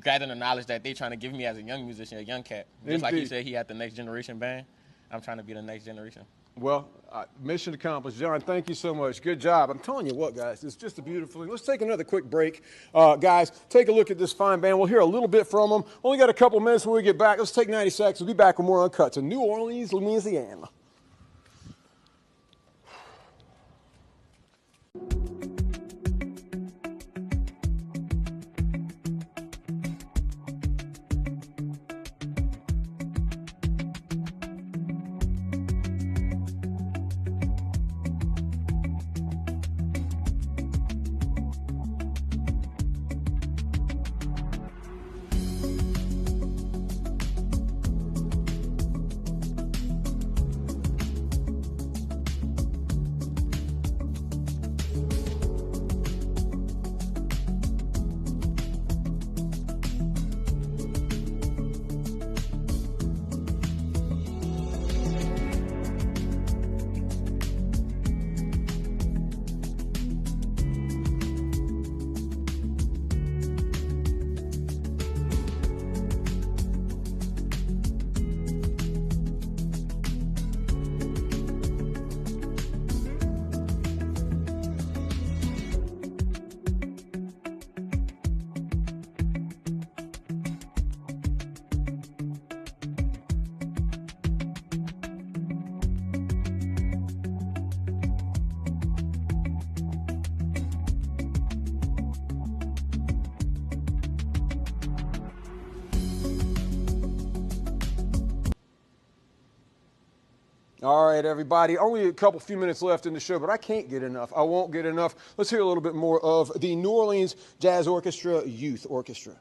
gathering the knowledge that they trying to give me as a young musician, a young cat. Just like you said, he had the next generation band. I'm trying to be the next generation. Well, mission accomplished. John, thank you so much. Good job. I'm telling you what, guys, it's just a beautiful thing. Let's take another quick break. Guys, take a look at this fine band. We'll hear a little bit from them. Only got a couple minutes when we get back. Let's take 90 seconds. We'll be back with more Uncut to New Orleans, Louisiana. All right, everybody. Only a few minutes left in the show, but I can't get enough. I won't get enough. Let's hear a little bit more of the New Orleans Jazz Orchestra Youth Orchestra.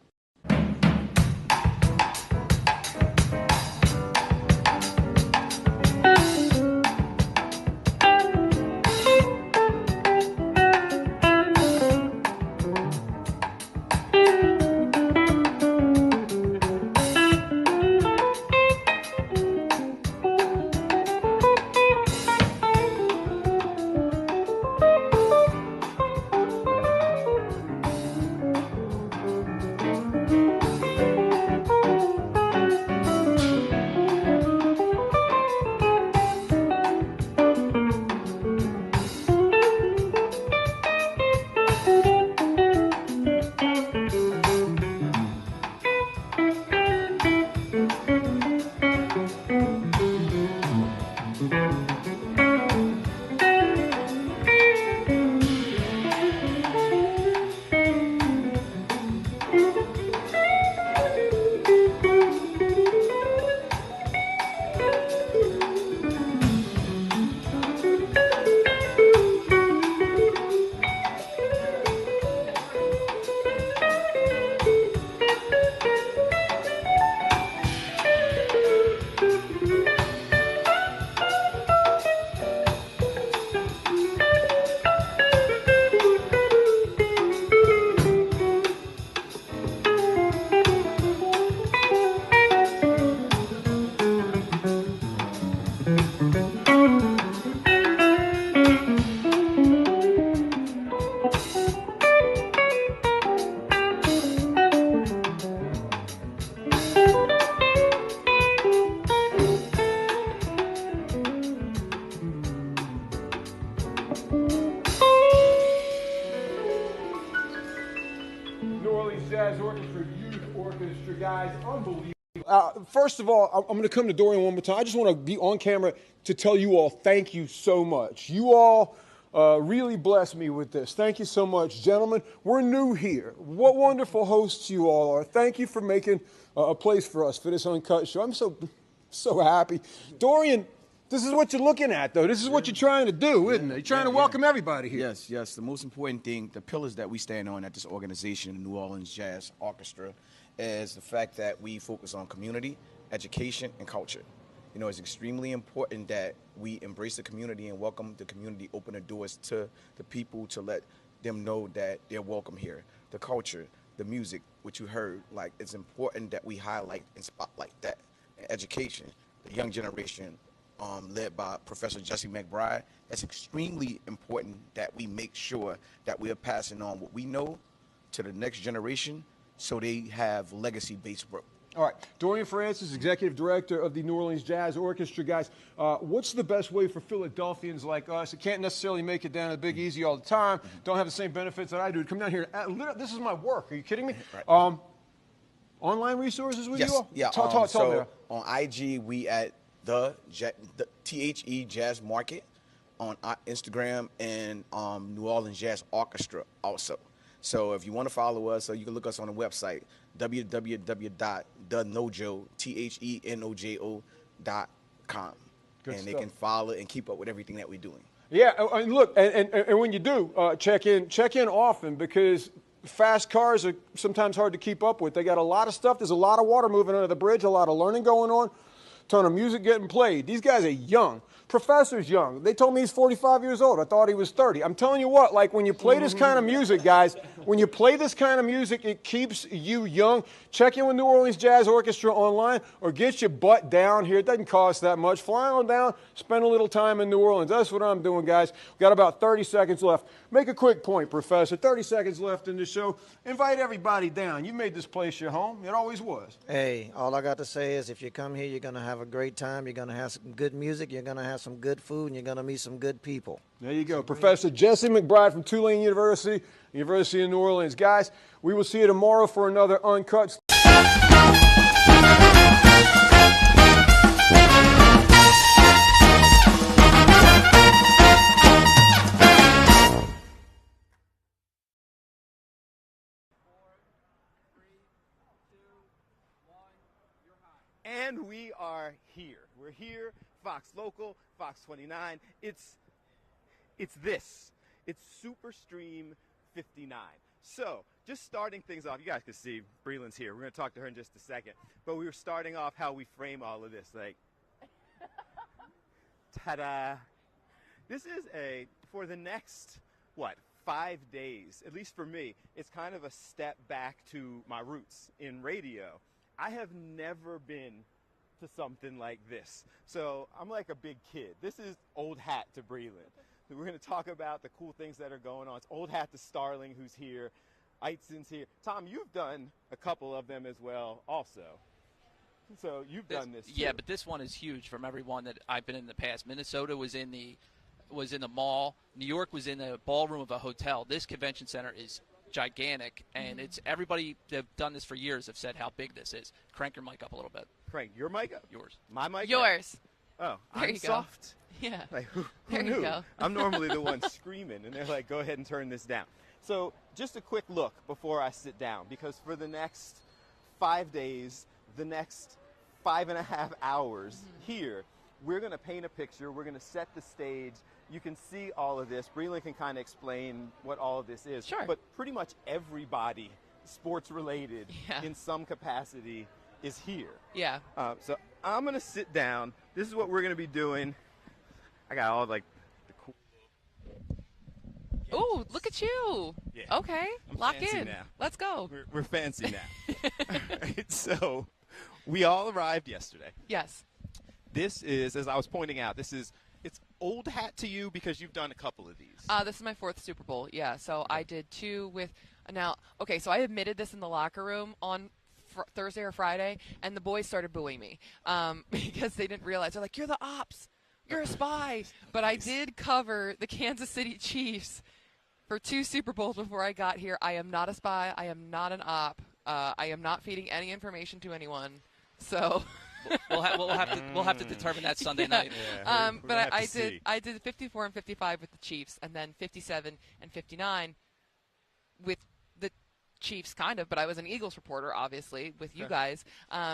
Jazz Orchestra, Youth Orchestra, guys, unbelievable. First of all, I'm going to come to Dorian one more time. I just want to be on camera to tell you all thank you so much. You all really blessed me with this. Thank you so much, gentlemen. We're new here. What wonderful hosts you all are. Thank you for making a place for us for this Uncut show. I'm so happy. Dorian, this is what you're looking at, though. This is what you're trying to do, isn't it? You're trying to welcome everybody here. Yes. The most important thing, the pillars that we stand on at this organization, the New Orleans Jazz Orchestra, is the fact that we focus on community, education, and culture. You know, it's extremely important that we embrace the community and welcome the community, open the doors to the people to let them know that they're welcome here. The culture, the music, which you heard, like, it's important that we highlight and spotlight that. And education, the young generation, led by Professor Jesse McBride, it's extremely important that we make sure that we are passing on what we know to the next generation so they have legacy-based work. All right, Dorian Francis, Executive Director of the New Orleans Jazz Orchestra. Guys, what's the best way for Philadelphians like us that can't necessarily make it down to the Big Easy all the time, don't have the same benefits that I do, to come down here? This is my work. Are you kidding me? Right. Online resources with Yes. you all? Yeah. Tell me. So on IG, we at the THE Jazz Market, on Instagram, and New Orleans Jazz Orchestra also. So if you want to follow us, you can look us on the website, www.thenojo.com. And they can follow and keep up with everything that we're doing. Yeah, and look, and when you do, check in often, because fast cars are sometimes hard to keep up with. They got a lot of stuff. There's a lot of water moving under the bridge, a lot of learning going on, ton of music getting played. These guys are young. Professor's young. They told me he's 45 years old. I thought he was 30. I'm telling you what, like when you play this kind of music, guys, when you play this kind of music, it keeps you young. Check in with New Orleans Jazz Orchestra online, or get your butt down here. It doesn't cost that much. Fly on down, spend a little time in New Orleans. That's what I'm doing, guys. We've got about 30 seconds left. Make a quick point, Professor. 30 seconds left in the show. Invite everybody down. You made this place your home. It always was. Hey, all I got to say is if you come here, you're going to have a great time. You're going to have some good music. You're going to have some good food, and you're going to meet some good people. There you go. Professor Jesse McBride from Tulane University, University of New Orleans. Guys, we will see you tomorrow for another Uncut. And we are here. We're here, Fox Local, Fox 29. It's this. It's Super Stream 59. So, just starting things off, you guys can see Breland's here. We're going to talk to her in just a second. But we were starting off how we frame all of this. Like, ta-da. This is for the next, 5 days, at least for me, it's kind of a step back to my roots in radio. I have never been to something like this. So I'm like a big kid. This is old hat to Breland. We're going to talk about the cool things that are going on. It's old hat to Starling, who's here. Eitzon's here. Tom, you've done a couple of them as well also. So you've done this too. Yeah, but this one is huge from everyone that I've been in the past. Minnesota was in the mall. New York was in the ballroom of a hotel. This convention center is gigantic, and it's everybody that have done this for years have said how big this is. Crank your mic up a little bit. Crank your mic up? Yours. My mic up? Yours. Oh, There I'm you go. soft. Yeah. Like, who There knew? you go. I'm normally the one screaming, and they're like, go ahead and turn this down. So just a quick look before I sit down, because for the next 5 days, the next 5.5 hours here, we're going to paint a picture. We're going to set the stage. You can see all of this. Breland can kind of explain what all of this is. Sure. But pretty much everybody sports-related in some capacity is here. Yeah. So I'm going to sit down. This is what we're going to be doing. I got all, like, the cool. Ooh, look at you. Yeah. Okay. I'm Lock fancy in. now. Let's go. We're fancy now. All right, so we all arrived yesterday. Yes. This is, as I was pointing out, it's old hat to you because you've done a couple of these. This is my 4th Super Bowl. Yeah. So I did 2 with now. Okay. So I admitted this in the locker room on Thursday or Friday, and the boys started booing me because they didn't realize. They're like, "You're the ops. You're a spy." But I did cover the Kansas City Chiefs for 2 Super Bowls before I got here. I am not a spy. I am not an op. I am not feeding any information to anyone. So. We'll have to determine that Sunday night. Yeah, but I did 54 and 55 with the Chiefs, and then 57 and 59 with the Chiefs, kind of. But I was an Eagles reporter, obviously, with you guys.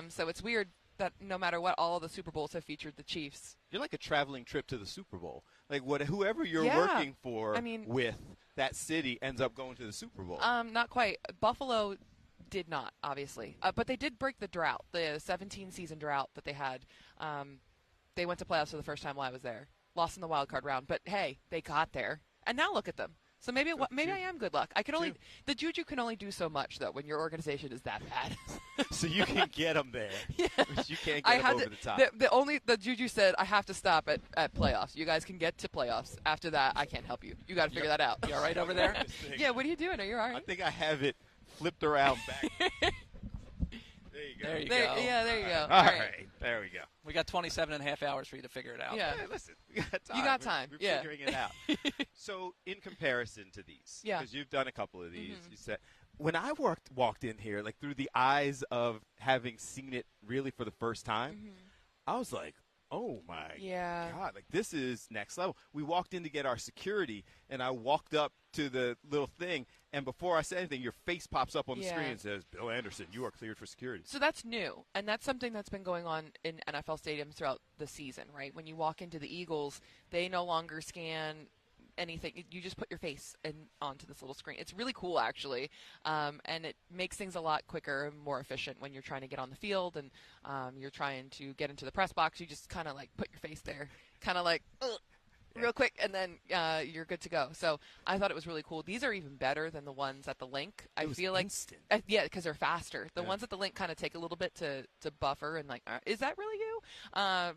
So it's weird that no matter what, all of the Super Bowls have featured the Chiefs. You're like a traveling trip to the Super Bowl. Like whoever you're working for with that city ends up going to the Super Bowl. Not quite. Buffalo did not, obviously. But they did break the drought, the 17-season drought that they had. They went to playoffs for the first time while I was there. Lost in the wild card round. But, hey, they got there. And now look at them. So maybe I am good luck. The juju can only do so much, though, when your organization is that bad. So you can get them there. Yeah. But you can't get them over the top. The juju said I have to stop at playoffs. You guys can get to playoffs. After that, I can't help you. You got to figure that out. You all right over there? Yeah, what are you doing? Are you all right? I think I have it flipped around back. There you go. Yeah, there you go. All right. There we go. We got 27 and a half hours for you to figure it out. Yeah. Hey, listen, we got time. You got time. We're Yeah. figuring it out. So in comparison to these, Yeah. because you've done a couple of these, you said, when I walked in here, like through the eyes of having seen it really for the first time, I was like, oh my God, like this is next level. We walked in to get our security, and I walked up to the little thing, and before I said anything, your face pops up on the screen and says, Bill Anderson, you are cleared for security. So that's new, and that's something that's been going on in NFL stadiums throughout the season, right? When you walk into the Eagles, they no longer scan anything. You just put your face onto this little screen. It's really cool, actually, and it makes things a lot quicker and more efficient when you're trying to get on the field and you're trying to get into the press box. You just kind of like put your face there, kind of like real quick, and then you're good to go. So I thought it was really cool. These are even better than the ones at the link. I feel like instant. Yeah, because they're faster. The ones at the link kind of take a little bit to buffer and like, is that really you?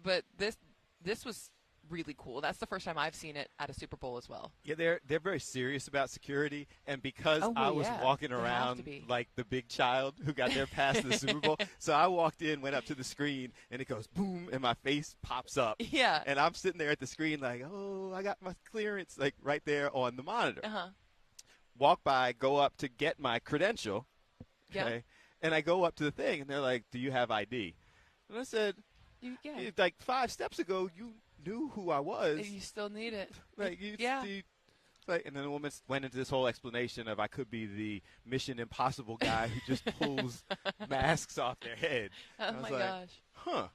But this was really cool. That's the first time I've seen it at a Super Bowl as well. Yeah, they're very serious about security, and because I was walking around like the big child who got their pass to the Super Bowl, so I walked in, went up to the screen, and it goes boom, and my face pops up. Yeah. And I'm sitting there at the screen like, oh, I got my clearance, like right there on the monitor. Walk by, go up to get my credential, okay, and I go up to the thing, and they're like, do you have ID? And I said, like 5 steps ago, you knew who I was. You still need it. Like, and then the woman went into this whole explanation of I could be the Mission Impossible guy who just pulls masks off their head. Oh my gosh. Huh.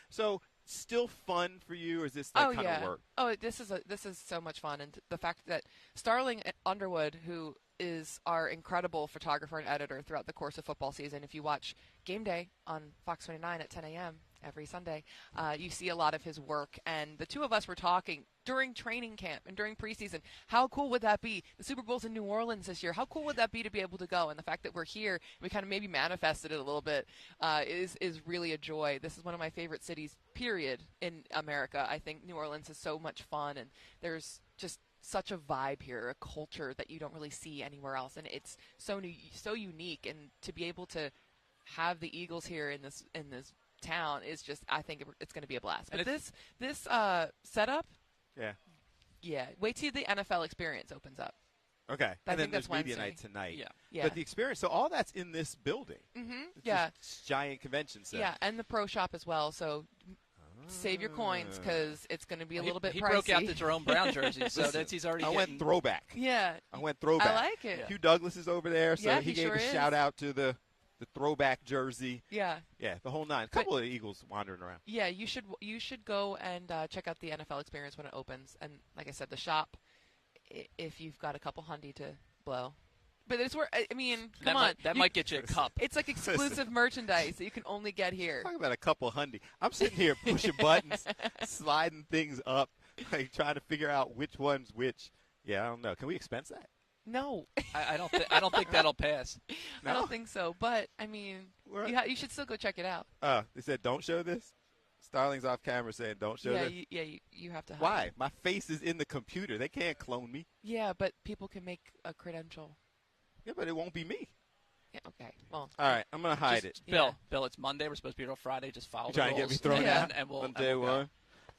So still fun for you, or is this like kind of work? Oh, this is so much fun, and the fact that Starling Underwood, who is our incredible photographer and editor throughout the course of football season. If you watch Game Day on Fox 29 at 10 a.m. every Sunday, you see a lot of his work. And the two of us were talking during training camp and during preseason. How cool would that be? The Super Bowl's in New Orleans this year. How cool would that be to be able to go? And the fact that we're here, we kind of maybe manifested it a little bit, is really a joy. This is one of my favorite cities, period, in America. I think New Orleans is so much fun, and there's just such a vibe here, a culture that you don't really see anywhere else, and it's so unique. And to be able to have the Eagles here in this town is just, I think it's going to be a blast. But this setup, wait till the NFL experience opens up. Okay, and then there's Wednesday. media night tonight. Yeah. But the experience, so all that's in this building. This giant convention center. Yeah, and the pro shop as well. So save your coins because it's going to be a little bit pricey. He broke out the Jerome Brown jersey, so he's already. I went throwback. Yeah, I went throwback. I like it. Hugh Douglas is over there, so he gave sure a shout out to the throwback jersey. Yeah, the whole nine. A couple of Eagles wandering around. Yeah, you should go and check out the NFL experience when it opens. And like I said, the shop, if you've got a couple hundy to blow. But it's where, I mean, come on. That might get you a cup. It's like exclusive merchandise that you can only get here. Talk about a couple hundy. I'm sitting here pushing buttons, sliding things up, like trying to figure out which one's which. Yeah, I don't know. Can we expense that? No. I don't think that'll pass. No? I don't think so. But, I mean, you should still go check it out. They said don't show this? Starling's off camera saying don't show this? You have to hide. Why? My face is in the computer. They can't clone me. Yeah, but people can make a credential. Yeah, but it won't be me. Yeah, okay. Well, all right, I'm going to hide it. Bill, it's Monday. We're supposed to be here on Friday. Just follow the rules. Trying to get me thrown out on day one?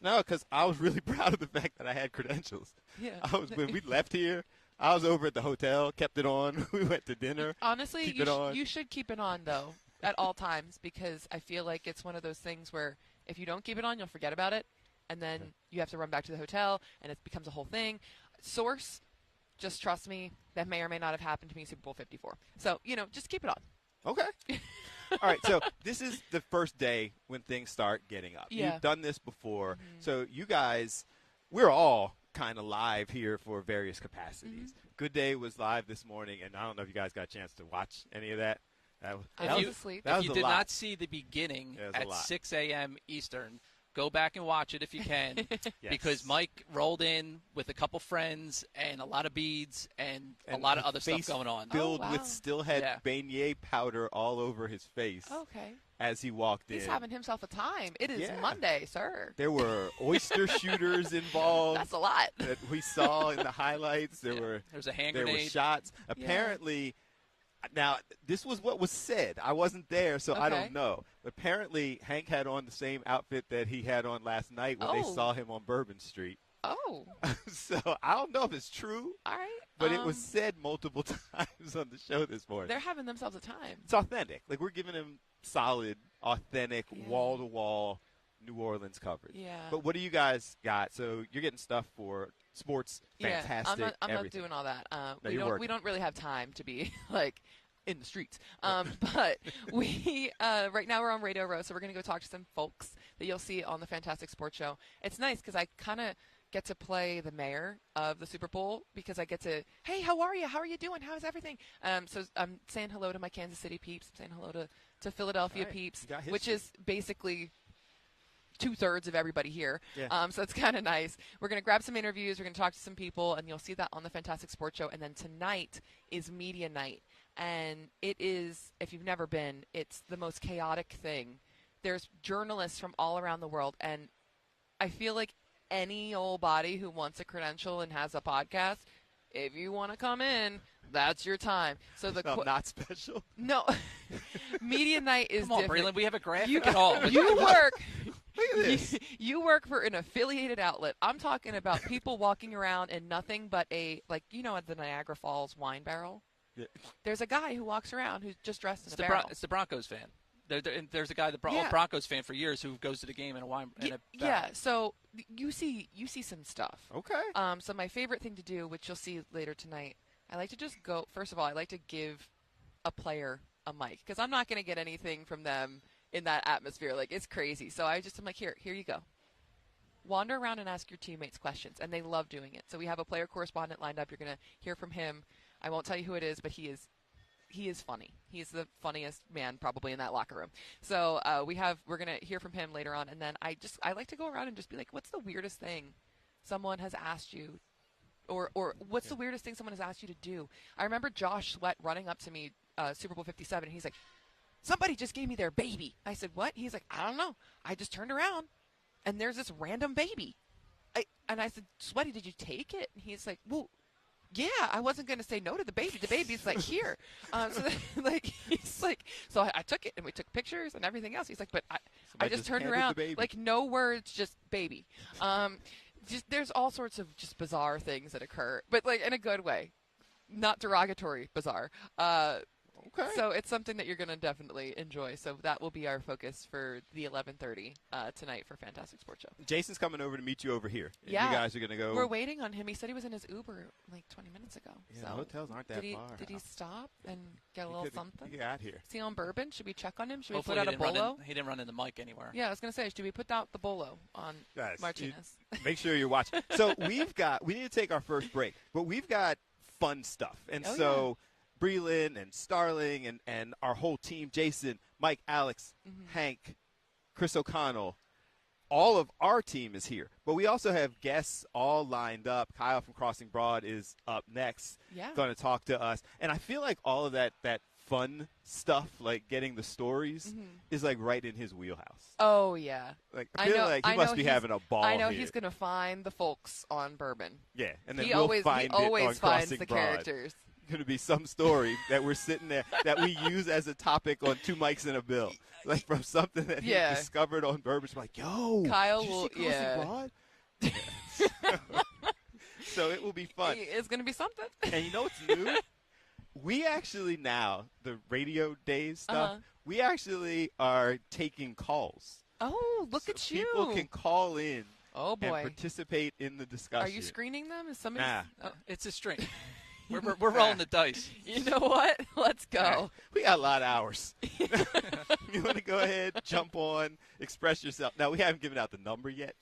No, because I was really proud of the fact that I had credentials. Yeah. When we left here, I was over at the hotel, kept it on. We went to dinner. Honestly, you should keep it on, though, at all times, because I feel like it's one of those things where if you don't keep it on, you'll forget about it, and then you have to run back to the hotel, and it becomes a whole thing. Source, just trust me, that may or may not have happened to me in Super Bowl 54. So, just keep it on. Okay. All right, so this is the first day when things start getting up. Yeah. You've done this before. Mm-hmm. So you guys, we're all kind of live here for various capacities. Mm-hmm. Good Day was live this morning, and I don't know if you guys got a chance to watch any of that. I was asleep. If you did not see the beginning at 6 a.m. Eastern, go back and watch it if you can, because Mike rolled in with a couple friends and a lot of beads and a lot of other stuff going on. Filled with still-head beignet powder all over his face. Okay. As he walked in. He's having himself a time. It is Monday, sir. There were oyster shooters involved. That's a lot. That we saw in the highlights. There was a hand grenade. There were shots. Apparently, Now, this was what was said. I wasn't there, so I Okay. don't know. But apparently, Hank had on the same outfit that he had on last night when they Oh. saw him on Bourbon Street. Oh, So I don't know if it's true, all right. but it was said multiple times on the show this morning. They're having themselves a time. It's authentic. Like, we're giving him solid, authentic, Yeah. wall-to-wall New Orleans coverage. Yeah. But what do you guys got? So you're getting stuff for sports, fantastic, Yeah, I'm not everything. doing all that. No, we you're don't working. we don't really have time to be like in the streets. But we right now we're on Radio Row, so we're gonna go talk to some folks that you'll see on the Fantastic Sports Show. It's nice because I kind of get to play the mayor of the Super Bowl because I get to, hey, how are you? How are you doing? How's everything? So I'm saying hello to my Kansas City peeps. I'm saying hello to Philadelphia Right. peeps, You got which history. is basically 2/3 of everybody here. Yeah. So it's kind of nice. We're going to grab some interviews. We're going to talk to some people, and you'll see that on the Fantastic Sports Show. And then tonight is Media Night. And it is, if you've never been, it's the most chaotic thing. There's journalists from all around the world. And I feel like any old body who wants a credential and has a podcast, if you want to come in, that's your time. So the I'm not special. no, Media Night is Come on, different. Breland, we have a graphic You, and all. you work. Look at this. You work for an affiliated outlet. I'm talking about people walking around in nothing but a, like, you know, at the Niagara Falls wine barrel. Yeah. There's a guy who walks around who's just dressed in a barrel. It's the Broncos fan. And there's a guy, Yeah. Broncos fan for years, who goes to the game in a wine. In a Yeah. barrel. So you see some stuff. Okay. So my favorite thing to do, which you'll see later tonight, I like to just go. First of all, I like to give a player a mic because I'm not going to get anything from them in that atmosphere. Like, it's crazy. So I'm like, here you go. Wander around and ask your teammates questions, and they love doing it. So we have a player correspondent lined up. You're going to hear from him. I won't tell you who it is, but he is funny. He's the funniest man probably in that locker room. So we're going to hear from him later on, and then I like to go around and just be like, what's the weirdest thing someone has asked you, or what's the weirdest thing someone has asked you to do? I remember Josh Sweat running up to me Super Bowl 57, and he's like, somebody just gave me their baby. I said, what? He's like, I don't know. I just turned around, and there's this random baby. And I said, Sweaty, did you take it? And he's like, well, yeah, I wasn't going to say no to the baby. The baby's like here. He's like, so I took it, and we took pictures and everything else. He's like, but I just turned handed around, the baby. like, no words, just baby. There's all sorts of just bizarre things that occur, but like in a good way, not derogatory, bizarre. Okay. So it's something that you're going to definitely enjoy. So that will be our focus for the 11:30 tonight for Fantastic Sports Show. Jason's coming over to meet you over here. Yeah. You guys are going to go. We're waiting on him. He said he was in his Uber like 20 minutes ago. Yeah, so the hotels aren't that far. Did he stop and get a little something? He got here. Is he on bourbon? Should we check on him? Should Hopefully we put out a bolo? he didn't run in the mic anywhere. Yeah, I was going to say, should we put out the bolo on Guys, Martinez? Make sure you're watching. So we need to take our first break, but we've got fun stuff. And so Breland and Starling and our whole team, Jason, Mike, Alex, Hank, Chris O'Connell, all of our team is here. But we also have guests all lined up. Kyle from Crossing Broad is up next, going to talk to us. And I feel like all of that fun stuff, like getting the stories, is like right in his wheelhouse. Oh, yeah. Like I feel like he must be having a ball I know here. he's going to find the folks on bourbon. Yeah, and then He we'll always find it on finds Crossing the Broad. characters. Going to be some story that we're sitting there that we use as a topic on Two Mics and a Bill, like from something that he discovered on Bourbon. Like, yo, Kyle did you will, see Crossing Broad? So it will be fun. It's going to be something. And you know what's new? We actually now, the radio days stuff, we actually are taking calls. Oh, look at you. People can call in and boy. participate in the discussion. Are you screening them? Is somebody? Nah. Oh. It's a string. We're rolling the dice. You know what? Let's go. Right. We got a lot of hours. You want to go ahead, jump on, express yourself. Now, we haven't given out the number yet.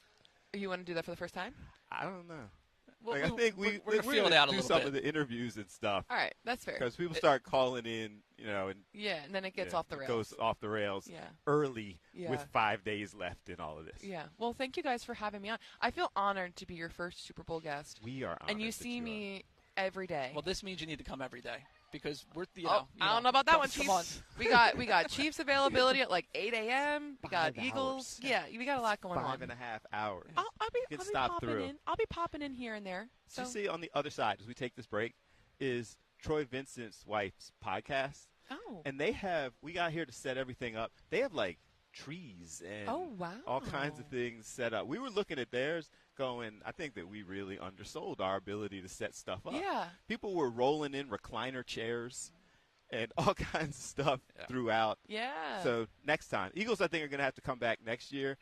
You want to do that for the first time? I don't know. Well, I think we're gonna feel it out a do little some bit. of the interviews and stuff. All right, that's fair. Because people start calling in, and and then it gets off the rails. It goes off the rails Yeah. early Yeah. with 5 days left in all of this. Yeah. Well, thank you guys for having me on. I feel honored to be your first Super Bowl guest. We are honored And you that see you me every day. Well, this means you need to come every day because we're I don't know about that one, Come on. Chiefs. We got Chiefs availability at like 8 a.m. We got 5 Eagles. hours. Yeah, we got a lot going on. 5.5 hours. I'll be You can I'll be stop popping through. in. I'll be popping in here and there. So So you see on the other side, as we take this break, is Troy Vincent's wife's podcast. Oh. And we got here to set everything up. They have like trees and all kinds of things set up. We were looking at theirs going, I think that we really undersold our ability to set stuff up. Yeah. People were rolling in recliner chairs and all kinds of stuff throughout. Yeah. So next time, Eagles, I think, are going to have to come back next year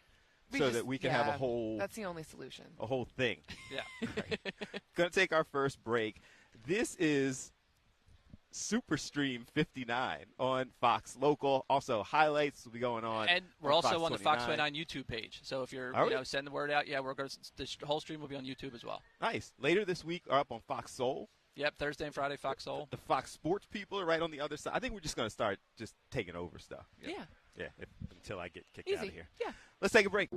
that we can have a whole. That's the only solution. A whole thing. Yeah. Right. Going to take our first break. This is Super Stream 59 on Fox Local. Also, highlights will be going on. And we're on also Fox on the 29. Fox 29 YouTube page. So if you're, send the word out. Yeah, we're going to. The whole stream will be on YouTube as well. Nice. Later this week, are up on Fox Soul. Yep, Thursday and Friday, Fox Soul. The Fox Sports people are right on the other side. I think we're just going to start just taking over stuff. Yeah. Yeah, until I get kicked Easy. out of here. Yeah. Let's take a break.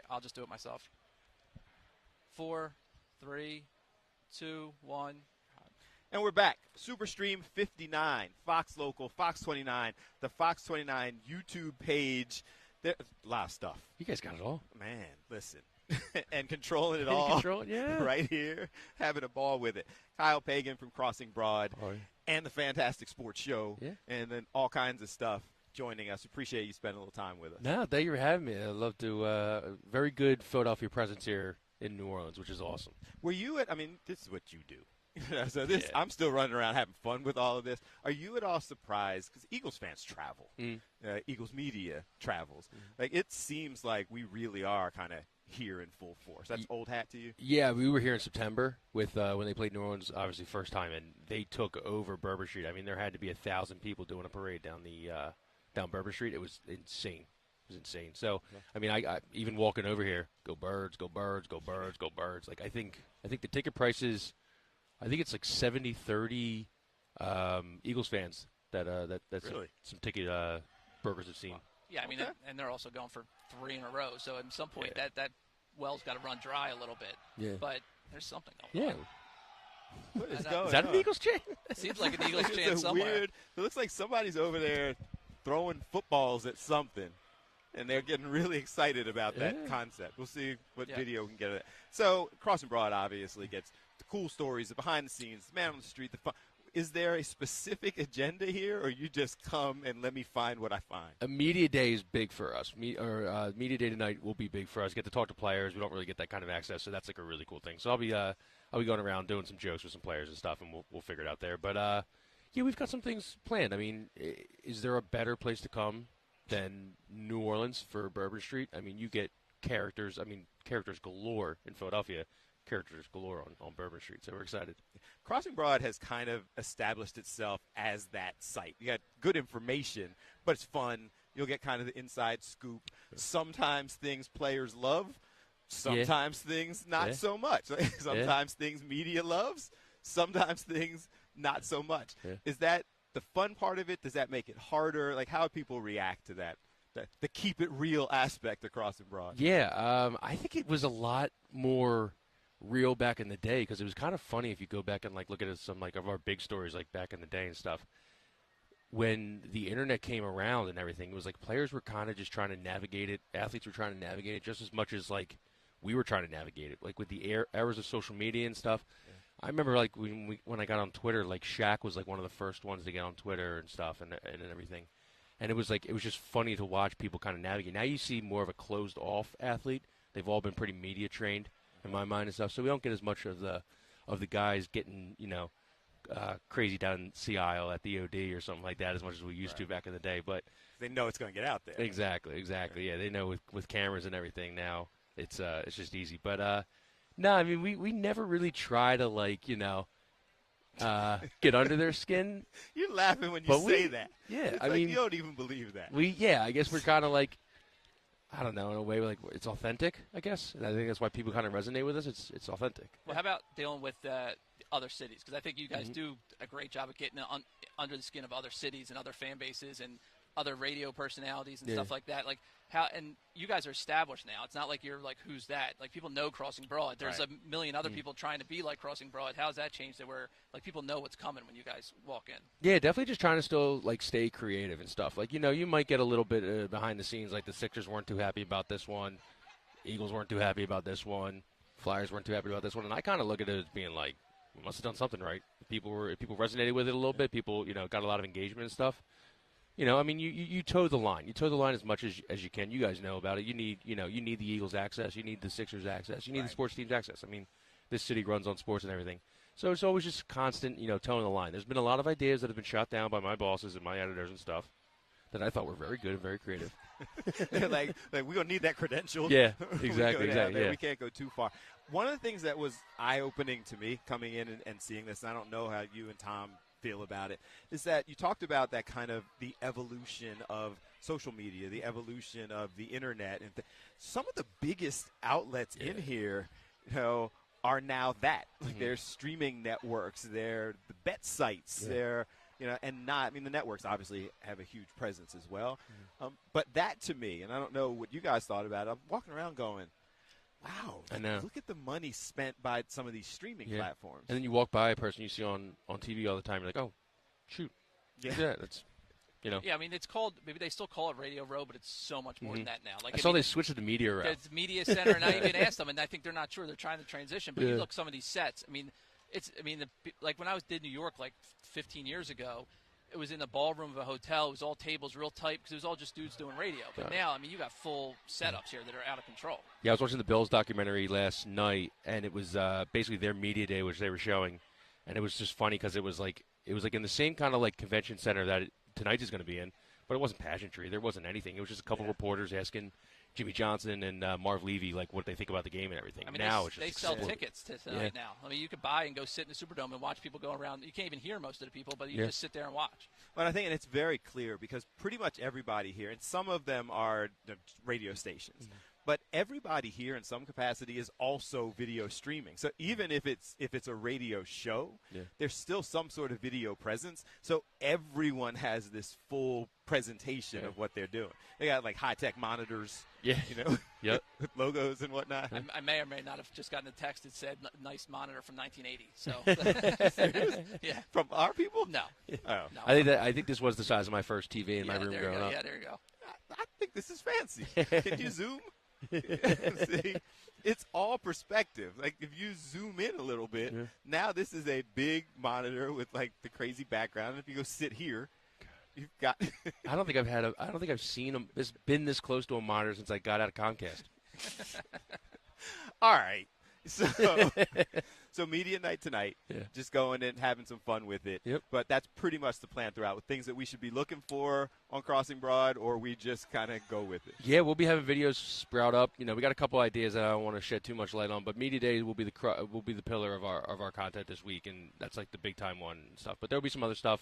I'll just do it myself. 4, 3, 2, 1. And we're back. Superstream 59, Fox Local, Fox 29, the Fox 29 YouTube page. There's a lot of stuff. You guys got it all. Man, listen. And controlling it all right here, having a ball with it. Kyle Pagan from Crossing Broad and the Fantastic Sports Show and then all kinds of stuff joining us. Appreciate you spending a little time with us. No, thank you for having me. I'd love to. Very good Philadelphia presence here in New Orleans, which is awesome. Were you at, I mean, this is what you do. So this, I'm still running around having fun with all of this. Are you at all surprised? Because Eagles fans travel. Eagles media travels. Like, it seems like we really are kind of here in full force. That's old hat to you? Yeah, we were here in September with when they played New Orleans, obviously first time, and they took over Bourbon Street. I mean, there had to be 1,000 people doing a parade down the down Bourbon Street. It was insane. It was insane. So, I mean, I even walking over here, go Birds, go Birds, go Birds, go Birds. Like, I think the ticket prices. I think it's like 70-30 Eagles fans that really? some ticket burgers have seen. Yeah, I mean, and they're also going for 3 in a row. So at some point, that well's got to run dry a little bit. Yeah. But there's something going on. What is going on? Is that an Eagles chant? Seems like an Eagles chant somewhere. Weird. It looks like somebody's over there throwing footballs at something. and they're getting really excited about that concept. We'll see what video we can get of it. So Crossing Broad obviously gets the cool stories, the behind the scenes, the man on the street, the fun. Is there a specific agenda here, or you just come and let me find what I find? A media day is big for us. Media day tonight will be big for us. Get to talk to players. We don't really get that kind of access, so that's like a really cool thing. So I'll be going around doing some jokes with some players and stuff, and we'll figure it out there. But yeah, we've got some things planned. I mean, is there a better place to come than New Orleans for Bourbon Street? I mean, you get characters. I mean, characters galore in Philadelphia. Characters galore on Bourbon Street, so we're excited. Crossing Broad has kind of established itself as that site. You got good information, but it's fun. You'll get kind of the inside scoop. Sometimes things players love, sometimes things not so much. Sometimes things media loves, sometimes things not so much. Is that the fun part of it? Does that make it harder? Like, how do people react to that? The keep it real aspect of Crossing Broad? Yeah, I think it was a lot more real back in the day, because it was kind of funny if you go back and like look at some like of our big stories like back in the day and stuff. When the internet came around and everything, it was like players were kind of just trying to navigate it. Athletes were trying to navigate it just as much as like we were trying to navigate it. Like with the eras of social media and stuff. I remember like when I got on Twitter, like Shaq was like one of the first ones to get on Twitter and stuff and everything. And it was just funny to watch people kind of navigate. Now you see more of a closed off athlete. They've all been pretty media trained in my mind and stuff. So we don't get as much of the guys getting, crazy down Sea Isle at the OD or something like that as much as we used to back in the day. But they know it's going to get out there. Exactly. Yeah, they know with cameras and everything now it's just easy. But no, I mean we never really try to get under their skin. You're laughing when you say that. Yeah, it's I mean you don't even believe that. I guess we're kind of like, I don't know, in a way like it's authentic, I guess. And I think that's why people kind of resonate with us. It's authentic. Well, how about dealing with other cities? Because I think you guys do a great job of getting under the skin of other cities and other fan bases and other radio personalities and stuff like that. Like and you guys are established now. It's not like you're like, who's that? Like people know Crossing Broad. There's a million other people trying to be like Crossing Broad. How's that changed that where like people know what's coming when you guys walk in? Yeah, definitely just trying to still like stay creative and stuff. Like, you might get a little bit behind the scenes, like the Sixers weren't too happy about this one. Eagles weren't too happy about this one. Flyers weren't too happy about this one. And I kind of look at it as being like, we must have done something right. People resonated with it a little bit. People, got a lot of engagement and stuff. I mean, you toe the line. You toe the line as much as you can. You guys know about it. You need the Eagles access. You need the Sixers access. You need the sports teams access. I mean, this city runs on sports and everything. So it's always just constant, toeing the line. There's been a lot of ideas that have been shot down by my bosses and my editors and stuff that I thought were very good and very creative. like we're going to need that credential. Yeah, exactly. Yeah. We can't go too far. One of the things that was eye-opening to me coming in and seeing this, and I don't know how you and Tom feel about it, is that you talked about that kind of the evolution of social media, the evolution of the internet, and some of the biggest outlets in here, are now that. Like they're streaming networks, they're the bet sites, they're the networks obviously have a huge presence as well. But that to me, and I don't know what you guys thought about it, I'm walking around going, wow, I know. Look at the money spent by some of these streaming platforms. And then you walk by a person you see on TV all the time, you're like, oh, shoot. Yeah, that's, Yeah, I mean, it's called, maybe they still call it Radio Row, but it's so much more than that now. Like I saw they switched to the Media Row. It's Media Center, and I even asked them, and I think they're not sure. They're trying to transition. But you look some of these sets, like when I did New York like 15 years ago, it was in the ballroom of a hotel. It was all tables real tight because it was all just dudes doing radio. But now, you got full setups here that are out of control. Yeah, I was watching the Bills documentary last night, and it was basically their media day, which they were showing. And it was just funny because it was like in the same kind of like convention center that tonight is going to be in, but it wasn't pageantry. There wasn't anything. It was just a couple reporters asking Jimmy Johnson and Marv Levy like what they think about the game and everything. Now they sell tickets to tonight now. You could buy and go sit in the Superdome and watch people go around. You can't even hear most of the people, but you just sit there and watch. But I think, and it's very clear because pretty much everybody here, and some of them are radio stations, but everybody here in some capacity is also video streaming. So even if it's a radio show, there's still some sort of video presence. So everyone has this full presentation of what they're doing. They got like high-tech monitors, with logos and whatnot. I may or may not have just gotten a text that said nice monitor from 1980. So From our people? No. Oh. No. I think this was the size of my first TV in my room growing up. Yeah, there you go. I think this is fancy. Can you zoom? See, it's all perspective. Like if you zoom in a little bit, now this is a big monitor with like the crazy background. If you go sit here, you've got. I don't think I've seen been this close to a monitor since I got out of Comcast. All right. So media night tonight, just going and having some fun with it. Yep. But that's pretty much the plan throughout, with things that we should be looking for on Crossing Broad, or we just kind of go with it. Yeah, we'll be having videos sprout up. We got a couple ideas that I don't want to shed too much light on, but media day will be the pillar of our content this week, and that's like the big time one and stuff. But there'll be some other stuff,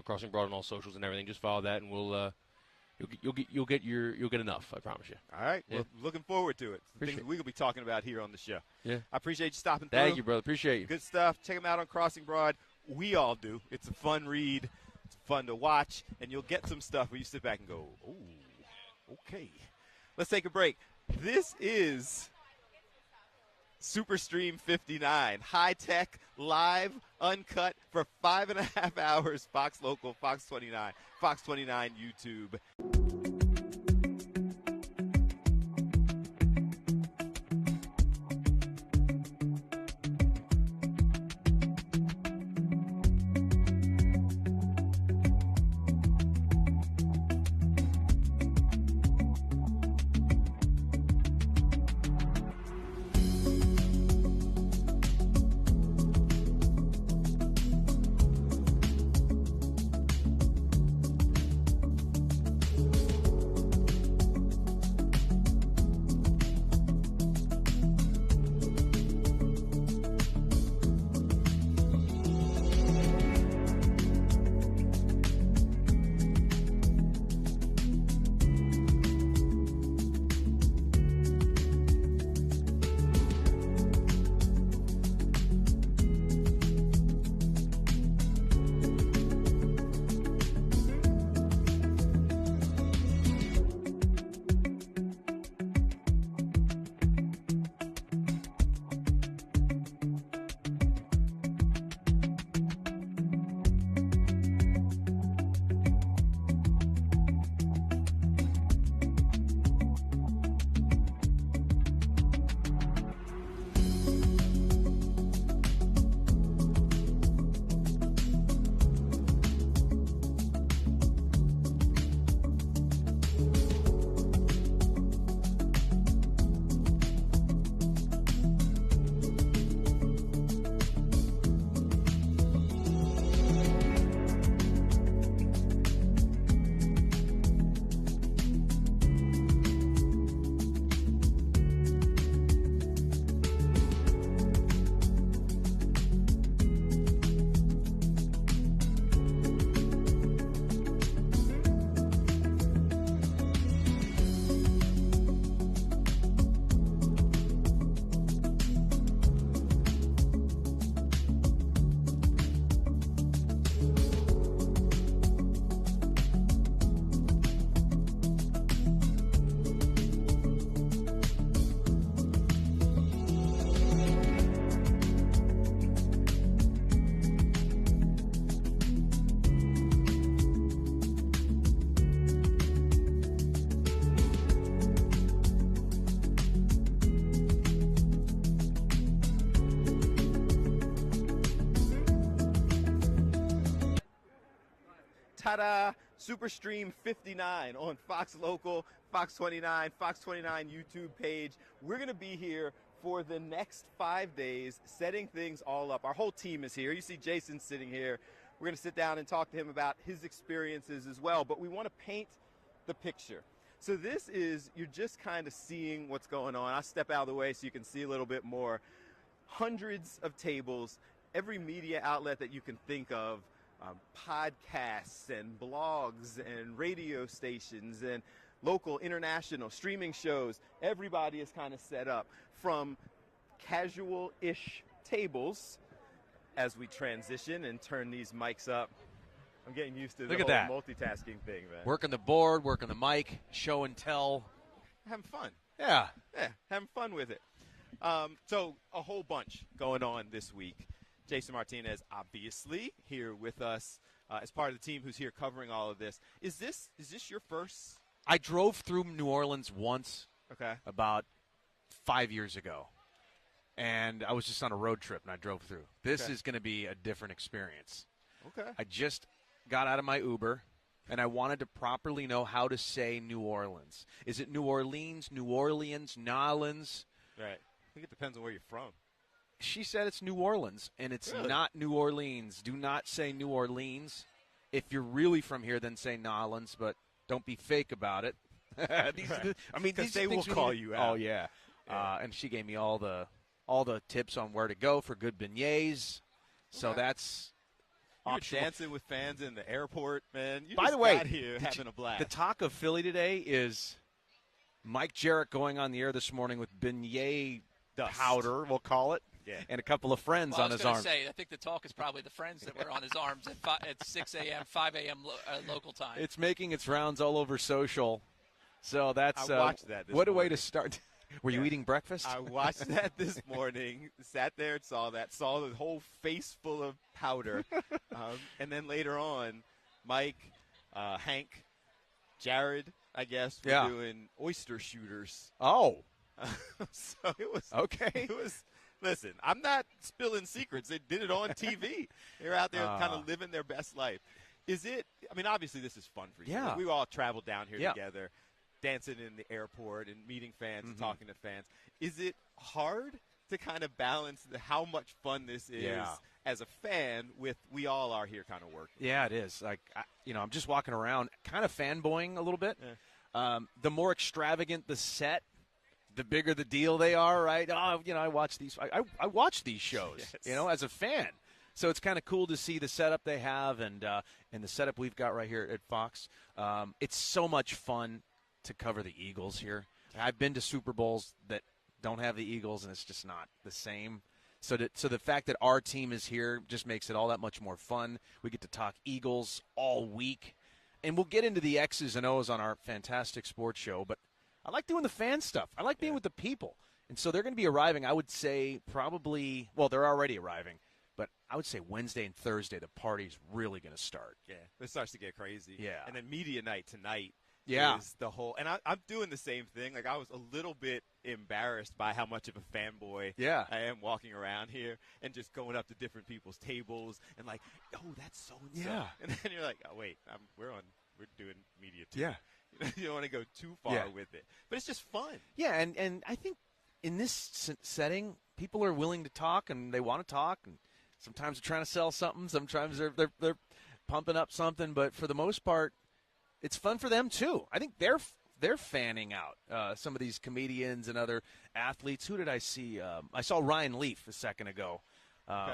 Crossing Broad on all socials and everything. Just follow that, and we'll. You'll get enough. I promise you. All right. Yeah. Well, looking forward to it. Things we're gonna be talking about here on the show. Yeah. I appreciate you stopping through. Thank you, brother. Appreciate you. Good stuff. Check them out on Crossing Broad. We all do. It's a fun read. It's fun to watch, and you'll get some stuff where you sit back and go, "Oh, okay." Let's take a break. This is Superstream 59, high tech, live, uncut for 5.5 hours. Fox Local, Fox 29, Fox 29 YouTube. Ta-da! Superstream 59 on Fox Local, Fox 29, Fox 29 YouTube page. We're going to be here for the next 5 days, setting things all up. Our whole team is here. You see Jason sitting here. We're going to sit down and talk to him about his experiences as well, but we want to paint the picture. So this is, you're just kind of seeing what's going on. I'll step out of the way so you can see a little bit more. Hundreds of tables, every media outlet that you can think of, podcasts and blogs and radio stations and local, international, streaming shows. Everybody is kind of set up from casual-ish tables as we transition and turn these mics up. I'm getting used to the whole multitasking thing, man. Working the board, working the mic, show and tell. Having fun. Yeah, having fun with it. So a whole bunch going on this week. Jason Martinez, obviously, here with us as part of the team who's here covering all of this. Is this your first I drove through New Orleans once. Okay. About 5 years ago, and I was just on a road trip and I drove through. This is going to be a different experience. Okay. I just got out of my Uber, and I wanted to properly know how to say New Orleans. Is it New Orleans, New Orleans, Nolans? Right. I think it depends on where you're from. She said it's New Orleans, and it's Really? not New Orleans. Do not say New Orleans. If you're really from here, then say Nolans, but don't be fake about it. These they will call you out. Oh, yeah. And she gave me all the tips on where to go for good beignets. So that's You're optional. dancing with fans in the airport, man. You By just the way, got here having a blast. The talk of Philly today is Mike Jarrett going on the air this morning with beignet powder, we'll call it, and a couple of friends on his arms. I think the talk is probably the friends that were on his arms at 6 a.m., 5 a.m. Local time. It's making its rounds all over social. So that's I watched that this what a way morning. to start. Were you eating breakfast? I watched that this morning, sat there and saw the whole face full of powder. And then later on, Mike, Hank, Jared, I guess, were doing oyster shooters. Oh. So it was okay. It was. Listen, I'm not spilling secrets. They did it on TV. They're out there kind of living their best life. Is it? I mean, obviously this is fun for you. Yeah. Like, we all traveled down here together, dancing in the airport and meeting fans and talking to fans. Is it hard to kind of balance how much fun this is as a fan with we all are here kind of working? Yeah, it is. Like, I'm just walking around kind of fanboying a little bit. Yeah. The more extravagant the set, the bigger the deal they are, right? Oh, I watch these. I watch these shows, as a fan. So it's kind of cool to see the setup they have and the setup we've got right here at Fox. It's so much fun to cover the Eagles here. I've been to Super Bowls that don't have the Eagles, and it's just not the same. So the fact that our team is here just makes it all that much more fun. We get to talk Eagles all week. And we'll get into the X's and O's on our fantastic sports show, but I like doing the fan stuff. I like being with the people. And so they're going to be arriving, I would say, probably – well, they're already arriving. But I would say Wednesday and Thursday, the party's really going to start. Yeah, it starts to get crazy. Yeah. And then media night tonight is the whole – and I'm doing the same thing. Like, I was a little bit embarrassed by how much of a fanboy I am walking around here and just going up to different people's tables and like, oh, that's so-and-so. Yeah. And then you're like, oh, wait, we're doing media too. Yeah. You don't want to go too far with it. But it's just fun. Yeah, and I think in this setting, people are willing to talk and they want to talk. And sometimes they're trying to sell something. Sometimes they're pumping up something. But for the most part, it's fun for them too. I think they're fanning out some of these comedians and other athletes. Who did I see? I saw Ryan Leaf a second ago.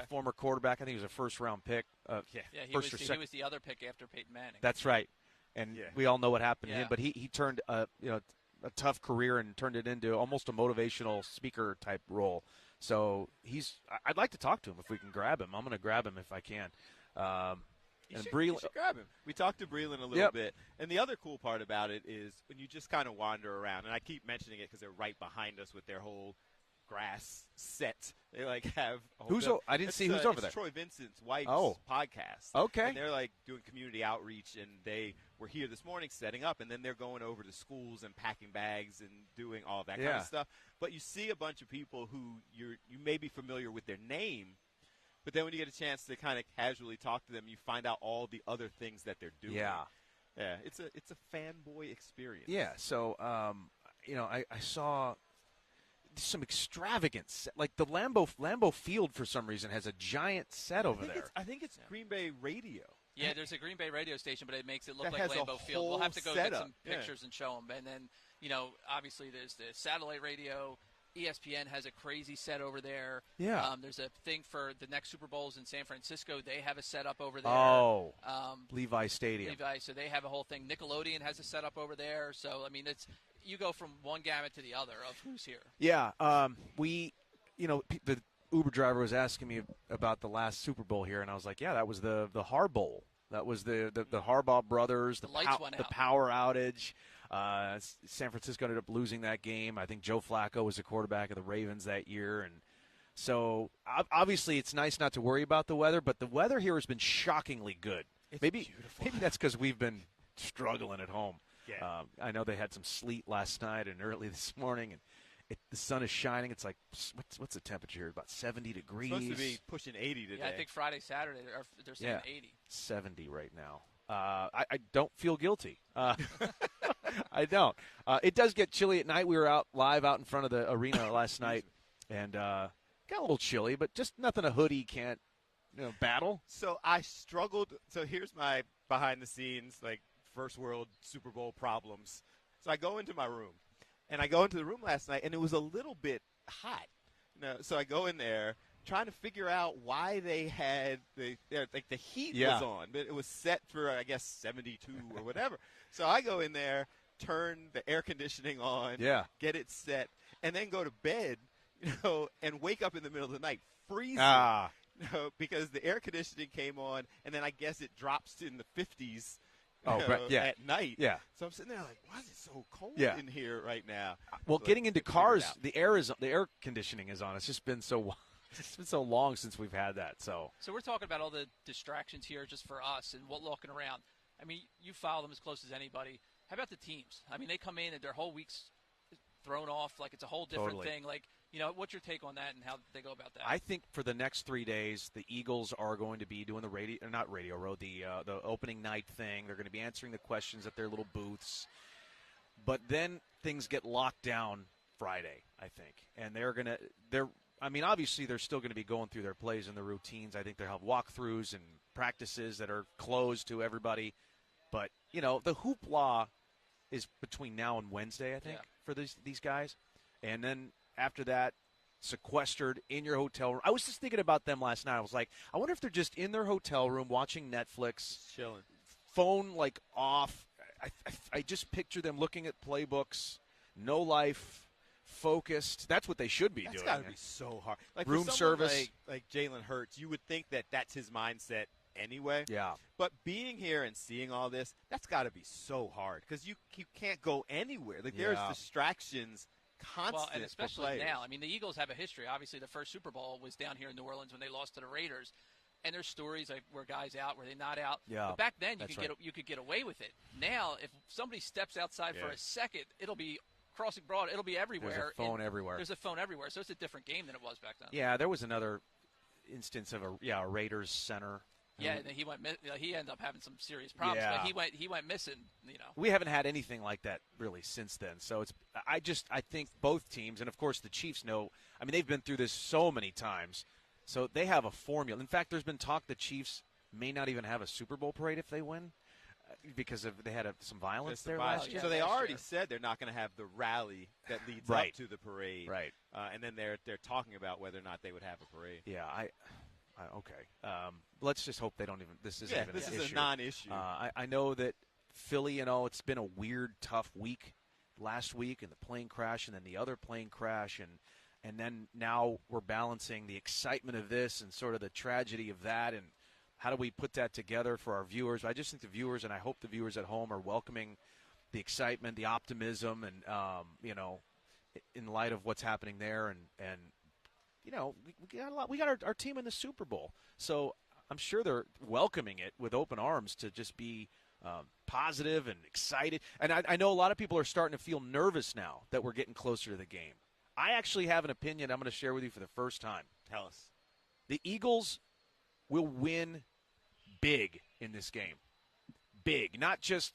Former quarterback. I think he was a first-round pick. He was the other pick after Peyton Manning. That's right. And we all know what happened to him. But he turned a tough career and turned it into almost a motivational speaker type role. So I'd like to talk to him if we can grab him. I'm going to grab him if I can. You should grab him. We talked to Breland a little bit. And the other cool part about it is when you just kind of wander around, and I keep mentioning it because they're right behind us with their whole grass set. They have a whole I didn't see who's over there. Troy Vincent's wife's podcast. Okay. And they're doing community outreach, and they were here this morning setting up, and then they're going over to schools and packing bags and doing all that kind of stuff. But you see a bunch of people who you may be familiar with their name, but then when you get a chance to kind of casually talk to them, you find out all the other things that they're doing. Yeah, it's a fanboy experience. Yeah, so I saw some extravagance. Like the Lambeau Field for some reason has a giant set over there. I think it's Green Bay Radio. Yeah, there's a Green Bay radio station, but it makes it look That like has a Lambeau Field. We'll whole have to go setup. get some pictures and show them. And then, obviously there's the satellite radio. ESPN has a crazy set over there. Yeah. There's a thing for the next Super Bowls in San Francisco. They have a setup over there. Oh, Levi Stadium. So they have a whole thing. Nickelodeon has a setup over there. So, I mean, you go from one gamut to the other of who's here. Yeah. The Uber driver was asking me about the last Super Bowl here, and I was like, yeah, that was the Har Bowl. That was the Harbaugh brothers, the power outage. San Francisco ended up losing that game. I think Joe Flacco was the quarterback of the Ravens that year. And so obviously it's nice not to worry about the weather, but the weather here has been shockingly good. Maybe that's because we've been struggling at home. Yeah. I know they had some sleet last night and early this morning, and the sun is shining. It's like, what's the temperature here? About 70 degrees. It's supposed to be pushing 80 today. Yeah, I think Friday, Saturday, they're saying 80. 70 right now. I don't feel guilty. I don't. It does get chilly at night. We were live out in front of the arena last night, and got a little chilly, but just nothing a hoodie can't battle. So I struggled. So here's my behind-the-scenes, like, first-world Super Bowl problems. So I go into my room. And I go into the room last night, and it was a little bit hot. So I go in there trying to figure out why they had the heat was on, but it was set for, I guess, 72 or whatever. So I go in there, turn the air conditioning on, get it set, and then go to bed, and wake up in the middle of the night freezing. Because the air conditioning came on, and then I guess it drops in the 50s. At night. Yeah. So I'm sitting there like, why is it so cold in here right now? Well, so getting into cars, the air conditioning is on. It's just been so long since we've had that. So we're talking about all the distractions here just for us and looking around. I mean, you follow them as close as anybody. How about the teams? I mean, they come in and their whole week's thrown off like it's a whole different thing. Like, what's your take on that and how they go about that? I think for the next 3 days, the Eagles are going to be doing the the opening night thing. They're going to be answering the questions at their little booths. But then things get locked down Friday, I think. And obviously they're still going to be going through their plays and their routines. I think they'll have walkthroughs and practices that are closed to everybody. But, the hoopla is between now and Wednesday, I think, for these guys. And then after that, sequestered in your hotel room. I was just thinking about them last night. I was like, I wonder if they're just in their hotel room watching Netflix. Chilling. Phone, off. I just picture them looking at playbooks, no life, focused. That's what they should be doing. That's got to be so hard. Like room service. Like Jalen Hurts, you would think that that's his mindset anyway. Yeah. But being here and seeing all this, that's got to be so hard because you can't go anywhere. Like, there's distractions constant. Well, and especially for now. I mean, the Eagles have a history. Obviously, the first Super Bowl was down here in New Orleans when they lost to the Raiders. And there's stories like where guys out, where they not out. Yeah, but back then, you could get away with it. Now, if somebody steps outside for a second, it'll be crossing broad. It'll be everywhere. There's a phone everywhere. There's a phone everywhere. So it's a different game than it was back then. Yeah, there was another instance of a Raiders center. Yeah, and he ended up having some serious problems. Yeah. But he went missing. We haven't had anything like that really since then. So I think both teams, and of course the Chiefs know. I mean, they've been through this so many times, so they have a formula. In fact, there's been talk the Chiefs may not even have a Super Bowl parade if they win, because they had some violence there last year. So they already said they're not going to have the rally that leads up to the parade. Right. And then they're talking about whether or not they would have a parade. Yeah, okay. Let's just hope they don't even. This isn't even an issue. This is a non-issue. I know that Philly, it's been a weird, tough week last week, and the plane crash, and then the other plane crash, and then now we're balancing the excitement of this and sort of the tragedy of that, and how do we put that together for our viewers? I just think the viewers, and I hope the viewers at home are welcoming the excitement, the optimism, and in light of what's happening there, and. We got our team in the Super Bowl, so I'm sure they're welcoming it with open arms to just be positive and excited. And I know a lot of people are starting to feel nervous now that we're getting closer to the game. I actually have an opinion I'm going to share with you for the first time. Tell us. The Eagles will win big in this game. Big, not just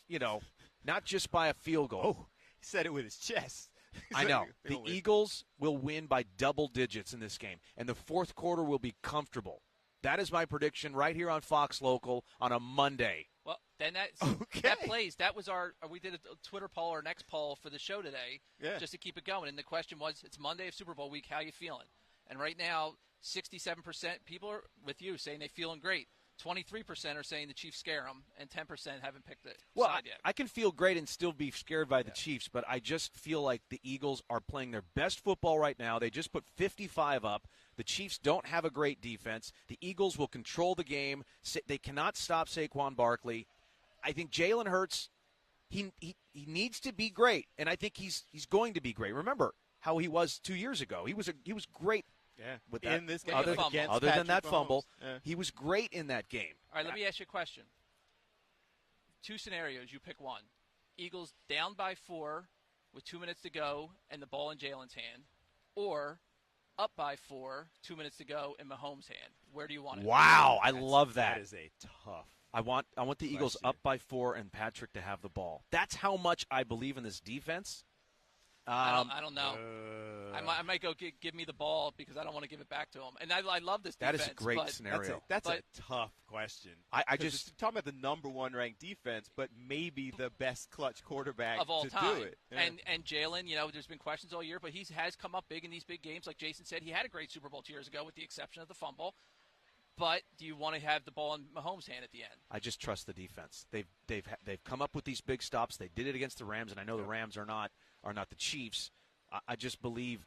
by a field goal. Oh, he said it with his chest. I know. The Eagles will win by double digits in this game, and the fourth quarter will be comfortable. That is my prediction right here on Fox Local on a Monday. Well, then that plays. That was we did a Twitter poll or an X poll for the show today just to keep it going. And the question was, it's Monday of Super Bowl week, how you feeling? And right now, 67% people are with you saying they're feeling great. 23% are saying the Chiefs scare them, and 10% haven't picked the side yet. I can feel great and still be scared by the Chiefs, but I just feel like the Eagles are playing their best football right now. They just put 55 up. The Chiefs don't have a great defense. The Eagles will control the game. They cannot stop Saquon Barkley. I think Jalen Hurts, he needs to be great, and I think he's going to be great. Remember how he was 2 years ago. He was great. Yeah, with that, in this game, other than that fumble, yeah. He was great in that game. All right, let me ask you a question. Two scenarios, you pick one. Eagles down by 4 with 2 minutes to go and the ball in Jalen's hand, or up by 4, 2 minutes to go in Mahomes' hand? Where do you want it? Wow, I love that. That is a tough. I want the Eagles up by 4 and Patrick to have the ball. That's how much I believe in this defense. I don't know. I might go give me the ball because I don't want to give it back to him. And I love this defense. That is a great scenario. That's a tough question. I just talking about the number 1 ranked defense, but maybe the best clutch quarterback of all to time. do it. Yeah. And Jalen, there's been questions all year, but he has come up big in these big games. Like Jason said, he had a great Super Bowl 2 years ago with the exception of the fumble. But do you want to have the ball in Mahomes' hand at the end? I just trust the defense. They've come up with these big stops. They did it against the Rams, and I know the Rams are not the Chiefs. I just believe.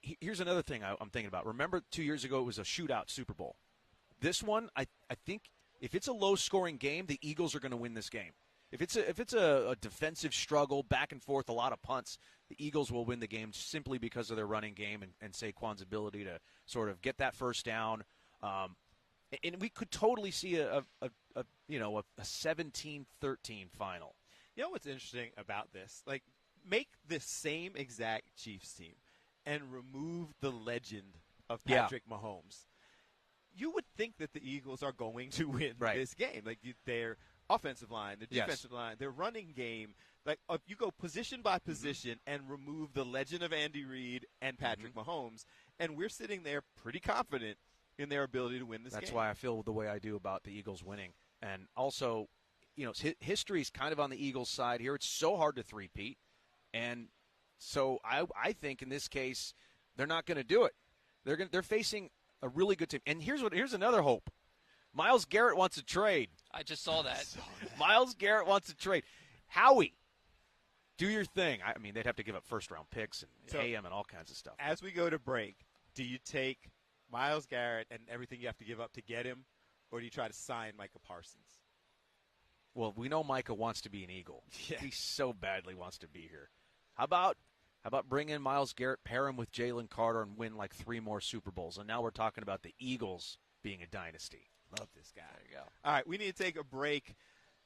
Here's another thing I'm thinking about. Remember 2 years ago it was a shootout Super Bowl. This one, I think if it's a low-scoring game, the Eagles are going to win this game. If it's a defensive struggle, back and forth, a lot of punts, the Eagles will win the game simply because of their running game and Saquon's ability to sort of get that first down. And we could totally see a 17-13 final. You know what's interesting about this? Like, make the same exact Chiefs team and remove the legend of Patrick Mahomes. You would think that the Eagles are going to win this game. Like, their offensive line, their defensive line, their running game. Like, if you go position by position and remove the legend of Andy Reid and Patrick Mahomes, and we're sitting there pretty confident in their ability to win this game. That's why I feel the way I do about the Eagles winning. And also, history is kind of on the Eagles' side here. It's so hard to three-peat. And so I think in this case, they're not going to do it. They're facing a really good team. And here's another hope. Myles Garrett wants a trade. I just saw that. Myles Garrett wants a trade. Howie, do your thing. I mean, they'd have to give up first-round picks and AM and all kinds of stuff. As we go to break, do you take Myles Garrett and everything you have to give up to get him, or do you try to sign Micah Parsons? Well, we know Micah wants to be an Eagle. Yeah. He so badly wants to be here. How about bring in Myles Garrett, pair him with Jalen Carter, and win like 3 more Super Bowls? And now we're talking about the Eagles being a dynasty. Love this guy. There you go. All right, we need to take a break.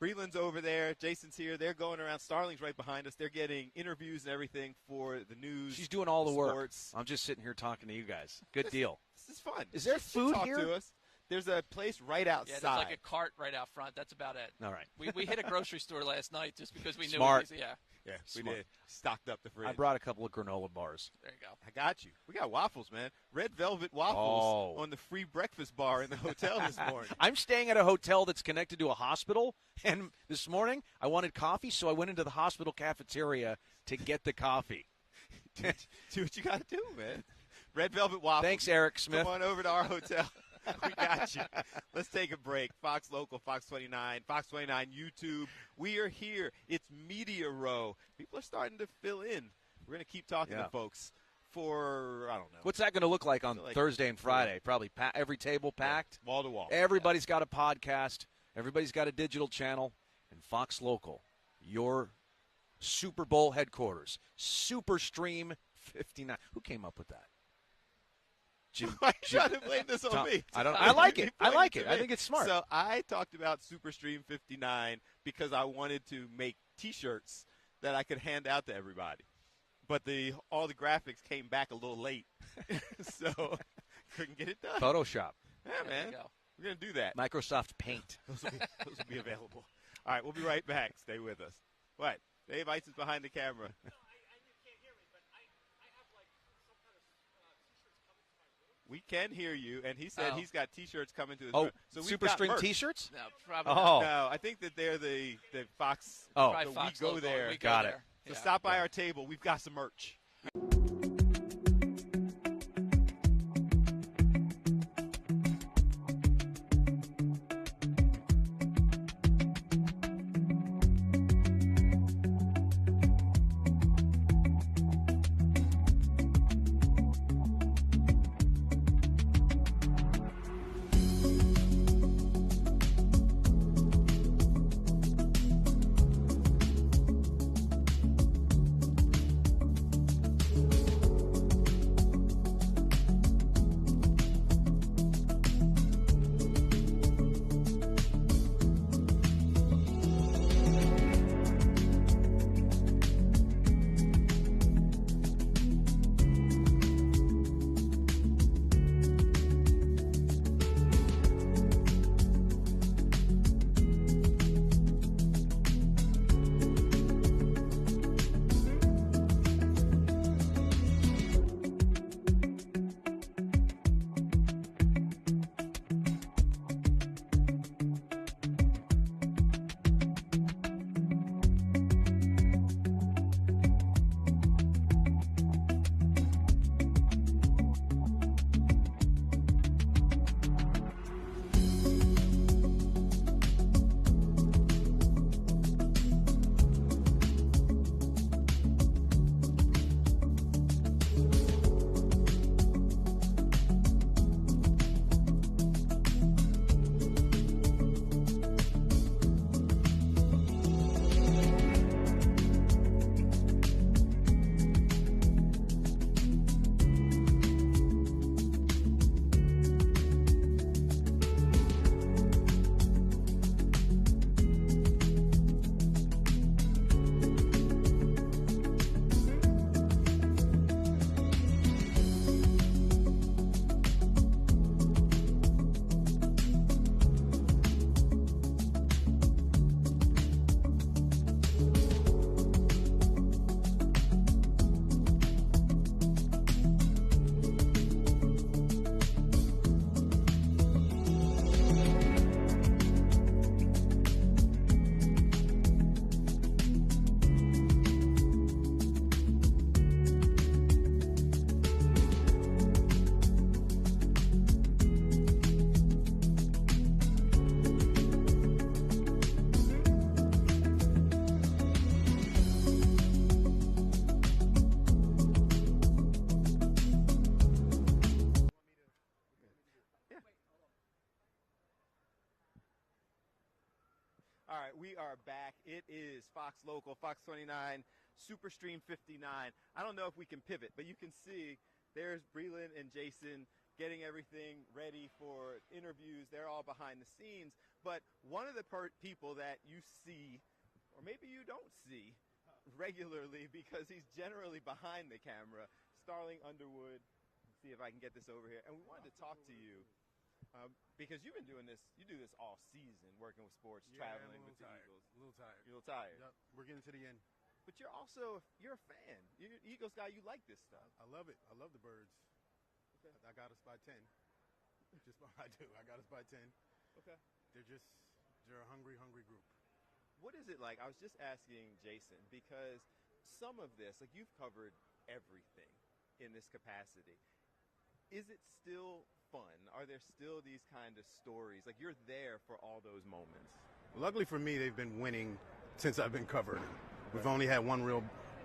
Breland's over there. Jason's here. They're going around. Starling's right behind us. They're getting interviews and everything for the news. She's doing all the sports. work. I'm just sitting here talking to you guys. Good deal. This is fun. Is there food talk here? To us. There's a place right outside. Yeah, there's like a cart right out front. That's about it. All right. We hit a grocery store last night just because we knew Smart. it was, yeah. Yeah, we Smart. did. Stocked up the fridge. I brought a couple of granola bars. There you go. I got you. We got waffles, man. Red velvet waffles on the free breakfast bar in the hotel this morning. I'm staying at a hotel that's connected to a hospital, and this morning I wanted coffee, so I went into the hospital cafeteria to get the coffee. Do what you got to do, man. Red velvet waffles. Thanks, Eric Smith. Come on over to our hotel. We got you. Let's take a break. Fox Local, Fox 29, Fox 29 YouTube. We are here. It's Media Row. People are starting to fill in. We're going to keep talking to folks for, I don't know. What's that going to look like on Thursday and Friday? Probably every table packed. Wall to wall. Everybody's got a podcast. Everybody's got a digital channel. And Fox Local, your Super Bowl headquarters. Superstream 59. Who came up with that? Why are you trying to blame this on me? I like it. I like it. I think it's smart. So I talked about Superstream 59 because I wanted to make T-shirts that I could hand out to everybody. But all the graphics came back a little late, so couldn't get it done. Photoshop. Yeah, man. We're going to do that. Microsoft Paint. Those will be available. All right, we'll be right back. Stay with us. What? Dave Ice is behind the camera. We can hear you, and he said he's got T-shirts coming to his room. So Superstream T-shirts? No, probably not. No, I think that they're the Fox. Oh, so Fox we go logo. there. We got go it. there. So Yeah. stop by our table. We've got some merch. All right, we are back. It is Fox Local, Fox 29, Superstream 59. I don't know if we can pivot, but you can see there's Breland and Jason getting everything ready for interviews. They're all behind the scenes. But one of the people that you see, or maybe you don't see regularly because he's generally behind the camera, Starling Underwood. Let's see if I can get this over here. And we wanted to talk to you because you've been doing this. You do this all season, working with sports, traveling with the Eagles. A little tired. You're a little tired. Yep. We're getting to the end. But you're a fan. You're an Eagles guy. You like this stuff. I love it. I love the birds. Okay. I got us by 10. I do. I got us by 10. Okay. They're a hungry group. What is it like? I was just asking Jason because some of this, like you've covered everything in this capacity. Is it still fun? Are there still these kind of stories? Like you're there for all those moments. Luckily for me, they've been winning since I've been covering them. We've only had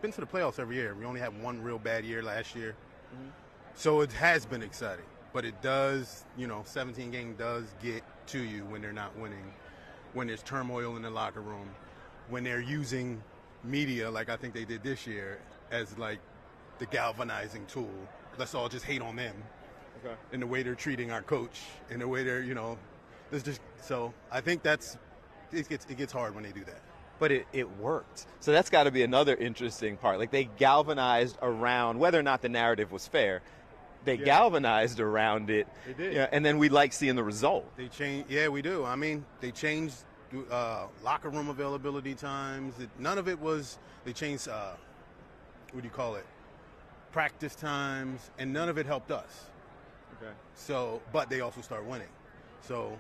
been to the playoffs every year. We only had one real bad year last year. Mm-hmm. So it has been exciting. But it does, 17 game does get to you when they're not winning, when there's turmoil in the locker room, when they're using media like I think they did this year as like the galvanizing tool. Let's all just hate on them. Okay. In the way they're treating our coach, in the way they're, so I think it gets hard when they do that. But it worked. So that's got to be another interesting part. Like they galvanized around whether or not the narrative was fair. They galvanized around it. They did. Yeah, and then we like seeing the result. They changed. Yeah, we do. I mean, they changed locker room availability times. None of it was. They changed. What do you call it? Practice times, and none of it helped us. Okay. So, but they also start winning. So,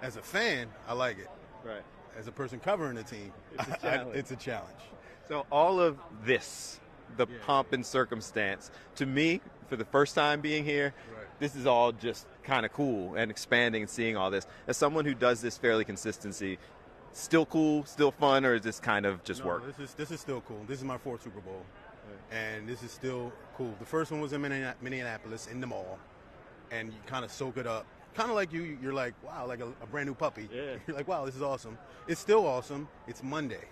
as a fan, I like it. Right. As a person covering the team, it's a challenge. So all of this, the pomp and circumstance, to me, for the first time being here, this is all just kind of cool and expanding and seeing all this. As someone who does this fairly consistently, still cool, still fun, or is this kind of just work? This is still cool. This is my fourth Super Bowl, and this is still cool. The first one was in Minneapolis in the mall, and you kind of soak it up. Kind of like you're like, wow, like a brand new puppy. Yeah. You're like, wow, this is awesome. It's still awesome. It's Monday.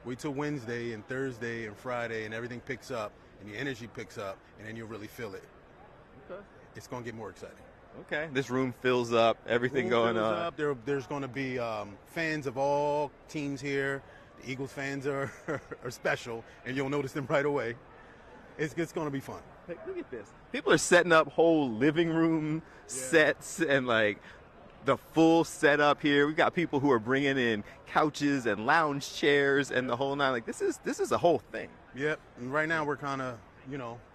Wait till Wednesday and Thursday and Friday and everything picks up and the energy picks up and then you'll really feel it. Okay. It's going to get more exciting. Okay. This room fills up, everything going on. There's going to be fans of all teams here. The Eagles fans are special and you'll notice them right away. It's going to be fun. Like, look at this. People are setting up whole living room sets and like the full setup here. We've got people who are bringing in couches and lounge chairs and the whole nine. Like this is a whole thing. Yep. And right now we're kind of,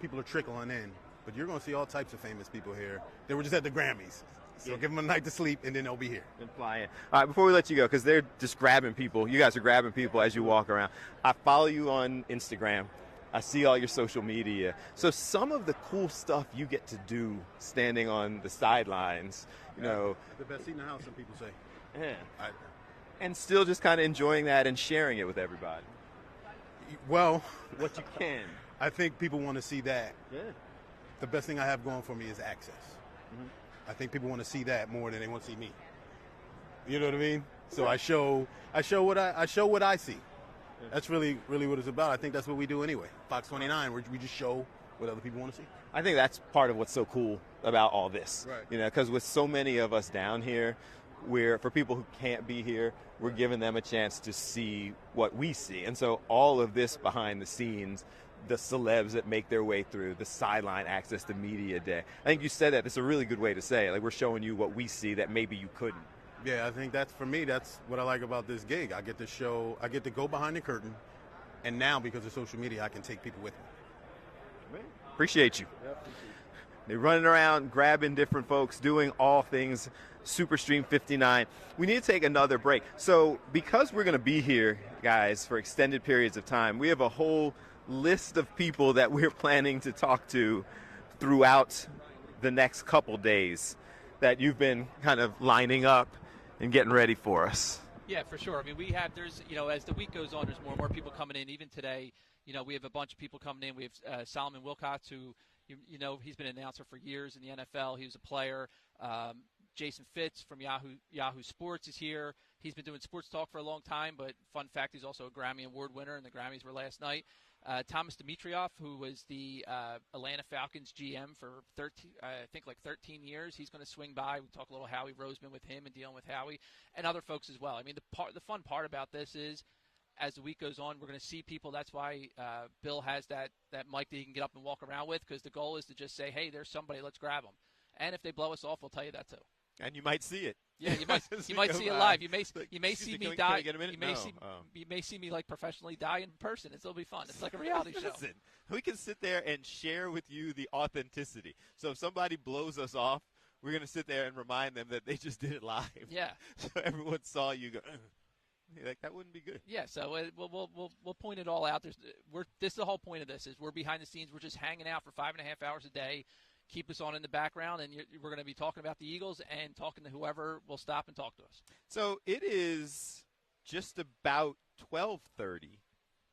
people are trickling in, but you're going to see all types of famous people here. They were just at the Grammys. So give them a night to sleep and then they'll be here. And flying. All right, before we let you go, because they're just grabbing people. You guys are grabbing people as you walk around. I follow you on Instagram. I see all your social media. So some of the cool stuff you get to do standing on the sidelines, The best seat in the house, some people say. Yeah. And still just kind of enjoying that and sharing it with everybody. Well. What you can. I think people want to see that. Yeah. The best thing I have going for me is access. Mm-hmm. I think people want to see that more than they want to see me. You know what I mean? So I show what I see. That's really what it's about. I think that's what we do anyway. Fox 29, we just show what other people want to see. I think that's part of what's so cool about all this. Right. Because with so many of us down here, for people who can't be here, we're giving them a chance to see what we see. And so all of this behind the scenes, the celebs that make their way through, the sideline access, the media day. I think you said that. It's a really good way to say it. Like we're showing you what we see that maybe you couldn't. Yeah, I think that's what I like about this gig. I get to go behind the curtain, and now because of social media, I can take people with me. Appreciate you. Yep. They're running around, grabbing different folks, doing all things Superstream 59. We need to take another break. So because we're going to be here, guys, for extended periods of time, we have a whole list of people that we're planning to talk to throughout the next couple days that you've been kind of lining up and getting ready for us. Yeah, for sure. I mean, there's, as the week goes on, there's more and more people coming in. Even today, we have a bunch of people coming in. We have Solomon Wilcots, who, he's been an announcer for years in the NFL. He was a player. Jason Fitz from Yahoo Sports is here. He's been doing sports talk for a long time, but fun fact, he's also a Grammy Award winner, and the Grammys were last night. Thomas Dimitrioff, who was the Atlanta Falcons GM for 13 years, he's going to swing by. We talk a little Howie Roseman with him and dealing with Howie and other folks as well. I mean, the fun part about this is, as the week goes on, we're going to see people. That's why Bill has that mic that he can get up and walk around with, because the goal is to just say, hey, there's somebody, let's grab them. And if they blow us off, we'll tell you that too. And you might see it. Yeah, you might see it live. You may see me die. You may see me like professionally die in person. It'll be fun. It's like a reality show. Listen, we can sit there and share with you the authenticity. So if somebody blows us off, we're going to sit there and remind them that they just did it live. Yeah. So everyone saw you go. Like, that wouldn't be good. Yeah, so we'll point it all out. This is the whole point of this, is we're behind the scenes. We're just hanging out for 5.5 hours a day. Keep us on in the background, and we're going to be talking about the Eagles and talking to whoever will stop and talk to us. So it is just about 12:30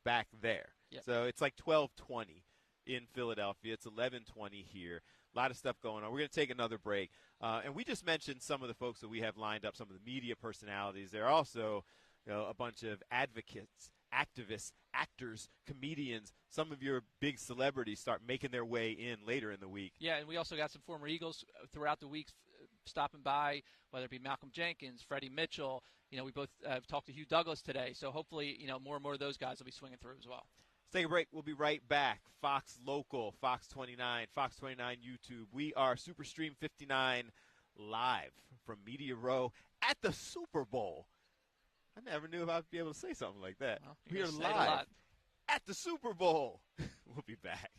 back there. Yep. So it's like 12:20 in Philadelphia. It's 11:20 here. A lot of stuff going on. We're going to take another break. And we just mentioned some of the folks that we have lined up, some of the media personalities. There are also a bunch of advocates, activists, actors, comedians. Some of your big celebrities start making their way in later in the week. Yeah, and we also got some former Eagles throughout the week stopping by, whether it be Malcolm Jenkins, Freddie Mitchell. We both talked to Hugh Douglas today, so hopefully, more and more of those guys will be swinging through as well. Let's take a break. We'll be right back. Fox Local, Fox 29, Fox 29 YouTube. We are Superstream 59 live from Media Row at the Super Bowl. I never knew if I'd be able to say something like that. Well, we are live at the Super Bowl. We'll be back.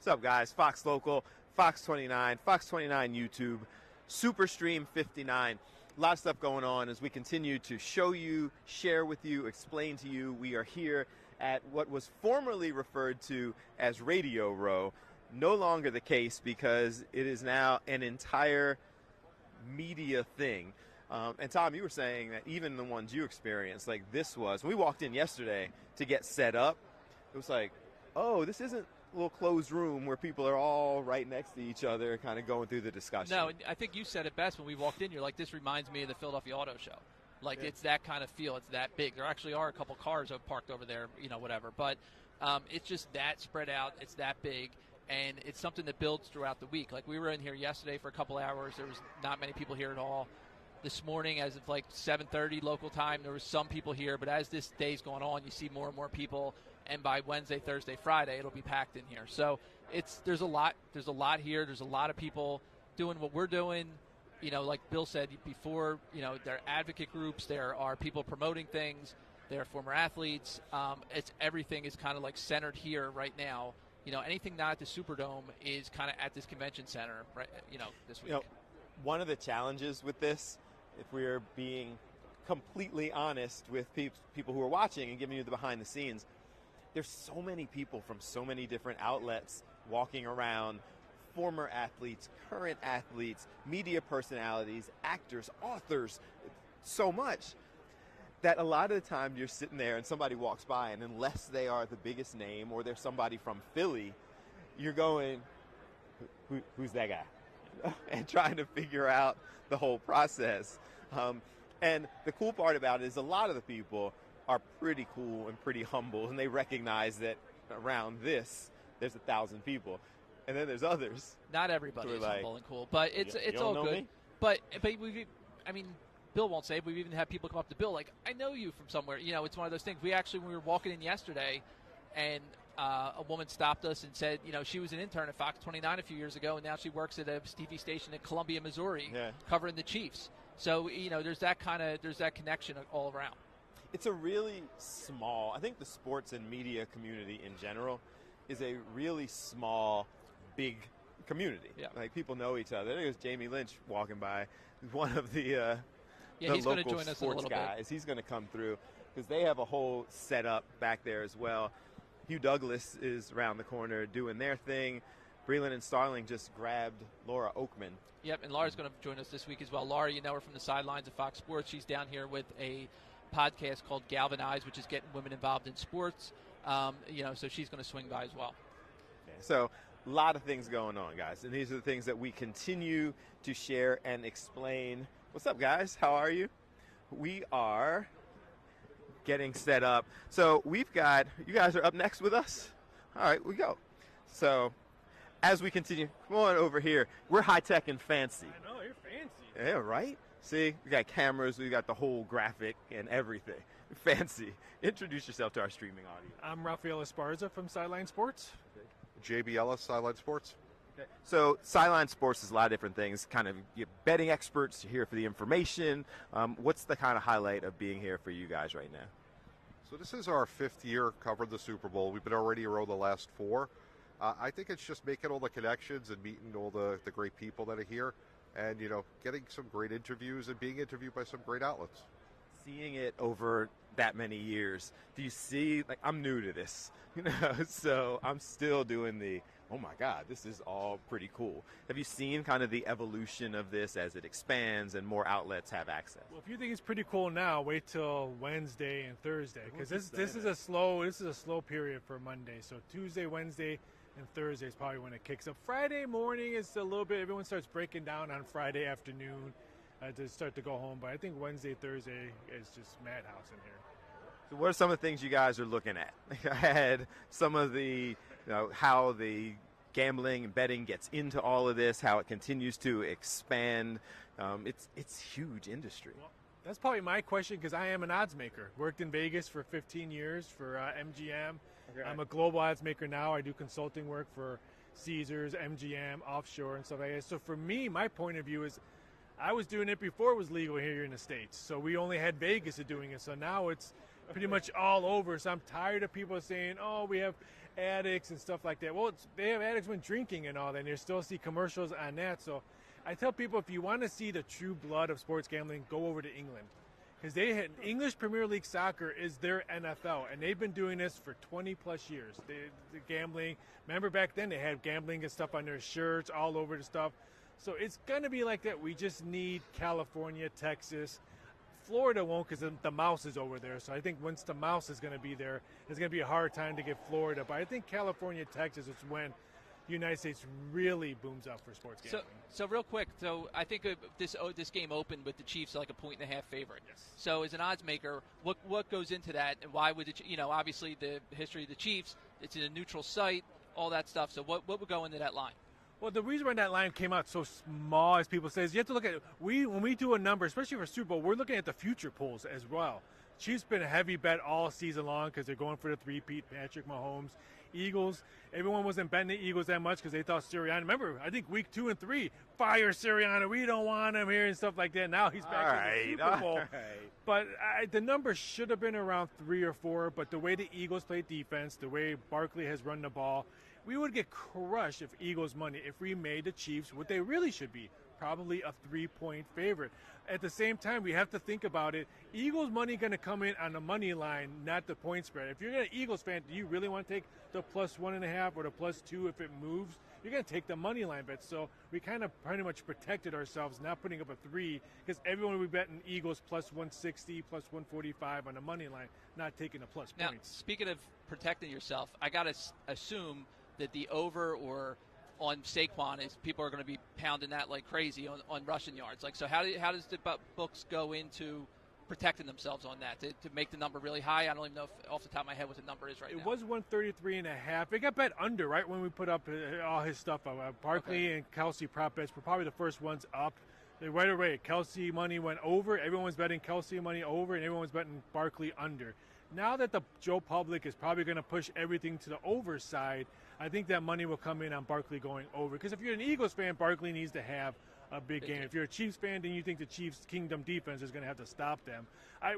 What's up, guys? Fox Local, Fox 29, Fox 29 YouTube, Superstream 59. A lot of stuff going on as we continue to show you, share with you, explain to you. We are here at what was formerly referred to as Radio Row. No longer the case because it is now an entire media thing. And Tom, you were saying that even the ones you experienced, like this was, when we walked in yesterday to get set up, it was like, oh, this isn't a little closed room where people are all right next to each other kind of going through the discussion. No, I think you said it best when we walked in. You're like, this reminds me of the Philadelphia Auto Show. Like, it's that kind of feel. It's that big. There actually are a couple cars parked over there, whatever. But it's just that spread out. It's that big. And it's something that builds throughout the week. Like, we were in here yesterday for a couple hours. There was not many people here at all. This morning, as of like 7:30 local time, there was some people here. But as this day's going on, you see more and more people. And by Wednesday, Thursday, Friday, it'll be packed in here. So there's a lot here. There's a lot of people doing what we're doing. Like Bill said before, there are advocate groups. There are people promoting things. There are former athletes. Everything is kind of like centered here right now. Anything not at the Superdome is kind of at this convention center, right? This week. One of the challenges with this, if we're being completely honest with people who are watching and giving you the behind the scenes, there's so many people from so many different outlets walking around, former athletes, current athletes, media personalities, actors, authors, so much that a lot of the time you're sitting there and somebody walks by, and unless they are the biggest name or they're somebody from Philly, you're going, who's that guy? And trying to figure out the whole process. And the cool part about it is a lot of the people are pretty cool and pretty humble, and they recognize that around this, there's 1,000 people. And then there's others. Not everybody is humble and cool, but it's all good. Me? But Bill won't say it, but we've even had people come up to Bill like, I know you from somewhere. It's one of those things. We were walking in yesterday, and a woman stopped us and said, she was an intern at Fox 29 a few years ago, and now she works at a TV station in Columbia, Missouri, covering the Chiefs. So, there's that connection all around. It's a really small, I think the sports and media community in general is a really small, big community. Yeah. Like, people know each other. There's Jamie Lynch walking by, one of the he's local join us sports guys. Bit. He's going to come through because they have a whole setup back there as well. Hugh Douglas is around the corner doing their thing. Breland and Starling just grabbed Laura Oakman. Yep, and Laura's going to join us this week as well. Laura, her from the sidelines of Fox Sports. She's down here with a podcast called Galvanize, which is getting women involved in sports. So she's going to swing by as well. Okay, so a lot of things going on, guys, and these are the things that we continue to share and explain. What's up, guys? How are you? We are getting set up. So we've got, you guys are up next with us? All right, we go. So as we continue, come on over here. We're high-tech and fancy. I know, you're fancy. Yeah, right? See, we got cameras, we got the whole graphic and everything. Fancy. Introduce yourself to our streaming audience. I'm Rafael Esparza from Sideline Sports. JB Ellis, Sideline Sports. Okay. So Sideline Sports is a lot of different things, kind of betting experts, you're here for the information. What's the kind of highlight of being here for you guys right now? So this is our 5th year covering the Super Bowl. We've been already around the last 4. I think it's just making all the connections and meeting all the great people that are here. And, getting some great interviews and being interviewed by some great outlets. Seeing it over that many years, do you see, like, I'm new to this, so I'm still doing oh my God, this is all pretty cool. Have you seen kind of the evolution of this as it expands and more outlets have access? Well, if you think it's pretty cool now, wait till Wednesday and Thursday, because this is a slow period for Monday. So Tuesday, Wednesday, and Thursday is probably when it kicks up. Friday morning is a little bit, everyone starts breaking down on Friday afternoon to start to go home. But I think Wednesday, Thursday is just madhouse in here. So what are some of the things you guys are looking at? I had some of the, how the gambling and betting gets into all of this, how it continues to expand. It's huge industry. Well, that's probably my question, because I am an odds maker. Worked in Vegas for 15 years for MGM. Okay. I'm a global odds maker now. I do consulting work for Caesars, MGM, offshore, and stuff like that. So for me, my point of view is I was doing it before it was legal here in the States. So we only had Vegas doing it. So now it's pretty much all over. So I'm tired of people saying, oh, we have addicts and stuff like that. Well, they have addicts when drinking and all that, and you still see commercials on that. So I tell people, if you want to see the true blood of sports gambling, go over to England. Because English Premier League soccer is their NFL, and they've been doing this for 20-plus years. The gambling, remember back then they had gambling and stuff on their shirts, all over the stuff. So it's going to be like that. We just need California, Texas. Florida won't because the mouse is over there. So I think once the mouse is going to be there, it's going to be a hard time to get Florida. But I think California, Texas is when the United States really booms up for sports gambling. So real quick, so I think this game opened with the Chiefs like a 1.5 favorite. Yes. So as an odds maker, what goes into that, and why would it? Obviously the history of the Chiefs, it's in a neutral site, all that stuff. So what would go into that line? Well, the reason why that line came out so small, as people say, is you have to look at it. When we do a number, especially for Super Bowl, we're looking at the future polls as well. Chiefs been a heavy bet all season long because they're going for the three-peat. Patrick Mahomes, Eagles. Everyone wasn't betting the Eagles that much because they thought Sirianni. Remember, I think week 2 and 3, fire Sirianni. We don't want him here and stuff like that. Now he's back in the Super Bowl. But the number should have been around 3 or 4. But the way the Eagles play defense, the way Barkley has run the ball, we would get crushed if Eagles money, if we made the Chiefs what they really should be, probably a 3-point favorite. At the same time, we have to think about it. Eagles money going to come in on the money line, not the point spread. If you're an Eagles fan, do you really want to take the +1.5 or the +2 if it moves? You're going to take the money line bet. So we kind of pretty much protected ourselves, not putting up a 3, because everyone would be betting Eagles +160, +145 on the money line, not taking the plus now, points. Speaking of protecting yourself, I got to assume that the over or on Saquon is people are going to be pounding that like crazy on rushing yards. Like, so how does the books go into protecting themselves on that to make the number really high? I don't even know if, off the top of my head what the number is right now. It was 133.5. It got bet under right when we put up all his stuff. Barkley and Kelsey prop bets were probably the first ones up. Right away, Kelsey money went over. Everyone was betting Kelsey money over, and everyone was betting Barkley under. Now that the Joe public is probably going to push everything to the over side, I think that money will come in on Barkley going over. Because if you're an Eagles fan, Barkley needs to have a big game. If you're a Chiefs fan, then you think the Chiefs' Kingdom defense is going to have to stop them.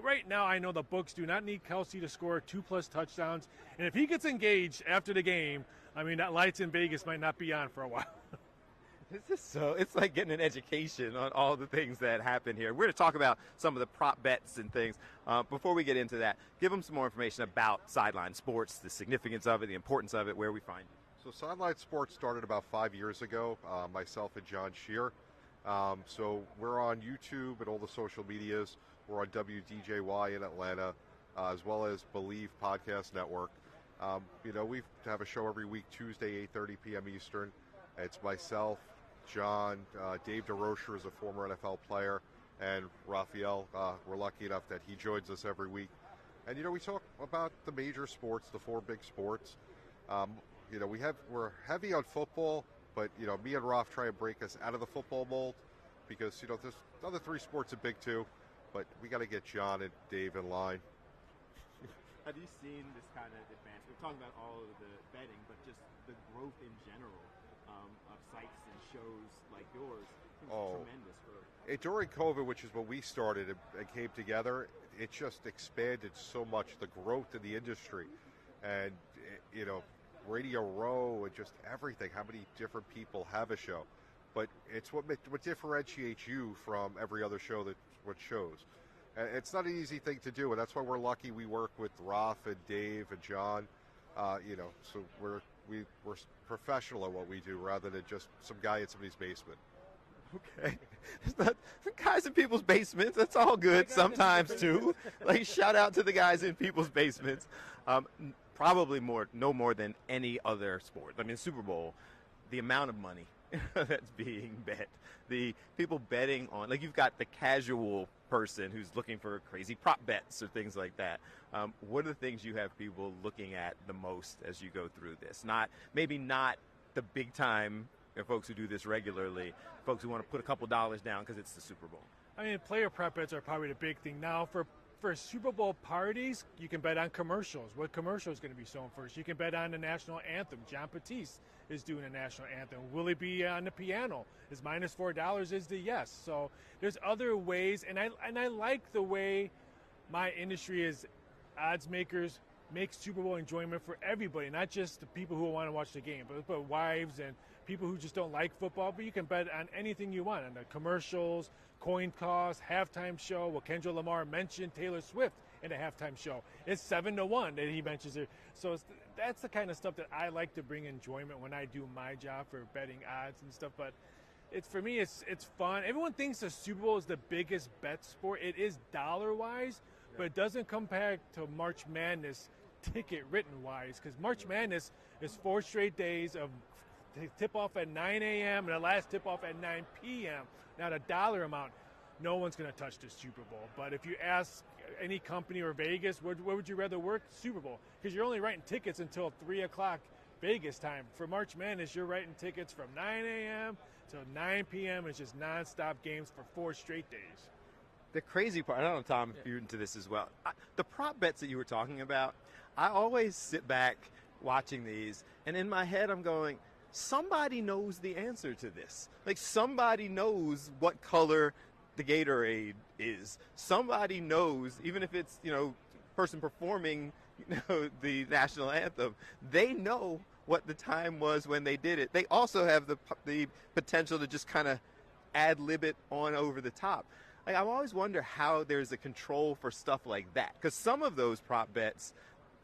Right now, I know the books do not need Kelsey to score 2+ touchdowns. And if he gets engaged after the game, I mean, that lights in Vegas might not be on for a while. It's like getting an education on all the things that happen here. We're going to talk about some of the prop bets and things. Before we get into that, give them some more information about Sideline Sports, the significance of it, the importance of it, where we find you. So Sideline Sports started about 5 years ago, myself and John Shear. So we're on YouTube and all the social medias. We're on WDJY in Atlanta, as well as Believe Podcast Network. We have a show every week, Tuesday, 8:30 p.m. Eastern. It's myself, John, Dave DeRocher is a former NFL player, and Raphael. We're lucky enough that he joins us every week. And, we talk about the major sports, the 4 big sports. We're heavy on football, but, me and Raph try and break us out of the football mold because, there's other 3 sports are big too, but we got to get John and Dave in line. Have you seen this kind of advance? We're talking about all of the betting, but just the growth in general of sites and shows like yours. Tremendous. During COVID, which is when we started and came together, it just expanded so much, the growth in the industry. And, Radio Row and just everything, how many different people have a show. But it's what differentiates you from every other show what shows. And it's not an easy thing to do, and that's why we're lucky we work with Raph and Dave and John. So we're professional at what we do rather than just some guy in somebody's basement. Okay. It's not guys in people's basements. That's all good sometimes too. Like, shout out to the guys in people's basements. Probably no more than any other sport. I mean, Super Bowl, the amount of money that's being bet, the people betting on, like, you've got the casual person who's looking for crazy prop bets or things like that. What are the things you have people looking at the most as you go through this? Maybe not the big time folks who do this regularly, folks who want to put a couple dollars down because it's the Super Bowl. I mean, player prop bets are probably the big thing now. For Super Bowl parties, you can bet on commercials. What commercial is going to be shown first? You can bet on the national anthem. John Batiste is doing a national anthem. Will he be on the piano? Is -$4 is the yes. So there's other ways, and I like the way my industry is odds makers make Super Bowl enjoyment for everybody, not just the people who want to watch the game, but wives and people who just don't like football. But you can bet on anything you want, on the commercials, coin toss, halftime show. Well, Kendra Lamar mentioned Taylor Swift in a halftime show. It's 7-1 that he mentions it. So that's the kind of stuff that I like to bring enjoyment when I do my job for betting odds and stuff. But It's for me. It's fun. Everyone thinks the Super Bowl is the biggest bet sport. It is dollar-wise, but it doesn't compare to March Madness ticket written-wise, because March Madness is 4 straight days of tip-off at 9 a.m. and the last tip-off at 9 p.m. Now the dollar amount, no one's going to touch the Super Bowl. But if you ask any company or Vegas, where would you rather work? Super Bowl, because you're only writing tickets until 3 o'clock Vegas time. For March Madness, you're writing tickets from 9 a.m. till 9 p.m. It's just nonstop games for 4 straight days. The crazy part, I don't know, Tom, if you're into this as well. The prop bets that you were talking about, I always sit back watching these, and in my head I'm going, somebody knows the answer to this. Like, somebody knows what color the Gatorade is. Somebody knows, even if it's, person performing, the national anthem, they know what the time was when they did it. They also have the potential to just kind of ad-lib it on over the top. Like, I always wonder how there's a control for stuff like that, because some of those prop bets,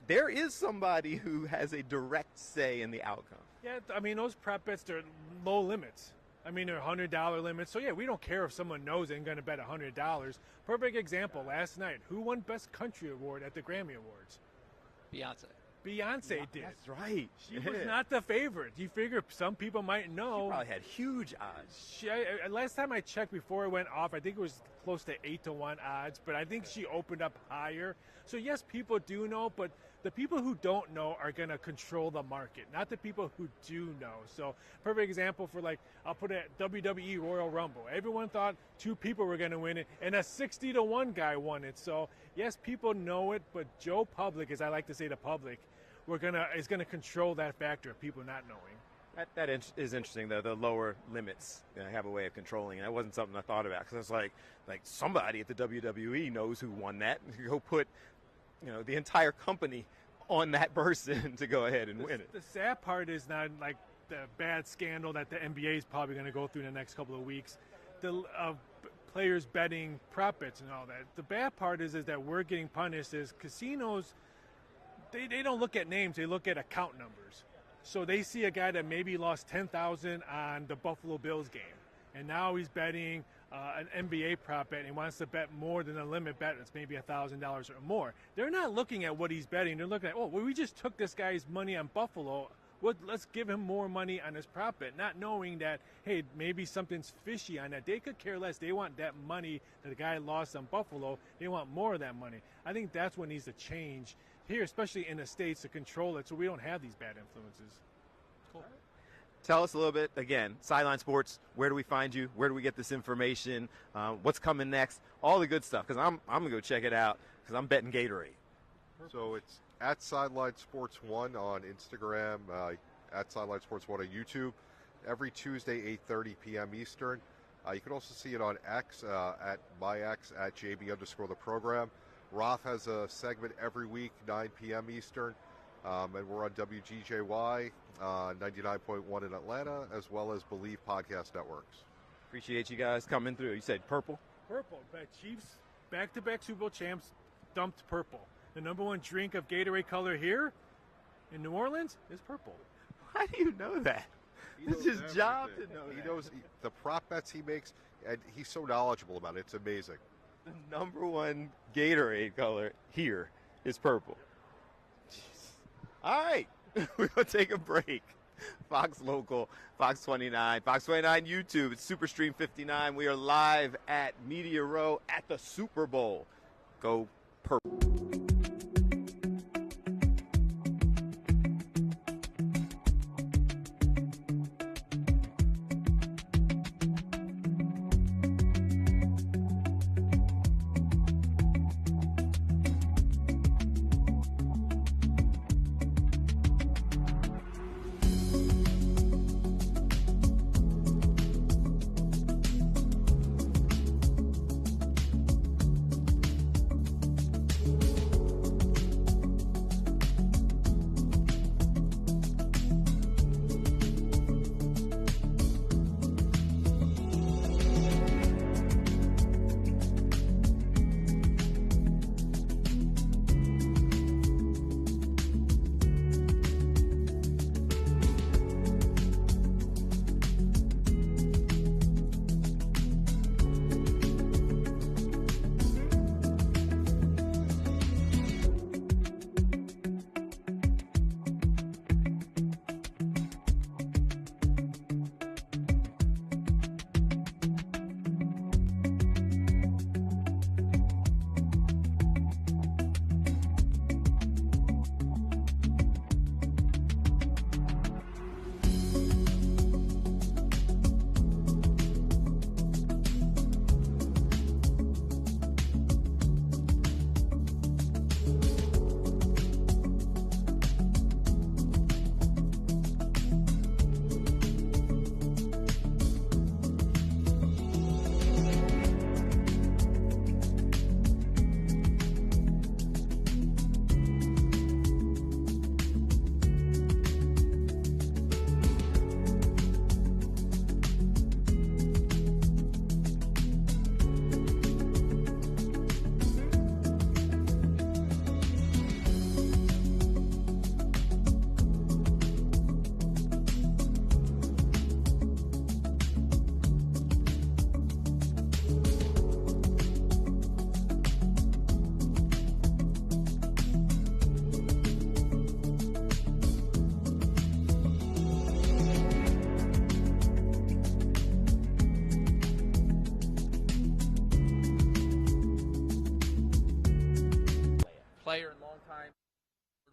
there is somebody who has a direct say in the outcome. Yeah, I mean, those prop bets, they're low limits. I mean, they're $100 limits. So, yeah, we don't care if someone knows and going to bet $100. Perfect example, last night. Who won Best Country Award at the Grammy Awards? Beyonce did. That's right. She was not the favorite. You figure some people might know. She probably had huge odds. Last time I checked before it went off, I think it was close to 8-1 odds, but I think she opened up higher. So, yes, people do know, but the people who don't know are going to control the market, not the people who do know. So, perfect example for, I'll put it at WWE Royal Rumble. Everyone thought 2 people were going to win it, and a 60-1 guy won it. So, yes, people know it, but Joe Public, as I like to say the public, is going to control that factor of people not knowing. That is interesting, though. The lower limits have a way of controlling it. That wasn't something I thought about, because it's like somebody at the WWE knows who won that. Go put, the entire company on that person to go ahead and win it. The sad part is not like the bad scandal that the NBA is probably going to go through in the next couple of weeks. The players betting prop bets and all that. The bad part is that we're getting punished as casinos. They don't look at names, they look at account numbers. So they see a guy that maybe lost $10,000 on the Buffalo Bills game, and now he's betting an NBA prop bet and he wants to bet more than a limit bet that's maybe $1,000 or more. They're not looking at what he's betting. They're looking at, we just took this guy's money on Buffalo. Let's give him more money on his prop bet, not knowing that, hey, maybe something's fishy on that. They could care less. They want that money that the guy lost on Buffalo. They want more of that money. I think that's what needs to change here, especially in the States, to control it so we don't have these bad influences. Cool. Tell us a little bit, again, Sideline Sports, where do we find you? Where do we get this information? What's coming next? All the good stuff, because I'm going to go check it out, because I'm betting Gatorade. So it's at Sideline Sports 1 on Instagram, at Sideline Sports 1 on YouTube, every Tuesday, 8:30 p.m. Eastern. You can also see it on X, at myX, at JB_the program. Roth has a segment every week, 9 p.m. Eastern, and we're on WGJY, 99.1 in Atlanta, as well as Believe Podcast Networks. Appreciate you guys coming through. You said purple? Purple. But Chiefs, back-to-back Super Bowl champs, dumped purple. The number one drink of Gatorade color here in New Orleans is purple. How do you know that? It's his job to know that. He knows the prop bets he makes, and he's so knowledgeable about it. It's amazing. The number one Gatorade color here is purple. Jeez. All right, we're going to take a break. Fox Local, Fox 29, Fox 29 YouTube, it's Superstream 59. We are live at Media Row at the Super Bowl. Go purple.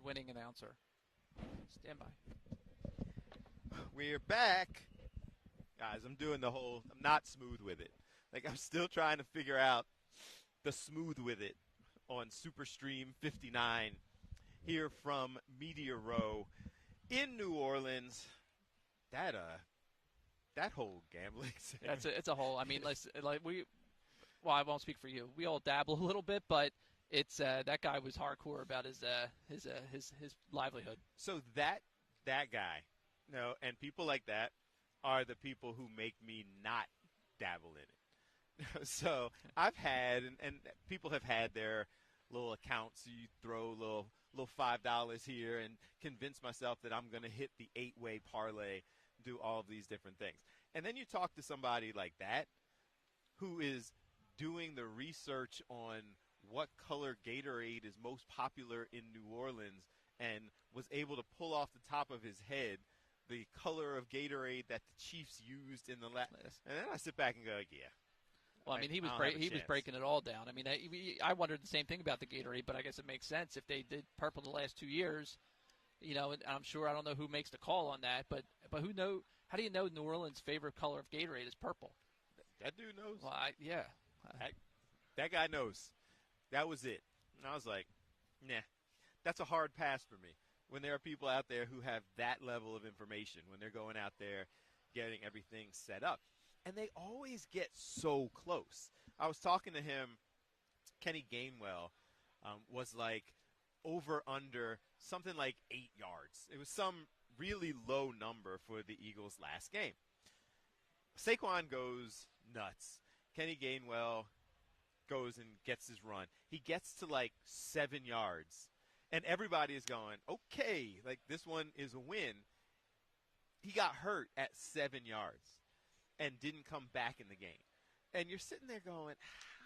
winning announcer. Stand by. We're back. Guys, I'm not smooth with it. Like, I'm still trying to figure out the smooth with it on Superstream 59 here from Media Row in New Orleans. That whole gambling thing. It's a whole. I mean, I won't speak for you. We all dabble a little bit, but it's that guy was hardcore about his livelihood. So that guy, and people like that are the people who make me not dabble in it. So I've had, and people have had their little accounts. You throw little $5 here and convince myself that I'm going to hit the 8-way parlay, do all of these different things. And then you talk to somebody like that who is doing the research on what color Gatorade is most popular in New Orleans and was able to pull off the top of his head the color of Gatorade that the Chiefs used in the last. And then I sit back and go, yeah. Well, I mean, he was breaking it all down. I mean, I wondered the same thing about the Gatorade, but I guess it makes sense if they did purple the last 2 years. And I'm sure I don't know who makes the call on that, but who know? How do you know New Orleans' favorite color of Gatorade is purple? That dude knows. Well, yeah. That guy knows. That was it. And I was like, nah, that's a hard pass for me. When there are people out there who have that level of information, when they're going out there getting everything set up. And they always get so close. I was talking to him. Kenny Gainwell was like over under something like 8 yards. It was some really low number for the Eagles' last game. Saquon goes nuts. Kenny Gainwell goes and gets his run. He gets to like 7 yards. And everybody is going, okay, like this one is a win. He got hurt at 7 yards and didn't come back in the game. And you're sitting there going,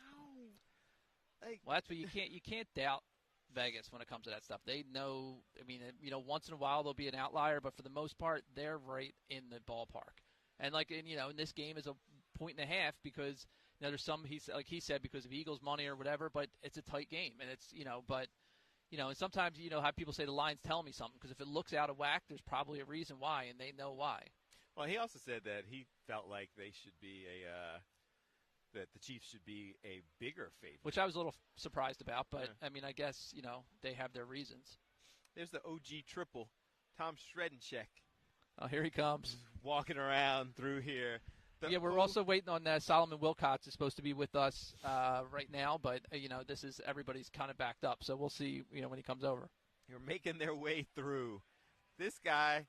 how? Well, that's what you can't doubt Vegas when it comes to that stuff. They know, I mean, once in a while there'll be an outlier, but for the most part, they're right in the ballpark. And in this game is a 1.5 because there's some he said because of Eagles money or whatever, but it's a tight game and it's and sometimes how people say the line's telling me something because if it looks out of whack, there's probably a reason why, and they know why. Well, he also said that he felt like they should be that the Chiefs should be a bigger favorite, which I was a little surprised about. But I mean, I guess they have their reasons. There's the OG triple, Tom Shredencheck. Oh, here he comes, walking around through here. We're also waiting on Solomon Wilcots is supposed to be with us right now, but this is everybody's kind of backed up, so we'll see when he comes over. You're making their way through. This guy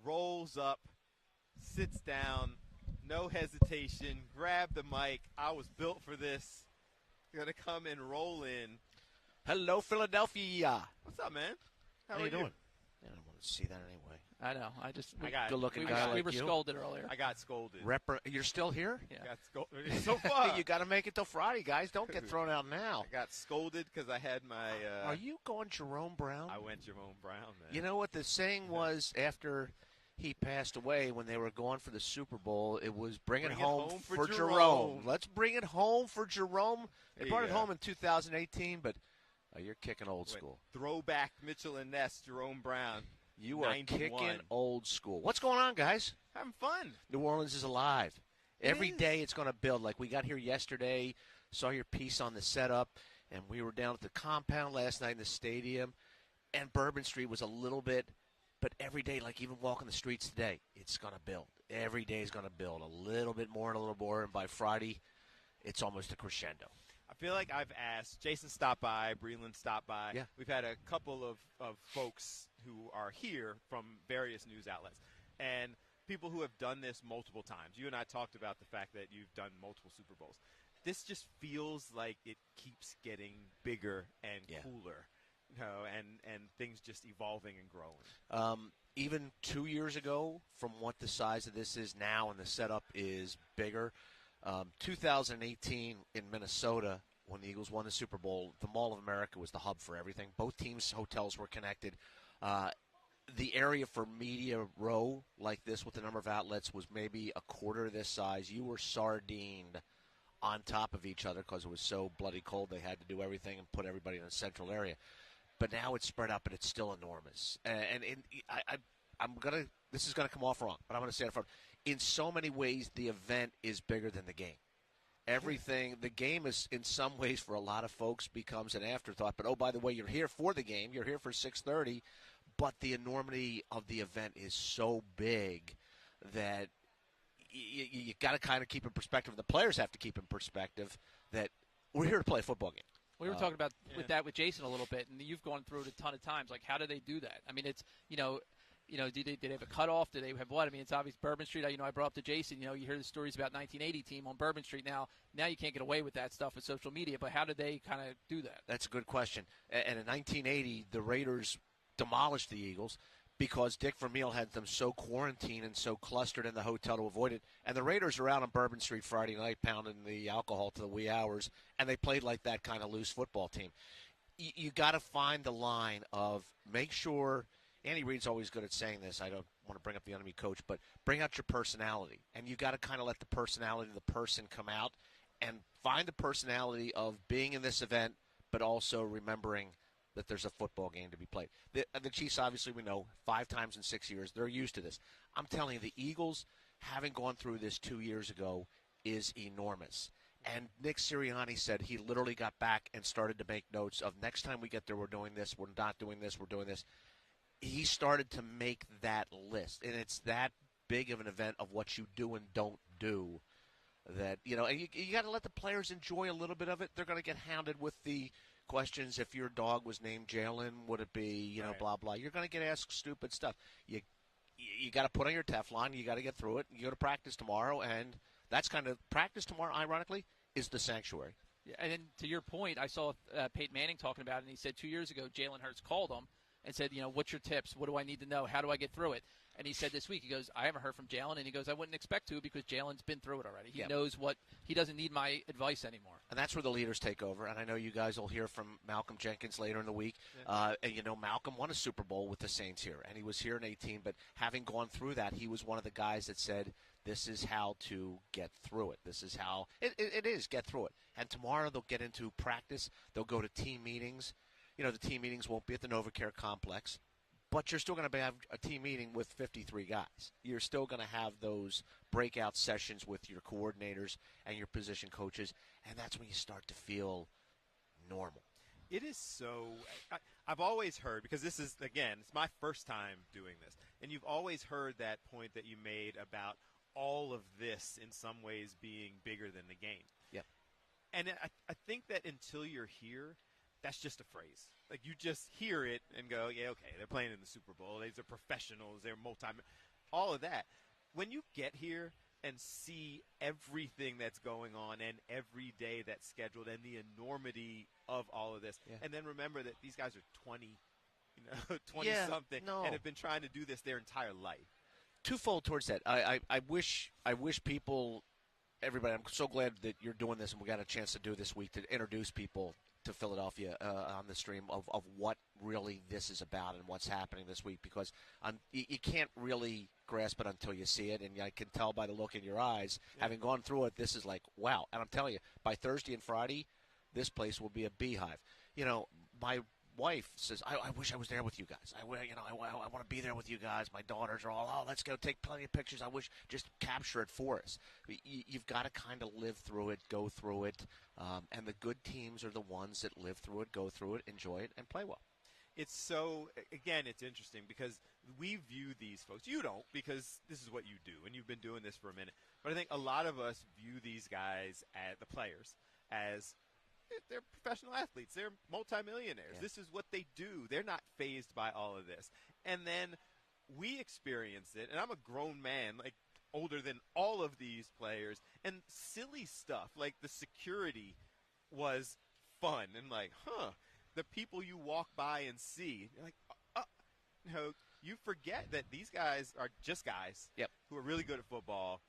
rolls up, sits down, no hesitation, grab the mic. I was built for this. Going to come and roll in. Hello, Philadelphia. What's up, man? How are you doing? I don't want to see that anyway. I know. Good-looking guy like you. We were scolded earlier. I got scolded. You're still here? Yeah. Got scolded. So far. You got to make it till Friday, guys. Don't get thrown out now. I got scolded because I had my. Are you going Jerome Brown? I went Jerome Brown, man. You know what the saying was after he passed away when they were going for the Super Bowl? It was bring it home for Jerome. Let's bring it home for Jerome. They brought it home in 2018, but you're kicking old school. Throwback Mitchell and Ness, Jerome Brown. You are kicking old school. What's going on, guys? Having fun. New Orleans is alive. Every day it's going to build. Like we got here yesterday, saw your piece on the setup, and we were down at the compound last night in the stadium, and Bourbon Street was a little bit, but every day, like even walking the streets today, it's going to build. Every day is going to build a little bit more and a little more, and by Friday, it's almost a crescendo. I feel like I've asked. Jason stopped by. Breland stopped by. Yeah. We've had a couple of folks who are here from various news outlets and people who have done this multiple times. You and I talked about the fact that you've done multiple Super Bowls. This just feels like it keeps getting bigger and cooler, and things just evolving and growing. Even 2 years ago, from what the size of this is now and the setup is bigger, 2018 in Minnesota, when the Eagles won the Super Bowl, the Mall of America was the hub for everything. Both teams' hotels were connected. The area for Media Row like this with the number of outlets was maybe a quarter this size. You were sardined on top of each other because it was so bloody cold they had to do everything and put everybody in a central area. but now it's spread out, but it's still enormous. This is gonna come off wrong, but I'm gonna say it front. In so many ways, the event is bigger than the game. Everything, the game is in some ways for a lot of folks becomes an afterthought. But, oh, by the way, you're here for the game. You're here for 6:30. But the enormity of the event is so big that you got to kind of keep in perspective. The players have to keep in perspective that we're here to play a football game. We were talking about with Jason a little bit, and you've gone through it a ton of times. Like, how do they do that? I mean, it's, do they have a cutoff? Do they have what? I mean, it's obvious Bourbon Street. I brought up to Jason, you hear the stories about 1980 team on Bourbon Street. Now you can't get away with that stuff with social media, but how did they kind of do that? That's a good question. And in 1980, the Raiders demolished the Eagles because Dick Vermeil had them so quarantined and so clustered in the hotel to avoid it. And the Raiders are out on Bourbon Street Friday night pounding the alcohol to the wee hours, and they played like that kind of loose football team. You got to find the line of make sure – Andy Reid's always good at saying this. I don't want to bring up the enemy coach, but bring out your personality. And you got to kind of let the personality of the person come out and find the personality of being in this event, but also remembering that there's a football game to be played. The Chiefs, obviously, we know 5 times in 6 years. They're used to this. I'm telling you, the Eagles, having gone through this 2 years ago, is enormous. And Nick Sirianni said he literally got back and started to make notes of next time we get there, we're doing this, we're not doing this, we're doing this. He started to make that list, and it's that big of an event of what you do and don't do that, and you got to let the players enjoy a little bit of it. They're going to get hounded with the questions. If your dog was named Jalen, would it be, right, blah, blah. You're going to get asked stupid stuff. You got to put on your Teflon. You got to get through it. You go to practice tomorrow, and that's kind of practice tomorrow, ironically, is the sanctuary. Yeah, and then to your point, I saw Peyton Manning talking about it, and he said 2 years ago Jalen Hurts called him and said, what's your tips? What do I need to know? How do I get through it? And he said this week, he goes, I haven't heard from Jalen. And he goes, I wouldn't expect to because Jalen's been through it already. He knows he doesn't need my advice anymore. And that's where the leaders take over. And I know you guys will hear from Malcolm Jenkins later in the week. Yeah. And Malcolm won a Super Bowl with the Saints here. And he was here in 18. But having gone through that, he was one of the guys that said, this is how to get through it. This is how it is, get through it. And tomorrow they'll get into practice. They'll go to team meetings. The team meetings won't be at the NovaCare complex. But you're still going to have a team meeting with 53 guys. You're still going to have those breakout sessions with your coordinators and your position coaches, and that's when you start to feel normal. It is so – I've always heard, because this is, again, it's my first time doing this, and you've always heard that point that you made about all of this in some ways being bigger than the game. Yep. And I think that until you're here, that's just a phrase. Like, you just hear it and go, yeah, okay, they're playing in the Super Bowl. These are professionals. They're all of that. When you get here and see everything that's going on and every day that's scheduled and the enormity of all of this, and then remember that these guys are 20-something and have been trying to do this their entire life. Twofold towards that. I wish people, everybody, I'm so glad that you're doing this and we got a chance to do this week to introduce people to Philadelphia on the stream of what really this is about and what's happening this week, because you can't really grasp it until you see it, and I can tell by the look in your eyes, having gone through it, this is like, wow. And I'm telling you, by Thursday and Friday, this place will be a beehive. My wife says, I wish I was there with you guys. I want to be there with you guys. My daughters are all, let's go take plenty of pictures. I wish, just capture it for us. You've got to kind of live through it, go through it, and the good teams are the ones that live through it, go through it, enjoy it, and play well. It's so, again, it's interesting because we view these folks. You don't, because this is what you do, and you've been doing this for a minute. But I think a lot of us view these guys, the players, as they're professional athletes. They're multimillionaires. Yeah. This is what they do. They're not fazed by all of this. And then we experience it, and I'm a grown man, like older than all of these players, and silly stuff like the security was fun and like, the people you walk by and see, you're like, you forget that these guys are just guys who are really good at football,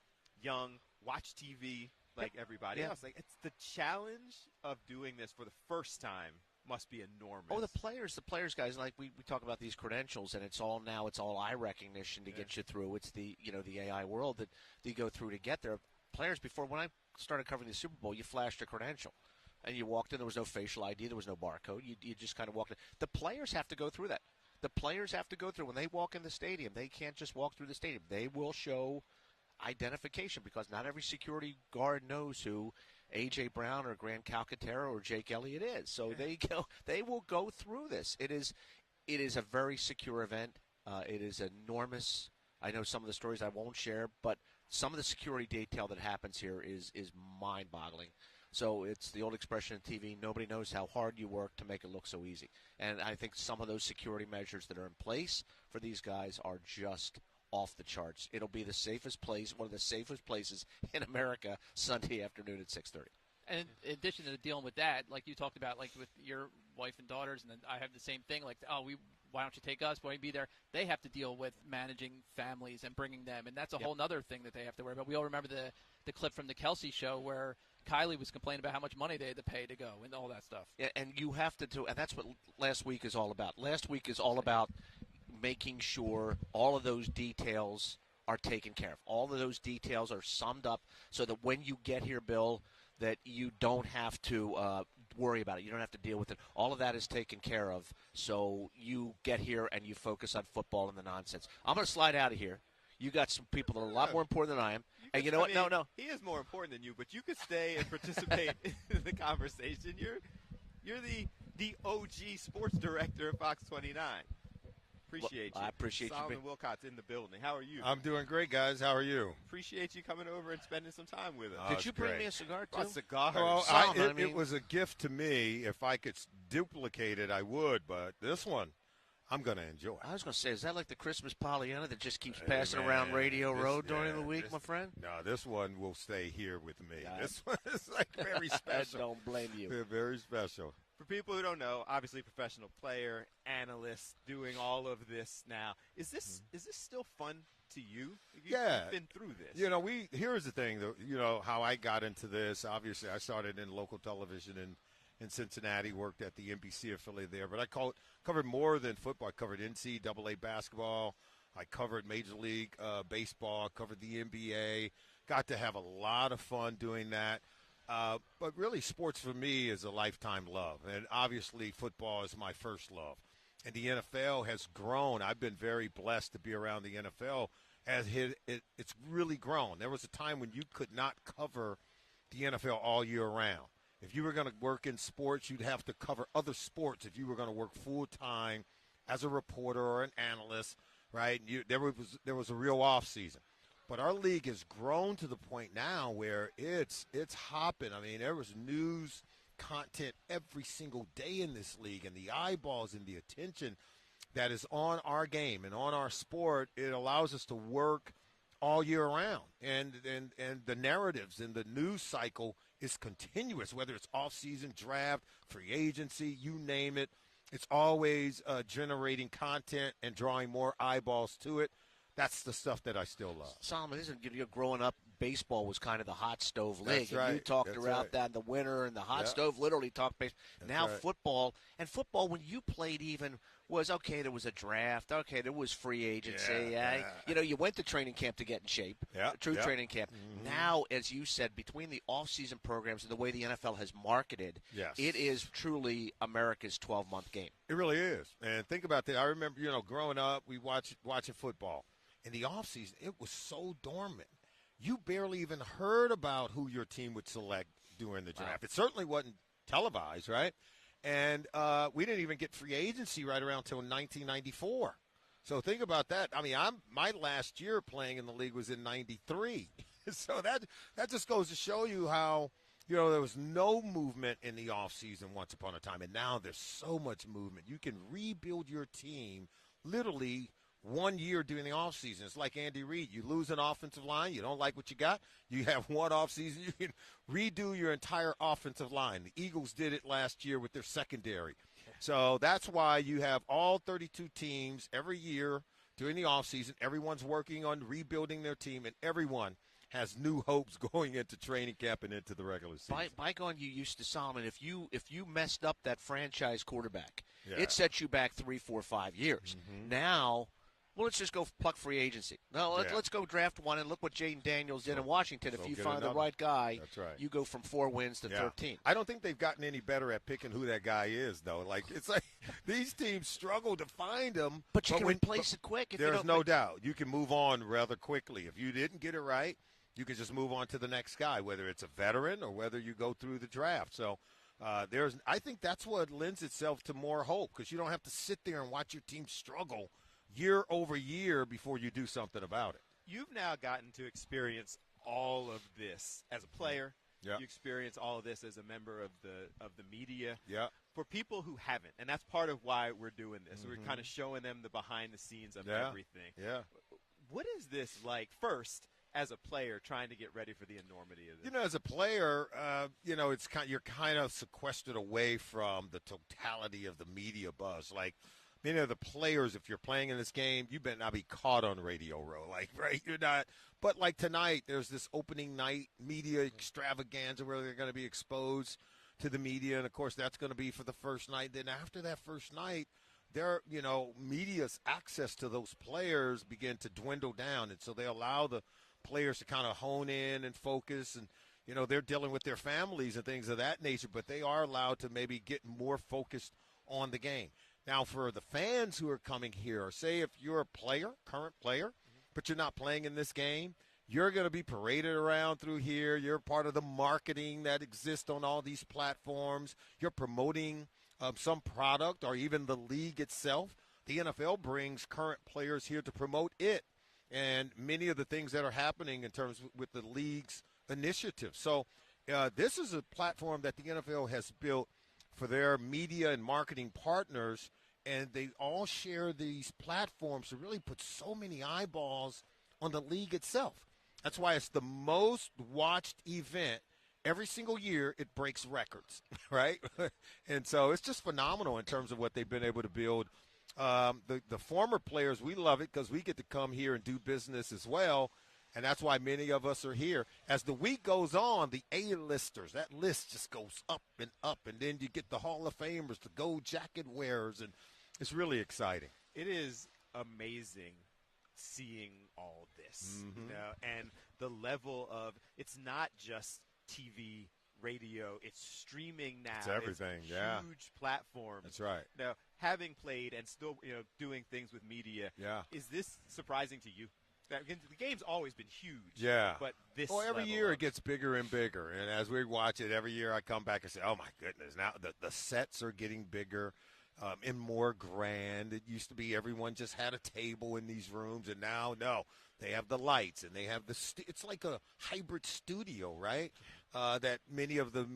young, watch TV like everybody else. Like, it's the challenge of doing this for the first time must be enormous. Oh, the players, guys, like we talk about these credentials, and it's all eye recognition to get you through. It's the AI world that you go through to get there. Players, before, when I started covering the Super Bowl, you flashed a credential. and you walked in. There was no facial ID. There was no barcode. You just kind of walked in. The players have to go through that. The players have to go through when they walk in the stadium. They can't just walk through the stadium. They will show identification because not every security guard knows who A.J. Brown or Grant Calcaterra or Jake Elliott is. So they will go through this. It is a very secure event. It is enormous. I know some of the stories I won't share, but some of the security detail that happens here is mind-boggling. So it's the old expression in TV, nobody knows how hard you work to make it look so easy. And I think some of those security measures that are in place for these guys are just off the charts. It'll be the safest place, one of the safest places in America, Sunday afternoon at 6:30. And in addition to dealing with that, like you talked about, like with your wife and daughters, and then I have the same thing, like, why don't you take us? Why don't you be there? They have to deal with managing families and bringing them, and that's a whole other thing that they have to worry about. We all remember the clip from the Kelsey show where Kylie was complaining about how much money they had to pay to go and all that stuff. Yeah, and you have to do, and that's what last week is all about. Last week is all about making sure all of those details are taken care of. All of those details are summed up so that when you get here, Bill, that you don't have to worry about it. You don't have to deal with it. All of that is taken care of. So you get here and you focus on football and the nonsense. I'm going to slide out of here. You got some people that are a lot more important than I am. And you know what? No. He is more important than you, but you could stay and participate in the conversation. You're the OG sports director of Fox 29. Appreciate you. I appreciate you. Solomon Wilcott's in the building. How are you? I'm doing great, guys. How are you? Appreciate you coming over and spending some time with us. Did you bring me a cigar, too? A cigar. Well, it was a gift to me. If I could duplicate it, I would. But this one, I'm going to enjoy. I was going to say, is that like the Christmas Pollyanna that just keeps passing around Radio Road during the week, my friend? No, this one will stay here with me. This one is like very special. I don't blame you. They're very special. For people who don't know, obviously professional player, analyst, doing all of this now. Is this still fun to you? You've been through this. You know, here's the thing, though. You know, how I got into this. Obviously, I started in local television in Cincinnati, worked at the NBC affiliate there. But I covered more than football. I covered NCAA basketball. I covered Major League Baseball. I covered the NBA. Got to have a lot of fun doing that. But really, sports for me is a lifetime love. And obviously, football is my first love. And the NFL has grown. I've been very blessed to be around the NFL as it's really grown. There was a time when you could not cover the NFL all year round. If you were going to work in sports, you'd have to cover other sports if you were going to work full-time as a reporter or an analyst, right? There was a real off season. But our league has grown to the point now where it's hopping. I mean, there was news content every single day in this league, and the eyeballs and the attention that is on our game and on our sport, it allows us to work all year round. And the narratives and the news cycle is continuous, whether it's off-season, draft, free agency, you name it. It's always generating content and drawing more eyeballs to it. That's the stuff that I still love. Solomon, you're growing up, baseball was kind of the hot stove league. That's right. And you talked about that in the winter, and the hot stove literally talked baseball. Now football, and football when you played even was, okay, there was a draft. Okay, there was free agency. You know, you went to training camp to get in shape, training camp. Mm-hmm. Now, as you said, between the off-season programs and the way the NFL has marketed, it is truly America's 12-month game. It really is. And think about that. I remember, growing up, we watching football. In the offseason, it was so dormant. You barely even heard about who your team would select during the draft. Wow. It certainly wasn't televised, right? And we didn't even get free agency right around until 1994. So think about that. I mean, my last year playing in the league was in 93. So that just goes to show you how, there was no movement in the offseason once upon a time. And now there's so much movement. You can rebuild your team literally 1 year during the offseason. It's like Andy Reid. You lose an offensive line. You don't like what you got. You have one offseason. You can redo your entire offensive line. The Eagles did it last year with their secondary. So that's why you have all 32 teams every year during the offseason. Everyone's working on rebuilding their team, and everyone has new hopes going into training camp and into the regular season. Bygone, you used to, Solomon, if you messed up that franchise quarterback, it set you back 3, 4, 5 years. Mm-hmm. Now, well, let's just go pluck free agency. No, let's go draft one and look what Jaden Daniels did in Washington. If you find the right guy, that's right. You go from 4 wins to 13. I don't think they've gotten any better at picking who that guy is, though. Like it's like these teams struggle to find him. But you can replace it quick. If there's no doubt. You can move on rather quickly. If you didn't get it right, you can just move on to the next guy, whether it's a veteran or whether you go through the draft. So I think that's what lends itself to more hope, because you don't have to sit there and watch your team struggle year over year before you do something about it. You've now gotten to experience all of this as a player. Yeah. You experience all of this as a member of the media. Yeah. For people who haven't, and that's part of why we're doing this. Mm-hmm. We're kind of showing them the behind the scenes of everything. Yeah. What is this like first as a player trying to get ready for the enormity of this? You know, as a player, it's you're kind of sequestered away from the totality of the media buzz. Like, many of the players, if you're playing in this game, you better not be caught on Radio Row. Like, right? You're not. But like tonight, there's this opening night media extravaganza where they're going to be exposed to the media. And, of course, that's going to be for the first night. Then after that first night, media's access to those players begin to dwindle down. And so they allow the players to kind of hone in and focus. And, they're dealing with their families and things of that nature. But they are allowed to maybe get more focused on the game. Now, for the fans who are coming here, say if you're a player, current player, but you're not playing in this game, you're going to be paraded around through here. You're part of the marketing that exists on all these platforms. You're promoting some product or even the league itself. The NFL brings current players here to promote it and many of the things that are happening in terms with the league's initiative. So this is a platform that the NFL has built for their media and marketing partners, and they all share these platforms to really put so many eyeballs on the league itself. That's why it's the most watched event. Every single year it breaks records, right? And so it's just phenomenal in terms of what they've been able to build. The former players, we love it because we get to come here and do business as well. And that's why many of us are here. As the week goes on, the A-listers, that list just goes up and up. And then you get the Hall of Famers, the gold jacket wearers, and it's really exciting. It is amazing seeing all this, and the level of – it's not just TV, radio. It's streaming now. It's everything, huge platforms. That's right. Now, having played and still doing things with media, is this surprising to you? The game's always been huge. Yeah. But this every year it gets bigger and bigger. And as we watch it, every year I come back and say, oh, my goodness, now the sets are getting bigger and more grand. It used to be everyone just had a table in these rooms, and now, no, they have the lights and they have it's like a hybrid studio, right, that many of the,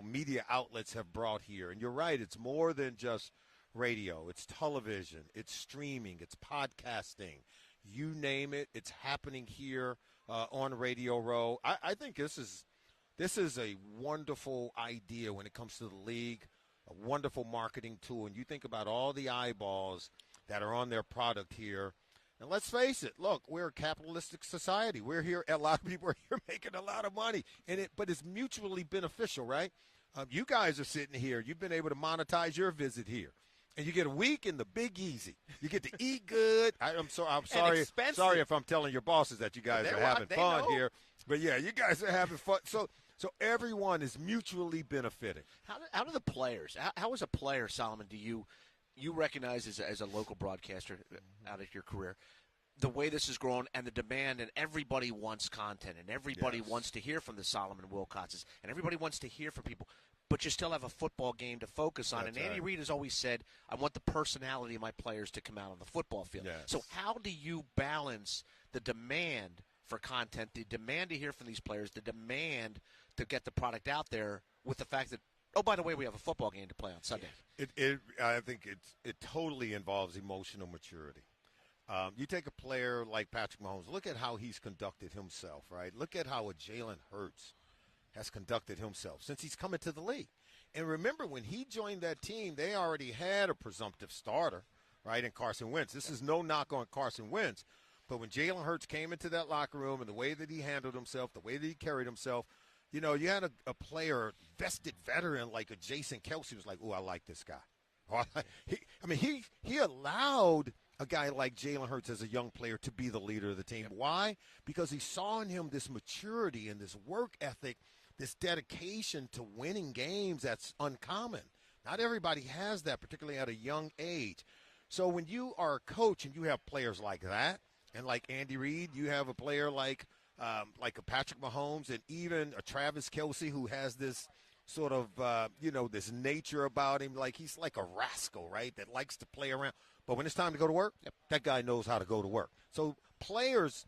media outlets have brought here. And you're right, it's more than just radio. It's television. It's streaming. It's podcasting. You name it, it's happening here on Radio Row. I think this is a wonderful idea when it comes to the league, a wonderful marketing tool. And you think about all the eyeballs that are on their product here. And let's face it, look, we're a capitalistic society. We're here, a lot of people are here making a lot of money, but it's mutually beneficial, right? You guys are sitting here. You've been able to monetize your visit here. And you get a week in the Big Easy. You get to eat good. I'm sorry if I'm telling your bosses that you guys are having fun here. But, yeah, you guys are having fun. So everyone is mutually benefiting. How do the players – how as a player, Solomon, do you recognize as a local broadcaster out of your career the way this has grown and the demand, and everybody wants content and everybody wants to hear from the Solomon Wilcotts and everybody wants to hear from people. But you still have a football game to focus on. That's and Andy Reid has always said, I want the personality of my players to come out on the football field. Yes. So how do you balance the demand for content, the demand to hear from these players, the demand to get the product out there with the fact that, oh, by the way, we have a football game to play on Sunday? I think it totally involves emotional maturity. You take a player like Patrick Mahomes, look at how he's conducted himself, right? Look at how a Jalen Hurts has conducted himself since he's come into the league. And remember, when he joined that team, they already had a presumptive starter, right, in Carson Wentz. This is no knock on Carson Wentz. But when Jalen Hurts came into that locker room and the way that he handled himself, the way that he carried himself, you had a player, vested veteran like a Jason Kelce was like, oh, I like this guy. He allowed a guy like Jalen Hurts as a young player to be the leader of the team. Yep. Why? Because he saw in him this maturity and this work ethic, this dedication to winning games that's uncommon. Not everybody has that, particularly at a young age. So when you are a coach and you have players like that, and like Andy Reid, you have a player like a Patrick Mahomes and even a Travis Kelce who has this sort of, this nature about him. Like he's like a rascal, right, that likes to play around. But when it's time to go to work, that guy knows how to go to work. So players,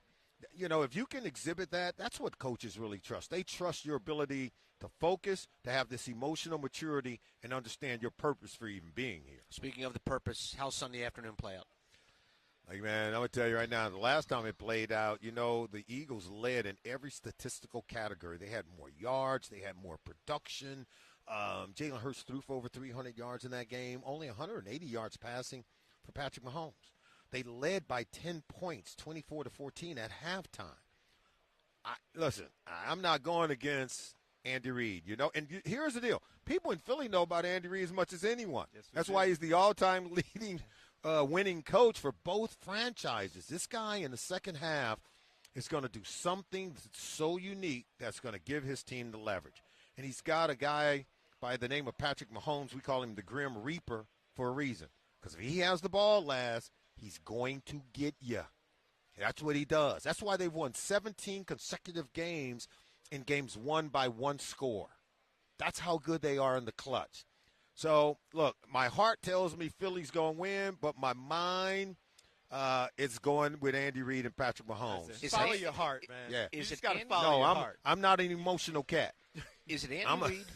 if you can exhibit that, that's what coaches really trust. They trust your ability to focus, to have this emotional maturity, and understand your purpose for even being here. Speaking of the purpose, how's Sunday afternoon play out? Like, man, I'm going to tell you right now, the last time it played out, the Eagles led in every statistical category. They had more yards. They had more production. Jalen Hurts threw for over 300 yards in that game, only 180 yards passing for Patrick Mahomes. They led by 10 points, 24-14 at halftime. Listen, I'm not going against Andy Reid, And here's the deal. People in Philly know about Andy Reid as much as anyone. Yes, that's why he's the all-time leading winning coach for both franchises. This guy in the second half is going to do something that's so unique that's going to give his team the leverage. And he's got a guy by the name of Patrick Mahomes. We call him the Grim Reaper for a reason. Because if he has the ball last, he's going to get you. That's what he does. That's why they've won 17 consecutive games in games won by one score. That's how good they are in the clutch. So, look, my heart tells me Philly's going to win, but my mind is going with Andy Reid and Patrick Mahomes. Follow your heart, man. Yeah. You just got to follow your heart. I'm not an emotional cat. Is it Andy Reid?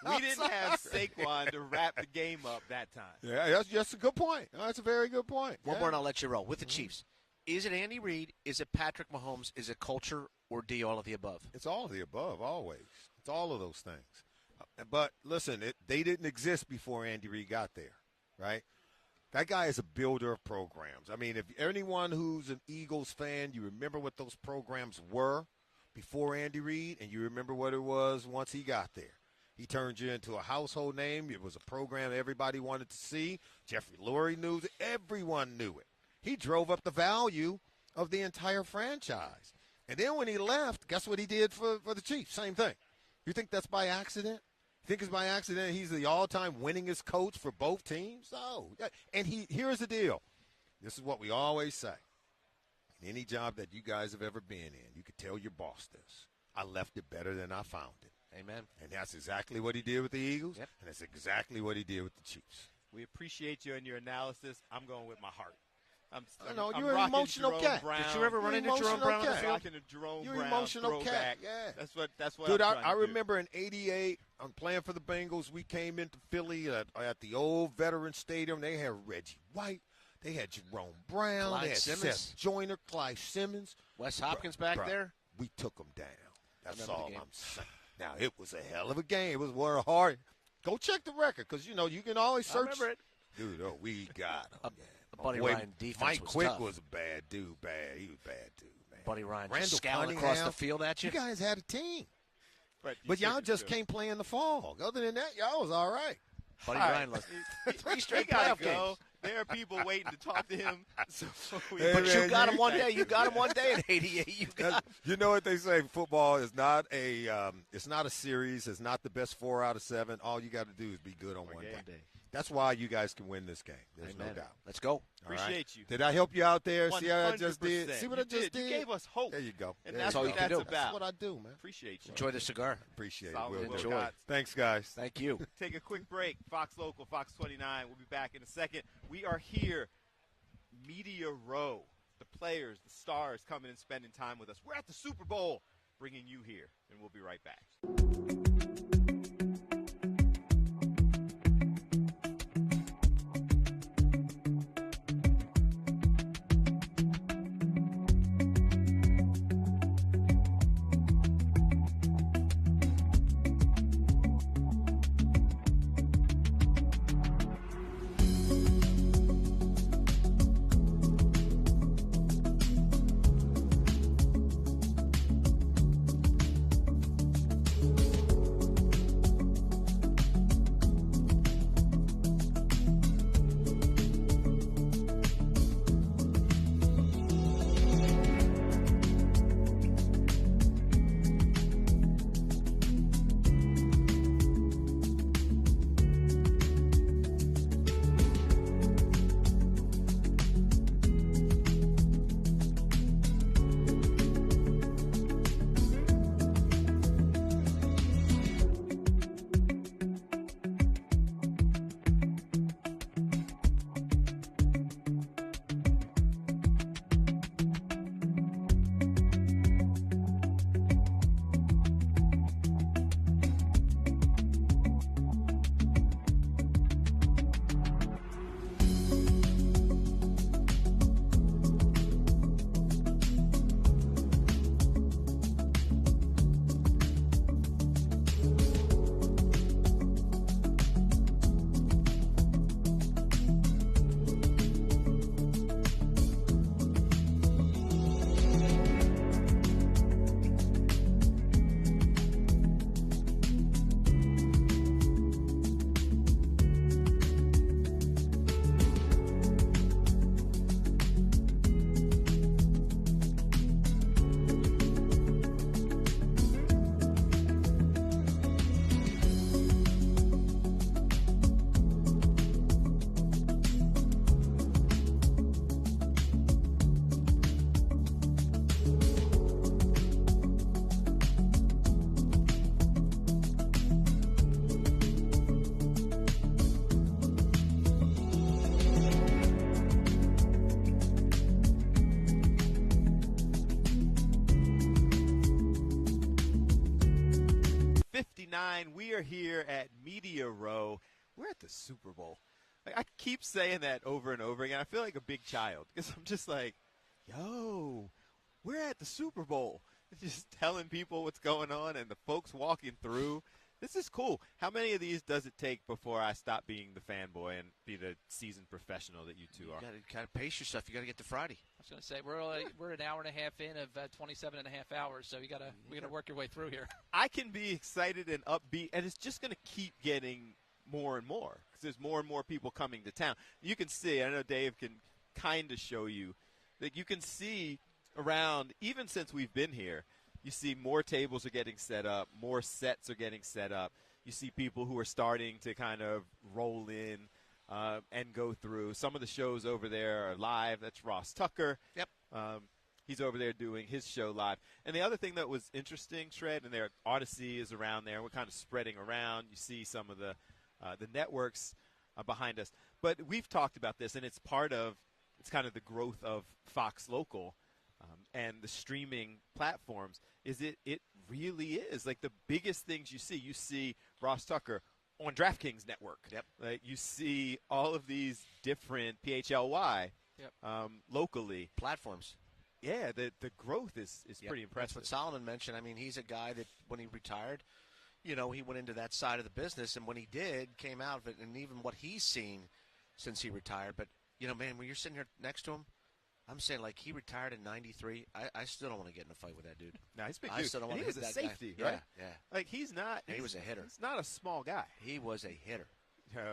We didn't have Saquon to wrap the game up that time. Yeah, that's a good point. That's a very good point. One more and I'll let you roll. With the Chiefs, is it Andy Reid? Is it Patrick Mahomes? Is it culture? Or D, all of the above? It's all of the above, always. It's all of those things. But listen, they didn't exist before Andy Reid got there, right? That guy is a builder of programs. I mean, if anyone who's an Eagles fan, you remember what those programs were before Andy Reid, and you remember what it was once he got there. He turned you into a household name. It was a program everybody wanted to see. Jeffrey Lurie knew it. Everyone knew it. He drove up the value of the entire franchise. And then when he left, guess what he did for the Chiefs? Same thing. You think that's by accident? You think it's by accident he's the all-time winningest coach for both teams? No. And here's the deal. This is what we always say. In any job that you guys have ever been in, you could tell your boss this. I left it better than I found it. Amen. And that's exactly what he did with the Eagles, and that's exactly what he did with the Chiefs. We appreciate you and your analysis. I'm going with my heart. I'm you're an emotional cat. Brown. Did you ever run into Jerome Brown? I'm rocking a Jerome you're Brown emotional throwback. cat. Yeah. That's what. Dude, I remember in '88, I'm playing for the Bengals. We came into Philly at the old Veterans Stadium. They had Reggie White. They had Jerome Brown. Clyde they had Simmons. Seth Joyner, Clyde Simmons. Wes Hopkins back there. We took them down. That's all I'm saying. Now, it was a hell of a game. It was one hard. Go check the record because, you can always search. I remember it. Dude, we got him. Buddy Ryan defense Mike was Quick tough. was a bad dude. He was a bad dude, man. Buddy Ryan Randall just scouting across the field at you. You guys had a team. But y'all just can't play in the fall. Other than that, y'all was all right. Buddy Ryan lost 3 straight playoff games. There are people waiting to talk to him. But you got him one day. You got him one day in '88. You know what they say? Football is not it's not a series. It's not the best 4 out of 7. All you got to do is be good on one day. That's why you guys can win this game. There's no doubt. Let's go. Appreciate you. Did I help you out there? 100%. See how I just did? See what I just did? You gave us hope. There you go. And that's all you can do. about. That's what I do, man. Appreciate you. Enjoy the cigar. Appreciate Solid it. Enjoy. Thanks, guys. Thank you. Take a quick break. Fox Local, Fox 29. We'll be back in a second. We are here, Media Row. The players, the stars coming and spending time with us. We're at the Super Bowl, bringing you here, and we'll be right back. 9. We are here at Media Row. We're at the Super Bowl. Like, I keep saying that over and over again. I feel like a big child because I'm just like, yo, we're at the Super Bowl. Just telling people what's going on and the folks walking through. This is cool. How many of these does it take before I stop being the fanboy and be the seasoned professional that you two are? You got to pace yourself. You got to get to Friday. I was going to say we're an hour and a half in of 27 and a half hours, so we got to work your way through here. I can be excited and upbeat, and it's just going to keep getting more and more because there's more and more people coming to town. You can see. I know Dave can kind of show you that you can see around. Even since we've been here, you see more tables are getting set up, more sets are getting set up. You see people who are starting to kind of roll in and go through. Some of the shows over there are live. That's Ross Tucker. Yep. He's over there doing his show live. And the other thing that was interesting, Shred, and their Odyssey is around there. We're kind of spreading around. You see some of the networks behind us. But we've talked about this, and it's kind of the growth of Fox Local. And the streaming platforms it really is like the biggest things you see Ross Tucker on DraftKings Network. Yep. Like you see all of these different PHLY locally platforms. Yeah, the growth is pretty impressive. That's what Solomon mentioned. I mean, he's a guy that when he retired, he went into that side of the business, and when he did, came out of it, and even what he's seen since he retired. But man, when you're sitting here next to him, I'm saying, like, he retired in '93. I still don't want to get in a fight with that dude. No, he's a big I dude. still don't and want he to was hit a that safety, guy. right? Yeah. Like, he's not. He was a hitter. He's not a small guy. He was a hitter.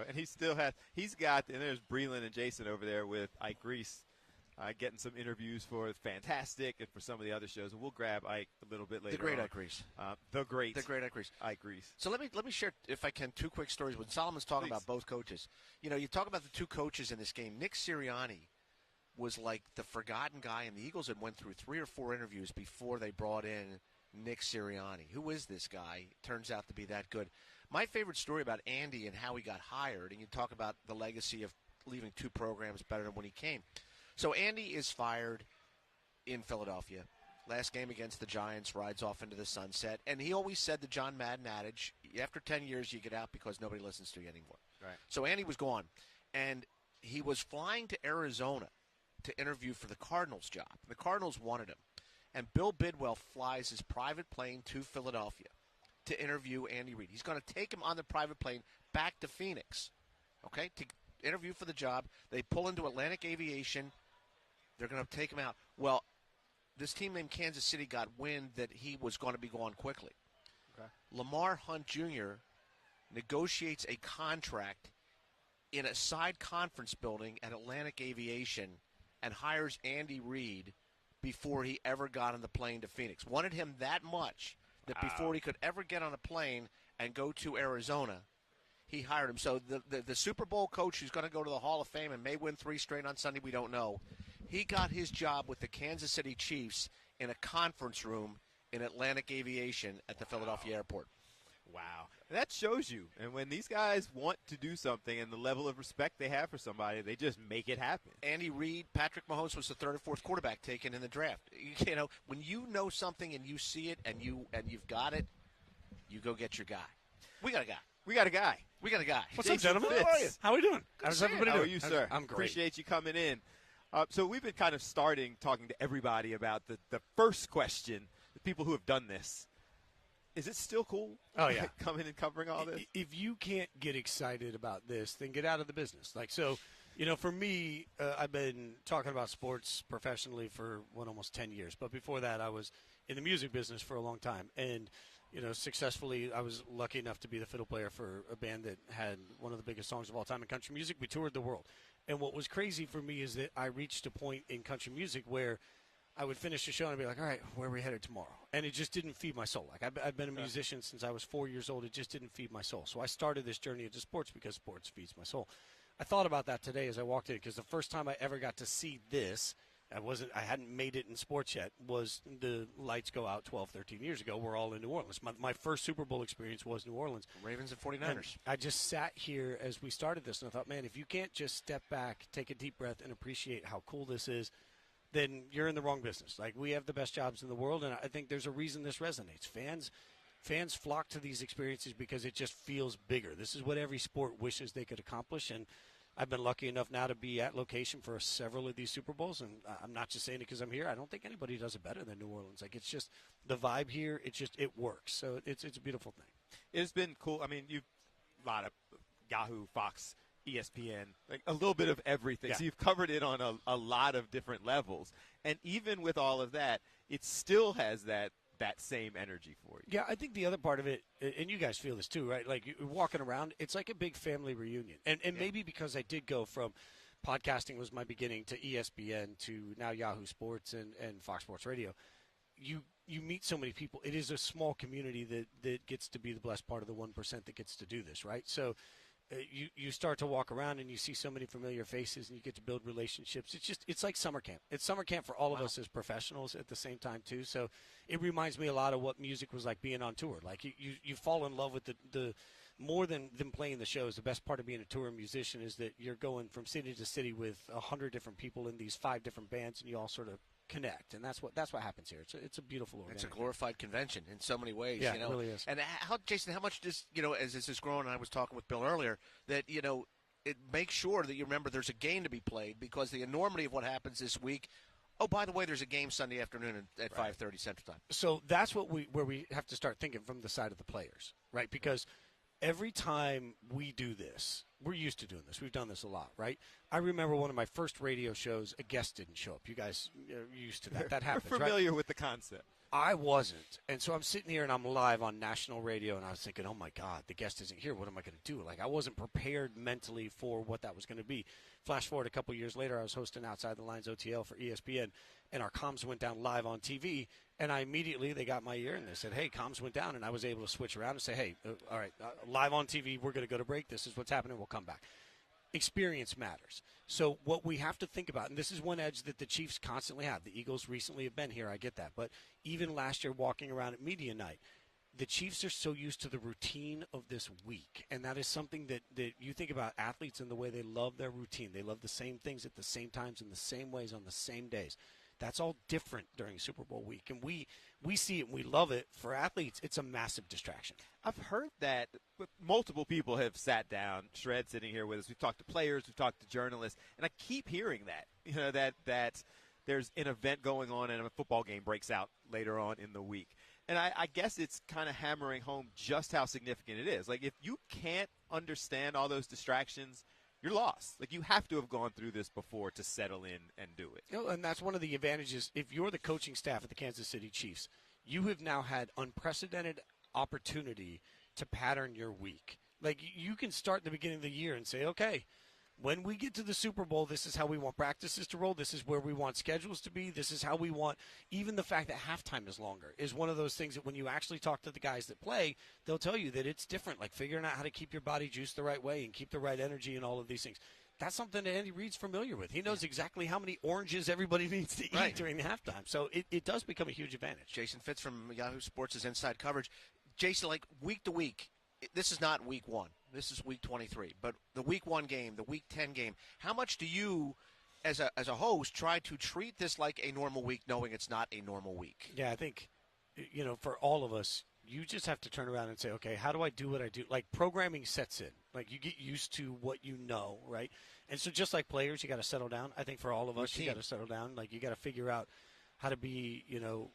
And he still has. He's got. And there's Breland and Jason over there with Ike Reese, getting some interviews for Fantastic and for some of the other shows. And we'll grab Ike a little bit later. The great on. Ike Reese. The great Ike Reese. Ike Reese. So let me share, if I can, two quick stories. When Solomon's talking about both coaches, you talk about the two coaches in this game. Nick Sirianni was like the forgotten guy, and the Eagles had went through 3 or 4 interviews before they brought in Nick Sirianni. Who is this guy? Turns out to be that good. My favorite story about Andy and how he got hired, and you talk about the legacy of leaving 2 programs better than when he came. So Andy is fired in Philadelphia. Last game against the Giants, rides off into the sunset. And he always said the John Madden adage, after 10 years you get out because nobody listens to you anymore. Right. So Andy was gone. And he was flying to Arizona to interview for the Cardinals job. The Cardinals wanted him. And Bill Bidwell flies his private plane to Philadelphia to interview Andy Reid. He's going to take him on the private plane back to Phoenix, okay, to interview for the job. They pull into Atlantic Aviation. They're going to take him out. Well, this team named Kansas City got wind that he was going to be gone quickly. Okay. Lamar Hunt Jr. negotiates a contract in a side conference building at Atlantic Aviation and hires Andy Reid before he ever got on the plane to Phoenix. Wanted him that much that before he could ever get on a plane and go to Arizona, he hired him. So the Super Bowl coach who's going to go to the Hall of Fame and may win 3 straight on Sunday, we don't know. He got his job with the Kansas City Chiefs in a conference room in Atlantic Aviation at the Philadelphia airport. Wow. That shows you. And when these guys want to do something and the level of respect they have for somebody, they just make it happen. Andy Reid, Patrick Mahomes was the 3rd or 4th quarterback taken in the draft. When you know something and you see it and you've got it, you go get your guy. We got a guy. We got a guy. We got a guy. What's Jason up, gentlemen? Fitz. How are you? How are we doing? How's everybody How doing? are you, sir? I'm great. Appreciate you coming in. So we've been kind of talking to everybody about the first question, the people who have done this. Is it still cool? Oh, yeah. Coming and covering all this? If you can't get excited about this, then get out of the business. For me, I've been talking about sports professionally for almost 10 years. But before that, I was in the music business for a long time. And, successfully, I was lucky enough to be the fiddle player for a band that had one of the biggest songs of all time in country music. We toured the world. And what was crazy for me is that I reached a point in country music where I would finish the show and I'd be like, all right, where are we headed tomorrow? And it just didn't feed my soul. Like, I've been a musician since I was 4 years old. It just didn't feed my soul. So I started this journey into sports because sports feeds my soul. I thought about that today as I walked in because the first time I ever got to see this, I hadn't made it in sports yet, was the lights go out 12, 13 years ago. We're all in New Orleans. My first Super Bowl experience was New Orleans. Ravens and 49ers. And I just sat here as we started this, and I thought, man, if you can't just step back, take a deep breath, and appreciate how cool this is, then you're in the wrong business. Like, we have the best jobs in the world, and I think there's a reason this resonates. Fans fans flock to these experiences because it just feels bigger. This is what every sport wishes they could accomplish, and I've been lucky enough now to be at location for several of these Super Bowls, and I'm not just saying it because I'm here. I don't think anybody does it better than New Orleans. Like, it's just the vibe here. It works. So it's a beautiful thing. It's been cool. I mean, you've a lot of Yahoo, Fox, ESPN, like a little bit of everything. Yeah. So you've covered it on a lot of different levels. And even with all of that, it still has that same energy for you. Yeah, I think the other part of it, and you guys feel this too, right? Like, you're walking around, it's like a big family reunion. And maybe because I did go from podcasting was my beginning to ESPN to now Yahoo Sports and Fox Sports Radio, you meet so many people. It is a small community that gets to be the blessed part of the 1% that gets to do this, right? So you start to walk around and you see so many familiar faces and you get to build relationships. It's like summer camp. It's summer camp for all of us as professionals at the same time too. So it reminds me a lot of what music was like being on tour. Like you fall in love with the more than playing the shows. The best part of being a tour musician is that you're going from city to city with 100 different people in these 5 different bands, and you all sort of connect, and that's what happens here. It's a beautiful organic. It's a glorified convention in so many ways. Yeah, you know? It really is. And Jason, how much does, as this is growing, and I was talking with Bill earlier, that, it makes sure that you remember there's a game to be played, because the enormity of what happens this week. Oh, by the way, there's a game Sunday afternoon at 5:30 Central Time. So that's where we have to start thinking from the side of the players, right? Because every time we do this, we're used to doing this. We've done this a lot, right? I remember one of my first radio shows, a guest didn't show up. You guys are used to that. That happens, We're familiar with the concept. I wasn't. And so I'm sitting here and I'm live on national radio, and I was thinking, oh, my God, the guest isn't here. What am I going to do? Like, I wasn't prepared mentally for what that was going to be. Flash forward a couple years later, I was hosting Outside the Lines OTL for ESPN, and our comms went down live on TV. And they got my ear, and they said, hey, comms went down. And I was able to switch around and say, hey, all right, live on TV, we're going to go to break. This is what's happening. We'll come back. Experience matters. So what we have to think about, and this is one edge that the Chiefs constantly have. The Eagles recently have been here. I get that. But even last year walking around at media night, the Chiefs are so used to the routine of this week. And that is something that you think about athletes and the way they love their routine. They love the same things at the same times in the same ways on the same days. That's all different during Super Bowl week. And we see it and we love it. For athletes, it's a massive distraction. I've heard that multiple people have sat down, Shred sitting here with us. We've talked to players, we've talked to journalists, and I keep hearing that, that there's an event going on and a football game breaks out later on in the week. And I guess it's kind of hammering home just how significant it is. Like, if you can't understand all those distractions, you're lost. Like, you have to have gone through this before to settle in and do it. And that's one of the advantages. If you're the coaching staff at the Kansas City Chiefs, you have now had unprecedented opportunity to pattern your week. Like, you can start at the beginning of the year and say, okay, when we get to the Super Bowl, this is how we want practices to roll. This is where we want schedules to be. This is how we want – even the fact that halftime is longer is one of those things that when you actually talk to the guys that play, they'll tell you that it's different, like figuring out how to keep your body juiced the right way and keep the right energy and all of these things. That's something that Andy Reid's familiar with. He knows exactly how many oranges everybody needs to eat during the halftime. So it does become a huge advantage. Jason Fitz from Yahoo Sports' Inside Coverage. Jason, like week to week, this is not week 1. This is week 23. But the week 1 game, the week 10 game, how much do you, as a host, try to treat this like a normal week knowing it's not a normal week? Yeah, I think, for all of us, you just have to turn around and say, okay, how do I do what I do? Like, programming sets in. Like, you get used to what you know, right? And so just like players, you got to settle down. I think for all of us, you got to settle down. Like, you got to figure out how to be,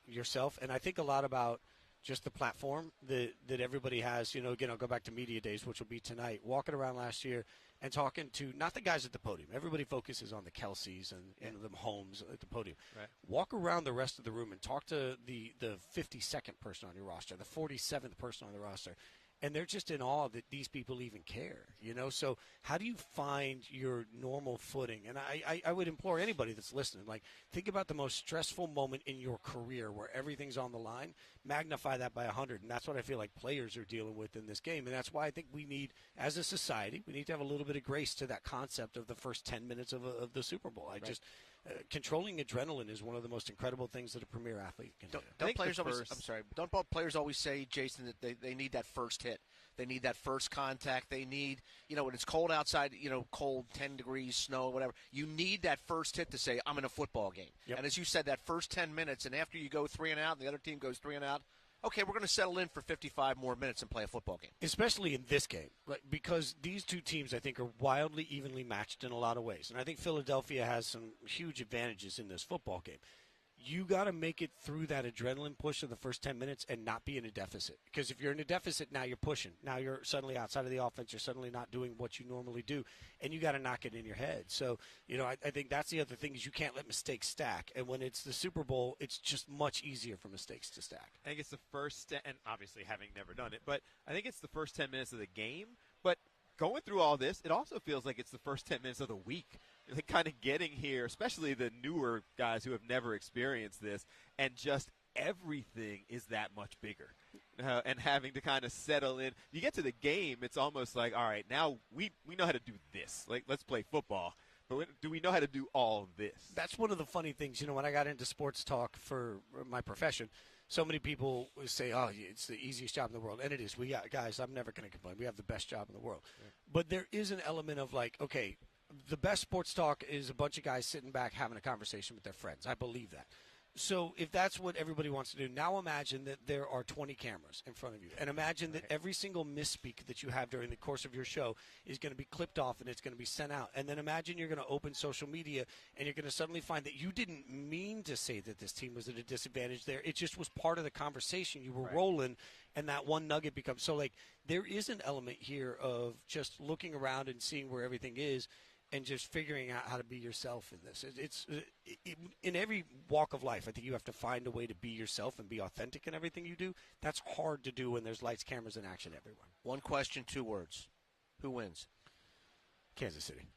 yourself. And I think a lot about just the platform that everybody has. Again, I'll go back to Media Days, which will be tonight. Walking around last year and talking to not the guys at the podium. Everybody focuses on the Kelseys and the Mahomes at the podium. Right. Walk around the rest of the room and talk to the 52nd person on your roster, the 47th person on the roster. And they're just in awe that these people even care, So how do you find your normal footing? And I would implore anybody that's listening, like, think about the most stressful moment in your career where everything's on the line. Magnify that by 100. And that's what I feel like players are dealing with in this game. And that's why I think we need, as a society, we need to have a little bit of grace to that concept of the first 10 minutes of the Super Bowl. Controlling adrenaline is one of the most incredible things that a premier athlete can do. Don't players always say, Jason, that they need that first hit. They need that first contact. They need, when it's cold outside, cold, 10 degrees, snow, whatever. You need that first hit to say, I'm in a football game. Yep. And as you said, that first 10 minutes, and after you go 3 and out, and the other team goes 3 and out, okay, we're going to settle in for 55 more minutes and play a football game. Especially in this game, because these two teams, I think, are wildly evenly matched in a lot of ways. And I think Philadelphia has some huge advantages in this football game. You got to make it through that adrenaline push of the first 10 minutes and not be in a deficit. Because if you're in a deficit, now you're pushing. Now you're suddenly outside of the offense. You're suddenly not doing what you normally do. And you got to knock it in your head. So, I think that's the other thing is you can't let mistakes stack. And when it's the Super Bowl, it's just much easier for mistakes to stack. I think it's the first, and obviously having never done it, but I think it's the first 10 minutes of the game. But going through all this, it also feels like it's the first 10 minutes of the week. Like kind of getting here, especially the newer guys who have never experienced this, and just everything is that much bigger. And having to kind of settle in. You get to the game, it's almost like, all right, now we know how to do this. Like, let's play football. But do we know how to do all this? That's one of the funny things. When I got into sports talk for my profession, so many people say, oh, it's the easiest job in the world. And it is. Guys, I'm never going to complain. We have the best job in the world. Yeah. But there is an element of like, okay, the best sports talk is a bunch of guys sitting back having a conversation with their friends. I believe that. So if that's what everybody wants to do, now imagine that there are 20 cameras in front of you. And imagine that every single misspeak that you have during the course of your show is going to be clipped off and it's going to be sent out. And then imagine you're going to open social media and you're going to suddenly find that you didn't mean to say that this team was at a disadvantage there. It just was part of the conversation. You were rolling, and that one nugget becomes – so, like, there is an element here of just looking around and seeing where everything is and just figuring out how to be yourself in this. It's in every walk of life, I think you have to find a way to be yourself and be authentic in everything you do. That's hard to do when there's lights, cameras, and action everywhere. One question, 2 words. Who wins? Kansas City.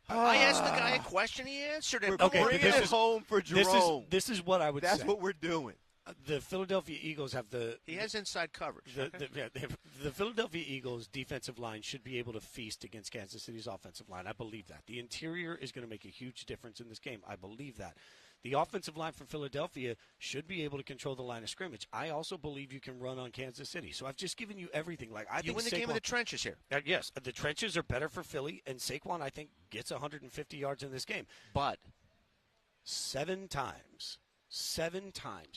I asked the guy a question, he answered it. We're bringing it home for Jerome. This is what I would say. That's what we're doing. The Philadelphia Eagles have He has inside coverage. The Philadelphia Eagles' defensive line should be able to feast against Kansas City's offensive line. I believe that. The interior is going to make a huge difference in this game. I believe that. The offensive line for Philadelphia should be able to control the line of scrimmage. I also believe you can run on Kansas City. So I've just given you everything. You win the game of the trenches here. Yes, the trenches are better for Philly, and Saquon, I think, gets 150 yards in this game. But 7 times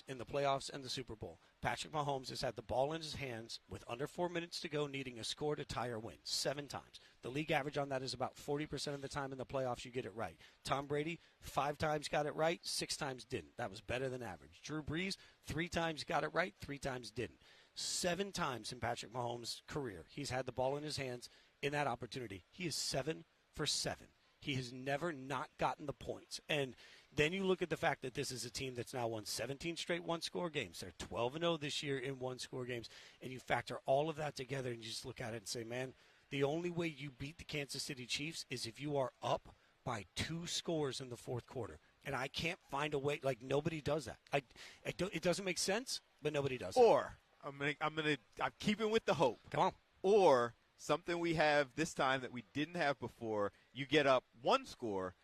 in the playoffs and the Super Bowl, Patrick Mahomes has had the ball in his hands with under 4 minutes to go, needing a score to tie or win. 7 times. The league average on that is about 40% of the time in the playoffs you get it right. Tom Brady, 5 times got it right, 6 times didn't. That was better than average. Drew Brees, 3 times got it right, 3 times didn't. 7 times in Patrick Mahomes' career, he's had the ball in his hands in that opportunity. He is 7 for 7. He has never not gotten the points. And then you look at the fact that this is a team that's now won 17 straight one-score games. They're 12-0 this year in one-score games. And you factor all of that together and you just look at it and say, man, the only way you beat the Kansas City Chiefs is if you are up by 2 scores in the fourth quarter. And I can't find a way. Like, nobody does that. It doesn't make sense, but nobody does it. Or, I'm keeping with the hope. Come on. Or something we have this time that we didn't have before, you get up 1 score,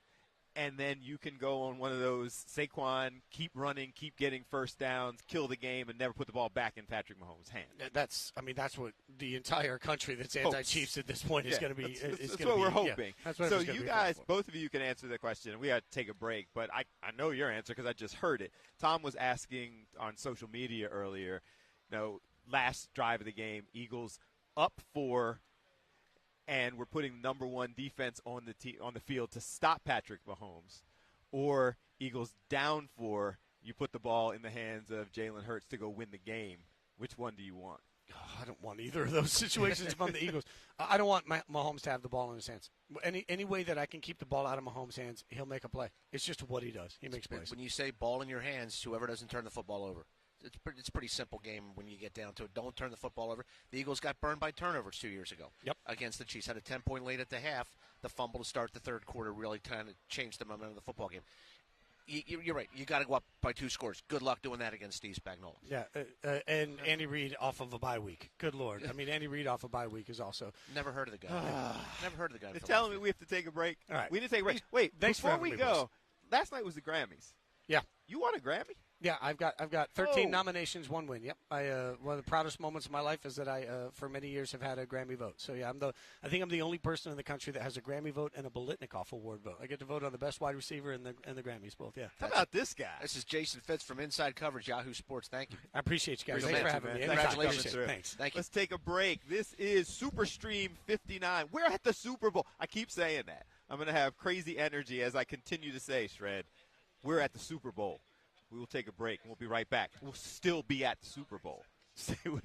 and then you can go on one of those Saquon, keep running, keep getting first downs, kill the game, and never put the ball back in Patrick Mahomes' hand. That's what the entire country that's anti-Chiefs at this point is going to be. That's what we're hoping. Yeah, so you guys, both of you can answer the question. We got to take a break, but I know your answer because I just heard it. Tom was asking on social media earlier, last drive of the game, Eagles up 4, and we're putting number 1 defense on the field to stop Patrick Mahomes, or Eagles down 4, you put the ball in the hands of Jalen Hurts to go win the game. Which one do you want? I don't want either of those situations from the Eagles. I don't want Mahomes to have the ball in his hands. Any way that I can keep the ball out of Mahomes' hands, he'll make a play. It's just what he does. He makes plays. When you say ball in your hands, whoever doesn't turn the football over. It's a pretty simple game when you get down to it. Don't turn the football over. The Eagles got burned by turnovers 2 years ago against the Chiefs. Had a 10-point lead at the half. The fumble to start the third quarter really kind of changed the momentum of the football game. You're right. You got to go up by 2 scores. Good luck doing that against Steve Spagnuolo. Yeah, and Andy Reid off of a bye week. Good Lord. I mean, Andy Reid off a bye week is also. Never heard of the guy. Never heard of the guy. They're telling me we have to take a break. All right. We need to take a break. Wait, thanks before for we having me, go, last night was the Grammys. Yeah. You won a Grammy? Yeah, I've got 13 nominations, 1 win. Yep. One of the proudest moments of my life is that I, for many years, have had a Grammy vote. So yeah, I think I'm the only person in the country that has a Grammy vote and a Bolitnikoff Award vote. I get to vote on the best wide receiver and the Grammys both. Yeah. How about this guy? This is Jason Fitz from Inside Coverage, Yahoo Sports. Thank you. I appreciate you guys. Thanks for having me. Congratulations. Thanks. Thank you. Let's take a break. This is SuperStream 59. We're at the Super Bowl. I keep saying that. I'm going to have crazy energy as I continue to say, Shred, we're at the Super Bowl. We will take a break, and we'll be right back. We'll still be at the Super Bowl. Stay with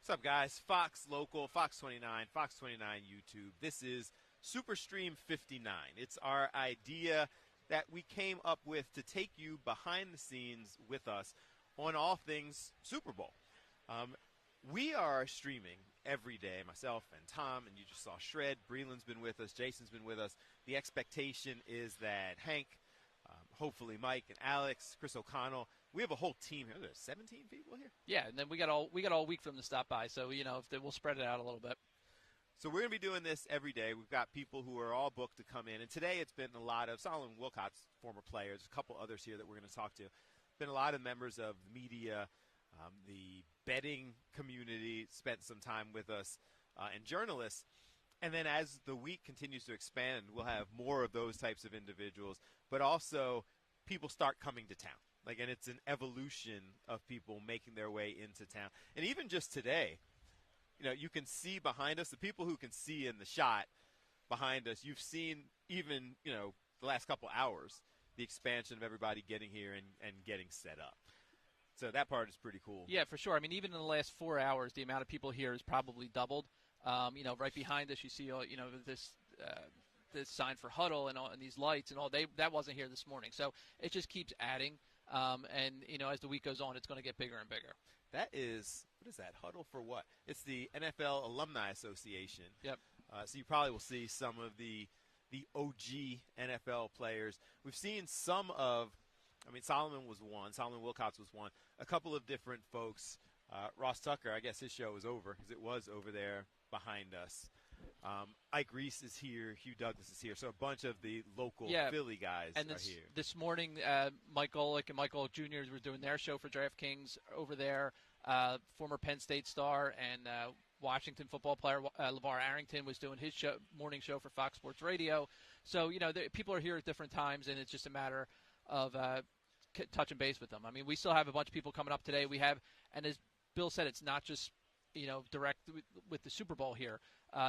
What's up, guys? Fox Local, Fox 29, Fox 29 YouTube. This is SuperStream 59. It's our idea that we came up with to take you behind the scenes with us on all things Super Bowl. We are streaming every day, myself and Tom, and you just saw Shred. Breland's been with us. Jason's been with us. The expectation is that Hank, hopefully Mike and Alex, Chris O'Connell, we have a whole team here. There's 17 people here. Yeah, and then we got all week for them to stop by. So we'll spread it out a little bit. So we're going to be doing this every day. We've got people who are all booked to come in, and today it's been a lot of Solomon Wilcott's former players, a couple others here that we're going to talk to. Been a lot of members of the media, the betting community spent some time with us, and journalists. And then as the week continues to expand, we'll have more of those types of individuals, but also people start coming to town. And it's an evolution of people making their way into town. And even just today, you can see behind us, the people who can see in the shot behind us, you've seen even, the last couple hours, the expansion of everybody getting here and getting set up. So that part is pretty cool. Yeah, for sure. I mean, even in the last 4 hours, the amount of people here has probably doubled. Right behind us, you see, this sign for Huddle and these lights and all. That wasn't here this morning. So it just keeps adding. As the week goes on, it's going to get bigger and bigger. That is, what is that? Huddle for what? It's the NFL Alumni Association. Yep. So you probably will see some of the OG NFL players. We've seen some of, Solomon was one. Solomon Wilcott's was one. A couple of different folks. Ross Tucker, I guess his show is over because it was over there behind us. Ike Reese is here. Hugh Douglas is here. So a bunch of the local Philly guys and are here. This morning, Mike Golick and Mike Golick Jr. were doing their show for DraftKings over there. Former Penn State star and Washington football player LeVar Arrington was doing his morning show for Fox Sports Radio. So, people are here at different times, and it's just a matter of touching base with them. I mean, we still have a bunch of people coming up today. We have, and as Bill said, it's not just direct with the Super Bowl here.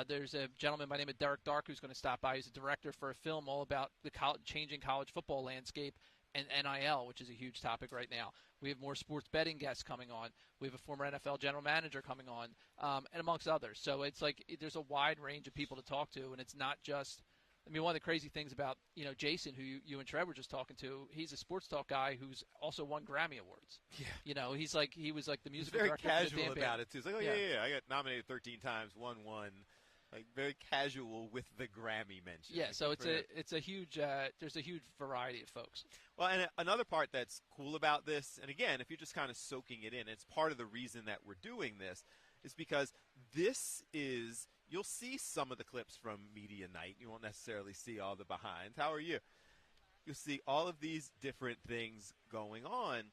There's a gentleman by the name of Derek Dark who's going to stop by. He's a director for a film all about the changing college football landscape and NIL, which is a huge topic right now. We have more sports betting guests coming on. We have a former NFL general manager coming on, and amongst others. So it's like there's a wide range of people to talk to, and it's not just – I mean, one of the crazy things about, Jason, who you and Trev were just talking to, he's a sports talk guy who's also won Grammy Awards. Yeah. He was like the musical very director. Casual about it, too. He's like, yeah, I got nominated 13 times, won one. Like, very casual with the Grammy mention. Yeah, so it's a huge there's a huge variety of folks. Well, and another part that's cool about this, and again, if you're just kind of soaking it in, it's part of the reason that we're doing this, is because this is – you'll see some of the clips from Media Night. You won't necessarily see all the behinds. How are you? You'll see all of these different things going on,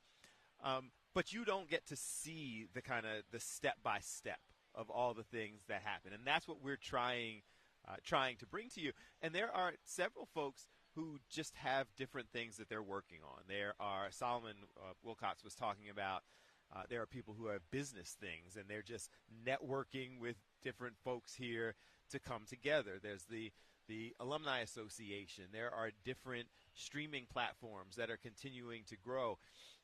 but you don't get to see the kind of the step-by-step of all the things that happen. And that's what we're trying to bring to you. And there are several folks who just have different things that they're working on. There are, Solomon Wilcox was talking about, there are people who have business things, and they're just networking with different folks here to come together. There's the Alumni Association. There are different streaming platforms that are continuing to grow.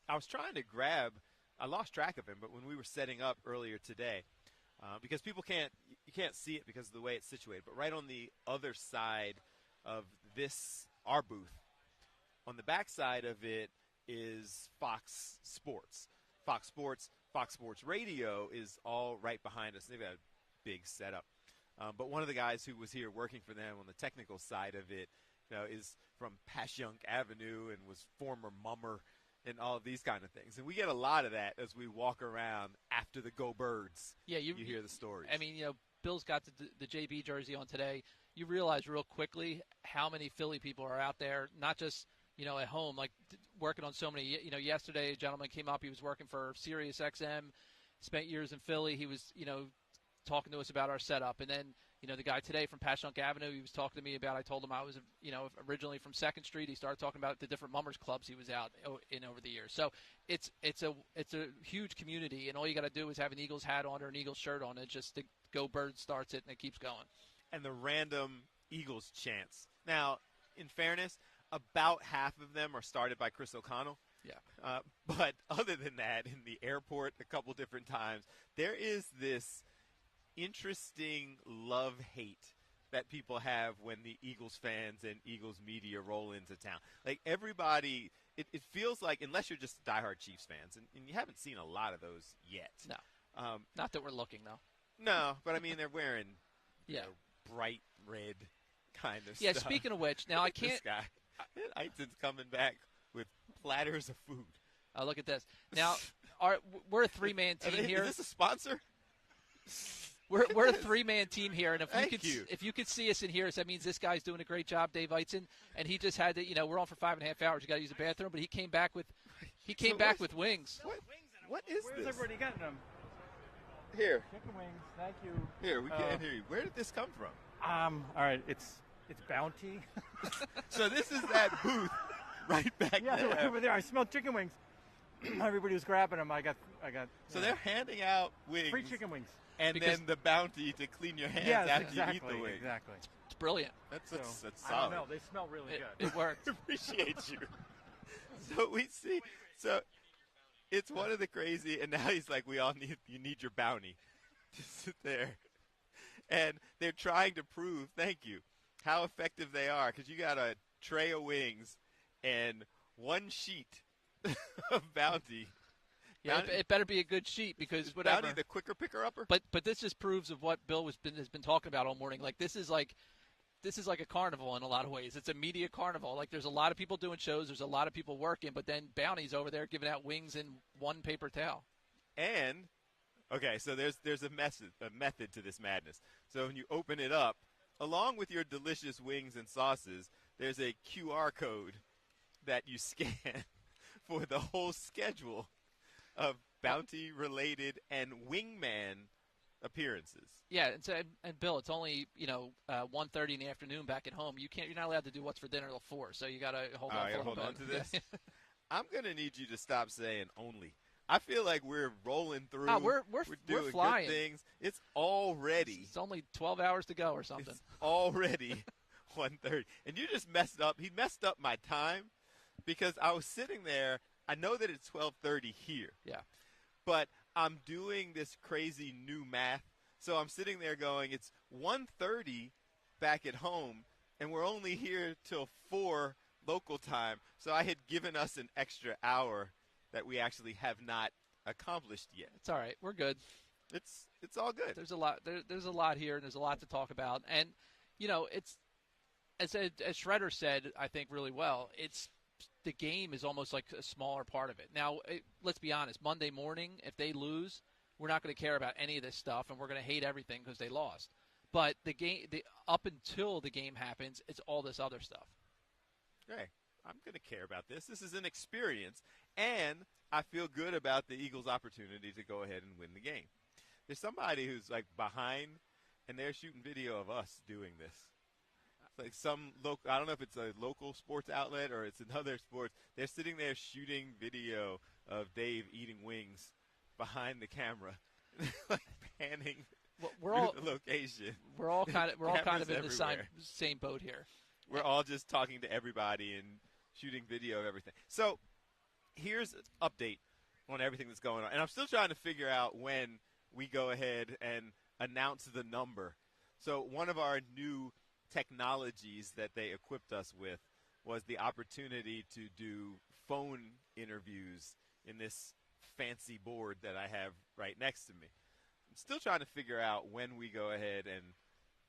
I was trying to grab, I lost track of him, but when we were setting up earlier today, because you can't see it because of the way it's situated, but right on the other side of our booth, on the back side of it is Fox Sports. Fox Sports Radio is all right behind us. They've got a big setup. But one of the guys who was here working for them on the technical side of it, is from Passyunk Avenue and was former mummer and all of these kind of things. And we get a lot of that as we walk around after the Go Birds. Yeah, you hear the stories. I mean, Bill's got the JB jersey on today. You realize real quickly how many Philly people are out there, not just at home, like working on so many. Yesterday a gentleman came up. He was working for Sirius XM, spent years in Philly. He was talking to us about our setup, and then the guy today from Passyunk Avenue, he was talking to me about. I told him I was originally from 2nd Street. He started talking about the different mummers clubs he was out in over the years. So it's a huge community, and all you got to do is have an Eagles hat on or an Eagles shirt on. It just the Go Birds starts it and it keeps going. And the random Eagles chants. Now, in fairness, about half of them are started by Chris O'Connell. Yeah. But other than that, in the airport a couple different times, there is this interesting love-hate that people have when the Eagles fans and Eagles media roll into town. Like everybody, it feels like, unless you're just diehard Chiefs fans, and you haven't seen a lot of those yet. No. Not that we're looking, though. No, but I mean, they're wearing bright red kind of stuff. Yeah, speaking of which, now I can't. This guy, Eiton's coming back with platters of food. Oh, look at this. Now, we're a three-man team here. Is this a sponsor? We're a three-man team here, and if you could see us and hear us, that means this guy's doing a great job, Dave Eitzen, and he just had to. We're on for 5.5 hours. You got to use the bathroom, but he came back with with wings. What is Where's this? everybody getting them? Here. Chicken wings. Thank you. Here, we can't hear you. Where did this come from? All right, it's Bounty. So this is that booth right back there. Over there. I smelled chicken wings. Everybody was grabbing them. I got. So they're handing out wings. Free chicken wings. And then the Bounty to clean your hands after you eat the wings. Exactly. It's brilliant. That's I solid. don't know. They smell really good. It works. Appreciate you. So we see. So it's one of the crazy. And now he's like, you need your Bounty to sit there. And they're trying to prove, thank you, how effective they are. Because you got a tray of wings and one sheet of Bounty. Yeah, it better be a good sheet because whatever. Bounty, the quicker picker-upper? But this just proves of what Bill has been talking about all morning. Like this is like a carnival in a lot of ways. It's a media carnival. Like there's a lot of people doing shows. There's a lot of people working. But then Bounty's over there giving out wings and one paper towel. And Okay, so there's a method to this madness. So when you open it up, along with your delicious wings and sauces, there's a QR code that you scan for the whole schedule of bounty-related and wingman appearances. Yeah, and Bill, it's only 1:30 in the afternoon back at home. You're not allowed to do what's for dinner till 4, so you got to hold on. Hold on to this. I'm gonna need you to stop saying only. I feel like we're rolling through. We're doing flying. good things. It's already. It's only 12 hours to go or something. It's already 1:30, and you just messed up. He messed up my time because I was sitting there. I know that it's 12:30 here. Yeah. But I'm doing this crazy new math. So I'm sitting there going, it's 1:30 back at home, and we're only here till 4 local time. So I had given us an extra hour that we actually have not accomplished yet. It's all right. We're good. It's all good. There's a lot. There's a lot here, and there's a lot to talk about. And it's as Shredder said, I think really well. It's the game is almost like a smaller part of it. Now, let's be honest. Monday morning, if they lose, we're not going to care about any of this stuff, and we're going to hate everything because they lost. But the game, up until the game happens, it's all this other stuff. Hey, I'm going to care about this. This is an experience, and I feel good about the Eagles' opportunity to go ahead and win the game. There's somebody who's like behind, and they're shooting video of us doing this. Like some local, I don't know if it's a local sports outlet or it's another sports. They're sitting there shooting video of Dave eating wings behind the camera, like panning we're all the location. We're all kind of in the everywhere. same boat here. We're all just talking to everybody and shooting video of everything. So here's an update on everything that's going on, and I'm still trying to figure out when we go ahead and announce the number. So one of our new technologies that they equipped us with was the opportunity to do phone interviews in this fancy board that I have right next to me. I'm still trying to figure out when we go ahead and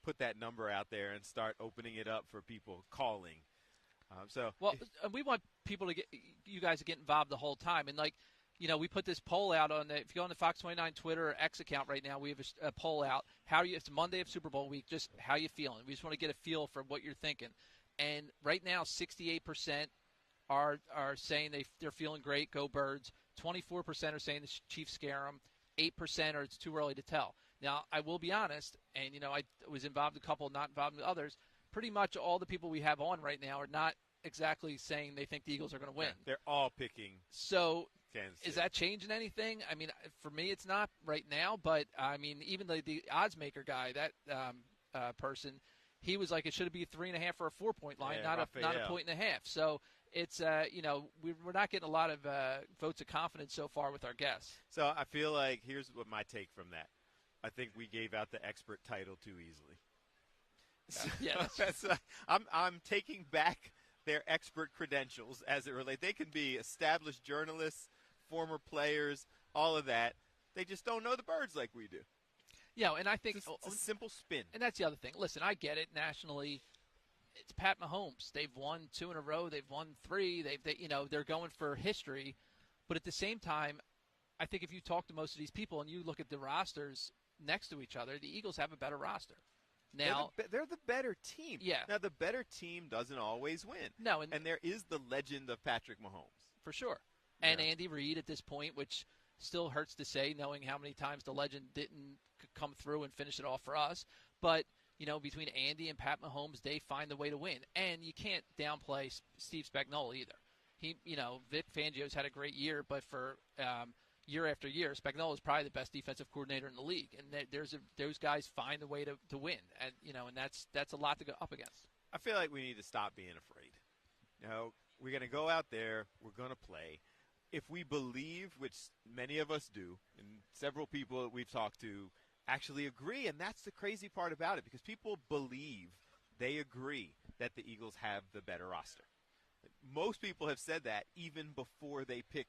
put that number out there and start opening it up for people calling. We want people to you guys to get involved the whole time. And we put this poll out on if you go on the Fox 29 Twitter or X account right now, we have a poll out. It's Monday of Super Bowl week. Just how you feeling? We just want to get a feel for what you're thinking. And right now, 68% are saying they're feeling great. Go Birds. 24% are saying the Chiefs scare them. 8% are it's too early to tell. Now, I will be honest, and I was involved in a couple, not involved in others. Pretty much all the people we have on right now are not exactly saying they think the Eagles are going to win. They're all picking. So Kansas City. Is that changing anything? I mean, for me, it's not right now. But I mean, even the odds maker guy, that person, he was like, it should be a 3.5 or a 4-point line, not a 1.5. So it's we're not getting a lot of votes of confidence so far with our guests. So I feel like here's what my take from that. I think we gave out the expert title too easily. I'm taking back their expert credentials as it relates. They can be established journalists, former players, all of that. They just don't know the Birds like we do. Yeah, and I think it's a simple spin. And that's the other thing. Listen, I get it. Nationally, it's Pat Mahomes. They've won 2 in a row. They've won 3. They're going for history. But at the same time, I think if you talk to most of these people and you look at the rosters next to each other, the Eagles have a better roster. Now they're the better team. Yeah. Now the better team doesn't always win. No, and there is the legend of Patrick Mahomes for sure, and Andy Reid at this point, which still hurts to say, knowing how many times the legend didn't come through and finish it off for us. But between Andy and Pat Mahomes, they find the way to win, and you can't downplay Steve Spagnuolo either. He, Vic Fangio's had a great year, but for year after year, Spagnuolo is probably the best defensive coordinator in the league, and those guys find a way to win, and and that's a lot to go up against. I feel like we need to stop being afraid. We're going to go out there, we're going to play. If we believe, which many of us do, and several people that we've talked to actually agree, and that's the crazy part about it, because people believe, they agree that the Eagles have the better roster. Most people have said that even before they pick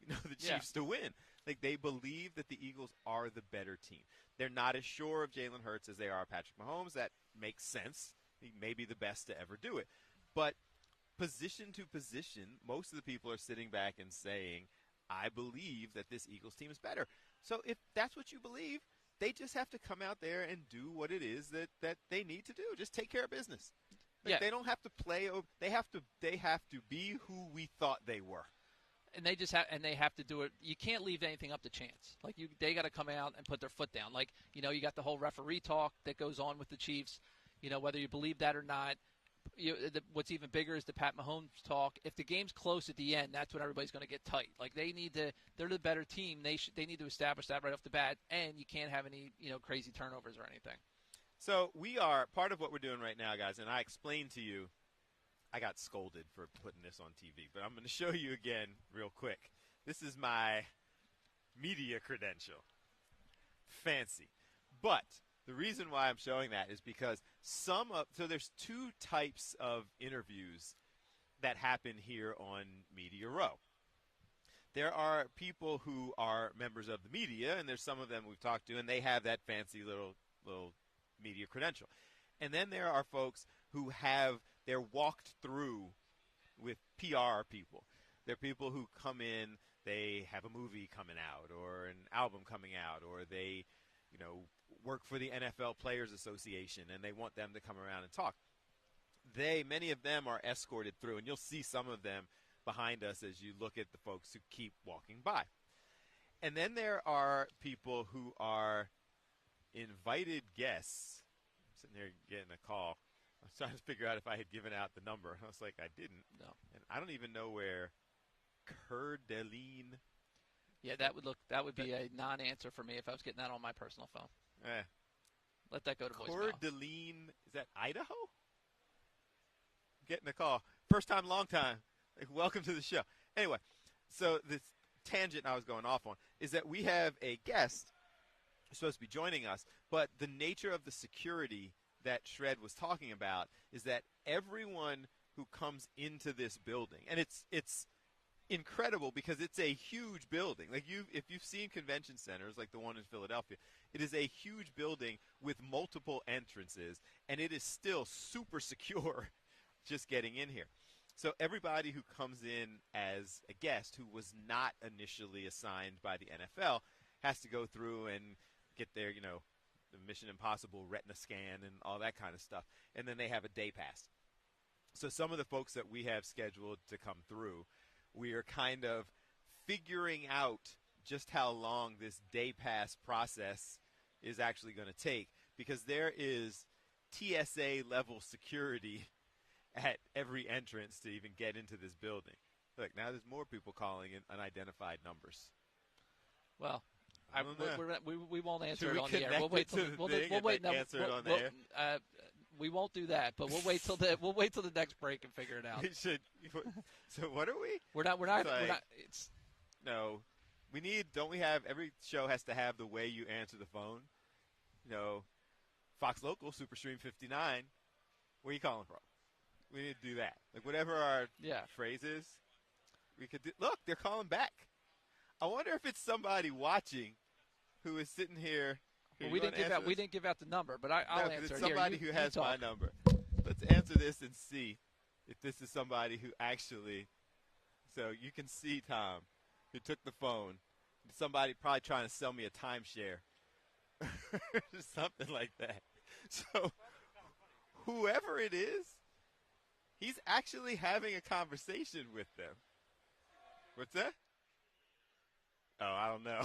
the Chiefs to win. Like, they believe that the Eagles are the better team. They're not as sure of Jalen Hurts as they are of Patrick Mahomes. That makes sense. He may be the best to ever do it. But position to position, most of the people are sitting back and saying, I believe that this Eagles team is better. So if that's what you believe, they just have to come out there and do what it is that they need to do. Just take care of business. Like, they don't have to play. They have to be who we thought they were. And they have to do it. You can't leave anything up to chance. Like they got to come out and put their foot down. Like, you got the whole referee talk that goes on with the Chiefs. Whether you believe that or not. What's even bigger is the Pat Mahomes talk. If the game's close at the end, that's when everybody's going to get tight. Like they're the better team. They need to establish that right off the bat, and you can't have any crazy turnovers or anything. So we are part of what we're doing right now, guys. And I explained to you, I got scolded for putting this on TV, but I'm going to show you again real quick. This is my media credential. Fancy, but the reason why I'm showing that is because so there's two types of interviews that happen here on Media Row. There are people who are members of the media, and there's some of them we've talked to, and they have that fancy little media credential. And then there are folks who they're walked through with PR people. They're people who come in, they have a movie coming out or an album coming out, or they work for the NFL Players Association, and they want them to come around and talk. Many of them are escorted through, and you'll see some of them behind us as you look at the folks who keep walking by. And then there are people who are invited guests. I'm sitting there getting a call. I was trying to figure out if I had given out the number. I was like, I didn't. No. And I don't even know where Kerdeline. Yeah, that would be a non-answer for me if I was getting that on my personal phone. Let that go to voicemail. Coeur d'Alene, is that Idaho? Getting a call. First time, long time. Welcome to the show. Anyway, so this tangent I was going off on is that we have a guest who's supposed to be joining us, but the nature of the security that Shred was talking about is that everyone who comes into this building, and it's incredible because it's a huge building. Like if you've seen convention centers like the one in Philadelphia, it is a huge building with multiple entrances, and it is still super secure just getting in here. So everybody who comes in as a guest who was not initially assigned by the NFL has to go through and get their, the Mission Impossible retina scan and all that kind of stuff. And then they have a day pass. So some of the folks that we have scheduled to come through, we are kind of figuring out just how long this day pass process is actually going to take, because there is TSA level security at every entrance to even get into this building. Look, now there's more people calling in unidentified numbers. Well, we won't answer Should it on the air. We'll wait till we'll wait. No, answer it on the air. We won't do that, but we'll wait till the next break and figure it out. So what are we? We're not. It's no. We need. Don't we have every show has to have the way you answer the phone? Fox Local, Superstream 59. Where are you calling from? We need to do that. Like whatever our phrase is, we could do. Look, they're calling back. I wonder if it's somebody watching who is sitting here. Well, we didn't give out the number, but I'll answer. It's somebody who has my number. Let's answer this and see if this is somebody who actually. So you can see Tom, who took the phone. Somebody probably trying to sell me a timeshare, something like that. So whoever it is, he's actually having a conversation with them. What's that? Oh, I don't know.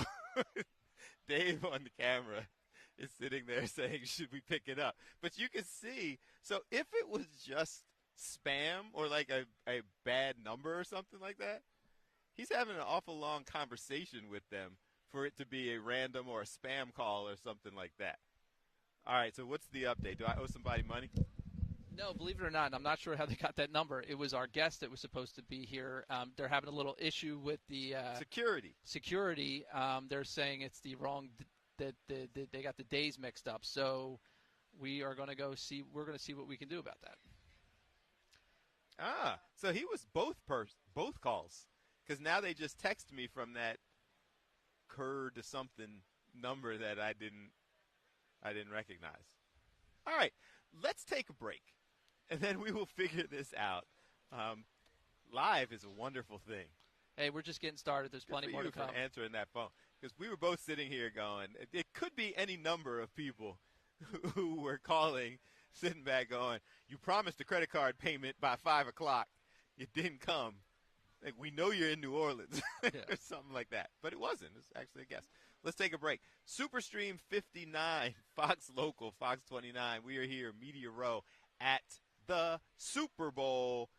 Dave on the camera is sitting there saying, should we pick it up? But you can see, so if it was just spam or like a bad number or something like that, he's having an awful long conversation with them for it to be a random or a spam call or something like that. All right, so what's the update? Do I owe somebody money? No, believe it or not, I'm not sure how they got that number. It was our guest that was supposed to be here. They're having a little issue with the security. They're saying it's the wrong. That they got the days mixed up. So we are going to go see. We're going to see what we can do about that. So he was both calls, because now they just text me from that Kerr to something number that I didn't recognize. All right, let's take a break, and then we will figure this out. Live is a wonderful thing. Hey, we're just getting started. There's plenty more to come. For answering that phone, because we were both sitting here going, it could be any number of people who were calling, sitting back going, you promised a credit card payment by 5 o'clock. It didn't come. Like, we know you're in New Orleans or something like that. But it wasn't. It's actually a guess. Let's take a break. Superstream 59, Fox Local, Fox 29. We are here, Media Row, at the Super Bowl.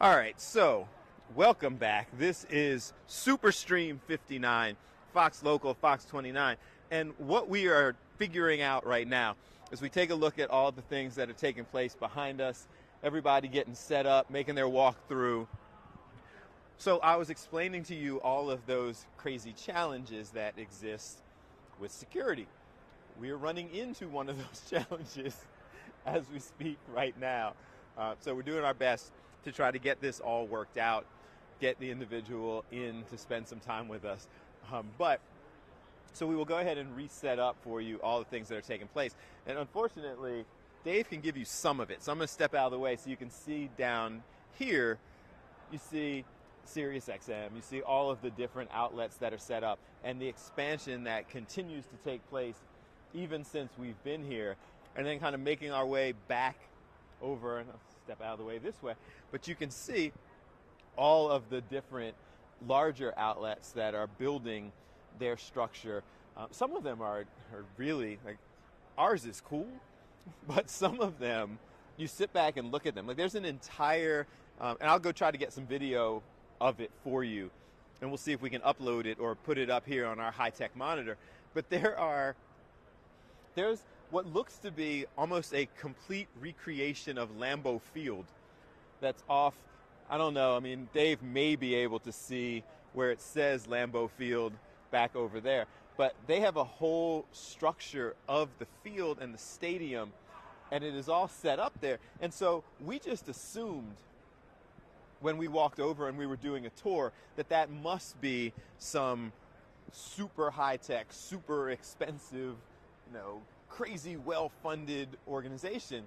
All right, so welcome back. This is Superstream 59, Fox Local, Fox 29. And what we are figuring out right now is we take a look at all the things that are taking place behind us, everybody getting set up, making their walk through. So I was explaining to you all of those crazy challenges that exist with security. We are running into one of those challenges as we speak right now. So we're doing our best to try to get this all worked out, get the individual in to spend some time with us. So we will go ahead and reset up for you all the things that are taking place. And unfortunately, Dave can give you some of it. So I'm going to step out of the way so you can see down here, you see Sirius XM, you see all of the different outlets that are set up and the expansion that continues to take place even since we've been here, and then kind of making our way back over, and I'll step out of the way this way, but you can see all of the different larger outlets that are building their structure. Some of them are really, like, ours is cool, but some of them, you sit back and look at them. Like, there's an entire, and I'll go try to get some video of it for you, and we'll see if we can upload it or put it up here on our high-tech monitor. But there's what looks to be almost a complete recreation of Lambeau Field that's off, I don't know, I mean, Dave may be able to see where it says Lambeau Field back over there, but they have a whole structure of the field and the stadium, and it is all set up there. And so we just assumed when we walked over and we were doing a tour that must be some super high-tech, super expensive, crazy well-funded organization.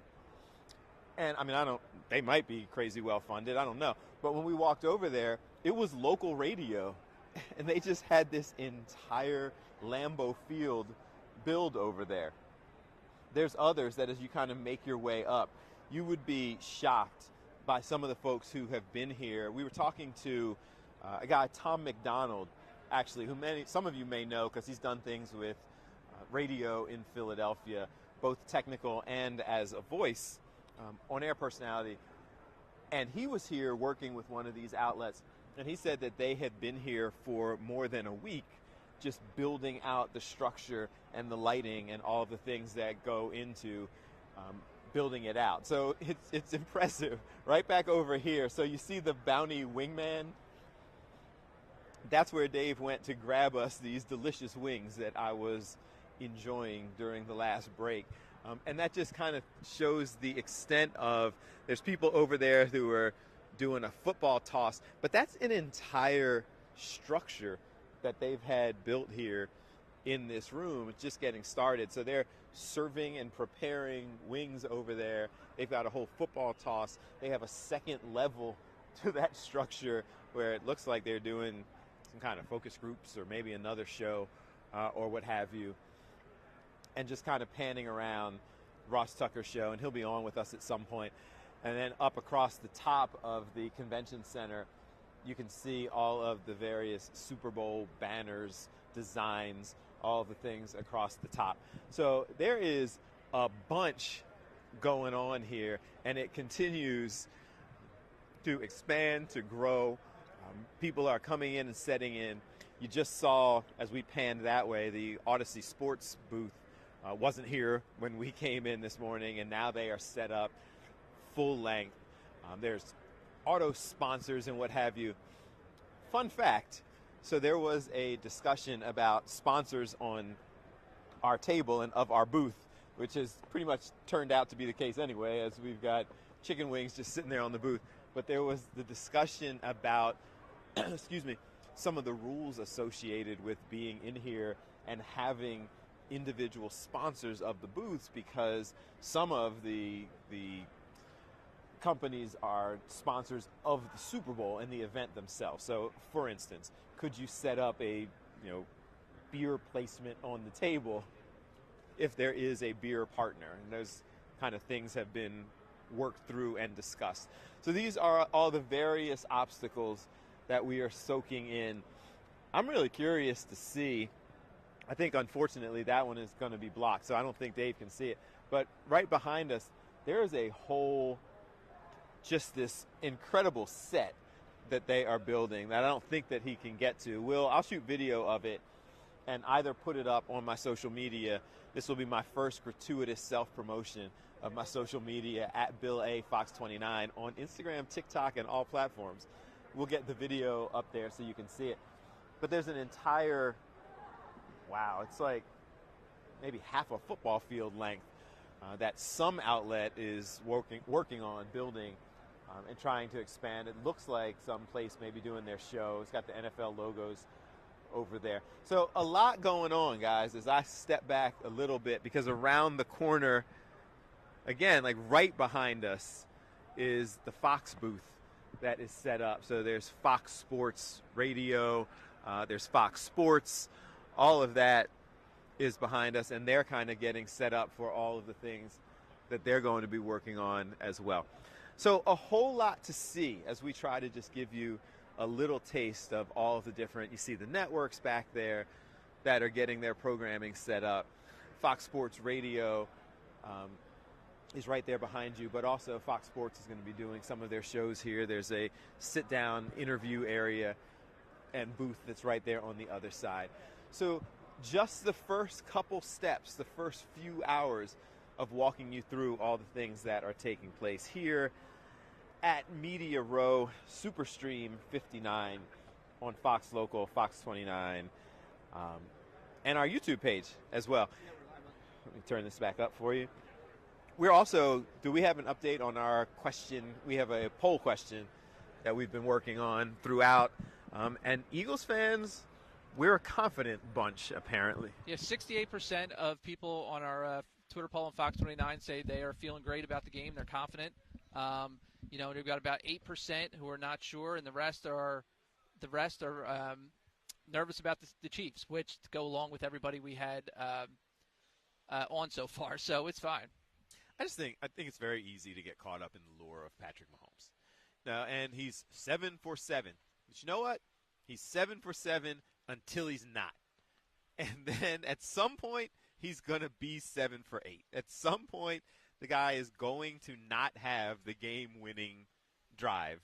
And I mean, they might be crazy well funded, I don't know. But when we walked over there, it was local radio. And they just had this entire Lambeau Field build over there. There's others that as you kind of make your way up, you would be shocked by some of the folks who have been here. We were talking to a guy, Tom McDonald, actually, who some of you may know because he's done things with radio in Philadelphia, both technical and as a voice, on-air personality. And he was here working with one of these outlets, and he said that they had been here for more than a week just building out the structure and the lighting and all the things that go into building it out. So it's impressive. Right back over here, so you see the Bounty Wingman? That's where Dave went to grab us these delicious wings that I was enjoying during the last break. And that just kind of shows the extent of, there's people over there who are doing a football toss, but that's an entire structure that they've had built here in this room. It's just getting started. So they're serving and preparing wings over there. They've got a whole football toss. They have a second level to that structure where it looks like they're doing some kind of focus groups or maybe another show or what have you. And just kind of panning around Ross Tucker's show, and he'll be on with us at some point. And then up across the top of the convention center, you can see all of the various Super Bowl banners, designs, all of the things across the top. So there is a bunch going on here, and it continues to expand, to grow. People are coming in and setting in. You just saw, as we panned that way, the Odyssey Sports booth wasn't here when we came in this morning, and now they are set up full length. There's auto sponsors and what have you. Fun fact, so there was a discussion about sponsors on our table and of our booth, which has pretty much turned out to be the case anyway, as we've got chicken wings just sitting there on the booth. But there was the discussion about, excuse me, some of the rules associated with being in here and having individual sponsors of the booths, because some of the companies are sponsors of the Super Bowl and the event themselves. So, for instance, could you set up a beer placement on the table if there is a beer partner? And those kind of things have been worked through and discussed. So these are all the various obstacles that we are soaking in. I'm really curious to see. I think, unfortunately, that one is going to be blocked, so I don't think Dave can see it. But right behind us, there is a whole, just this incredible set that they are building that I don't think that he can get to. I'll shoot video of it and either put it up on my social media. This will be my first gratuitous self-promotion of my social media at Bill A. Fox 29 on Instagram, TikTok, and all platforms. We'll get the video up there so you can see it. But there's an entire, wow, it's like maybe half a football field length that some outlet is working on building and trying to expand. It looks like some place maybe doing their show. It's got the NFL logos over there. So a lot going on, guys, as I step back a little bit, because around the corner, again, like right behind us, is the Fox booth that is set up. So there's Fox Sports Radio, there's Fox Sports, all of that is behind us, and they're kind of getting set up for all of the things that they're going to be working on as well. So a whole lot to see as we try to just give you a little taste of all of the different, you see the networks back there that are getting their programming set up. Fox Sports Radio is right there behind you, but also Fox Sports is going to be doing some of their shows here. There's a sit-down interview area and booth that's right there on the other side. So just the first couple steps, the first few hours of walking you through all the things that are taking place here at Media Row, Superstream 59 on Fox Local, Fox 29, and our YouTube page as well. Let me turn this back up for you. We're also, do we have an update on our question? We have a poll question that we've been working on throughout. And Eagles fans, we're a confident bunch, apparently. Yeah, 68% of people on our Twitter poll on Fox 29 say they are feeling great about the game. They're confident. They've got about 8% who are not sure, and the rest are nervous about the Chiefs, which to go along with everybody we had on so far. So it's fine. I think it's very easy to get caught up in the lure of Patrick Mahomes. Now, and he's 7 for 7. But you know what? He's 7 for 7 until he's not. And then at some point, he's going to be 7 for 8. At some point, the guy is going to not have the game-winning drive.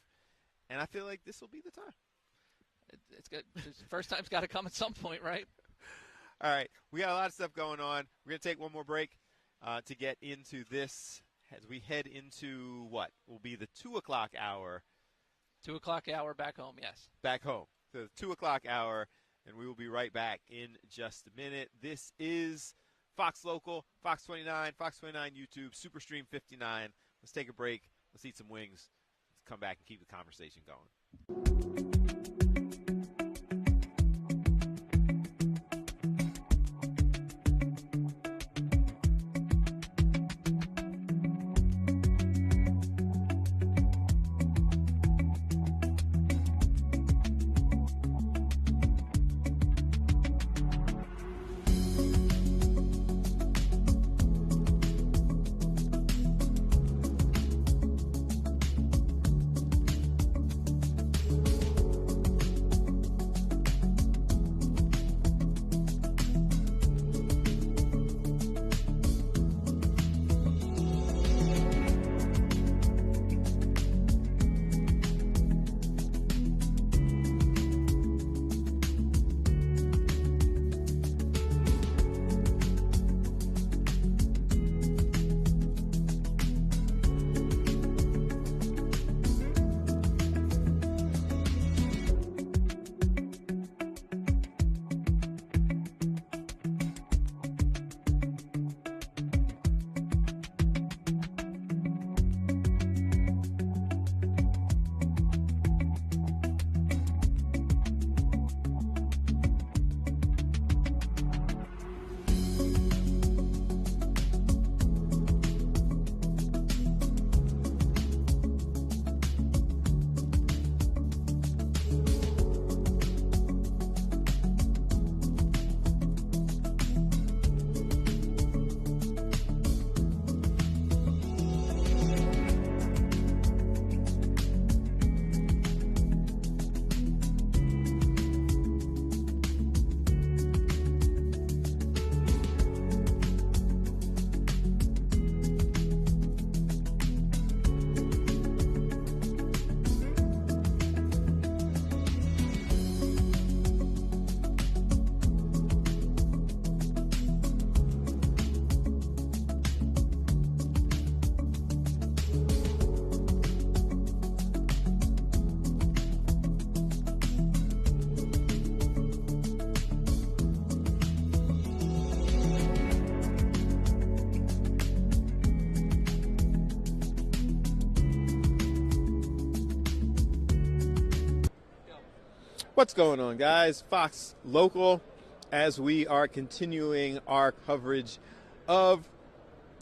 And I feel like this will be the time. It's good. First time's got to come at some point, right? All right. We got a lot of stuff going on. We're going to take one more break to get into this as we head into what will be the 2 o'clock hour. 2 o'clock hour back home, yes. Back home. The 2 o'clock hour, and we will be right back in just a minute. This is Fox Local, Fox 29, Fox 29 YouTube, Superstream 59. Let's take a break. Let's eat some wings. Let's come back and keep the conversation going. What's going on, guys? Fox Local, as we are continuing our coverage of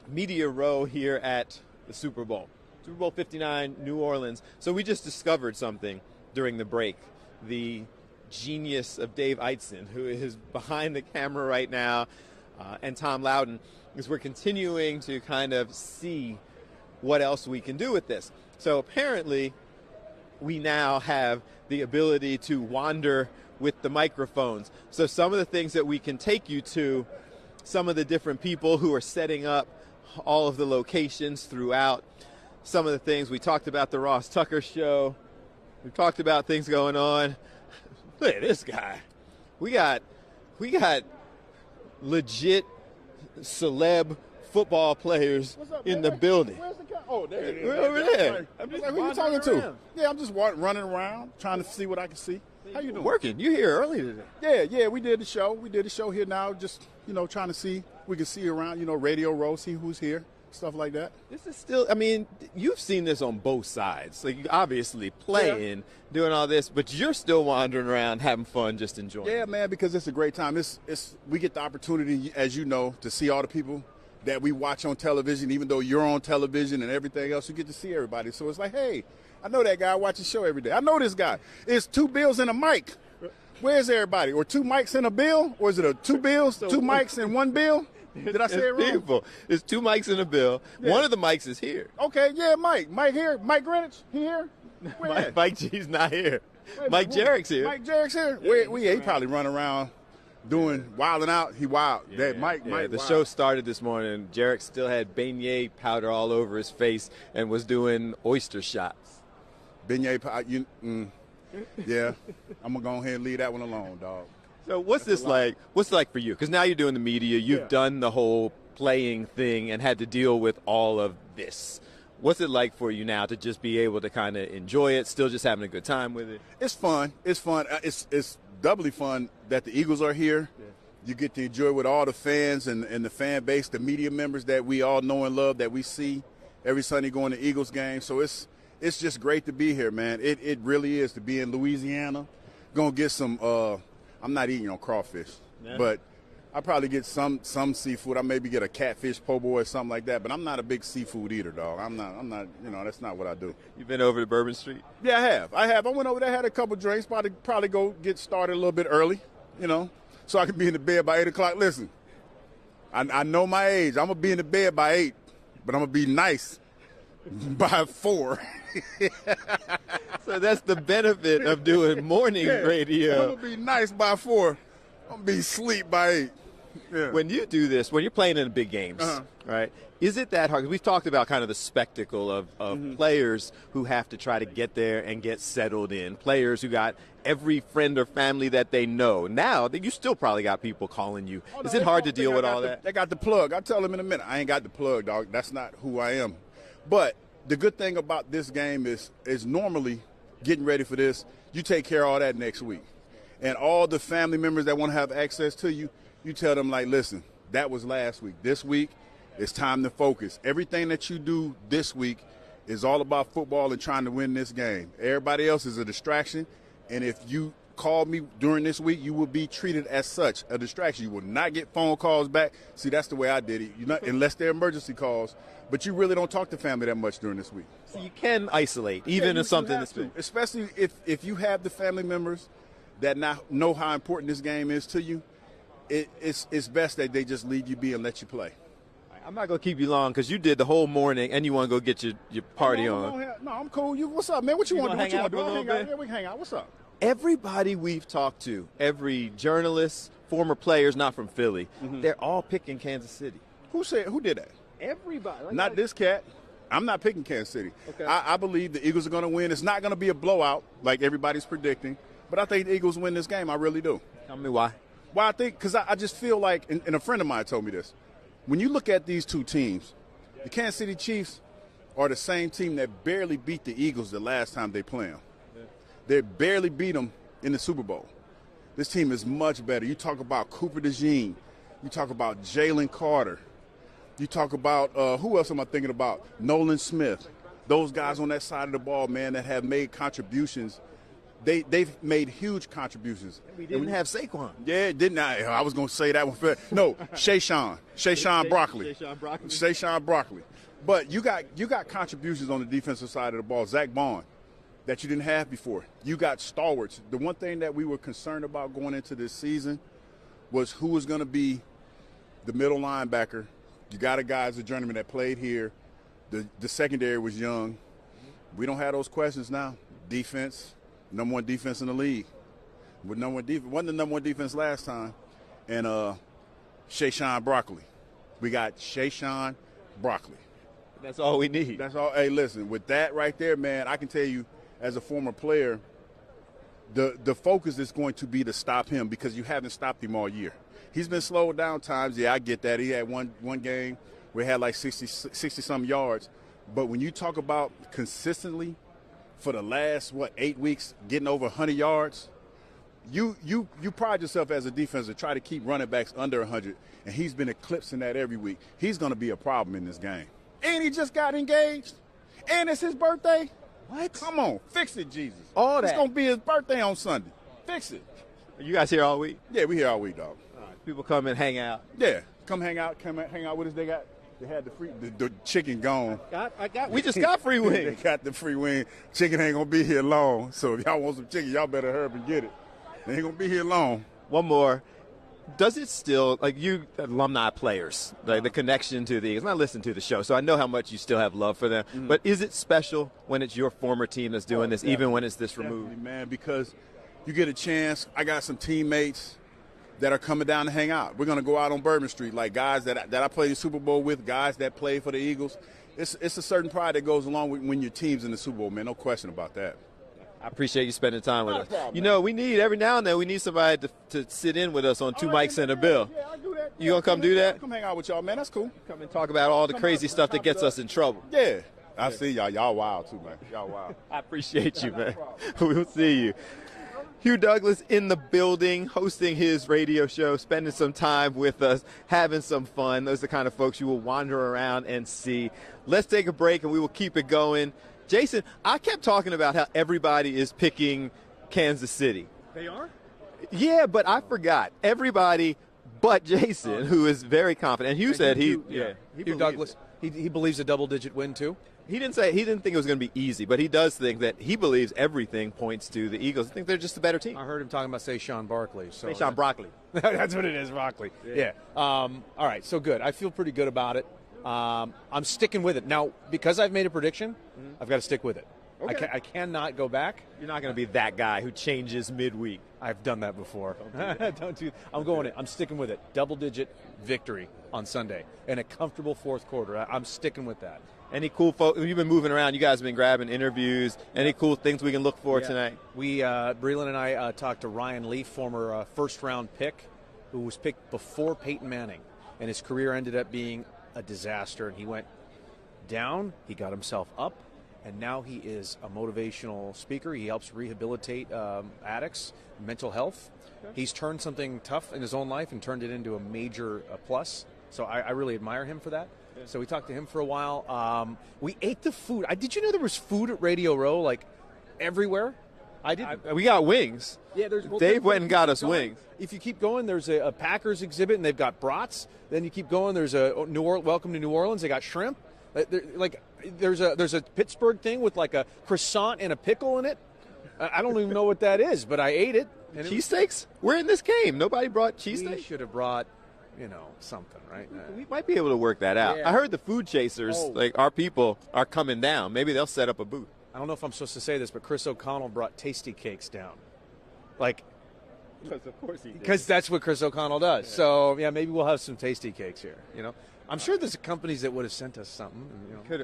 Media Row here at the Super Bowl. Super Bowl 59, New Orleans. So we just discovered something during the break. The genius of Dave Eitzen, who is behind the camera right now, and Tom Loudon, is we're continuing to kind of see what else we can do with this. So apparently we now have the ability to wander with the microphones. So some of the things that we can take you to, some of the different people who are setting up all of the locations throughout, some of the things. We talked about the Ross Tucker show. We talked about things going on. Look at this guy. We got legit celeb football players in the building. Where's the guy? Oh, there it is. We're over there. Like, I'm just like, who you talking to? Yeah, I'm just running around, trying to see what I can see. How you doing? Working. You here early today? Yeah, we did the show. We did the show here now, just, trying to see. We can see around, Radio Row, see who's here, stuff like that. This is still, you've seen this on both sides. Like, obviously playing, doing all this, but you're still wandering around, having fun, just enjoying it. Yeah, man, because it's a great time. We get the opportunity, as you know, to see all the people that we watch on television, even though you're on television and everything else, you get to see everybody. So it's like, hey, I know that guy. I watch his show every day. I know this guy. It's 2 bills and a mic. Where's everybody? Or 2 mics and a bill? Or is it 2 bills, 2 mics and 1 bill? Did I say it wrong? Beautiful. There's 2 mics and a bill. Yeah. One of the mics is here. Okay, yeah, Mike. Mike here. Mike Greenwich, he here? Mike G's not here. Mike Jarrett's here. Mike Jarrett's here? He probably run around doing wilding out. He wild. That Mike. The wild. show started this morning. Jarrett still had beignet powder all over his face and was doing oyster shots. Beignet powder. Yeah, I'm gonna go ahead and leave that one alone, dog. So what's this like? What's it like for you? Because now you're doing the media. You've done the whole playing thing and had to deal with all of this. What's it like for you now to just be able to kind of enjoy it, still just having a good time with it? It's fun. It's fun. It's doubly fun that the Eagles are here. Yeah. You get to enjoy with all the fans and the fan base, the media members that we all know and love, that we see every Sunday going to Eagles games. So it's just great to be here, man. It really is, to be in Louisiana. Gonna get some. I'm not eating on crawfish, but I probably get some seafood. I maybe get a catfish po' boy or something like that. But I'm not a big seafood eater, dog. I'm not. That's not what I do. You've been over to Bourbon Street? Yeah, I have. I went over there, had a couple drinks. Probably go get started a little bit early, so I can be in the bed by 8 o'clock. Listen, I know my age. I'm gonna be in the bed by 8, but I'm gonna be nice by 4. So that's the benefit of doing morning radio. I'm gonna be nice by 4. I'm gonna be asleep by 8. Yeah. When you do this, when you're playing in big games, right, is it that hard? 'Cause we've talked about kind of the spectacle of players who have to try to get there and get settled in, players who got every friend or family that they know. Now, you still probably got people calling you. Is it hard to deal with all that? They got the plug. I'll tell them in a minute. I ain't got the plug, dog. That's not who I am. But the good thing about this game is normally getting ready for this, you take care of all that next week. And all the family members that want to have access to you, you tell them, like, listen, that was last week. This week, it's time to focus. Everything that you do this week is all about football and trying to win this game. Everybody else is a distraction. And if you call me during this week, you will be treated as such, a distraction. You will not get phone calls back. See, that's the way I did it. Unless they're emergency calls. But you really don't talk to family that much during this week. So you can isolate, even if something is big. Especially if you have the family members that know how important this game is to you, it's best that they just leave you be and let you play. I'm not going to keep you long because you did the whole morning and you want to go get your party on. No, I'm cool. What's up, man? What you want to do? What you want to do? Hang out? Yeah, we can hang out. What's up? Everybody we've talked to, every journalist, former players not from Philly, they're all picking Kansas City. Who did that? Everybody. Not this cat. I'm not picking Kansas City. Okay. I believe the Eagles are going to win. It's not going to be a blowout like everybody's predicting, but I think the Eagles win this game. I really do. Tell me why. Why I think, because I just feel like, and a friend of mine told me this, when you look at these two teams, the Kansas City Chiefs are the same team that barely beat the Eagles the last time they played them. Yeah. They barely beat them in the Super Bowl. This team is much better. You talk about Cooper DeJean. You talk about Jalen Carter. You talk about, who else am I thinking about? Nolan Smith. Those guys on that side of the ball, man, that have made contributions. They've made huge contributions. We didn't have Saquon. Yeah, didn't I? I was going to say that one first. No, Shayshawn Broccoli. But you got contributions on the defensive side of the ball. Zach Bond, that you didn't have before. You got stalwarts. The one thing that we were concerned about going into this season was who was going to be the middle linebacker. You got a guy as a journeyman that played here. The secondary was young. We don't have those questions now. Defense. Number one defense in the league. Wasn't the number one defense last time. And Shayshawn Broccoli. We got Shayshawn Broccoli. That's all we need. That's all. Hey, listen, with that right there, man, I can tell you as a former player, the focus is going to be to stop him because you haven't stopped him all year. He's been slowed down times. Yeah, I get that. He had one game where he had like 60-some yards. But when you talk about consistently for the last, 8 weeks, getting over 100 yards, you pride yourself as a defense to try to keep running backs under 100, and he's been eclipsing that every week. He's going to be a problem in this game. And he just got engaged, and it's his birthday. What? Come on, fix it, Jesus. All that. It's going to be his birthday on Sunday. Fix it. Are you guys here all week? Yeah, we here all week, dog. People come and hang out. Yeah, Come hang out with us. They had the chicken gone. We just got free wings. They got the free wing. Chicken ain't gonna be here long. So if y'all want some chicken, y'all better hurry up and get it. They ain't gonna be here long. One more. Does it still, like you alumni players, like the connection to the Eagles, and I listen to the show, so I know how much you still have love for them, but is it special when it's your former team that's doing this, even when it's this removed? Man, because you get a chance. I got some teammates that are coming down to hang out. We're going to go out on Bourbon Street, like guys that I played the Super Bowl with, guys that play for the Eagles. It's a certain pride that goes along with when your team's in the Super Bowl, man. No question about that. I appreciate you spending time with us. You know, we need, every now and then, we need somebody to sit in with us on Two Mics and a Bill. Yeah, I'll do that. You going to come do that? Come hang out with y'all, man. That's cool. Come and talk about all the crazy stuff that gets us in trouble. Yeah. I see y'all. Y'all wild, too, man. Y'all wild. I appreciate you, man. We'll see you. Hugh Douglas in the building, hosting his radio show, spending some time with us, having some fun. Those are the kind of folks you will wander around and see. Let's take a break, and we will keep it going. Jason, I kept talking about how everybody is picking Kansas City. They are? Yeah, but I forgot. Everybody but Jason, who is very confident. And Hugh said Hugh believes Douglas, he believes a double-digit win, too? He didn't think it was going to be easy, but he does think that he believes everything points to the Eagles. I think they're just a better team. I heard him talking about Saquon Barkley. So Saquon Broccoli. That's what it is, Broccoli. Yeah. All right, so good. I feel pretty good about it. I'm sticking with it. Now, because I've made a prediction, I've got to stick with it. Okay. I cannot go back. You're not going to be that guy who changes midweek. I've done that before. I'm going in. I'm sticking with it. Double-digit victory on Sunday and a comfortable fourth quarter. I'm sticking with that. Any cool folks? You've been moving around. You guys have been grabbing interviews. Any cool things we can look for tonight? We, Breland and I talked to Ryan Leaf, former first-round pick, who was picked before Peyton Manning, and his career ended up being a disaster. And he went down. He got himself up. And now he is a motivational speaker. He helps rehabilitate addicts, mental health. He's turned something tough in his own life and turned it into a major plus. So I really admire him for that. Yeah. So we talked to him for a while. We ate the food. Did you know there was food at Radio Row, like, everywhere? I didn't. We got wings. Yeah, Dave went and got us wings. If you keep going, there's a Packers exhibit, and they've got brats. Then you keep going, there's a Welcome to New Orleans. They got shrimp. There's a Pittsburgh thing with like a croissant and a pickle in it. I don't even know what that is, but I ate it. Cheesesteaks? We're in this game. Nobody brought cheesesteaks? We should have brought, something, right? We might be able to work that out. Yeah. I heard the food chasers, like our people, are coming down. Maybe they'll set up a booth. I don't know if I'm supposed to say this, but Chris O'Connell brought tasty cakes down. Like, because of course he did. Because that's what Chris O'Connell does. Yeah. So, maybe we'll have some tasty cakes here, I'm sure there's companies that would have sent us something.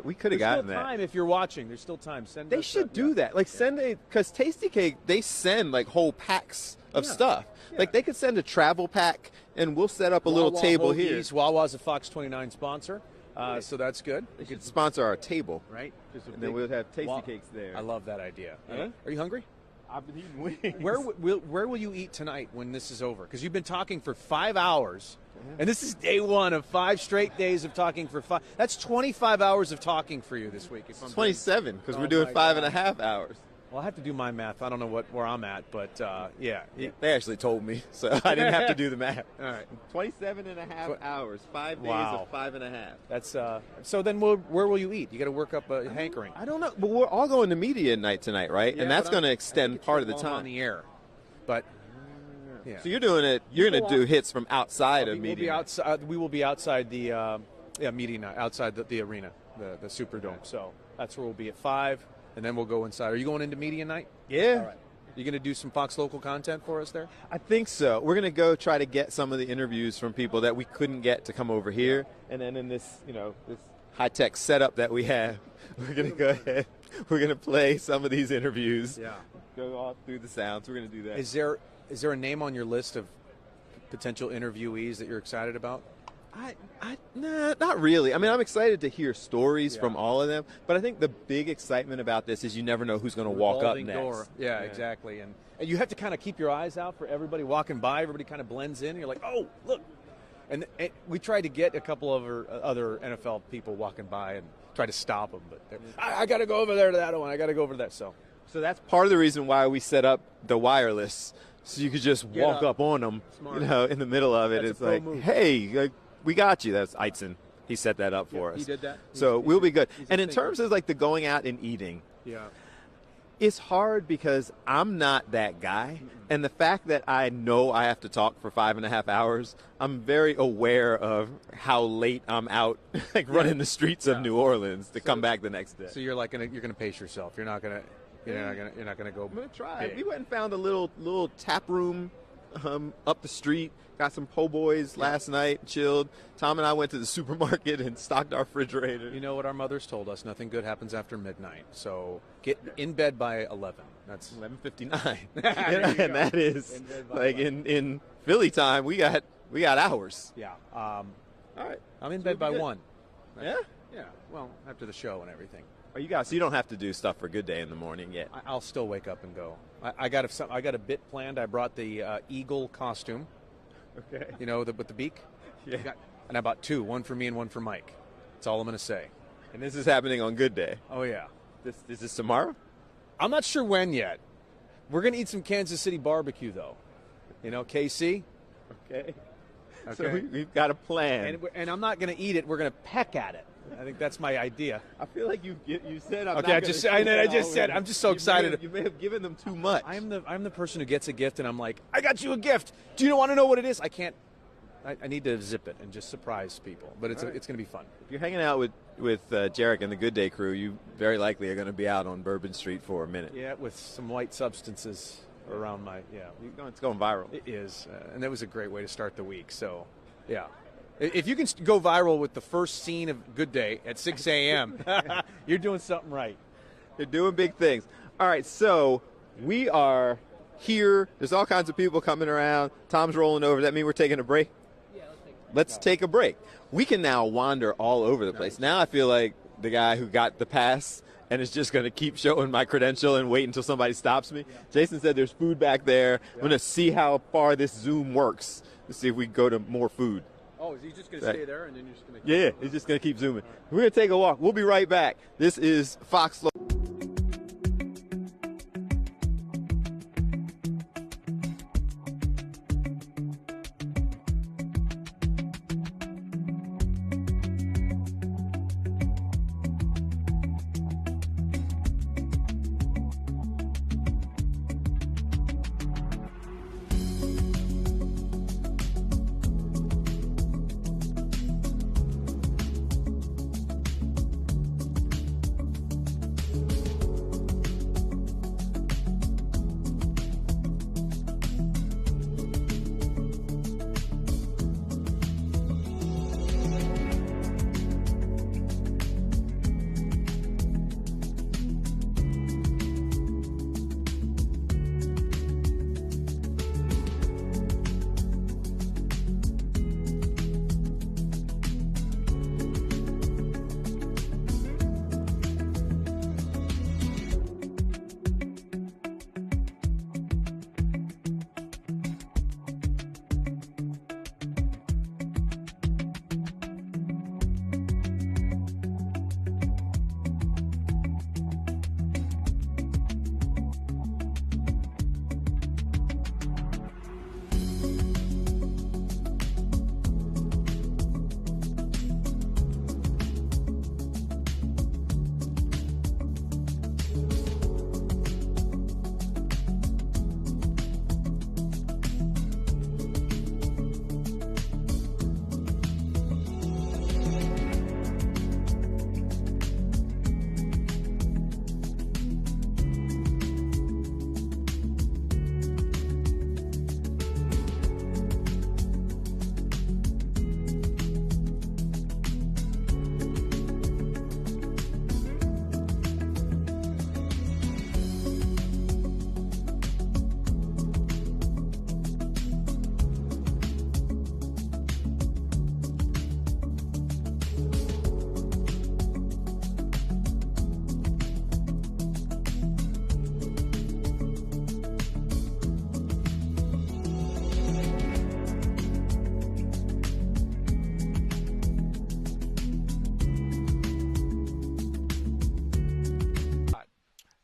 We could have gotten that. There's still time if you're watching. There's still time. They should do that. Like because Tasty Cake, they send like whole packs of stuff. Yeah. Like they could send a travel pack, and we'll set up a little table here. Wawa's a Fox 29 sponsor, so that's good. They could sponsor our table, right? And then we'll have Tasty Cakes there. I love that idea. Yeah. Are you hungry? I've been eating wings. Where will you eat tonight when this is over? Because you've been talking for 5 hours. And this is day one of 5 straight days of talking for 5. That's 25 hours of talking for you this week. 27, because we're doing 5.5 hours. Well, I have to do my math. I don't know where I'm at, but yeah. They actually told me, so I didn't have to do the math. All right. 27.5 hours, 5 days of 5.5. That's so then where will you eat? You got to work up a hankering. I don't know, but we're all going to media night tonight, right? Yeah, and that's going to extend part of the time. On the air. But yeah. So you're doing it. You're going to do hits from outside of media. We will be outside the media night, outside the arena, the Superdome. So that's where we'll be at 5, and then we'll go inside. Are you going into media night? Yeah. All right. You going to do some Fox Local content for us there? I think so. We're going to go try to get some of the interviews from people that we couldn't get to come over here, and then in this, this high-tech setup that we have, we're going to go ahead. We're going to play some of these interviews. Yeah. Go all through the sounds. We're going to do that. Is there a name on your list of potential interviewees that you're excited about? Nah, not really. I mean, I'm excited to hear stories from all of them, but I think the big excitement about this is you never know who's going to walk up next. Door. Yeah, exactly. And you have to kind of keep your eyes out for everybody walking by. Everybody kind of blends in. You're like, oh, look. And we tried to get a couple of other NFL people walking by and try to stop them, but I got to go over there to that one. I got to go over to that. So that's part of the reason why we set up the wireless. So you could just walk up on them, in the middle of it. It's like, hey, we got you. That's Eitzen. He set that up for us. He did that. So we'll be good. he's And a in thinker. terms of like the going out and eating, Yeah. it's hard because I'm not that guy. And the fact that I know I have to talk for 5.5 hours, I'm very aware of how late I'm out, like running the streets of New Orleans to come back the next day. So you're gonna pace yourself. You're not gonna go. I'm gonna try. big. We went and found a little tap room up the street. Got some po' boys last night, chilled. Tom and I went to the supermarket and stocked our refrigerator. You know what our mothers told us? Nothing good happens after midnight. So get in bed by 11. That's 11:59. And And that is like in Philly time. We got hours. Yeah. All right. I'm in So bed we'll by be good. 1. Yeah. Yeah. Well, after the show and everything. Oh, you don't have to do stuff for Good Day in the morning yet. I'll still wake up and go. I got a bit planned. I brought the eagle costume. Okay. You know, with the beak. Yeah. And I bought 2, one for me and one for Mike. That's all I'm going to say. And this is happening on Good Day. Oh yeah. Is this tomorrow? I'm not sure when yet. We're going to eat some Kansas City barbecue though. You know, KC. Okay. Okay. So we've got a plan. And I'm not going to eat it. We're going to peck at it. I think that's my idea. I feel like you said I'm okay, not I just said I'm just so excited. You may have given them too much. I'm the person who gets a gift and I'm like, I got you a gift. Do you want to know what it is? I can't. I need to zip it and just surprise people. But it's All right. it's going to be fun. If you're hanging out with Jarek and the Good Day crew, you very likely are going to be out on Bourbon Street for a minute. Yeah, with some white substances around my It's going viral. It is, and that was a great way to start the week. So, yeah. If you can go viral with the first scene of Good Day at 6 a.m., you're doing something right. You're doing big things. All right, so we are here. There's all kinds of people coming around. Tom's rolling over. Does that mean we're taking a break? Yeah, let's take a break. We can now wander all over the place. Now I feel like the guy who got the pass and is just going to keep showing my credential and wait until somebody stops me. Yeah. Jason said there's food back there. I'm going to see how far this Zoom works. Let's see if we can go to more food. Oh, is he just going to stay there and then you're just going to Yeah, he's just going to keep zooming. We're going to take a walk. We'll be right back. This is Fox Local.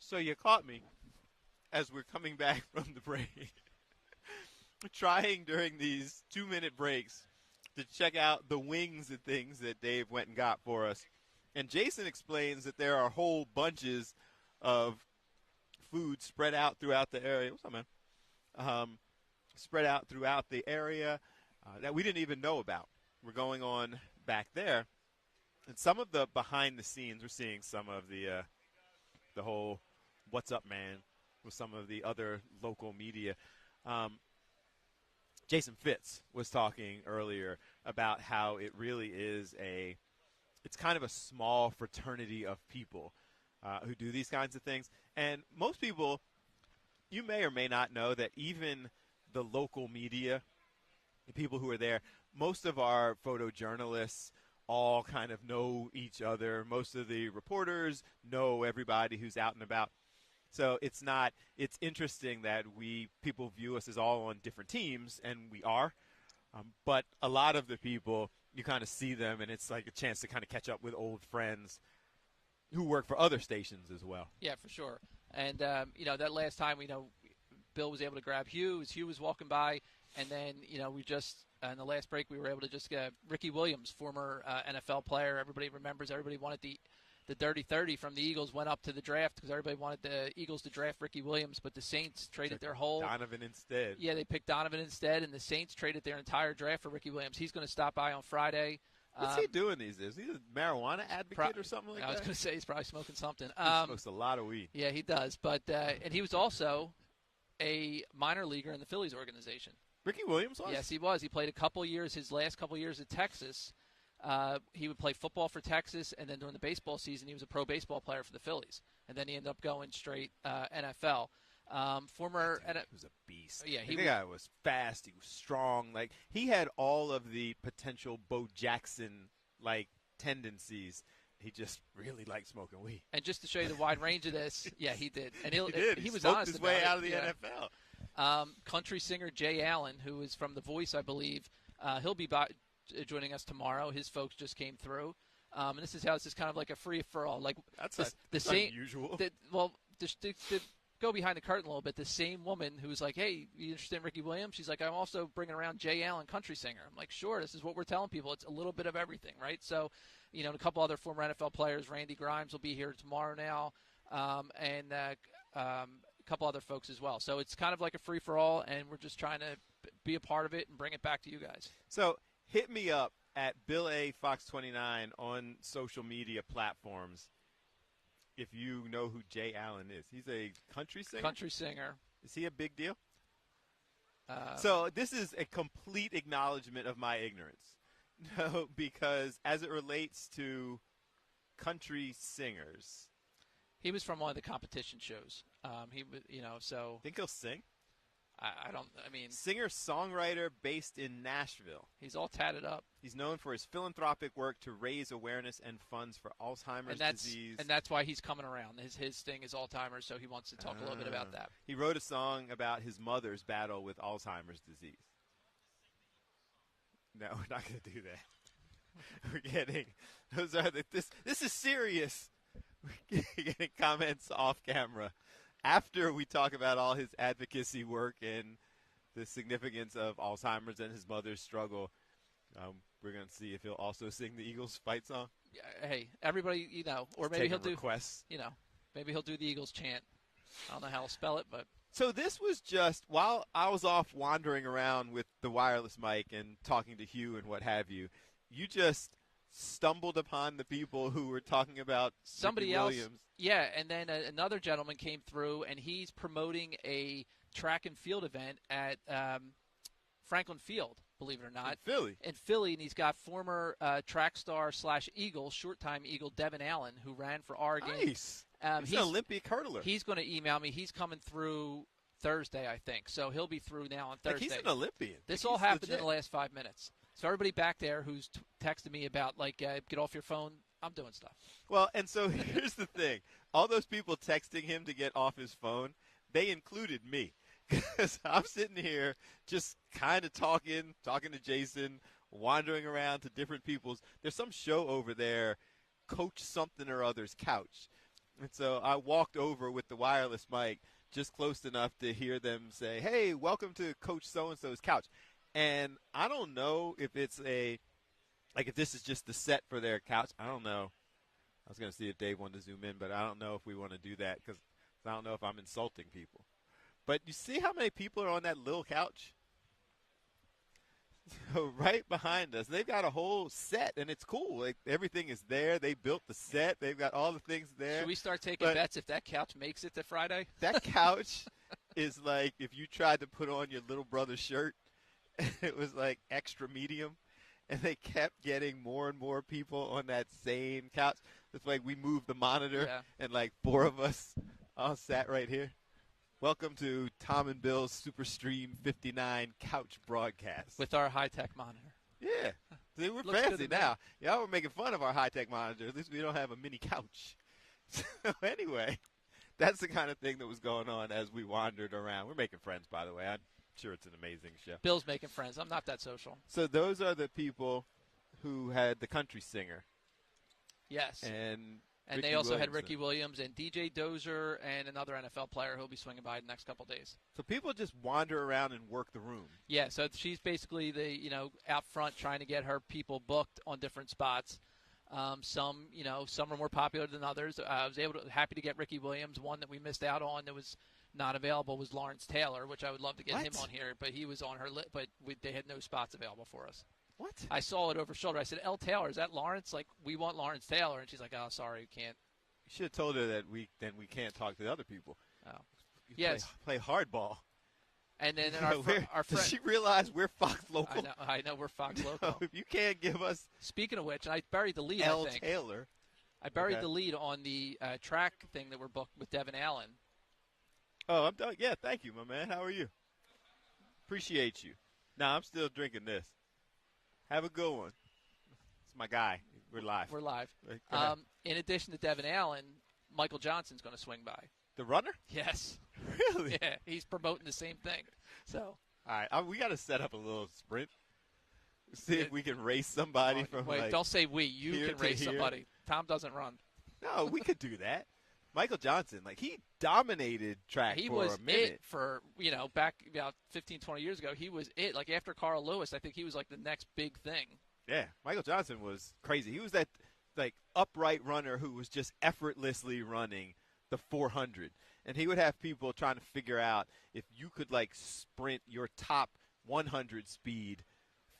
So you caught me as we're coming back from the break, trying during these 2-minute breaks to check out the wings and things that Dave went and got for us. And Jason explains that there are whole bunches of food spread out throughout the area. What's up, man? Spread out throughout the area that we didn't even know about. We're going on back there. And some of the behind the scenes, we're seeing some of the whole what's up, man, with some of the other local media. Jason Fitz was talking earlier about how it really is it's kind of a small fraternity of people who do these kinds of things. And most people, you may or may not know that even the local media, the people who are there, most of our photojournalists all kind of know each other. Most of the reporters know everybody who's out and about. So it's interesting that people view us as all on different teams, and we are. But a lot of the people, you kind of see them, and it's like a chance to kind of catch up with old friends who work for other stations as well. Yeah, for sure. And, that last time, Bill was able to grab Hugh as Hugh was walking by. And then, we just, in the last break, we were able to just get Ricky Williams, former NFL player. Everybody remembers, everybody wanted the Dirty 30 from the Eagles went up to the draft because everybody wanted the Eagles to draft Ricky Williams, but the Saints traded their whole Donovan instead. Yeah, they picked Donovan instead, and the Saints traded their entire draft for Ricky Williams. He's going to stop by on Friday. What's he doing these days? Is he a marijuana advocate or something like that? I was going to say he's probably smoking something. He smokes a lot of weed. Yeah, he does. But and he was also a minor leaguer in the Phillies organization. Ricky Williams was? Yes, he was. He played a couple years, his last couple years at Texas. He would play football for Texas, and then during the baseball season, he was a pro baseball player for the Phillies. And then he ended up going straight NFL. He was a beast. Yeah, the guy was fast. He was strong. Like he had all of the potential Bo Jackson tendencies. He just really liked smoking weed. And just to show you the wide range of this, yeah, he did. And he did. He was smoked honest his way about out of the yeah. NFL. Country singer Jay Allen, who is from The Voice, I believe, he'll be joining us tomorrow. His folks just came through. And this is how it's just kind of like a free-for-all. That's unusual. To go behind the curtain a little bit, the same woman who was like, hey, you interested in Ricky Williams? She's like, I'm also bringing around Jay Allen, country singer. I'm like, sure, this is what we're telling people. It's a little bit of everything, right? So, and a couple other former NFL players. Randy Grimes will be here tomorrow now, and a couple other folks as well. So it's kind of like a free-for-all, and we're just trying to be a part of it and bring it back to you guys. So hit me up at Bill A. Fox 29 on social media platforms if you know who Jay Allen is. He's a country singer? Country singer. Is he a big deal? So this is a complete acknowledgement of my ignorance. No, because as it relates to country singers. He was from one of the competition shows. He was, so. Think he'll sing? I mean. Singer-songwriter based in Nashville. He's all tatted up. He's known for his philanthropic work to raise awareness and funds for Alzheimer's disease. And that's why he's coming around. His thing is Alzheimer's, so he wants to talk a little bit about that. He wrote a song about his mother's battle with Alzheimer's disease. No, we're not going to do that. We're getting this is serious. We're getting comments off camera after we talk about all his advocacy work and the significance of Alzheimer's and his mother's struggle. We're going to see if he'll also sing the Eagles fight song. Yeah, hey, everybody, or maybe he'll do requests. Maybe he'll do the Eagles chant. I don't know how to spell it, but. So this was just while I was off wandering around with the wireless mic and talking to Hugh and what have you. You just stumbled upon the people who were talking about somebody Ricky else. Williams. Yeah, and then another gentleman came through, and he's promoting a track and field event at Franklin Field, believe it or not. In Philly, and he's got former track star / Eagle, short-time Eagle Devin Allen, who ran for Oregon. Nice. He's an Olympic hurdler. He's going to email me. He's coming through Thursday, I think. So he'll be through now on Thursday. He's an Olympian. This all happened in the last 5 minutes. So everybody back there who's texting me about, get off your phone, I'm doing stuff. Well, and so here's the thing. All those people texting him to get off his phone, they included me. Because I'm sitting here just kind of talking to Jason, wandering around to different people's. There's some show over there, Coach something or other's couch. And so I walked over with the wireless mic just close enough to hear them say, hey, welcome to Coach so-and-so's couch. And I don't know if it's if this is just the set for their couch. I don't know. I was going to see if Dave wanted to zoom in, but I don't know if we want to do that because I don't know if I'm insulting people. But you see how many people are on that little couch? So right behind us, they've got a whole set, and it's cool. Like, everything is there. They built the set. They've got all the things there. Should we start taking bets if that couch makes it to Friday? That couch is like if you tried to put on your little brother's shirt, and it was like extra medium, and they kept getting more and more people on that same couch. It's like we moved the monitor, and like 4 of us all sat right here. Welcome to Tom and Bill's Super Stream 59 couch broadcast. With our high-tech monitor. Yeah. See, we're Looks fancy good to me. now. Y'all were making fun of our high-tech monitor. At least we don't have a mini couch. So anyway, that's the kind of thing that was going on as we wandered around. We're making friends, by the way. I'm sure it's an amazing show. Bill's making friends. I'm not that social. So those are the people who had the country singer. Yes. And Ricky they also had Ricky Williams and DJ Dozer and another NFL player who'll be swinging by the next couple of days. So people just wander around and work the room. Yeah, so she's basically out front trying to get her people booked on different spots. Some are more popular than others. I was happy to get Ricky Williams. One that we missed out on that was not available was Lawrence Taylor, which I would love to get him on here, but he was on her list, but they had no spots available for us. What? I saw it over shoulder. I said, L. Taylor, is that Lawrence? Like, we want Lawrence Taylor. And she's like, oh, sorry, we can't. You should have told her that we can't talk to the other people. Oh. Yes. Play hardball. And then our friend. Does she realize we're Fox Local? I know we're Fox Local. If you can't give us. Speaking of which, I buried the lead, L. I think. Taylor. I buried the lead on the track thing that we're booked with Devin Allen. Oh, I'm done. Yeah, thank you, my man. How are you? Appreciate you. Nah, I'm still drinking this. Have a good one. It's my guy. We're live. We're live. In addition to Devin Allen, Michael Johnson's going to swing by. The runner? Yes. Really? Yeah, he's promoting the same thing. So. All right, we got to set up a little sprint. See if we can race somebody from. Wait, don't say we. You can race somebody. Tom doesn't run. No, we could do that. Michael Johnson, he dominated track for a minute. He was it for, back about 15, 20 years ago. He was it. Like, after Carl Lewis, I think he was, the next big thing. Yeah, Michael Johnson was crazy. He was that, upright runner who was just effortlessly running the 400. And he would have people trying to figure out if you could, sprint your top 100 speed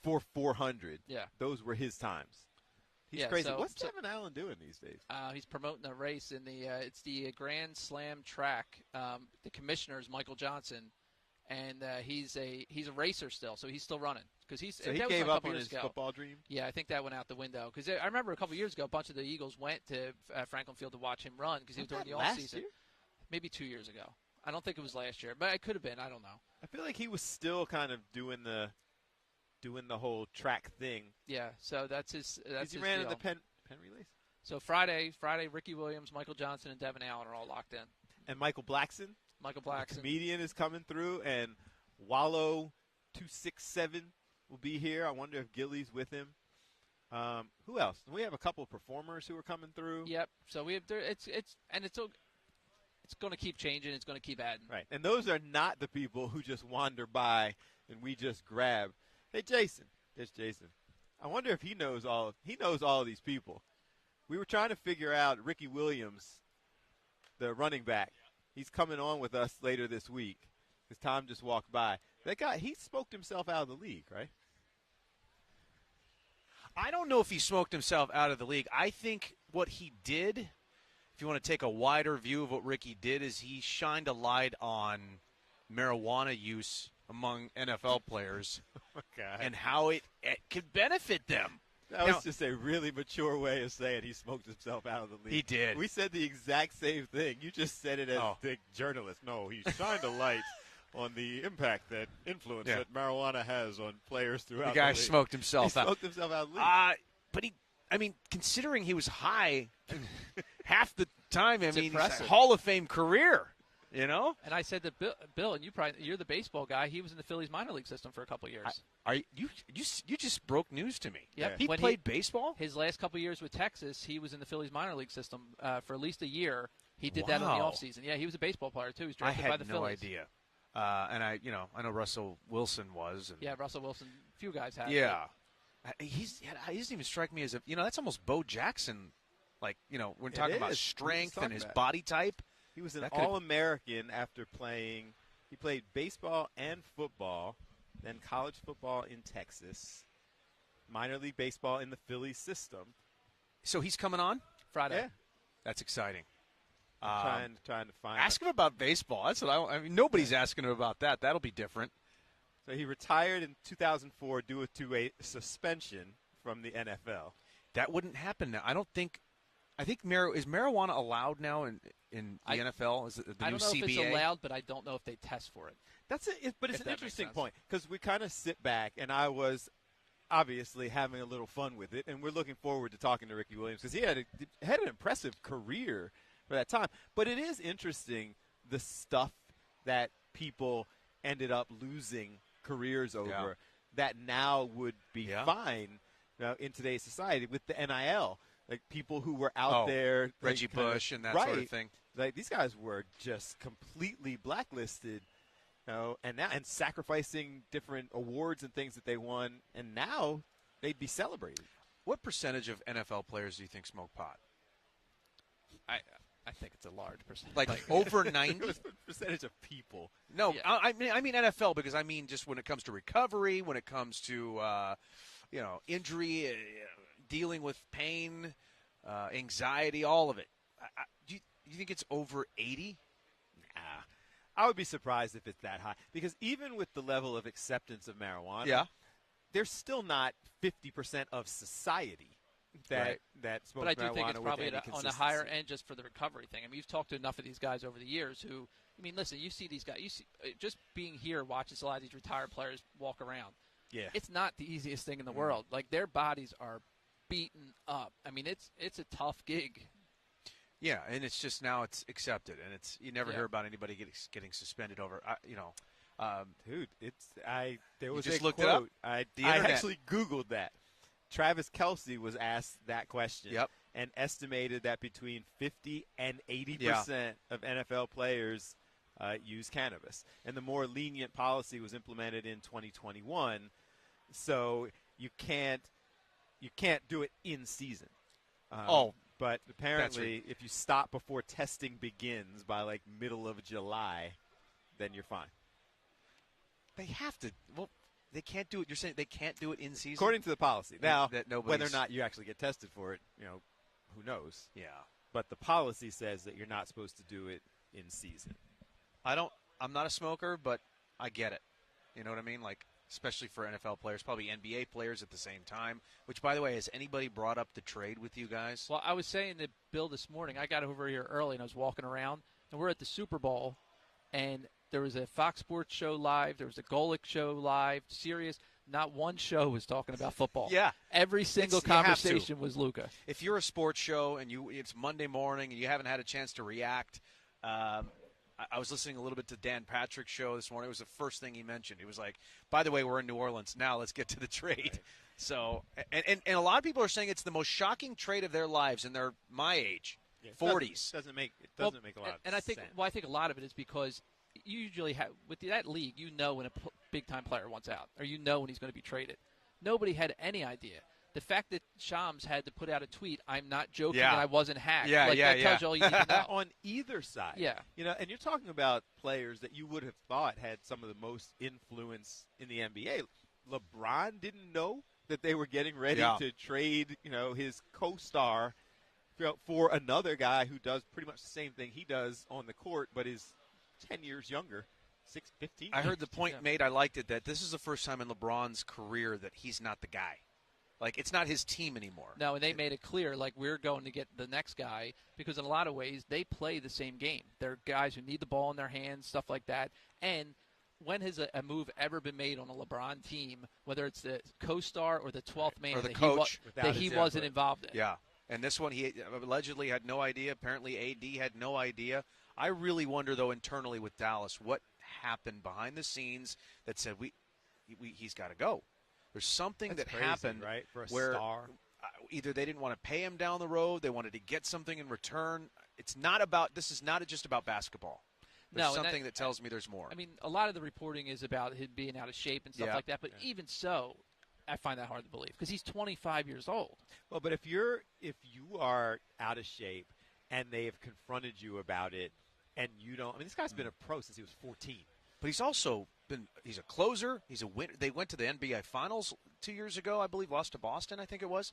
for 400. Yeah. Those were his times. He's crazy. So, What's Devin Allen doing these days? He's promoting a race in it's the Grand Slam track. The commissioner is Michael Johnson, and he's a racer still, so he's still running because he gave up on his football dream. Yeah, I think that went out the window because I remember a couple years ago, a bunch of the Eagles went to Franklin Field to watch him run because he was during the off season. Maybe 2 years ago. I don't think it was last year, but it could have been. I don't know. I feel like he was still kind of doing the whole track thing. Yeah, so that's his. That's he his ran deal. in the pen relays. So Friday, Ricky Williams, Michael Johnson, and Devin Allen are all locked in. And Michael Blackson, the comedian, is coming through, and Wallow 267 will be here. I wonder if Gilly's with him. Who else? We have a couple of performers who are coming through. Yep. So we have it's going to keep changing. It's going to keep adding. Right. And those are not the people who just wander by and we just grab. Hey, Jason. There's Jason. I wonder if he knows all of these people. We were trying to figure out Ricky Williams, the running back. He's coming on with us later this week because Tom just walked by. That guy, he smoked himself out of the league, right? I don't know if he smoked himself out of the league. I think what he did, if you want to take a wider view of what Ricky did, is he shined a light on marijuana use among NFL players and how it could benefit them. That was just a really mature way of saying he smoked himself out of the league. He did. We said the exact same thing. You just said it as the journalist. No, he shined a light on the impact that influence that marijuana has on players throughout the league. The guy smoked himself out. He smoked himself out of the league. But considering he was high half the time, he's impressive. a Hall of Fame career. And I said to Bill, and you're the baseball guy. He was in the Phillies minor league system for a couple of years. You just broke news to me. Yep. He played baseball? His last couple of years with Texas, he was in the Phillies minor league system for at least a year. He did that in the offseason. Yeah, he was a baseball player, too. He was drafted by the Phillies. I had no idea. And I know Russell Wilson was. And, yeah, Russell Wilson. Few guys have. Yeah, he doesn't even strike me as that's almost Bo Jackson. Like we're talking about strength and his body type. He was an All-American after playing. He played baseball and football, then college football in Texas, minor league baseball in the Phillies system. So he's coming on Friday. Yeah. That's exciting. Trying to find. Ask him about baseball. That's what I mean. Nobody's asking him about that. That'll be different. So he retired in 2004 due to a suspension from the NFL. That wouldn't happen now. I think is marijuana allowed now in the NFL? Is it the I new don't know CBA? if it's allowed, but I don't know if they test for it. But it's an interesting point because we kind of sit back, and I was obviously having a little fun with it, and we're looking forward to talking to Ricky Williams because he had an impressive career for that time. But it is interesting the stuff that people ended up losing careers over that now would be fine in today's society with the NIL. Like people who were out there, Reggie Bush and that sort of thing. Like these guys were just completely blacklisted, and sacrificing different awards and things that they won, and now they'd be celebrated. What percentage of NFL players do you think smoke pot? I think it's a large percentage. Like over 90? Percentage of people. No, yeah. I mean NFL because I mean just when it comes to recovery, when it comes to injury, dealing with pain, anxiety, all of it. Do you think it's over 80? Nah. I would be surprised if it's that high because even with the level of acceptance of marijuana, there's still not 50% of society that smokes marijuana. But I do think it's probably on the higher consistency. end just for the recovery thing. I mean, you've talked to enough of these guys over the years who, I mean, listen, you see these guys, just being here, watching a lot of these retired players walk around. Yeah. It's not the easiest thing in the world. Like, their bodies are beaten up. I mean, it's a tough gig. Yeah, and it's just now it's accepted, and you never hear about anybody getting suspended over, Dude, there was just a looked quote. it up? I actually Googled that. Travis Kelce was asked that question and estimated that between 50 and 80% of NFL players use cannabis. And the more lenient policy was implemented in 2021, so you can't do it in season. But apparently if you stop before testing begins by like middle of July, then you're fine. They have to. Well, they can't do it. You're saying they can't do it in season? According to the policy. Now, that whether or not you actually get tested for it, who knows? Yeah. But the policy says that you're not supposed to do it in season. I'm not a smoker, but I get it. You know what I mean? Like, especially for NFL players, probably NBA players at the same time. Which, by the way, has anybody brought up the trade with you guys? Well, I was saying to Bill this morning, I got over here early and I was walking around, and we're at the Super Bowl, and there was a Fox Sports show live. There was a Golic show live. Sirius. Not one show was talking about football. Yeah. Every single conversation was Luka. If you're a sports show and it's Monday morning and you haven't had a chance to react, I was listening a little bit to Dan Patrick's show this morning. It was the first thing he mentioned. He was like, by the way, we're in New Orleans. Now let's get to the trade. Right. So, and a lot of people are saying it's the most shocking trade of their lives, and they're my age, 40s. It doesn't make a lot of sense. And I think a lot of it is because you usually have with that league, when a big time player wants out, or when he's going to be traded. Nobody had any idea. The fact that Shams had to put out a tweet, "I'm not joking, and I wasn't hacked." That tells you all you need to know. On either side, yeah, and you're talking about players that you would have thought had some of the most influence in the NBA. LeBron didn't know that they were getting ready to trade, his co-star for another guy who does pretty much the same thing he does on the court, but is 10 years younger, 15. I heard the point made. I liked it that this is the first time in LeBron's career that he's not the guy. Like, it's not his team anymore. No, and they made it clear, like, we're going to get the next guy because in a lot of ways they play the same game. They're guys who need the ball in their hands, stuff like that. And when has a move ever been made on a LeBron team, whether it's the co-star or the 12th man or the coach that he wasn't involved in? Yeah, and this one he allegedly had no idea. Apparently AD had no idea. I really wonder, though, internally with Dallas, what happened behind the scenes that said he's got to go. There's something that happened right, for a where star. Either they didn't want to pay him down the road, they wanted to get something in return. This is not just about basketball. There's something that tells me there's more. I mean, a lot of the reporting is about him being out of shape and stuff like that, but even so, I find that hard to believe because he's 25 years old. Well, but if you are out of shape and they have confronted you about it and you don't – I mean, this guy's been a pro since he was 14. But he's also he's a closer. He's a winner. They went to the NBA Finals 2 years ago, I believe, lost to Boston, I think it was.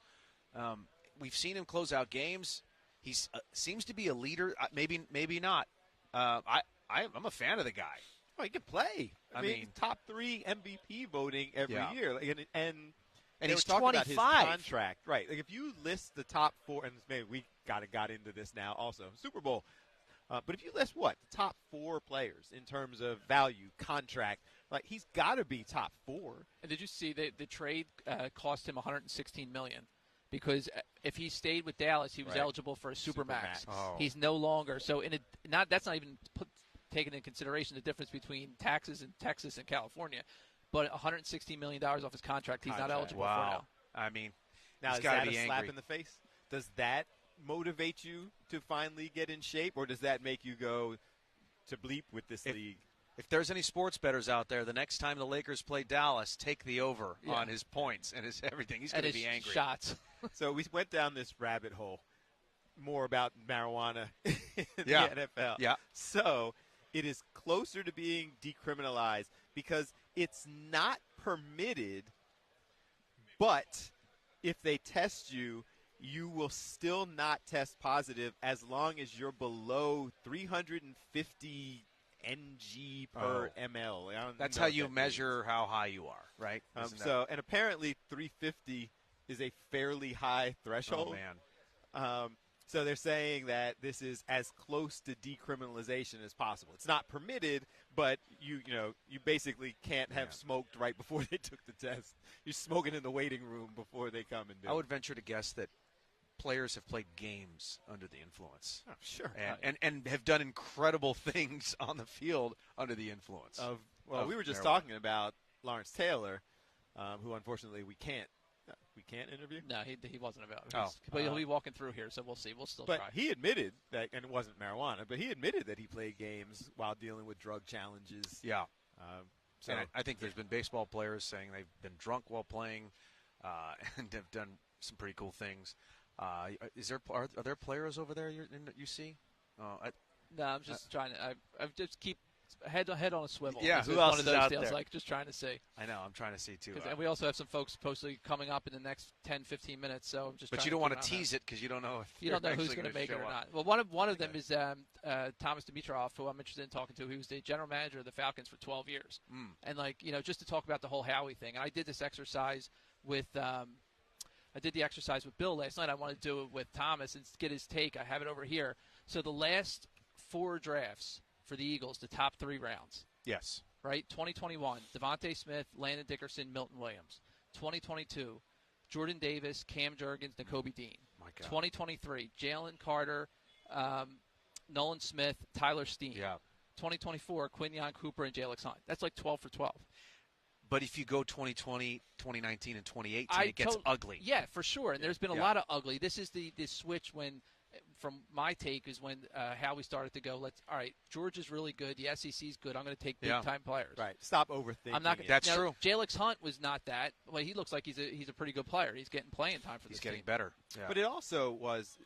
We've seen him close out games. He seems to be a leader. Maybe not. I'm a fan of the guy. Oh, he can play. I mean, top 3 MVP voting every year. Like, and he's talking 25. about his contract. Right. Like if you list the top 4, and maybe we got into this now also, Super Bowl. But if you list the top 4 players in terms of value, contract, like he's got to be top 4. And did you see the trade cost him $116 million? Because if he stayed with Dallas, he was eligible for a Supermax. Oh. He's no longer. So that's not even taken into consideration the difference between taxes in Texas and California. But $116 million off his contract, he's not eligible for now. I mean, now he's is that be a slap angry. in the face? Does that motivate you to finally get in shape, or does that make you go to bleep with this league? If there's any sports bettors out there, the next time the Lakers play Dallas, take the over on his points and his everything. He's going to be angry. Shots. So we went down this rabbit hole, more about marijuana in the NFL. Yeah. So it is closer to being decriminalized because it's not permitted, but if they test you, you will still not test positive as long as you're below 350 ng per ml. That's how you measure how high you are, right? And apparently 350 is a fairly high threshold. Oh, man. So they're saying that this is as close to decriminalization as possible. It's not permitted, but you basically can't have smoked right before they took the test. You're smoking in the waiting room before they come and do it. I would venture to guess that players have played games under the influence. Oh, sure. And have done incredible things on the field under the influence. We were just marijuana. talking about Lawrence Taylor, who unfortunately we can't interview. No, he wasn't available. Oh. But he'll be walking through here, so we'll see. We'll still But try. he admitted that, and it wasn't marijuana, but he admitted that he played games while dealing with drug challenges. Yeah. So And I think there's been baseball players saying they've been drunk while playing and have done some pretty cool things. Are there players over there you see? No, I'm just trying to. I just keep head on a swivel. Yeah, It's who one else of is those out deals, there? like just trying to see. I know. I'm trying to see too. And we also have some folks supposedly coming up in the next 10, 15 minutes. So I'm just. But trying you don't to want keep to an eye on tease it because you don't know if You don't know who's going to make it or up. not. Well, one of them is Thomas Dimitroff, who I'm interested in talking to. He was the general manager of the Falcons for 12 years, and just to talk about the whole Howie thing. And I did this exercise with. I did the exercise with Bill last night. I want to do it with Thomas and get his take. I have it over here. So the last 4 drafts for the Eagles, the top 3 rounds. Yes. Right? 2021, Devontae Smith, Landon Dickerson, Milton Williams. 2022, Jordan Davis, Cam Jurgens, Nakobe Dean. My God. 2023, Jalen Carter, Nolan Smith, Tyler Steen. Yeah. 2024, Quinyon Cooper, and Jalix Hunt. That's like 12 for 12. But if you go 2020, 2019, and 2018, it gets ugly. Yeah, for sure. And there's been a lot of ugly. This is the switch when, from my take, is when Howie started to go, all right, George is really good. The SEC's good. I'm going to take big-time players. Right. Stop overthinking I'm not. That's true. Jalix Hunt was not that. Well, he looks like he's a pretty good player. He's getting playing time for this team. He's getting better. Yeah. But it also was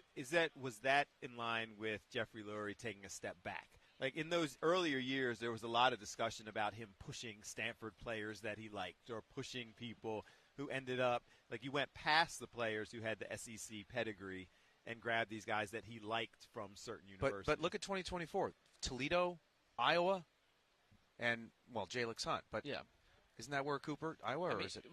that in line with Jeffrey Lurie taking a step back? Like in those earlier years, there was a lot of discussion about him pushing Stanford players that he liked or pushing people who ended up, like you went past the players who had the SEC pedigree and grabbed these guys that he liked from certain universities. But look at 2024. Toledo, Iowa, and, Jalix Hunt. But isn't that where Cooper, Iowa, or is it?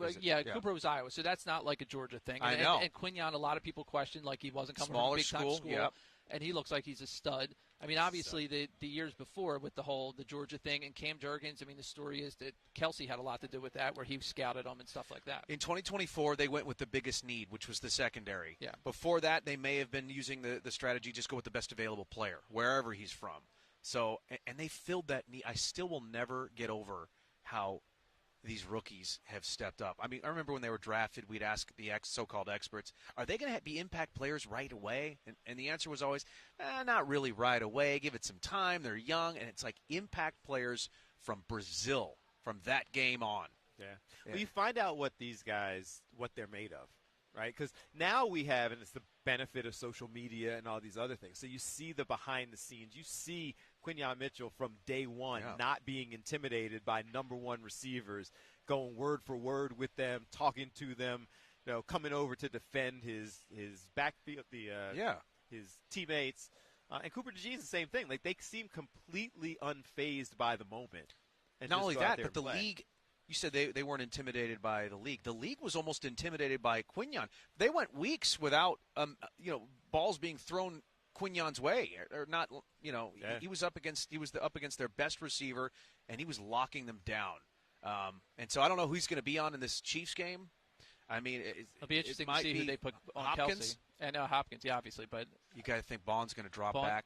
Cooper was Iowa, so that's not like a Georgia thing. I know. And Quinyon, a lot of people questioned like he wasn't coming Smaller from a big-time school. Yep. And he looks like he's a stud. I mean, obviously, the years before with the Georgia thing and Cam Jurgens, I mean, the story is that Kelsey had a lot to do with that, where he scouted him and stuff like that. In 2024, they went with the biggest need, which was the secondary. Yeah. Before that, they may have been using the strategy, just go with the best available player, wherever he's from. So, and they filled that need. I still will never get over how these rookies have stepped up. I mean, I remember when they were drafted, we'd ask the so-called experts, are they going to be impact players right away? And the answer was always, not really right away. Give it some time. They're young. And it's like impact players from Brazil, from that game on. Yeah. Well, you find out what these guys, what they're made of, right? Because now we have, and it's the benefit of social media and all these other things. So you see the behind the scenes. You see Quinyon Mitchell from day one not being intimidated by number one receivers, going word for word with them, talking to them, coming over to defend his backfield, his teammates. And Cooper DeJean's the same thing. Like, they seem completely unfazed by the moment. And not only that, but the league, you said they weren't intimidated by the league. The league was almost intimidated by Quinyon. They went weeks without, balls being thrown Quinyon's way, or not. He was up against their best receiver, and he was locking them down. And so I don't know who he's going to be on in this Chiefs game. I mean, it'll be interesting to see who they put on Hopkins. Kelsey. And Hopkins, yeah, obviously, but you got to think Bond's going to drop back.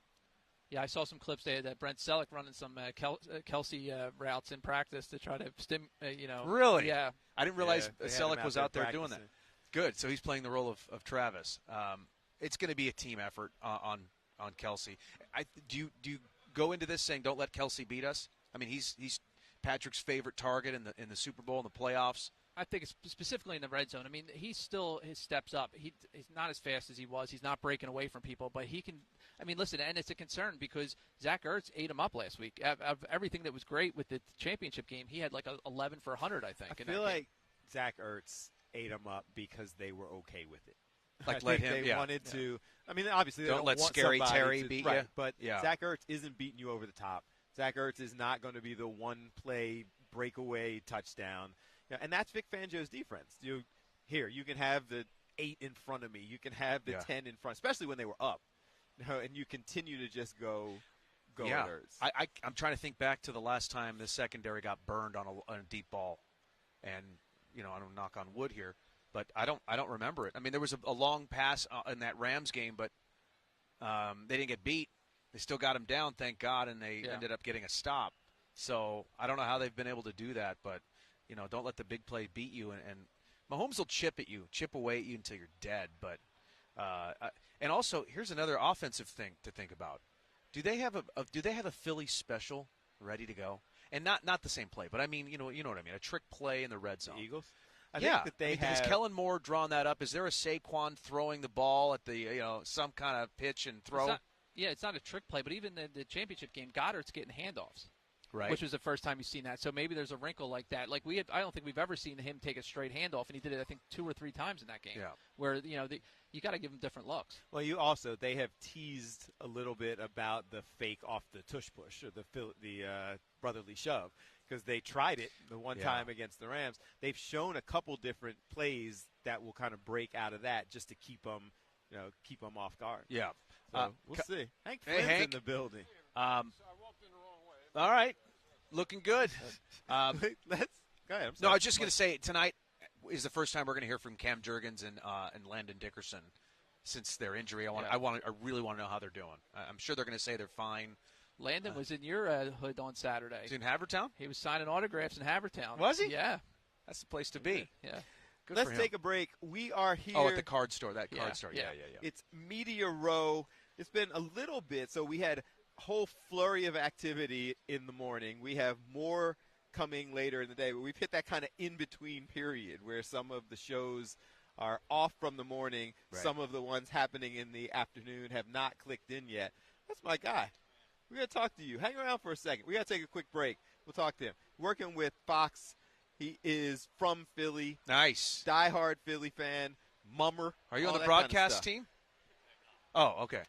Yeah, I saw some clips there that Brent Selleck running some Kelsey routes in practice to try to Really? Yeah. I didn't realize Selleck was out there doing that. Good. So he's playing the role of Travis. It's going to be a team effort on Kelsey. Do you go into this saying don't let Kelsey beat us? I mean, he's Patrick's favorite target in the Super Bowl and the playoffs. I think it's specifically in the red zone. I mean, he's still his steps up. He's not as fast as he was. He's not breaking away from people, but he can. I mean, listen, and it's a concern because Zach Ertz ate him up last week. Of everything that was great with the championship game, he had like 11 for 100, I think. I feel like Zach Ertz ate him up because they were okay with it. Like I think they wanted to. I mean, obviously they don't let want Scary somebody Terry to, beat right, you. But Zach Ertz isn't beating you over the top. Zach Ertz is not going to be the one-play breakaway touchdown. And that's Vic Fangio's defense. You can have the 8 in front of me. You can have the 10 in front, especially when they were up. And you continue to just go at Ertz. I'm trying to think back to the last time the secondary got burned on a deep ball. And, I don't knock on wood here, but I don't remember it. I mean, there was a long pass in that Rams game, but they didn't get beat. They still got him down, thank God, and they ended up getting a stop. So I don't know how they've been able to do that, but don't let the big play beat you. And Mahomes will chip away at you until you're dead. But and also, here's another offensive thing to think about. Do they have a Philly special ready to go? And not the same play, but I mean, you know what I mean, a trick play in the red zone. The Eagles? I think that they have. Has Kellen Moore drawn that up? Is there a Saquon throwing the ball at the some kind of pitch and throw? It's not a trick play, but even the championship game, Goddard's getting handoffs. Right. Which was the first time you've seen that. So maybe there's a wrinkle like that. Like I don't think we've ever seen him take a straight handoff, and he did it, I think, 2 or 3 times in that game. Yeah. Where you got to give him different looks. Well, they have teased a little bit about the fake off the tush push or the brotherly shove because they tried it the one time against the Rams. They've shown a couple different plays that will kind of break out of that just to keep them off guard. Yeah. So we'll see. Hank Flynn's in the building. All right. Looking good. Go ahead. I was just going to say tonight is the first time we're going to hear from Cam Jurgens and Landon Dickerson since their injury. I really want to know how they're doing. I'm sure they're going to say they're fine. Landon was in your hood on Saturday. He's in Havertown? He was signing autographs in Havertown. Was he? Yeah. That's the place to be. Yeah. Good Let's for him. take a break. We are here. Oh, at the card store. That card store. Yeah. It's Media Row. It's been a little bit. So we had whole flurry of activity in the morning. We have more coming later in the day, but we've hit that kind of in-between period where some of the shows are off from the morning. Right. Some of the ones happening in the afternoon have not clicked in yet. That's my guy. We're going to talk to you. Hang around for a second. We got to take a quick break. We'll talk to him. Working with Fox. He is from Philly. Nice. Diehard Philly fan. Mummer. Are you on all the that kind of broadcast stuff. team? Oh, okay.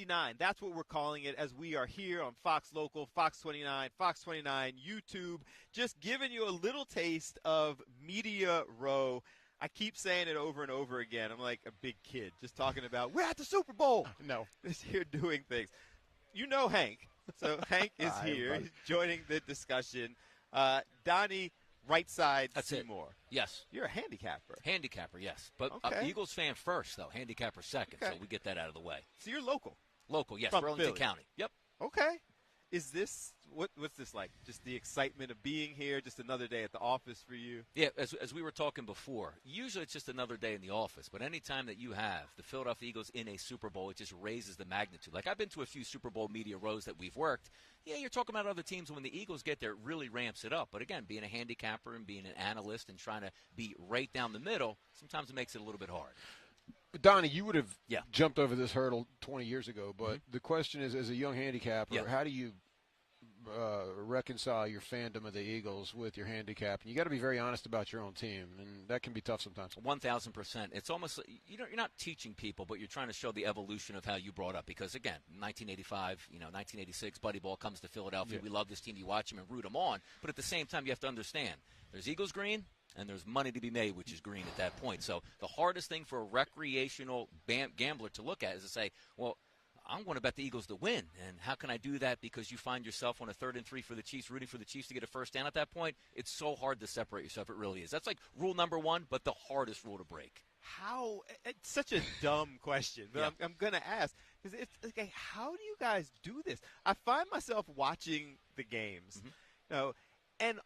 29. That's what we're calling it as we are here on Fox Local, Fox 29, Fox 29, YouTube, just giving you a little taste of Media Row. I keep saying it over and over again. I'm like a big kid just talking about, we're at the Super Bowl. No. Just here doing things. You know Hank. So Hank is here. He's joining the discussion. Donnie, right side, That's Seymour. It. Yes. You're a handicapper. Handicapper, yes. But Okay. Eagles fan first, though. Handicapper second, Okay. so we get that out of the way. So you're local. Local, yes. From Burlington Philly. County. Yep. Okay. Is this what's this like? Just the excitement of being here, just another day at the office for you? Yeah, as we were talking before, usually it's just another day in the office. But any time that you have the Philadelphia Eagles in a Super Bowl, it just raises the magnitude. Like, I've been to a few Super Bowl media rows that we've worked. Yeah, you're talking about other teams. When the Eagles get there, it really ramps it up. But, again, being a handicapper and being an analyst and trying to be right down the middle, sometimes it makes it a little bit hard. Donnie, you would have jumped over this hurdle 20 years ago, but the question is, as a young handicapper, how do you reconcile your fandom of the Eagles with your handicap? And you got to be very honest about your own team, and that can be tough sometimes. 1,000%. It's almost you're not teaching people, but you're trying to show the evolution of how you brought up. Because again, 1985, 1986, Buddy Ball comes to Philadelphia. Yeah. We love this team. You watch them and root them on. But at the same time, you have to understand there's Eagles green. And there's money to be made, which is green at that point. So the hardest thing for a recreational gambler to look at is to say, well, I'm going to bet the Eagles to win. And how can I do that? Because you find yourself on a 3rd and 3 for the Chiefs, rooting for the Chiefs to get a first down at that point. It's so hard to separate yourself. It really is. That's like rule number 1, but the hardest rule to break. It's such a dumb question, but I'm going to ask. Because it's okay, how do you guys do this? I find myself watching the games, and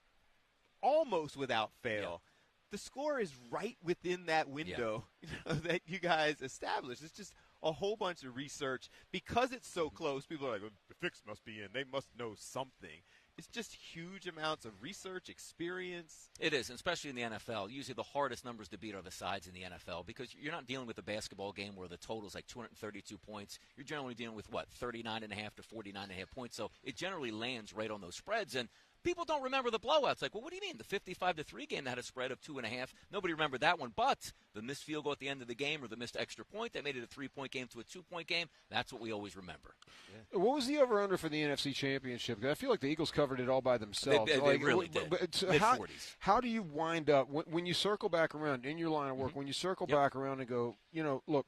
almost without fail, the score is right within that window that you guys established. It's just a whole bunch of research. Because it's so close, people are like, well, the fix must be in. They must know something. It's just huge amounts of research, experience. It is, especially in the NFL. Usually the hardest numbers to beat are the sides in the NFL because you're not dealing with a basketball game where the total is like 232 points. You're generally dealing with, 39.5 to 49.5 points. So it generally lands right on those spreads. And people don't remember the blowouts. Like, well, what do you mean? The 55-3 game that had a spread of 2.5. Nobody remembered that one. But the missed field goal at the end of the game or the missed extra point that made it a 3-point game to a 2-point game, that's what we always remember. Yeah. What was the over-under for the NFC Championship? Because I feel like the Eagles covered it all by themselves. They really did. Mid-40s. How do you wind up, when you circle back around in your line of work, when you circle back around and go, look,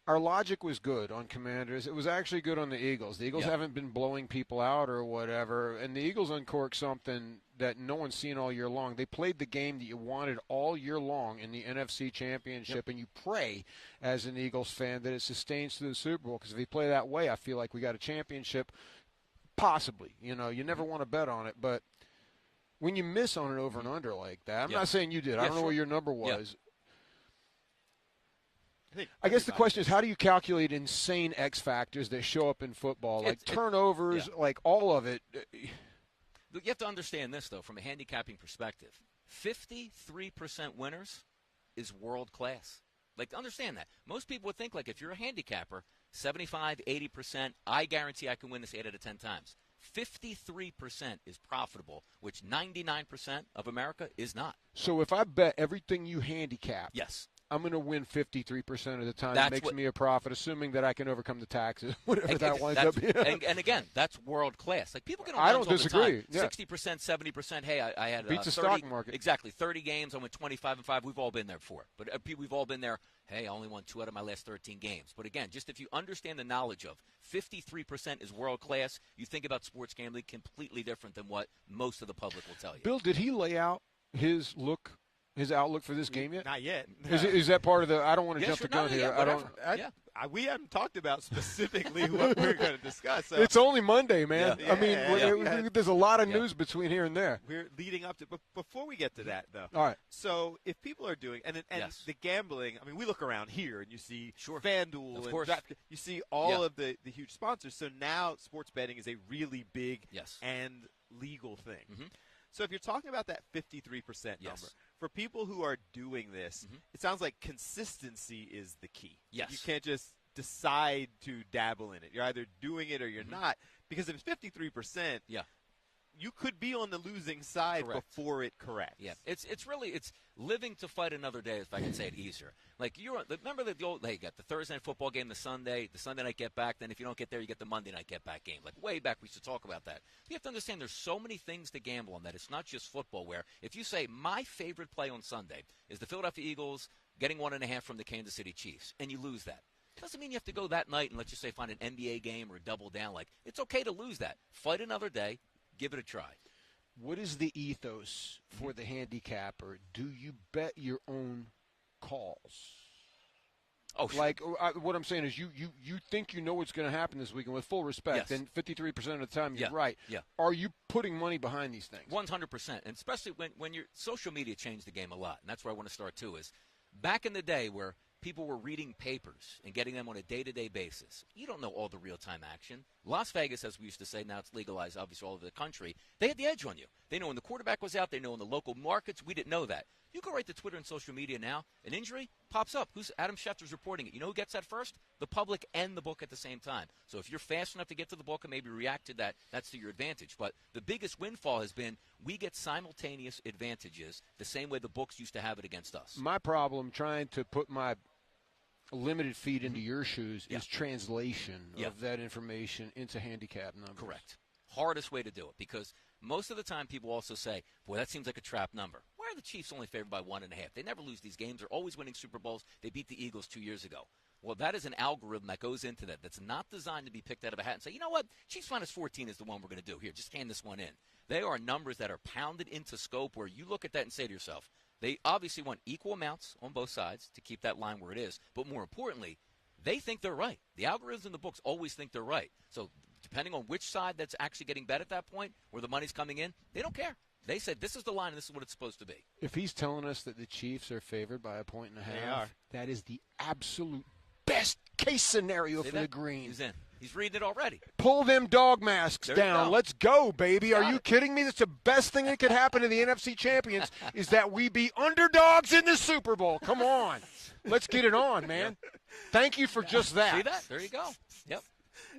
our logic was good on Commanders. It was actually good on the Eagles. The Eagles haven't been blowing people out or whatever, and the Eagles uncorked something that no one's seen all year long. They played the game that you wanted all year long in the NFC Championship, and you pray as an Eagles fan that it sustains through the Super Bowl, because if they play that way, I feel like we got a championship, possibly. You never want to bet on it, but when you miss on an over and under like that, I'm not saying you did. I don't know what your number was. I guess the question is, how do you calculate insane X factors that show up in football, like turnovers, like all of it? You have to understand this, though, from a handicapping perspective. 53% winners is world class. Like, understand that. Most people would think, like, if you're a handicapper, 75, 80%, I guarantee I can win this 8 out of 10 times. 53% is profitable, which 99% of America is not. So if I bet everything you handicap, I'm going to win 53% of the time. That makes me a profit, assuming that I can overcome the taxes, whatever that winds up being. And again, that's world class. Like, people get on I don't all the disagree. time. 60%, 70%. Hey, I had beats the 30, stock market. Exactly, 30 games. I went 25-5. We've all been there before. But we've all been there. Hey, I only won 2 out of my last 13 games. But again, just if you understand the knowledge of 53% is world class, you think about sports gambling completely different than what most of the public will tell you. Bill, did he lay out his outlook for this game yet? Not yet. Is that part of the? I don't want to jump the gun here. We haven't talked about specifically what we're going to discuss. So. It's only Monday, man. Yeah. I mean, there's a lot of news between here and there. We're leading up to. But before we get to that, though. All right. So if people are doing and the gambling, I mean, we look around here and you see FanDuel of course. and you see all of the huge sponsors. So now sports betting is a really big and legal thing. Mm-hmm. So if you're talking about that 53% number, for people who are doing this, it sounds like consistency is the key. Yes. You can't just decide to dabble in it. You're either doing it or you're not. Because if it's 53%, you could be on the losing side before it corrects. Yeah, it's living to fight another day, if I can say it easier. Like remember the old, you got the Thursday night football game, the Sunday night get back. Then if you don't get there, you get the Monday night get back game. Like way back, we used to talk about that. You have to understand there's so many things to gamble on that it's not just football. Where if you say my favorite play on Sunday is the Philadelphia Eagles getting 1.5 from the Kansas City Chiefs, and you lose that. Doesn't mean you have to go that night and let's just say find an NBA game or double down. Like it's okay to lose that. Fight another day. Give it a try. What is the ethos for the handicapper? Do you bet your own calls? Oh, sure. Like what I'm saying is you think you know what's going to happen this weekend with full respect, Yes. and 53% of the time you're Yeah. right. Yeah. Are you putting money behind these things? 100%, and especially when your social media changed the game a lot, and that's where I want to start too. Is back in the day where people were reading papers and getting them on a day-to-day basis. You don't know all the real-time action. Las Vegas, as we used to say, now it's legalized, obviously, all over the country. They had the edge on you. They know when the quarterback was out. They know in the local markets. We didn't know that. You go right to Twitter and social media now, an injury pops up. Who's Adam Schefter's reporting it? You know who gets that first? The public and the book at the same time. So if you're fast enough to get to the book and maybe react to that, that's to your advantage. But the biggest windfall has been we get simultaneous advantages the same way the books used to have it against us. My problem trying to put my limited feet into your shoes is translation of that information into handicap numbers. Correct. Hardest way to do it because most of the time people also say, boy, that seems like a trap number. Why are the Chiefs only favored by 1.5? They never lose these games. They're always winning Super Bowls. They beat the Eagles 2 years ago. Well, that is an algorithm that goes into that that's not designed to be picked out of a hat and say, you know what, Chiefs minus 14 is the one we're going to do. Here, just hand this one in. They are numbers that are pounded into scope where you look at that and say to yourself, they obviously want equal amounts on both sides to keep that line where it is. But more importantly, they think they're right. The algorithms in the books always think they're right. So depending on which side that's actually getting bet at that point, where the money's coming in, they don't care. They said this is the line and this is what it's supposed to be. If he's telling us that the Chiefs are favored by 1.5, They are. that is the absolute best case scenario See for that? the green. He's in. He's reading it already. Pull them dog masks There you down. go. Let's go, baby. Are Got you it. kidding me? That's the best thing that could happen to the NFC champions is that we be underdogs in the Super Bowl. Come on. Let's get it on, man. Thank you for just that. See that? There you go. Yep.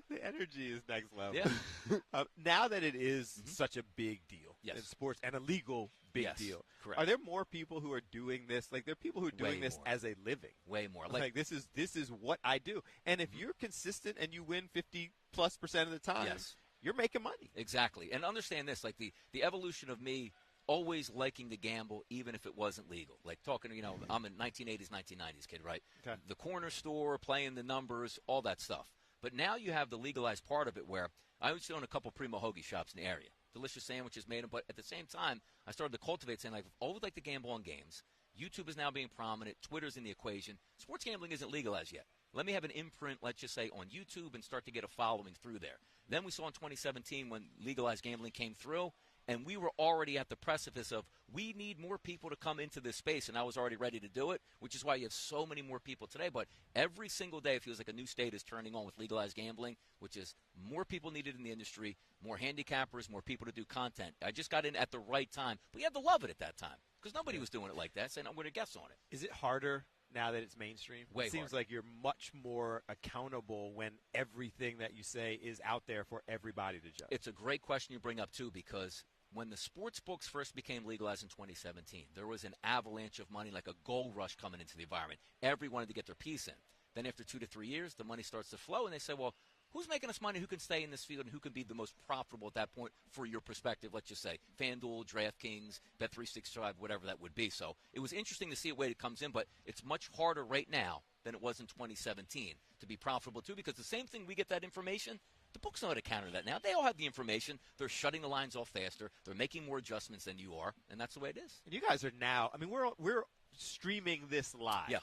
The energy is next level. Yeah. Now that it is such a big deal in sports and a legal big Yes, deal, correct. are there more people who are doing this? Like there are people who are doing Way this more. as a living. Way more. Like this is what I do. And if you're consistent and you win 50+% of the time, Yes. you're making money. Exactly. And understand this, like the evolution of me always liking to gamble even if it wasn't legal. Like talking, I'm a 1980s, 1990s kid, right? Okay. The corner store, playing the numbers, all that stuff. But now you have the legalized part of it where I used to own a couple Primo Hoagie shops in the area. Delicious sandwiches made them, but at the same time, I started to cultivate saying, like, I always like to gamble on games. YouTube is now being prominent. Twitter's in the equation. Sports gambling isn't legalized yet. Let me have an imprint, let's just say, on YouTube and start to get a following through there. Then we saw in 2017 when legalized gambling came through, and we were already at the precipice of we need more people to come into this space, and I was already ready to do it, which is why you have so many more people today. But every single day it feels like a new state is turning on with legalized gambling, which is more people needed in the industry, more handicappers, more people to do content. I just got in at the right time, but you had to love it at that time because nobody was doing it like that, saying I'm going to guess on it. Is it harder now that it's mainstream? Way it seems harder. like you're much more accountable when everything that you say is out there for everybody to judge. It's a great question you bring up, too, because when the sports books first became legalized in 2017, there was an avalanche of money, like a gold rush coming into the environment. Everyone wanted to get their piece in. Then after 2 to 3 years, the money starts to flow, and they say, well, who's making us money? Who can stay in this field, and who can be the most profitable at that point for your perspective? Let's just say FanDuel, DraftKings, Bet365, whatever that would be. So it was interesting to see the way it comes in, but it's much harder right now than it was in 2017 to be profitable, too, because the same thing we get that information, the books know how to counter that now. They all have the information. They're shutting the lines off faster. They're making more adjustments than you are, and that's the way it is. And you guys are now, I mean, we're streaming this live. Yeah.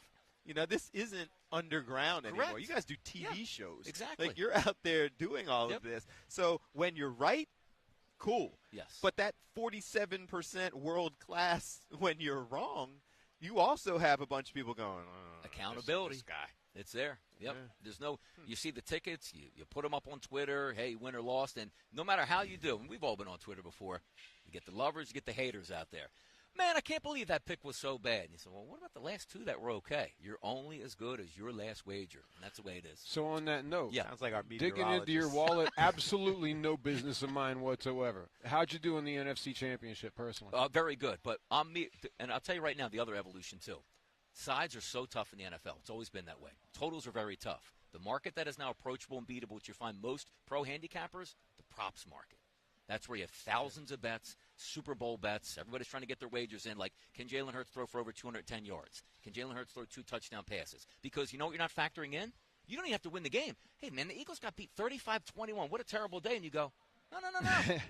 This isn't underground anymore. Correct. You guys do TV Yeah, shows. exactly. Like, you're out there doing all of this. So when you're right, cool. Yes. But that 47% world class when you're wrong, you also have a bunch of people going, Accountability. This guy. It's there. Yep. Yeah. There's no, you see the tickets, you put them up on Twitter, hey, win or lost, and no matter how you do, and we've all been on Twitter before, you get the lovers, you get the haters out there. man, I can't believe that pick was so bad. And you said, well, what about the last two that were okay? You're only as good as your last wager, and that's the way it is. So on that note, sounds like our digging into your wallet, absolutely no business of mine whatsoever. How'd you do in the NFC Championship personally? Very good, but on me, and I'll tell you right now, the other evolution too. Sides are so tough in the NFL. It's always been that way. Totals are very tough. The market that is now approachable and beatable, which you find most pro handicappers, the props market. That's where you have thousands of bets, Super Bowl bets. Everybody's trying to get their wagers in, like, can Jalen Hurts throw for over 210 yards? Can Jalen Hurts throw 2 touchdown passes? Because you know what you're not factoring in? You don't even have to win the game. Hey, man, the Eagles got beat 35-21. What a terrible day. And you go, no.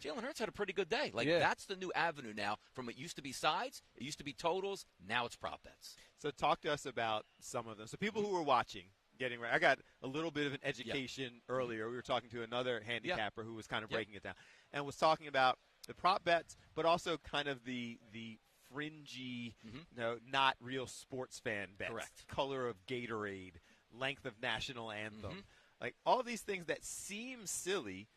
Jalen Hurts had a pretty good day. That's the new avenue now from it used to be sides, it used to be totals, now it's prop bets. So talk to us about some of them. So people who are watching, getting ready. I got a little bit of an education earlier. We were talking to another handicapper who was kind of breaking it down and was talking about the prop bets, but also kind of the fringy, not real sports fan bets. Correct. Color of Gatorade, length of national anthem. Like all these things that seem silly,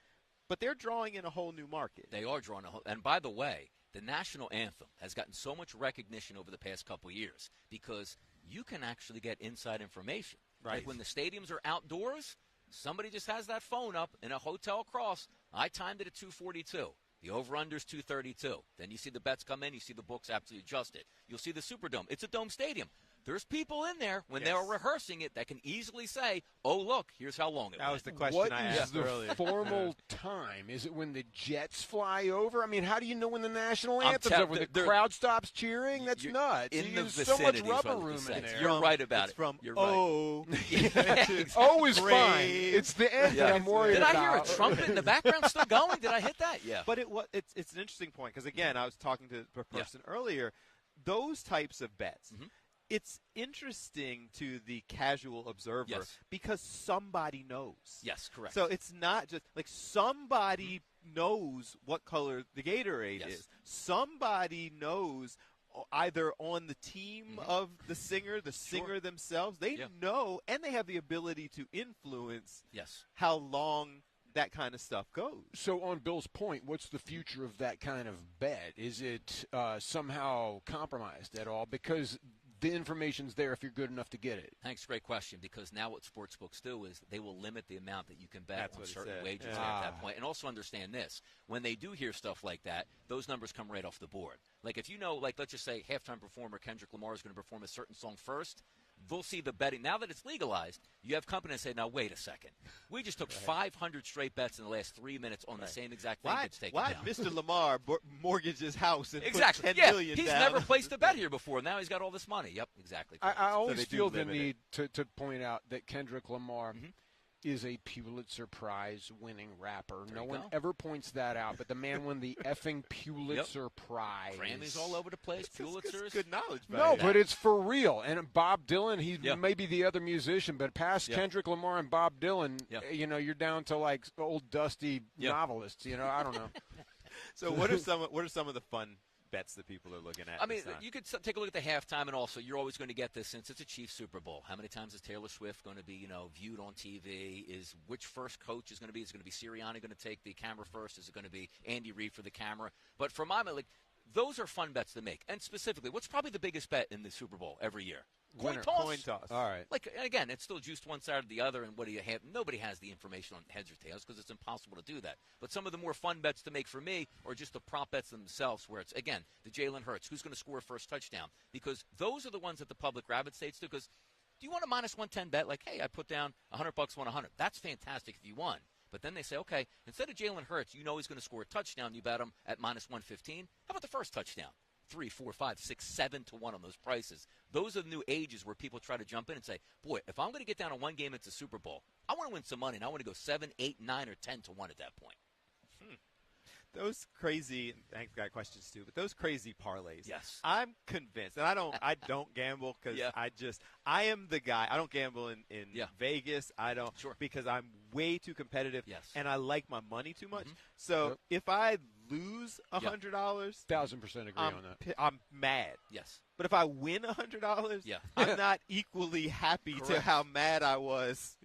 but they're drawing in a whole new market. They are drawing a whole – and by the way, the national anthem has gotten so much recognition over the past couple years because you can actually get inside information. Right. Like when the stadiums are outdoors, somebody just has that phone up in a hotel across. I timed it at 242. The over-under's 232. Then you see the bets come in. You see the books absolutely adjust it. You'll see the Superdome. It's a dome stadium. There's people in there when they're rehearsing it that can easily say, oh, look, here's how long it That went. was the question What I is asked the earlier. formal time? Is it when the Jets fly over? I mean, how do you know when the national I'm anthem's tell- over? The they're- crowd stops cheering? That's You're nuts. in You the use so much vicinity is rubber what I'm room in saying. there. You're right about it's it. From You're O. O is fine. It's the end that I'm worried Did about. I hear a trumpet in the background still going? Did I hit that? Yeah. But it's an interesting point because, again, I was talking to a person earlier. Those types of bets, it's interesting to the casual observer because somebody knows. Yes, correct. So it's not just like somebody knows what color the Gatorade is. Somebody knows either on the team of the singer themselves. They know, and they have the ability to influence how long that kind of stuff goes. So on Bill's point, what's the future of that kind of bet? Is it somehow compromised at all? Because the information's there if you're good enough to get it. Thanks, great question, because now what sportsbooks do is they will limit the amount that you can bet on certain wagers at that point. And also understand this, when they do hear stuff like that, those numbers come right off the board. Like if you know, like let's just say halftime performer Kendrick Lamar is going to perform a certain song first, they'll see the betting. Now that it's legalized, you have companies say, now wait a second. We just took 500 straight bets in the last 3 minutes on the same exact thing that's taken Why down. Mr. Lamar mortgaged his house and Exactly. put $10 Yeah, million he's down? never placed a bet here before. Now he's got all this money. Yep, exactly. I always they do feel the limit need to point out that Kendrick Lamar is a Pulitzer Prize winning rapper. No one ever points that out, but the man won the effing Pulitzer Prize. Grammys all over the place, Pulitzers. Good knowledge. No, but it's for real. And Bob Dylan, he's maybe the other musician, but past Kendrick Lamar and Bob Dylan, you know, you're down to like old dusty novelists. You know, I don't know. So what are some of the fun bets that people are looking at? I mean, you could take a look at the halftime, and also you're always going to get this since it's a Chiefs Super Bowl. How many times is Taylor Swift going to be, viewed on TV? Is which first coach is going to be? Is it going to be Sirianni going to take the camera first? Is it going to be Andy Reid for the camera? But for my like, those are fun bets to make. And specifically, what's probably the biggest bet in the Super Bowl every year? Coin toss. All right. Like, again, it's still juiced one side or the other, and what do you have? Nobody has the information on heads or tails because it's impossible to do that. But some of the more fun bets to make for me are just the prop bets themselves, where it's, again, the Jalen Hurts, who's going to score first touchdown? Because those are the ones that the public gravitates to. Because do you want a minus 110 bet? Like, hey, I put down $100, won 100. That's fantastic if you won. But then they say, okay, instead of Jalen Hurts, you know he's going to score a touchdown. You bet him at minus 115. How about the first touchdown? 3, 4, 5, 6, 7 to 1 on those prices. Those are the new ages where people try to jump in and say, boy, if I'm going to get down on one game, it's a Super Bowl. I want to win some money, and I want to go 7, 8, 9, or 10 to 1 at that point. Those crazy, I've got questions too, but those crazy parlays. Yes. I'm convinced, and I don't gamble because I am the guy. I don't gamble in Vegas. I don't because I'm way too competitive. Yes. And I like my money too much. So if I lose $100, 1,000% agree on that. I'm mad. Yes. But if I win $100, I'm not equally happy to how mad I was,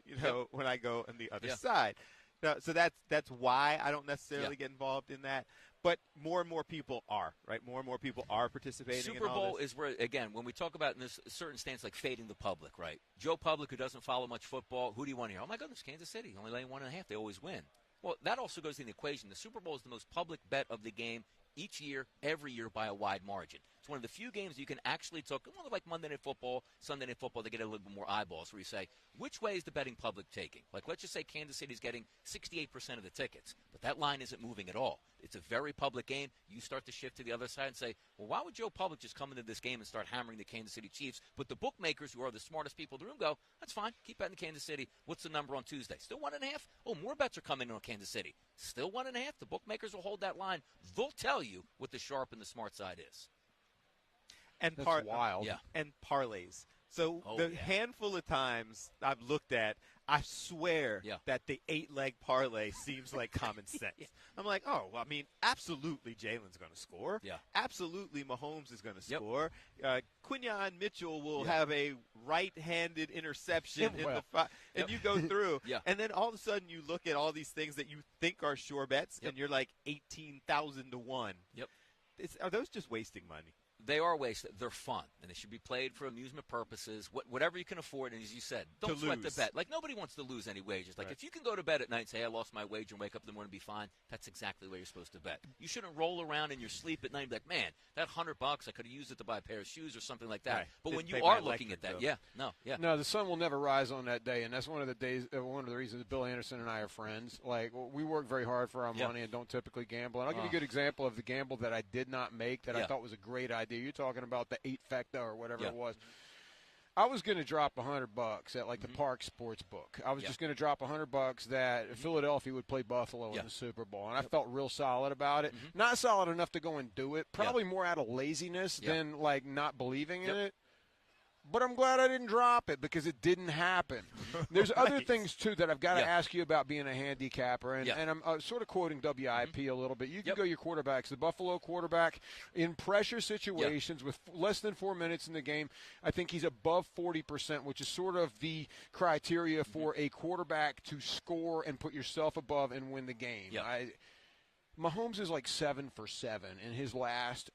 when I go on the other side. No, so that's why I don't necessarily get involved in that. but more and more people are, right? More and more people are participating Super in all Bowl this. is where, again, when we talk about in this certain stance like fading the public, right? Joe Public, who doesn't follow much football, who do you want here? Oh, my goodness, Kansas City. Only laying 1.5. They always win. Well, that also goes in the equation. The Super Bowl is the most public bet of the game each year, every year by a wide margin. It's one of the few games you can actually talk, like Monday Night Football, Sunday Night Football, they get a little bit more eyeballs where you say, which way is the betting public taking? Like, let's just say Kansas City's getting 68% of the tickets, but that line isn't moving at all. It's a very public game. You start to shift to the other side and say, well, why would Joe Public just come into this game and start hammering the Kansas City Chiefs? But the bookmakers, who are the smartest people in the room, go, that's fine. Keep betting Kansas City. What's the number on Tuesday? Still 1.5? Oh, more bets are coming in on Kansas City. Still 1.5? The bookmakers will hold that line. They'll tell you what the sharp and the smart side is. And That's wild. Yeah. And parlays. So handful of times I've looked at, I swear that the 8-leg parlay seems like common sense. I'm like, oh, well, I mean, absolutely Jalen's going to score. Yeah. Absolutely Mahomes is going to score. Quinyon Mitchell will have a right-handed interception in the and you go through. And then all of a sudden you look at all these things that you think are sure bets, and you're like 18,000 to 1. Yep. Are those just wasting money? They are wasted. They're fun, and they should be played for amusement purposes, whatever you can afford. And as you said, don't sweat the bet. Like, nobody wants to lose any wages. Like, if you can go to bed at night and say, I lost my wager, and wake up in the morning and be fine, that's exactly where you're supposed to bet. You shouldn't roll around in your sleep at night and be like, man, that $100, I could have used it to buy a pair of shoes or something like that. Right. But when Didn't you pay my are looking at electric that, bill. No, the sun will never rise on that day, and that's one of the days. One of the reasons Bill Anderson and I are friends. Like, we work very hard for our money and don't typically gamble. And I'll give you a good example of the gamble that I did not make that I thought was a great idea. You're talking about the 8-fecta or whatever it was. I was going to drop $100 at like the Park Sports Book. I was just going to drop $100 that Philadelphia would play Buffalo in the Super Bowl, and I felt real solid about it. Not solid enough to go and do it. Probably more out of laziness than like not believing in it. But I'm glad I didn't drop it because it didn't happen. There's other things, too, that I've got to ask you about being a handicapper. And I'm sort of quoting WIP a little bit. You can go your quarterbacks. The Buffalo quarterback, in pressure situations with less than 4 minutes in the game, I think he's above 40%, which is sort of the criteria for a quarterback to score and put yourself above and win the game. Mahomes is like 7 for 7 in his last,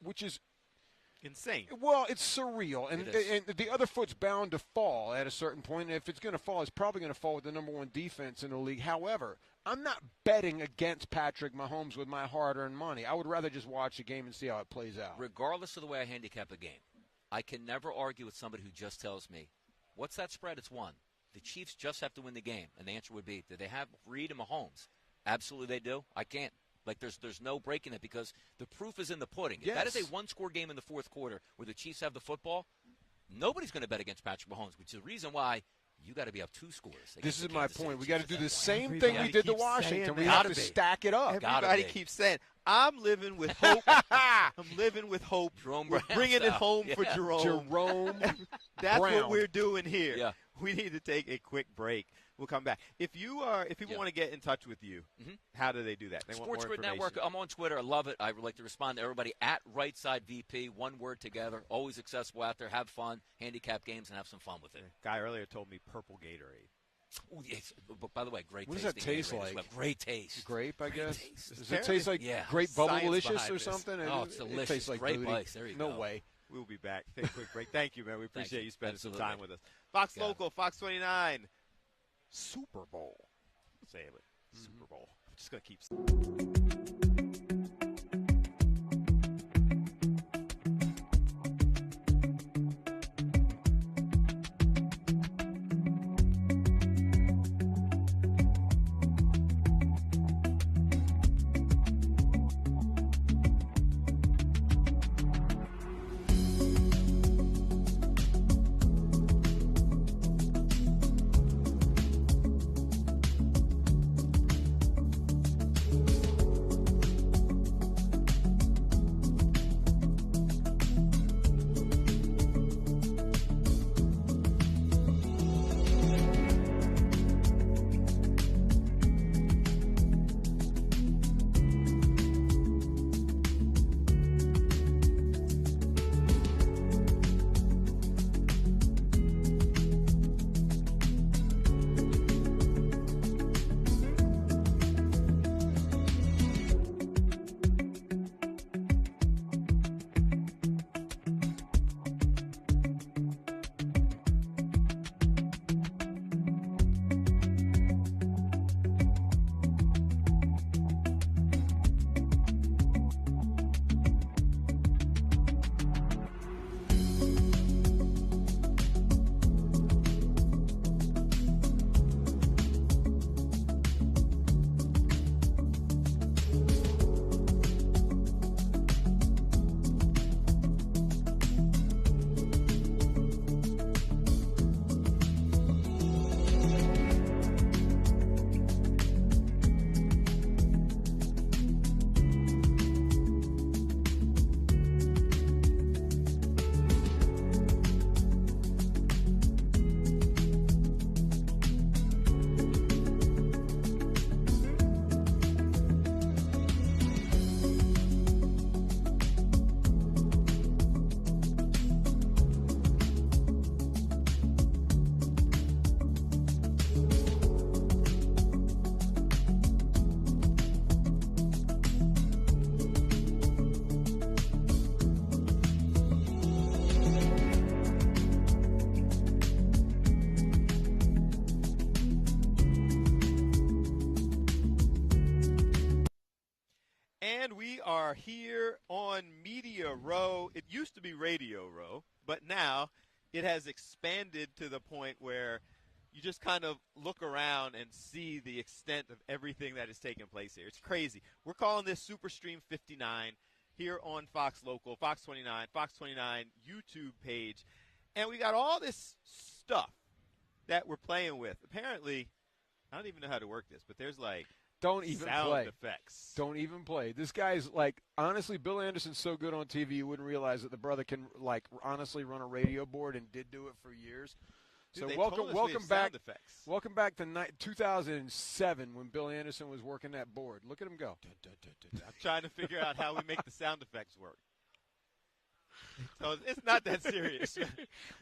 which is insane. Well, it's surreal, and the other foot's bound to fall at a certain point. And if it's going to fall, it's probably going to fall with the number one defense in the league. However, I'm not betting against Patrick Mahomes with my hard-earned money. I would rather just watch the game and see how it plays out. Regardless of the way I handicap a game, I can never argue with somebody who just tells me, what's that spread? It's 1. The Chiefs just have to win the game. And the answer would be, do they have Reed and Mahomes? Absolutely they do. I can't. Like, there's no breaking it because the proof is in the pudding. If that is a one-score game in the fourth quarter where the Chiefs have the football, nobody's going to bet against Patrick Mahomes, which is the reason why you got to be up 2 scores. This is my point. We got to do the same thing we did to Washington. We have to stack it up. Everybody keeps saying, I'm living with hope. I'm living with hope. We're bringing it home for Jerome. That's what we're doing here. Yeah. We need to take a quick break. We'll come back. If people want to get in touch with you, how do they do that? They want more Sports Grid information. Network. I'm on Twitter. I love it. I would like to respond to everybody at RightSideVP. One word together. Always accessible out there. Have fun. Handicap games and have some fun with it. Guy earlier told me purple Gatorade. Oh, yes. But by the way, great taste. taste. What does that taste like? Well. Great taste. Grape, I guess. Taste. Does it taste like grape bubblelicious or something? Oh, it's delicious. It tastes like grape booty. ice. There you go. No way. We'll be back. Take a quick break. Thank you, man. We appreciate you spending Absolutely. some time with us. Fox Local, Fox 29. Super Bowl. Say it. Super Bowl. I'm just going to keep. And we are here on Media Row. It used to be Radio Row, but now it has expanded to the point where you just kind of look around and see the extent of everything that is taking place here. It's crazy. We're calling this Superstream 59 here on Fox Local, Fox 29 YouTube page. And we got all this stuff that we're playing with. Apparently, I don't even know how to work this, but there's like Don't even sound play. effects. Don't even play. This guy's like, honestly, Bill Anderson's so good on TV, you wouldn't realize that the brother can, like, honestly run a radio board and did do it for years. Dude, So they welcome told us we have back. sound effects. Welcome back to 2007 when Bill Anderson was working that board. Look at him go. I'm trying to figure out how we make the sound effects work. So it's not that serious.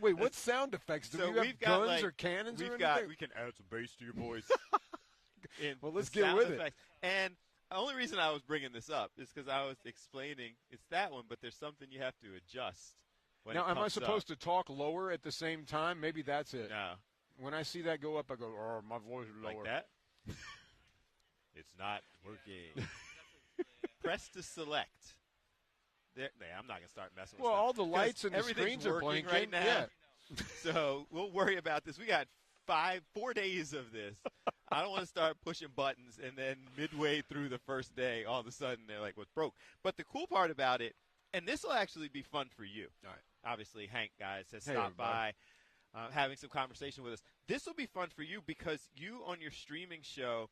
Wait, what sound effects? Do So you have we've got, guns like, or cannons or we've anything? got, we can add some bass to your voice. Well, let's the get sound with it. effects. And the only reason I was bringing this up is because I was explaining it's that one, but there's something you have to adjust. When Now, it am I comes supposed up. to talk lower at the same time? Maybe that's it. No. When I see that go up, I go, oh, my voice is lower. Like that? It's not working. Press to select. There, I'm not going to start messing with Well, stuff. all the lights and the Everything's screens are working blinking. right now. Yeah. So we'll worry about this. We got 4 days of this. I don't want to start pushing buttons and then midway through the first day, all of a sudden they're like, what's broke? But the cool part about it, and this will actually be fun for you. All right. Obviously, Hank, guys, has Hey, stopped everybody. by, having some conversation with us. This will be fun for you because you on your streaming show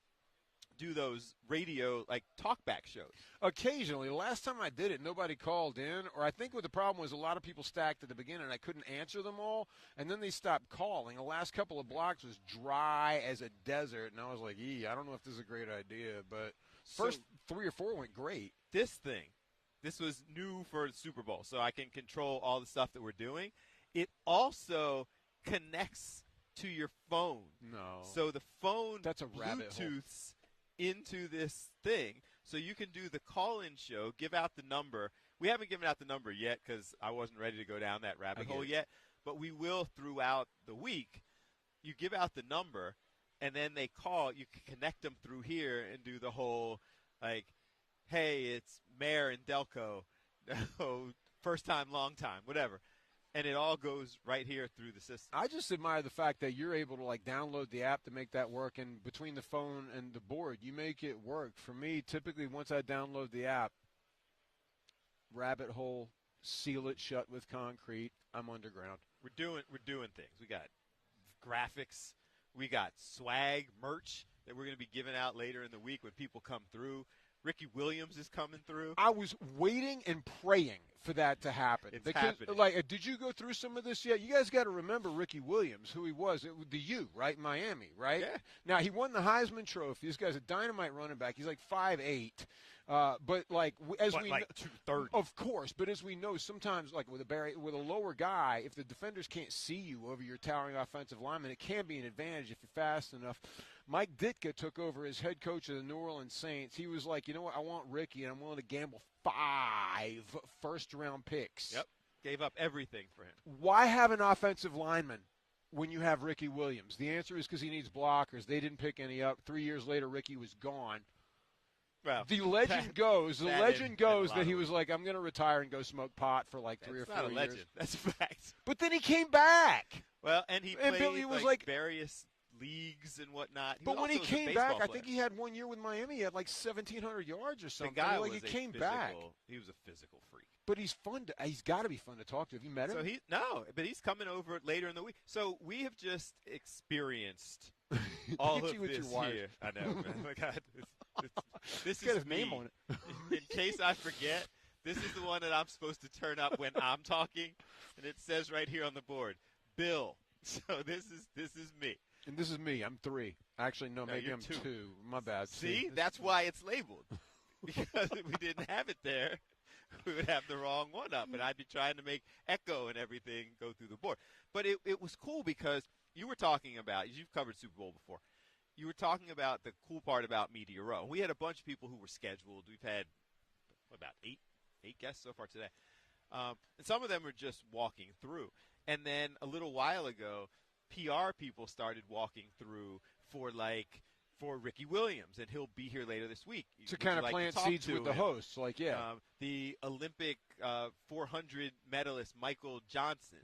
do those radio, like, talkback shows. Occasionally. The last time I did it, nobody called in, or I think what the problem was a lot of people stacked at the beginning, and I couldn't answer them all, and then they stopped calling. The last couple of blocks was dry as a desert, and I was like, I don't know if this is a great idea, but first 3 or 4 went great. This was new for the Super Bowl, so I can control all the stuff that we're doing. It also connects to your phone. No. So the phone That's a rabbit hole. Bluetooths into this thing, so you can do the call-in show, give out the number. We haven't given out the number yet because I wasn't ready to go down that rabbit hole yet, but we will throughout the week. You give out the number, and then they call. You can connect them through here and do the whole, like, hey, it's Mayor and Delco, first time, long time, whatever. And it all goes right here through the system. I just admire the fact that you're able to, like, download the app to make that work, and between the phone and the board, you make it work. For me, typically, once I download the app, rabbit hole, seal it shut with concrete, I'm underground. We're doing things. We got graphics. We got swag, merch that we're going to be giving out later in the week when people come through. Ricky Williams is coming through. I was waiting and praying for that to happen. It's happening. Like, did you go through some of this yet? You guys got to remember Ricky Williams, who he was. It was the U, right, Miami, right? Yeah. Now, he won the Heisman Trophy. This guy's a dynamite running back. He's like 5'8". But like as we like 230. Of course, but as we know, sometimes like with a lower guy, if the defenders can't see you over your towering offensive lineman, it can be an advantage if you're fast enough. Mike Ditka took over as head coach of the New Orleans Saints. He was like, you know what, I want Ricky, and I'm willing to gamble 5 first-round picks. Yep, gave up everything for him. Why have an offensive lineman when you have Ricky Williams? The answer is because he needs blockers. They didn't pick any up. 3 years later, Ricky was gone. Well, the legend goes that he was like, I'm going to retire and go smoke pot for like 3 or 4 years. That's not a years. legend. That's a fact. But then he came back. Well, and he played Billy was like various leagues and whatnot. But when he also was a came baseball back, I player. think he had 1 year with Miami. He had like 1,700 yards or something. The guy like was he a came physical, back. He was a physical freak. But he's fun. He's got to be fun to talk to. Have you met him? So but he's coming over later in the week. So we have just experienced all Look of at you with this your wires. here. I know, man. Oh my God, this Got is his name me. on it. In case I forget, this is the one that I'm supposed to turn up when I'm talking, and it says right here on the board, Bill. So this is me. And this is me. I'm 3. Actually, no, maybe you're I'm 2. 2. My bad. See, that's why it's labeled. Because if we didn't have it there, we would have the wrong one up, and I'd be trying to make echo and everything go through the board. But it was cool because you were talking about, you've covered Super Bowl before, you were talking about the cool part about Media Row. We had a bunch of people who were scheduled. We've had, about 8 guests so far today. And some of them were just walking through. And then a little while ago, PR people started walking through for like for Ricky Williams, and he'll be here later this week. To kind of plant seeds with the hosts, the Olympic 400 medalist Michael Johnson,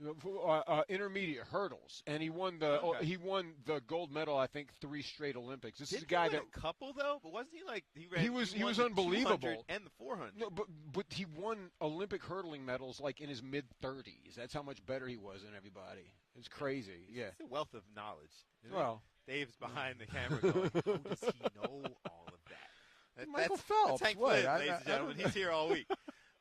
intermediate hurdles, and he won the gold medal. I think 3 straight Olympics. This is a guy that a couple though, but wasn't he like he was unbelievable and the 400? No, but he won Olympic hurdling medals like in his mid-30s. That's how much better he was than everybody. It's crazy. It's a wealth of knowledge. Well, Dave's behind the camera going, how does he know all of that? Michael Phelps. That's Hank Flynn, ladies and gentlemen. He's here all week.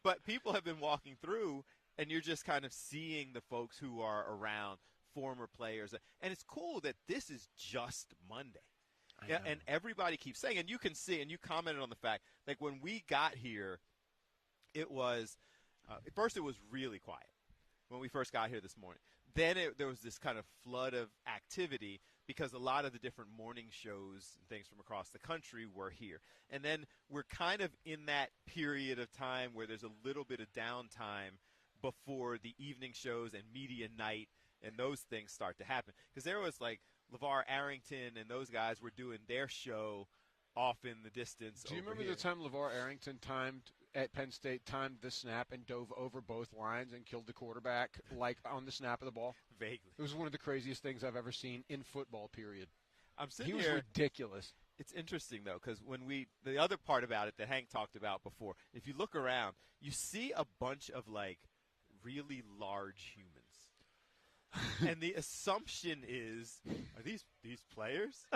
But people have been walking through, and you're just kind of seeing the folks who are around, former players. And it's cool that this is just Monday. Yeah, and everybody keeps saying, and you can see, and you commented on the fact, like when we got here, it was, at first it was really quiet when we first got here this morning. Then there was this kind of flood of activity because a lot of the different morning shows and things from across the country were here. And then we're kind of in that period of time where there's a little bit of downtime before the evening shows and media night and those things start to happen. Because there was like LeVar Arrington and those guys were doing their show off in the distance. Do you remember the time LeVar Arrington at Penn State timed the snap and dove over both lines and killed the quarterback like on the snap of the ball? Vaguely. It was one of the craziest things I've ever seen in football, period. I'm sitting He here. was ridiculous. It's interesting, though, because the other part about it that Hank talked about before, if you look around, you see a bunch of, like, really large humans. And the assumption is, are these players?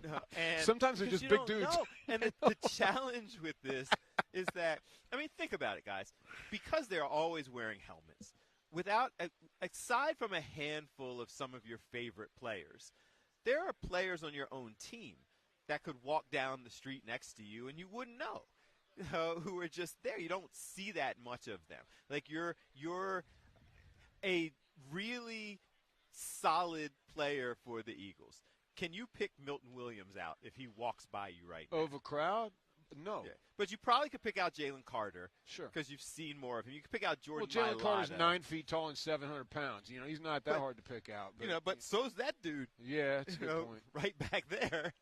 No. And sometimes they're just big dudes. No. And the challenge with this is that, I mean, think about it, guys. Because they're always wearing helmets, aside from a handful of some of your favorite players, there are players on your own team that could walk down the street next to you and you wouldn't know, who are just there. You don't see that much of them. Like you're a really solid player for the Eagles. Can you pick Milton Williams out if he walks by you right now? Of a crowd? No. Yeah. But you probably could pick out Jalen Carter. Sure. Because you've seen more of him. You could pick out Jordan Jalen Mailata. Carter's 9 feet tall and 700 pounds. You know, he's not that hard to pick out. But, but so's that dude. Yeah, that's a good point. Right back there.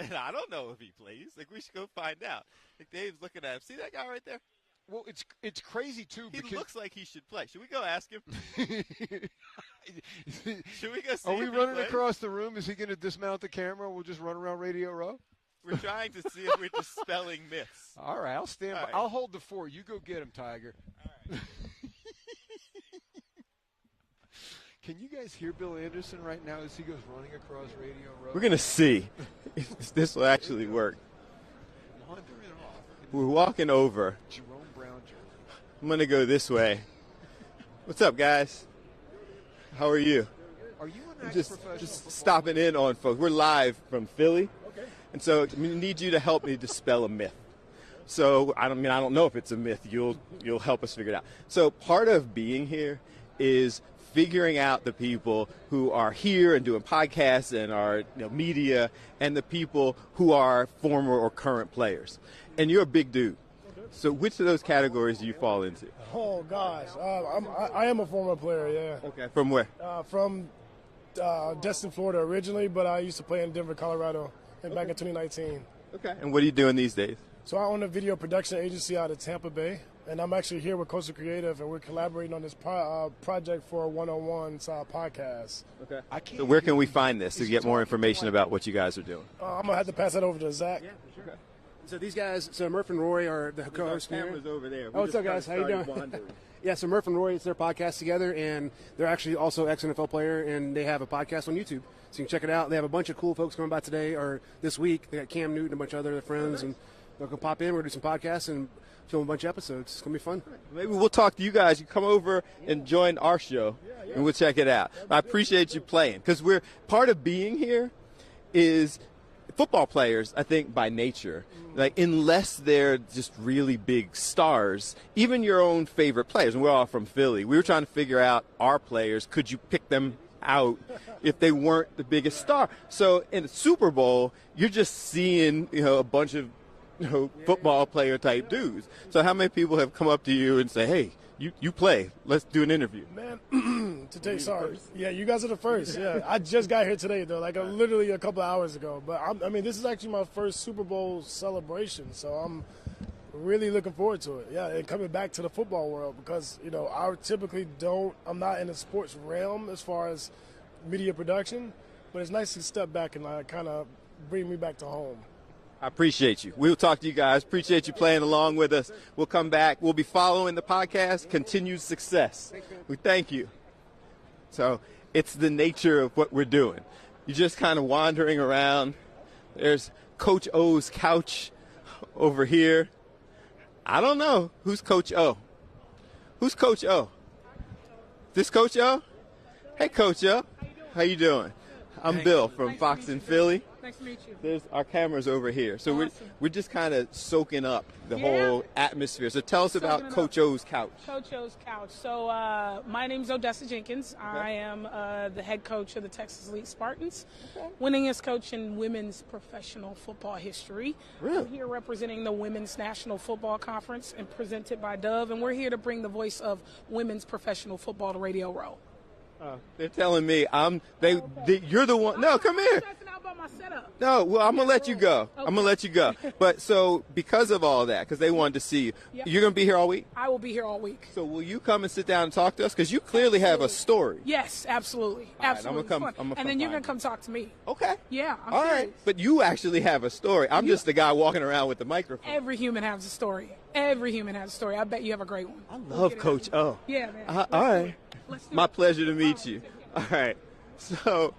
And I don't know if he plays. Like, we should go find out. Like, Dave's looking at him. See that guy right there? Well, it's crazy, too. He because looks like he should play. Should we go ask him? Should we go see Are we if he running plays? across the room? Is he going to dismount the camera? We'll just run around Radio Row? We're trying to see if we're dispelling myths. All right, I'll stand by. All right. I'll hold the fort. You go get him, Tiger. All right. Can you guys hear Bill Anderson right now as he goes running across Radio Row? We're going to see if this will actually work. Wandering off. We're walking over. Jerome Brown jersey. I'm going to go this way. What's up, guys? How are you? Are you an Just football stopping in on folks. We're live from Philly. Okay. And so we need you to help me dispel a myth. So I don't know if it's a myth. You'll help us figure it out. So part of being here is figuring out the people who are here and doing podcasts and are media, and the people who are former or current players. And you're a big dude. So which of those categories do you fall into? Oh gosh, I am a former player. Yeah. Okay. From where? From Destin, Florida originally, but I used to play in Denver, Colorado, and back in 2019. Okay. And what are you doing these days? So I own a video production agency out of Tampa Bay, and I'm actually here with Coastal Creative, and we're collaborating on this project for a one-on-one podcast. Okay. So where can we find this to get more information about what you guys are doing? I'm gonna have to pass that over to Zach. Yeah, for sure. So these guys, Murph and Roy are the co-hosts here. Cameras over there. Oh, what's up, guys? How you doing? Yeah, so Murph and Roy, it's their podcast together, and they're actually also ex-NFL player, and they have a podcast on YouTube. So you can check it out. They have a bunch of cool folks coming by today or this week. They got Cam Newton and a bunch of other friends, and they'll come pop in. We're going to do some podcasts and film a bunch of episodes. It's going to be fun. Maybe we'll talk to you guys. You come over and join our show, and we'll check it out. I appreciate you playing, because we're part of being here is football players, I think, by nature, like unless they're just really big stars, even your own favorite players, and we're all from Philly, we were trying to figure out our players. Could you pick them out if they weren't the biggest star? So in the Super Bowl, you're just seeing a bunch of football player type dudes. So how many people have come up to you and say, hey, You play. Let's do an interview. Man, sorry. Yeah, you guys are the first. Yeah, I just got here today, though, like literally a couple of hours ago. But I mean, this is actually my first Super Bowl celebration, so I'm really looking forward to it. Yeah, and coming back to the football world because, I typically I'm not in the sports realm as far as media production, but it's nice to step back and kind of bring me back to home. I appreciate you. We'll talk to you guys. Appreciate you playing along with us. We'll come back. We'll be following the podcast. Continued success. We thank you. So it's the nature of what we're doing. You're just kind of wandering around. There's Coach O's couch over here. I don't know. Who's Coach O? Who's Coach O? This Coach O? Hey, Coach O. How you doing? I'm Bill from Fox in Philly. Nice to meet you. There's our cameras over here. So Awesome. we're just kind of soaking up the whole atmosphere. So tell us about Coach O's couch. Coach O's couch. So my name's Odessa Jenkins. I am the head coach of the Texas Elite Spartans, winningest coach in women's professional football history. Really? I'm here representing the Women's National Football Conference and presented by Dove, and we're here to bring the voice of women's professional football to Radio Row. They're telling me you're the one. No, come here. No, well, I'm going to let you go. Okay. I'm going to let you go. But so because of all that, because they wanted to see you, you're going to be here all week? I will be here all week. So will you come and sit down and talk to us? Because you clearly have a story. Yes, absolutely. Absolutely. I'm gonna come and then you're going to come talk to me. Okay. Yeah, I'm All serious. right. But you actually have a story. I'm just the guy walking around with the microphone. Every human has a story. Every human has a story. I bet you have a great one. I love Coach O. Yeah, man. All right. My pleasure to meet you. All right. So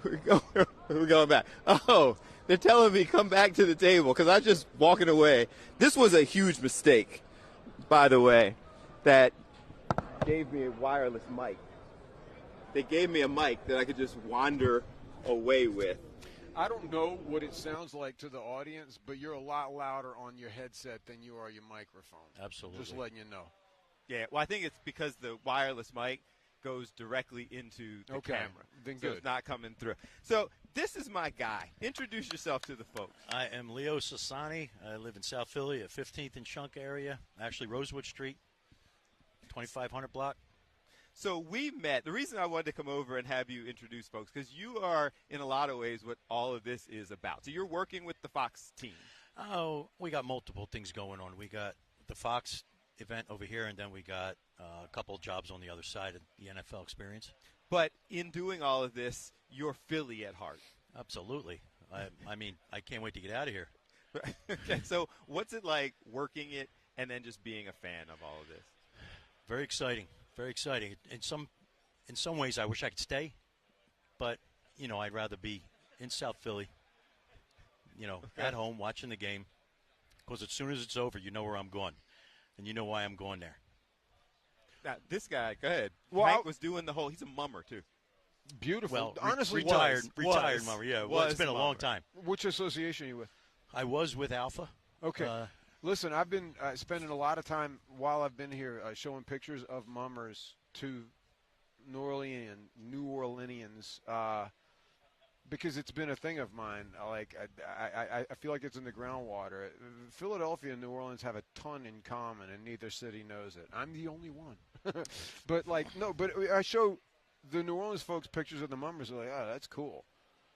we're going back. Oh, they're telling me come back to the table because I'm just walking away. This was a huge mistake, by the way, that gave me a wireless mic. They gave me a mic that I could just wander away with. I don't know what it sounds like to the audience, but you're a lot louder on your headset than you are your microphone. Absolutely. Just letting you know. Yeah, well, I think it's because the wireless mic goes directly into the camera. Then so good. it's not coming through. So this is my guy. Introduce yourself to the folks. I am Leo Sassani. I live in South Philly at 15th and Shunk area, actually Rosewood Street, 2500 block. So we met. The reason I wanted to come over and have you introduce folks, because you are, in a lot of ways, what all of this is about. So you're working with the Fox team. Oh, we got multiple things going on. We got the Fox event over here, and then we got a couple of jobs on the other side of the NFL experience. But in doing all of this, you're Philly at heart. Absolutely. I mean, I can't wait to get out of here. Okay, so what's it like working it and then just being a fan of all of this? Very exciting. Very exciting. In some ways, I wish I could stay, but I'd rather be in South Philly. At home watching the game, because as soon as it's over, you know where I'm going, and you know why I'm going there. Now, this guy, go ahead. Well, Hank was doing the whole. He's a mummer too. Beautiful. Well, honestly, retired mummer. Yeah, well, it's been a long time. Which association are you with? I was with Alpha. Okay. Listen, I've been spending a lot of time while I've been here showing pictures of mummers to New Orleanians because it's been a thing of mine. Like I feel like it's in the groundwater. Philadelphia and New Orleans have a ton in common, and neither city knows it. I'm the only one. But I show the New Orleans folks pictures of the mummers. They're like, oh, that's cool.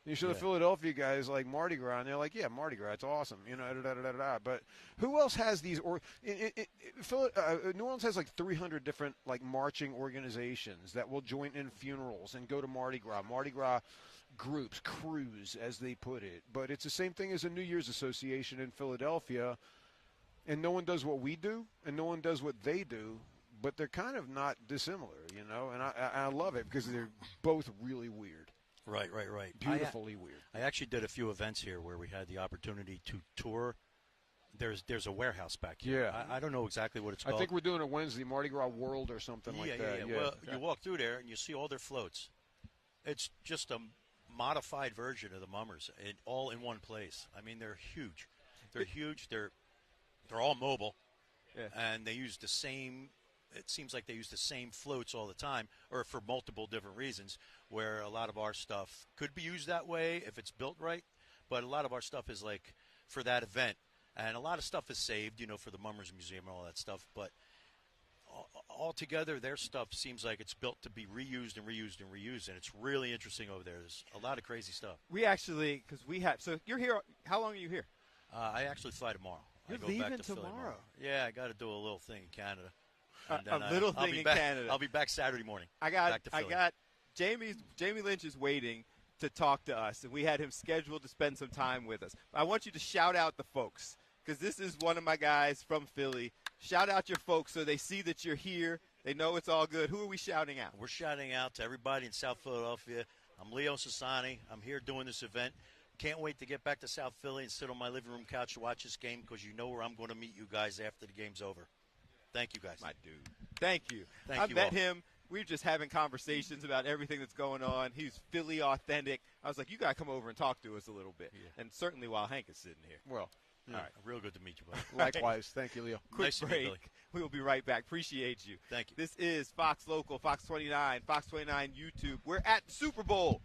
You show the Philadelphia guys like Mardi Gras, and they're like, yeah, Mardi Gras, it's awesome. But who else has these? New Orleans has like 300 different like marching organizations that will join in funerals and go to Mardi Gras groups, crews, as they put it. But it's the same thing as a New Year's Association in Philadelphia, and no one does what we do, and no one does what they do. But they're kind of not dissimilar, and I love it because they're both really weird. Right. Beautifully weird. I actually did a few events here where we had the opportunity to tour. There's a warehouse back here. Yeah. I don't know exactly what it's called. I think we're doing it Wednesday, Mardi Gras World or something like that. Yeah. Well, you walk through there and you see all their floats. It's just a modified version of the mummers, all in one place. I mean, they're huge. They're huge. They're all mobile, and they use the same. It seems like they use the same floats all the time, or for multiple different reasons, where a lot of our stuff could be used that way if it's built right, but a lot of our stuff is like for that event, and a lot of stuff is saved, for the Mummers Museum and all that stuff, but altogether, their stuff seems like it's built to be reused and reused and reused, and it's really interesting over there. There's a lot of crazy stuff. We actually, because we have, so you're here, how long are you here? I actually fly tomorrow. You're I go leaving back to Philly tomorrow? Yeah, I got to do a little thing in Canada. I'll be back, Canada. I'll be back Saturday morning. back to Philly. Jamie Lynch is waiting to talk to us, and we had him scheduled to spend some time with us. I want you to shout out the folks, because this is one of my guys from Philly. Shout out your folks so they see that you're here. They know it's all good. Who are we shouting out? We're shouting out to everybody in South Philadelphia. I'm Leo Sassani. I'm here doing this event. Can't wait to get back to South Philly and sit on my living room couch to watch this game, because you know where I'm going to meet you guys after the game's over. Thank you, guys. My dude. Thank you. I met him. We were just having conversations about everything that's going on. He's Philly authentic. I was like, you got to come over and talk to us a little bit. Yeah. And certainly while Hank is sitting here. Well, all right. Real good to meet you, buddy. Likewise. Thank you, Leo. Quick nice break. To meet you, Billy. We will be right back. Appreciate you. Thank you. This is Fox Local, Fox 29, Fox 29 YouTube. We're at the Super Bowl.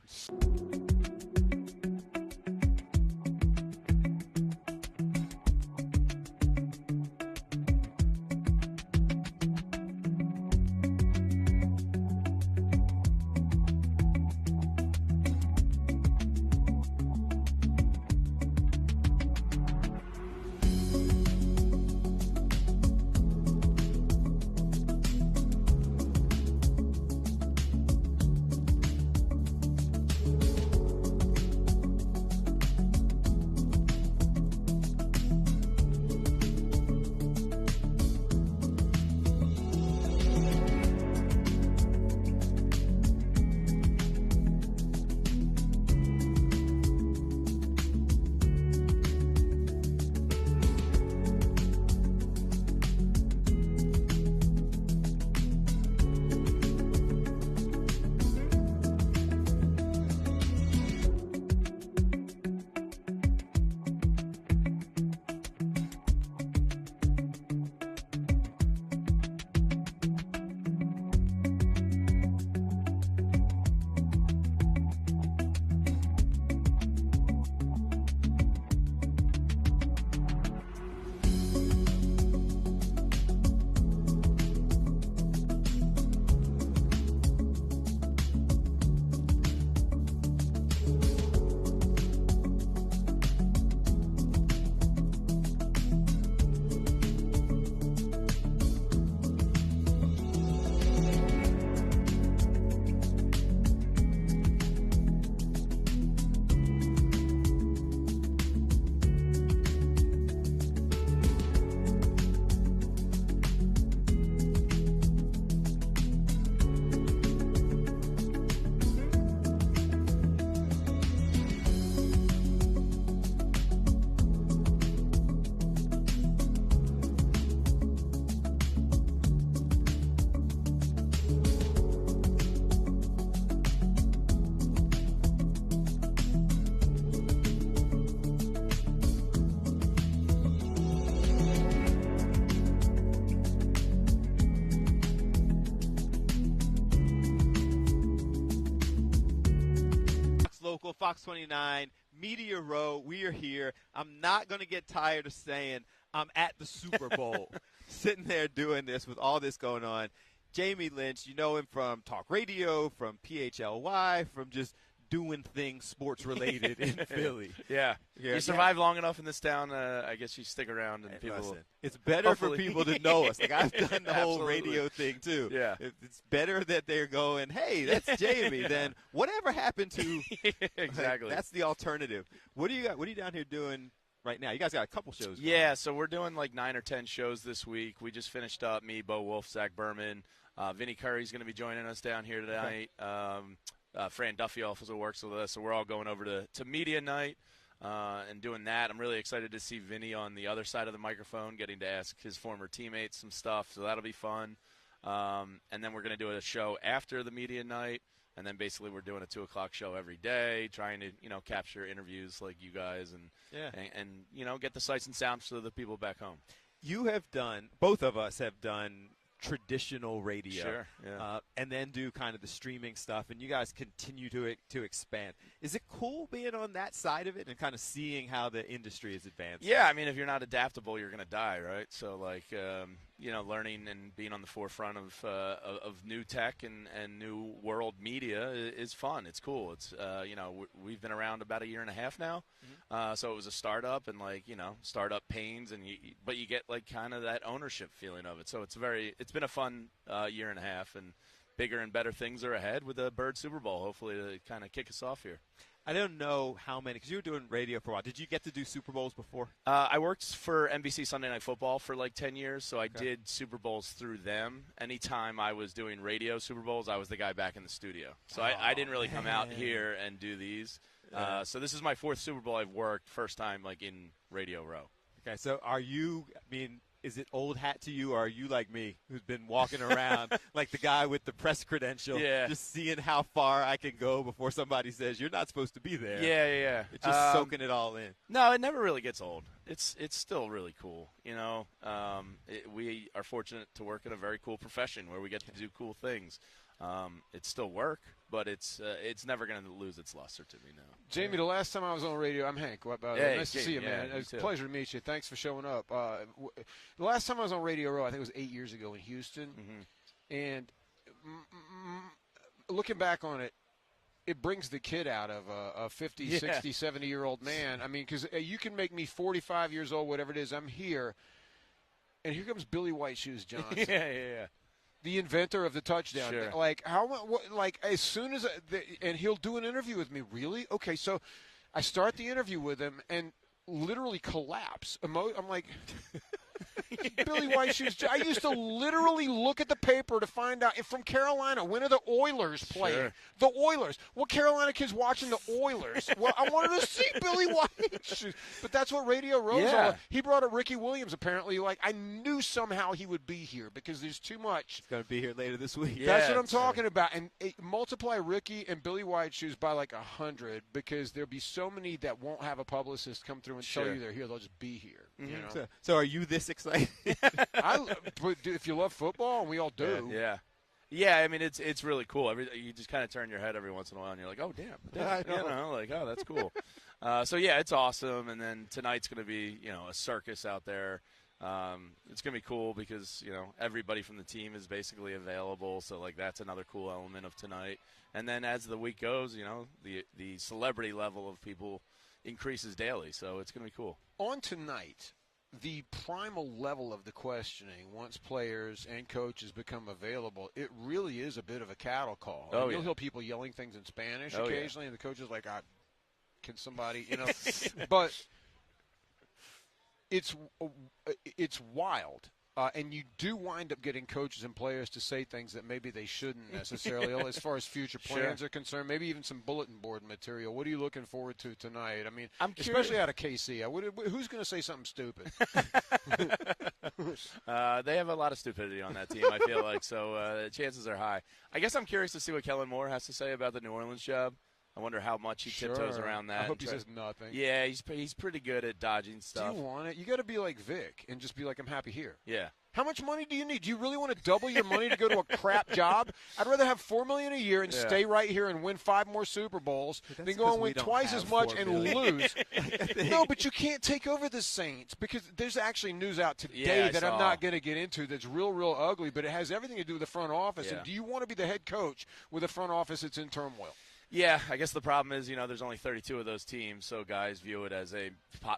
Local, Fox 29, Media Row, we are here. I'm not going to get tired of saying I'm at the Super Bowl, sitting there doing this with all this going on. Jamie Lynch, you know him from talk radio, from PHLY, from just doing things sports-related in Philly. Yeah. You survive long enough in this town, I guess you stick around and people listen, it's better for people to know us. Like, I've done the whole radio thing, too. Yeah. It's better that they're going, hey, that's Jamie, than whatever happened to. Exactly. Like, that's the alternative. What do you got? What are you down here doing right now? You guys got a couple shows going. Yeah, so we're doing like 9 or 10 shows this week. We just finished up, me, Bo Wolf, Zach Berman. Vinny Curry's going to be joining us down here tonight. Fran Duffy also works with us, so we're all going over to media night and doing that. I'm really excited to see Vinny on the other side of the microphone, getting to ask his former teammates some stuff, so that'll be fun. And then we're going to do a show after the media night, and then basically we're doing a 2 o'clock show every day, trying to capture interviews like you guys and get the sights and sounds to the people back home. You have done, both of us have done traditional radio, sure, yeah. And then do kind of the streaming stuff, and you guys continue to expand. Is it cool being on that side of it and kind of seeing how the industry is advancing? Yeah, I mean, if you're not adaptable, you're going to die, right? So, learning and being on the forefront of new tech and new world media is fun. It's cool. It's we've been around about 1.5 years now, so it was a startup and startup pains, but you get like kind of that ownership feeling of it. So it's been a fun 1.5 years, and bigger and better things are ahead with the Bird Super Bowl. Hopefully to kind of kick us off here. I don't know how many, because you were doing radio for a while. Did you get to do Super Bowls before? I worked for NBC Sunday Night Football for like 10 years, so I did Super Bowls through them. Anytime I was doing radio Super Bowls, I was the guy back in the studio. So I didn't really come out here and do these. So this is my 4th Super Bowl I've worked, first time like in Radio Row. Okay, so are you, is it old hat to you, or are you like me, who's been walking around like the guy with the press credential, just seeing how far I can go before somebody says you're not supposed to be there? Yeah. It's just soaking it all in. No, it never really gets old. It's still really cool. We are fortunate to work in a very cool profession where we get to do cool things. It's still work, but it's never going to lose its luster to me now. Jamie, the last time I was on radio, I'm Hank. What about Hey, nice to see you, man. It's a too. pleasure to meet you. Thanks for showing up. The last time I was on Radio Row, I think it was 8 years ago in Houston. And looking back on it, it brings the kid out of a 50, 60, 70-year-old man. Because you can make me 45 years old, whatever it is. I'm here, and here comes Billy White Shoes Johnson. Yeah. The inventor of the touchdown. Sure. Like as soon as and he'll do an interview with me. Really? Okay, so I start the interview with him and literally collapse. I'm like, Billy White Shoes. I used to literally look at the paper to find out if from Carolina, when are the Oilers playing? Sure. The Oilers. What Carolina kid's watching the Oilers? Well, I wanted to see Billy White Shoes. But that's what Radio Row's all. He brought up Ricky Williams, apparently. Like, I knew somehow he would be here because there's too much. He's going to be here later this week. That's what I'm talking about. And multiply Ricky and Billy White Shoes by like 100 because there'll be so many that won't have a publicist come through and tell you they're here. They'll just be here. You know? So are you this excited? But if you love football, and we all do. Yeah. It's really cool. You just kind of turn your head every once in a while, and you're like, oh damn, I know. oh that's cool. So it's awesome. And then tonight's going to be a circus out there. It's going to be cool because everybody from the team is basically available. So like that's another cool element of tonight. And then as the week goes, the celebrity level of people increases daily. So it's going to be cool. On tonight, the primal level of the questioning, once players and coaches become available, it really is a bit of a cattle call. You'll hear people yelling things in Spanish occasionally, and the coach is like, can somebody, But it's wild. And you do wind up getting coaches and players to say things that maybe they shouldn't necessarily as far as future plans are concerned, maybe even some bulletin board material. What are you looking forward to tonight? I'm especially out of KC. Who's going to say something stupid? They have a lot of stupidity on that team, I feel like, so chances are high. I guess I'm curious to see what Kellen Moore has to say about the New Orleans job. I wonder how much he tiptoes around that. I hope he says nothing. Yeah, he's pretty good at dodging stuff. Do you want it? You got to be like Vic and just be like, I'm happy here. Yeah. How much money do you need? Do you really want to double your money to go to a crap job? I'd rather have $4 million a year and stay right here and win 5 more Super Bowls than go and win twice as much and lose. No, but you can't take over the Saints because there's actually news out today that I'm not going to get into that's real ugly, but it has everything to do with the front office. And do you want to be the head coach with a front office that's in turmoil? Yeah, I guess the problem is, there's only 32 of those teams, so guys view it as a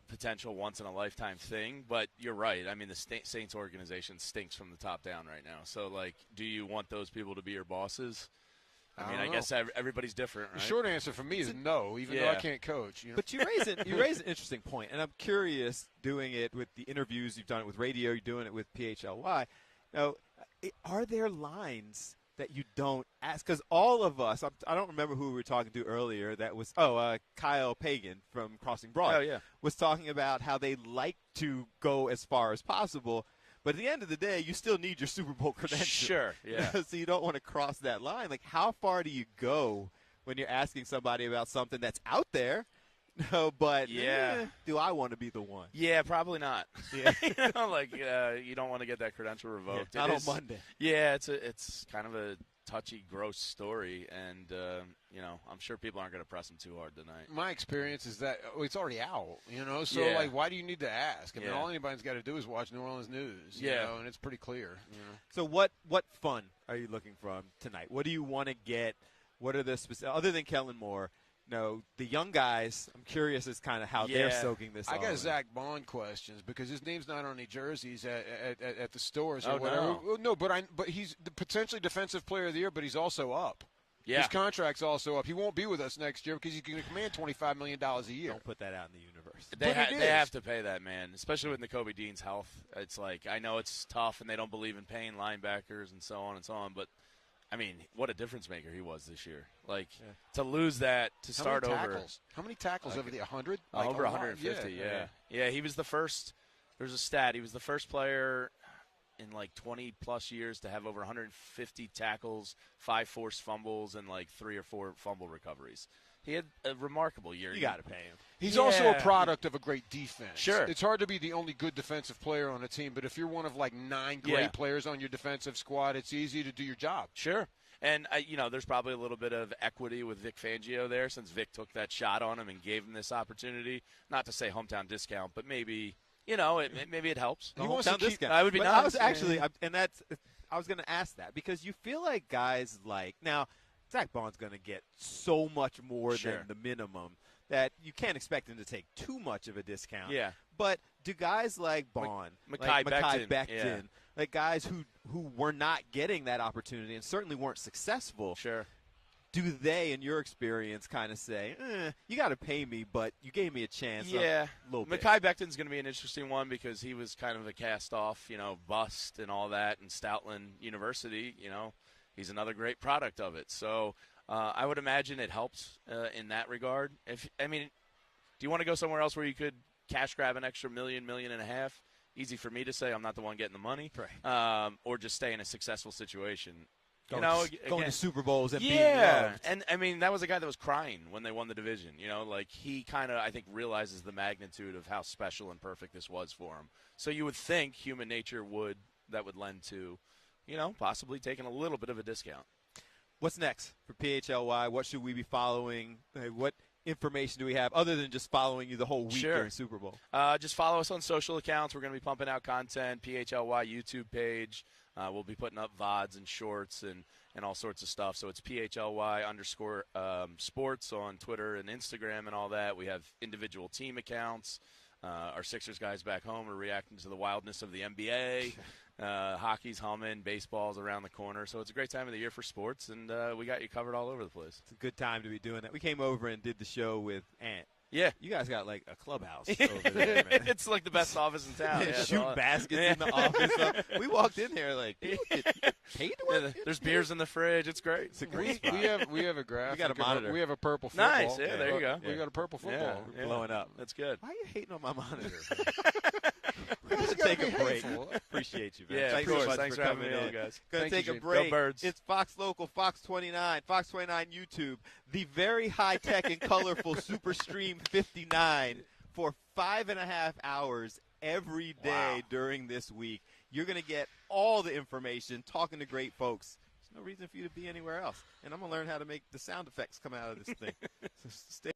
potential once-in-a-lifetime thing. But you're right. The Saints organization stinks from the top down right now. So, like, do you want those people to be your bosses? I guess everybody's different, right? The short answer for me is no, even though I can't coach. But you raise an interesting point, and I'm curious, doing it with the interviews, you've done it with radio, you're doing it with PHLY. Are there lines that you don't ask? Because all of us, I don't remember who we were talking to earlier, that was, Kyle Pagan from Crossing Broad, was talking about how they like to go as far as possible, but at the end of the day, you still need your Super Bowl credential. Sure, yeah. So you don't want to cross that line. Like, how far do you go when you're asking somebody about something that's out there? No, but do I want to be the one? Yeah, probably not. Yeah. You don't want to get that credential revoked. Not on Monday. Yeah, it's kind of a touchy, gross story, and I'm sure people aren't going to press him too hard tonight. My experience is that it's already out, So why do you need to ask? I mean, all anybody's got to do is watch New Orleans news, and it's pretty clear. So what fun are you looking from tonight? What do you want to get? What are the specific other than Kellen Moore? The young guys, I'm curious as kind of how they're soaking this I all got in. Zach Bond questions because his name's not on any jerseys at the stores or Oh, whatever. no. No, but he's the potentially defensive player of the year, but he's also up. Yeah. His contract's also up. He won't be with us next year because he's going to command $25 million a year. Don't put that out in the universe. They have to pay that, man, especially with Nakobe Dean's health. It's like, I know it's tough and they don't believe in paying linebackers and so on, but I mean, what a difference maker he was this year. Like, to lose that, to start over. How many tackles over the 100? Over 150, yeah. He was the first. There's a stat. He was the first player in, 20-plus years to have over 150 tackles, 5 forced fumbles, and, 3 or 4 fumble recoveries. He had a remarkable year. You got to pay him. He's also a product of a great defense. Sure. It's hard to be the only good defensive player on a team, but if you're one of 9 great players on your defensive squad, it's easy to do your job. Sure. And, there's probably a little bit of equity with Vic Fangio there since Vic took that shot on him and gave him this opportunity. Not to say hometown discount, but maybe, maybe it helps. He wants to discount. I would be but nice. I was actually, I was going to ask that because you feel like guys now, Zach Bond's going to get so much more than the minimum that you can't expect him to take too much of a discount. Yeah. But do guys like Bond, Mekhi Becton, like guys who were not getting that opportunity and certainly weren't successful, do they, in your experience, kind of say, you got to pay me, but you gave me a chance a little bit? Mekhi Becton's going to be an interesting one because he was kind of a cast-off, bust and all that, and Stoutland University, he's another great product of it. So I would imagine it helps in that regard. Do you want to go somewhere else where you could cash grab an extra $1.5 million? Easy for me to say. I'm not the one getting the money. Right. Or just stay in a successful situation. Going to Super Bowls and being loved. And that was a guy that was crying when they won the division. He kind of, I think, realizes the magnitude of how special and perfect this was for him. So you would think human nature would lend to, possibly taking a little bit of a discount. What's next for PHLY? What should we be following? What information do we have other than just following you the whole week during Super Bowl? Just follow us on social accounts. We're going to be pumping out content, PHLY YouTube page. We'll be putting up VODs and shorts and all sorts of stuff. So it's PHLY_sports on Twitter and Instagram and all that. We have individual team accounts. Our Sixers guys back home are reacting to the wildness of the NBA. Hockey's humming, baseball's around the corner. So it's a great time of the year for sports, and we got you covered all over the place. It's a good time to be doing that. We came over and did the show with Ant. Yeah. You guys got a clubhouse over there, man. It's like the best office in town. Shoot baskets in the office. We walked in there paid to work. There's beers in the fridge. It's great. It's a great spot. We have a graphic. We got a monitor. We have a purple football. Nice. Yeah, there you go. We got a purple football. Yeah. Blowing up. That's good. Why are you hating on my monitor? We're going to take a break. Appreciate you, man. Yeah, Thanks of course. so much Thanks for having coming me in. on, guys. Going to Thank take you, a Gene. break. Go Birds. It's Fox Local, Fox 29 YouTube, the very high-tech and colorful Super Stream 59 for 5.5 hours every day during this week. You're going to get all the information, talking to great folks. There's no reason for you to be anywhere else. And I'm going to learn how to make the sound effects come out of this thing. So stay.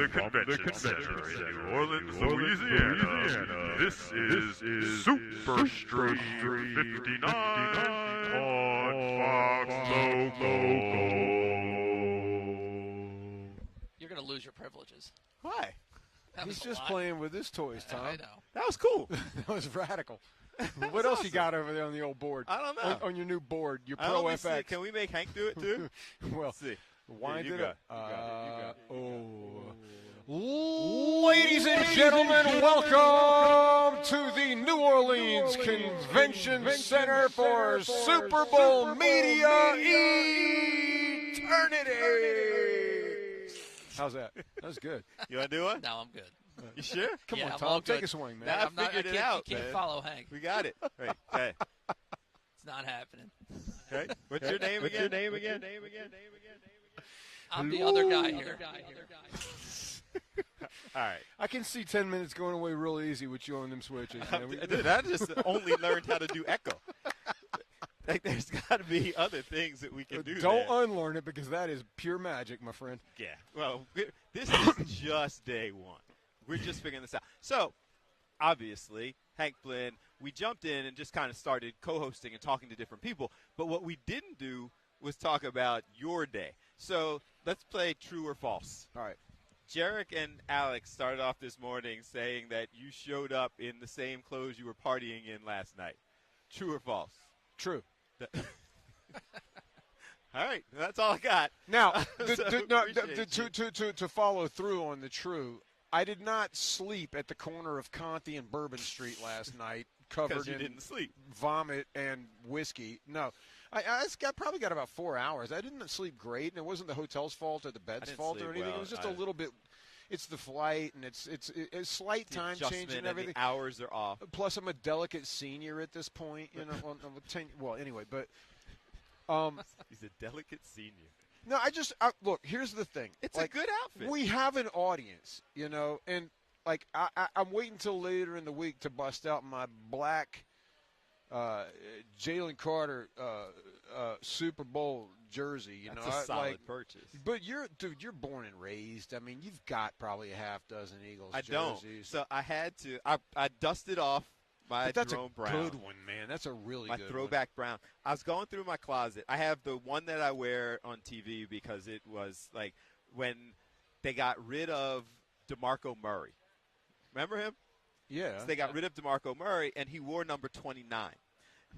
the Convention Center in New Orleans, Louisiana. This is Super Street 59 on Fox Local. You're going to lose your privileges. Why? That He's was a just lot. playing with his toys, Tom. I know. That was cool. That was radical. What else you got over there on the old board? I don't know. On your new board, your I Pro only see- FX. Can we make Hank do it too? Well, Let's see. wind You it got up. Oh. Ladies and gentlemen, welcome to the New Orleans Convention Center for Super Bowl Media Eternity. How's that? That was good. You want to do one? No, I'm good. You sure? Come Yeah, on, I'm Tom. all Take good. a swing, man. Now I'm not- I figured I it can't- out, you can't man. follow Hank. We got it. Right. Okay. It's not happening. Okay. What's your name What's again? your name again? I'm the other guy here. All right. I can see 10 minutes going away real easy with you on them switches. Man. Dude, I just only learned how to do echo. Like, there's got to be other things that we can do. Don't there. unlearn it because that is pure magic, my friend. Yeah. Well, this is just day one. We're just figuring this out. So, obviously, Hank Flynn, we jumped in and just kind of started co-hosting and talking to different people. But what we didn't do was talk about your day. So let's play true or false. All right. Jarek and Alex started off this morning saying that you showed up in the same clothes you were partying in last night. True or false? True. All right, that's all I got. Now, appreciate you. to follow through on the true, I did not sleep at the corner of Conti and Bourbon Street last night, covered you in didn't sleep. vomit and whiskey. No, I probably got about 4 hours. I didn't sleep great, and it wasn't the hotel's fault or the bed's didn't fault or sleep anything. well. It was just a little bit. It's the flight, and it's slight The time change adjustment and everything. the hours are off. Plus, I'm a delicate senior at this point. You know, well, anyway, but He's a delicate senior. no, look. Here's the thing. It's like, a good outfit. We have an audience, you know, and like I'm waiting until later in the week to bust out my black Jalen Carter Super Bowl jersey. You That's know, a solid like, purchase. But you're born and raised. I mean, you've got probably a half dozen Eagles I jerseys. don't. So I had to. I dusted off my But that's Jerome a Brown. good one, man. That's a really My good throwback brown. I was going through my closet. I have the one that I wear on TV because it was like when they got rid of DeMarco Murray. Remember him? Yeah. So they got rid of DeMarco Murray, and he wore number 29.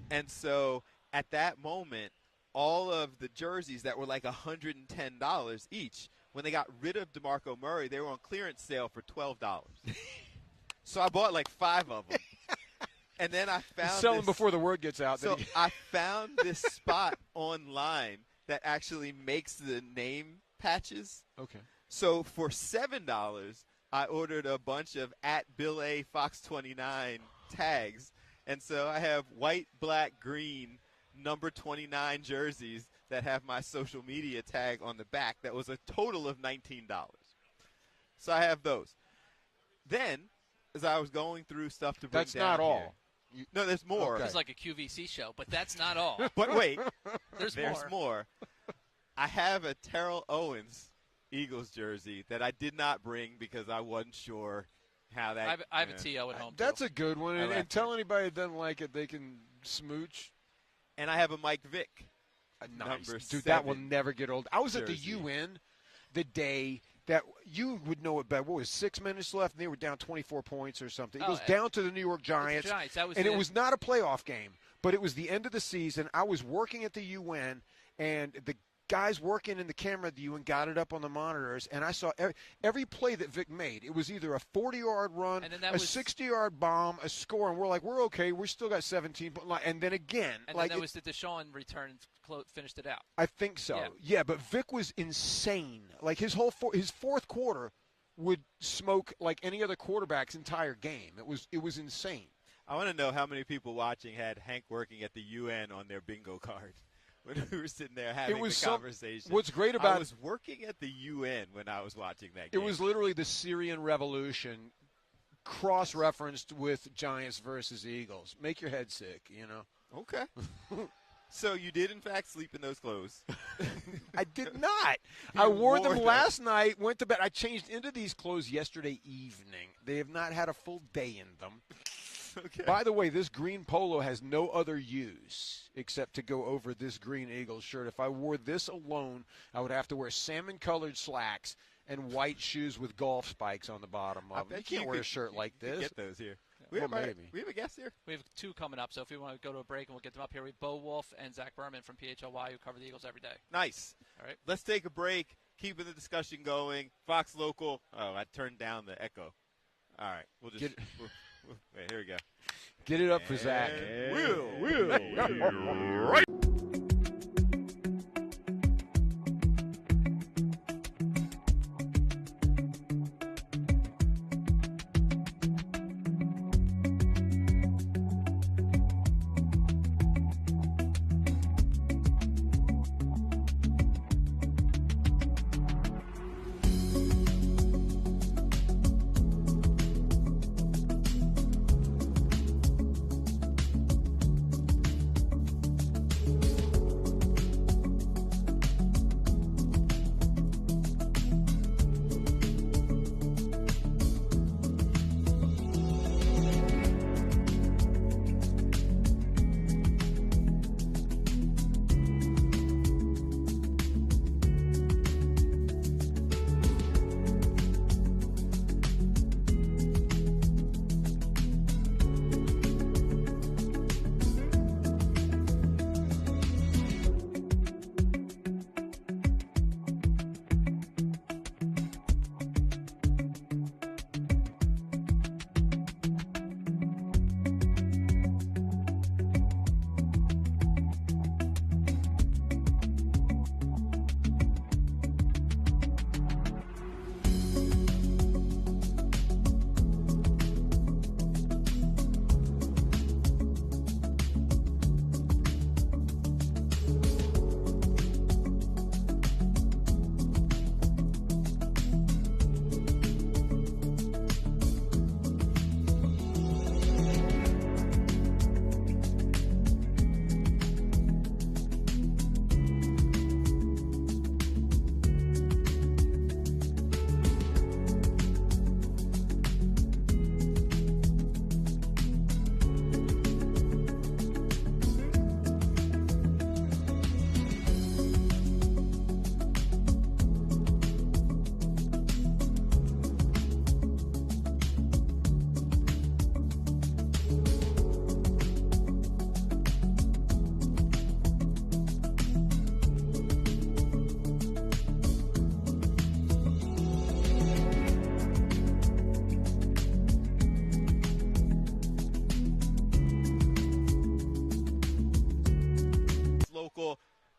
And so at that moment, all of the jerseys that were like $110 each, when they got rid of DeMarco Murray, they were on clearance sale for $12. So I bought like 5 of them. And then I found Sell them this- before the word gets out. So I found this spot online that actually makes the name patches. Okay. So for $7, I ordered a bunch of @BillA_Fox29 tags. And so I have white, black, green, number 29 jerseys that have my social media tag on the back. That was a total of $19. So I have those. Then, as I was going through stuff to bring That's down not all. here- No, there's more. It's like a QVC show, but that's not all. But wait, There's more. I have a Terrell Owens Eagles jersey that I did not bring because I wasn't sure how that. I have a TO at home. That's a good one. I And left tell anybody that doesn't like it, they can smooch. And I have a Mike Vick. Nice. Number Dude, that will 7 never get old. I was at the jersey. UN the day that you would know it better. What was 6 minutes left, and they were down 24 points or something. It Oh, was down to the New York Giants. Giants. That was and the it end. was not a playoff game, but it was the end of the season. I was working at the UN, and the guys working in the camera at the UN got it up on the monitors, and I saw every play that Vic made. It was either a 40-yard run, And then a that was- 60-yard bomb, a score, and we're like, we're okay. We still got 17. And then again, And like then that was the Deshaun return finished it out. I think so. Yeah, but Vic was insane. Like his fourth quarter would smoke like any other quarterback's entire game. It was insane. I want to know how many people watching had Hank working at the UN on their bingo card when we were sitting there having the conversation. What's great about I was working at the UN when I was watching that it game. was literally the Syrian Revolution cross-referenced with Giants versus Eagles. Make your head sick, you know. Okay. So you did, in fact, sleep in those clothes. I did not. I wore them last night, went to bed. I changed into these clothes yesterday evening. They have not had a full day in them. Okay. By the way, this green polo has no other use except to go over this green Eagles shirt. If I wore this alone, I would have to wear salmon-colored slacks and white shoes with golf spikes on the bottom of them. You can't wear a shirt like this. Get those here. We Well, have we have a guest here. We have 2 coming up, so if we want to go to a break and we'll get them up here. We have Bo Wolf and Zach Berman from PHLY who cover the Eagles every day. Nice. All right. Let's take a break, keeping the discussion going. Fox Local. Oh, I turned down the echo. All right. We'll just wait, here we go. Get it up for Zach. Will. Right.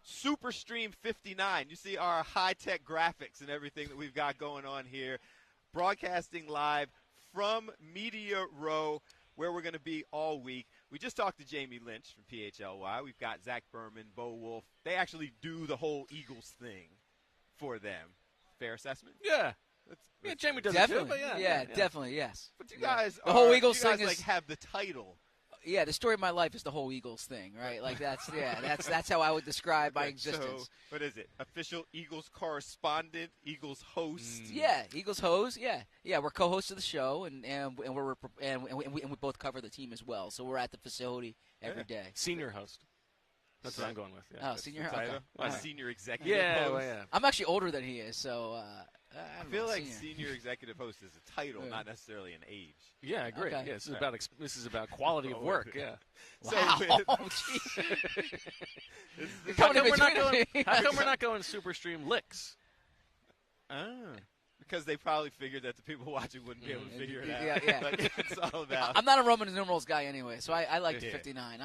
Superstream 59. You see our high-tech graphics and everything that we've got going on here. Broadcasting live from Media Row, where we're going to be all week. We just talked to Jamie Lynch from PHLY. We've got Zach Berman, Bo Wolf. They actually do the whole Eagles thing for them. Fair assessment? Yeah. Yeah, Jamie does Definitely. it too, but Yeah, definitely, yes. But you guys the whole Eagles you guys thing like is have the title. Yeah, the story of my life is the whole Eagles thing, right? Like that's how I would describe my existence. So, what is it? Official Eagles correspondent, Eagles host. Yeah, Eagles host. Yeah, we're co-hosts of the show, and we both cover the team as well. So we're at the facility every day. Senior host. That's what I'm going with. Yeah. Oh, senior. Okay. Senior executive. Yeah, host. well, yeah. I'm actually older than he is, so I feel like senior exgecutive host is a title, not necessarily an age. Yeah, I agree. Okay. Yeah, this is about quality of work. Yeah. Wow. How come we're not going Superstream LIX? Because they probably figured that the people watching wouldn't be able to figure it out. Yeah. But it's all about. I'm not a Roman numerals guy anyway, so I like 59.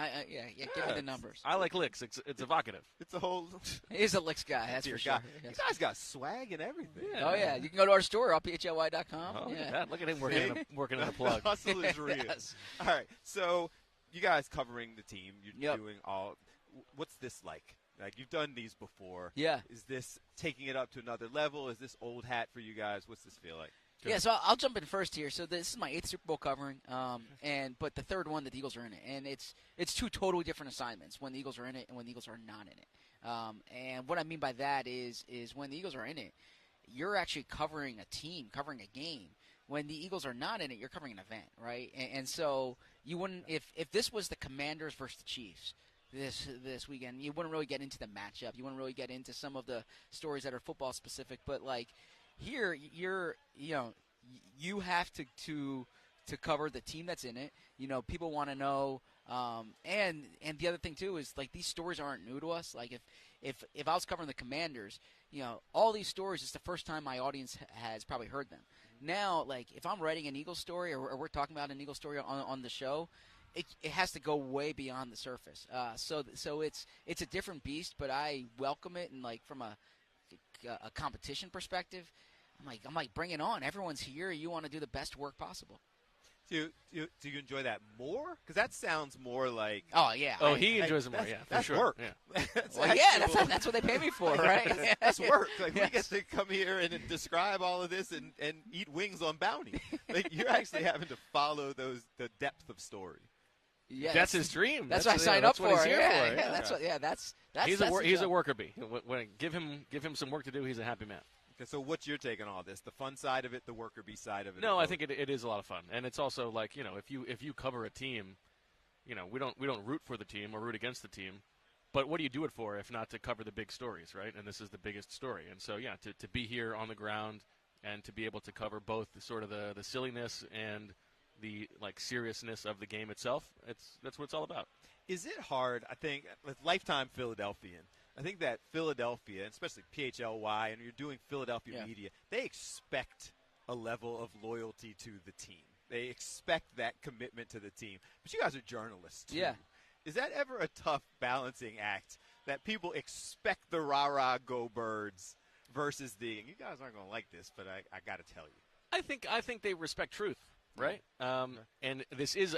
Give me the numbers. I like LIX. It's evocative. It's a whole. He's a LIX guy. That's for sure. You guys got swag and everything. Yeah. Oh yeah, you can go to our store, phly.com. Oh, yeah. Look at him working in the plug. The hustle is real. Yes. All right, so you guys covering the team, you're doing all. What's this like? Like, you've done these before. Yeah. Is this taking it up to another level? Is this old hat for you guys? What's this feel like? Yeah, so I'll jump in first here. So this is my 8th Super Bowl covering, but the third one that the Eagles are in it, and it's two totally different assignments when the Eagles are in it and when the Eagles are not in it. And what I mean by that is when the Eagles are in it, you're actually covering a team, covering a game. When the Eagles are not in it, you're covering an event, right? And so you wouldn't if this was the Commanders versus the Chiefs this weekend, you wouldn't really get into the matchup. You wouldn't really get into some of the stories that are football specific, but like. Here, you have to cover the team that's in it. People want to know, and the other thing too is like these stories aren't new to us. Like if I was covering the Commanders, all these stories, it's the first time my audience has probably heard them. Now, like if I'm writing an Eagles story or we're talking about an Eagles story on the show, it has to go way beyond the surface. So it's a different beast, but I welcome it, and like from a competition perspective, I'm like, bring it on. Everyone's here. You want to do the best work possible. Do you enjoy that more? Because that sounds more like. Oh yeah. Oh, he enjoys it more. Yeah, for that's sure. Work. Yeah. That's what they pay me for, right? That's work. Like we get to come here and describe all of this and eat wings on bounty. Like you're actually having to follow the depth of story. Yeah, that's his dream. That's what I signed up for. That's what he's here for. Yeah, that's what. Yeah, that's. He's a worker bee. When give him some work to do, he's a happy man. Okay, so what's your take on all this? The fun side of it, the worker bee side of it? No, I think it is a lot of fun, and it's also like if you cover a team, we don't root for the team or root against the team, but what do you do it for if not to cover the big stories, right? And this is the biggest story, and so yeah, to be here on the ground and to be able to cover both the sort of the silliness and the like seriousness of the game itself, that's what it's all about. Is it hard? I think with lifetime Philadelphian. I think that Philadelphia, especially PHLY, and you're doing Philadelphia media, they expect a level of loyalty to the team. They expect that commitment to the team. But you guys are journalists, too. Yeah. Is that ever a tough balancing act that people expect the rah-rah go birds versus the, you guys aren't going to like this, but I got to tell you. I think they respect truth. Right, and this is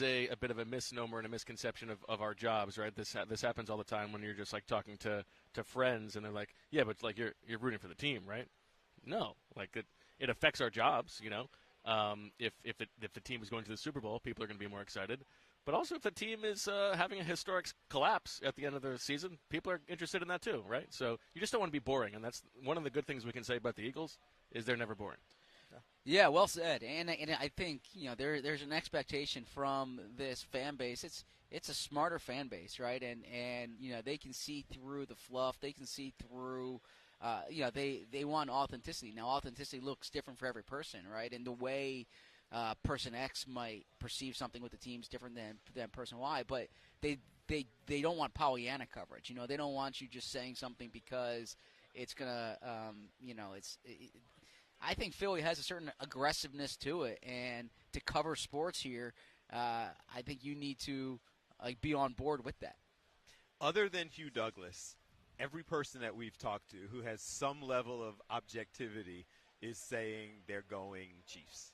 a bit of a misnomer and a misconception of our jobs, right? This happens all the time when you're just like talking to friends, and they're like, yeah, but like you're rooting for the team, right? No, like it affects our jobs, If the team is going to the Super Bowl, people are going to be more excited. But also, if the team is having a historic collapse at the end of the season, people are interested in that too, right? So you just don't want to be boring, and that's one of the good things we can say about the Eagles is they're never boring. Yeah, well said. And I think there's an expectation from this fan base. It's a smarter fan base, right? And they can see through the fluff. They can see through. They want authenticity. Now, authenticity looks different for every person, right? And the way person X might perceive something with the team is different than person Y. But they don't want Pollyanna coverage. They don't want you just saying something because it's gonna I think Philly has a certain aggressiveness to it, and to cover sports here, I think you need to be on board with that. Other than Hugh Douglas, every person that we've talked to who has some level of objectivity is saying they're going Chiefs.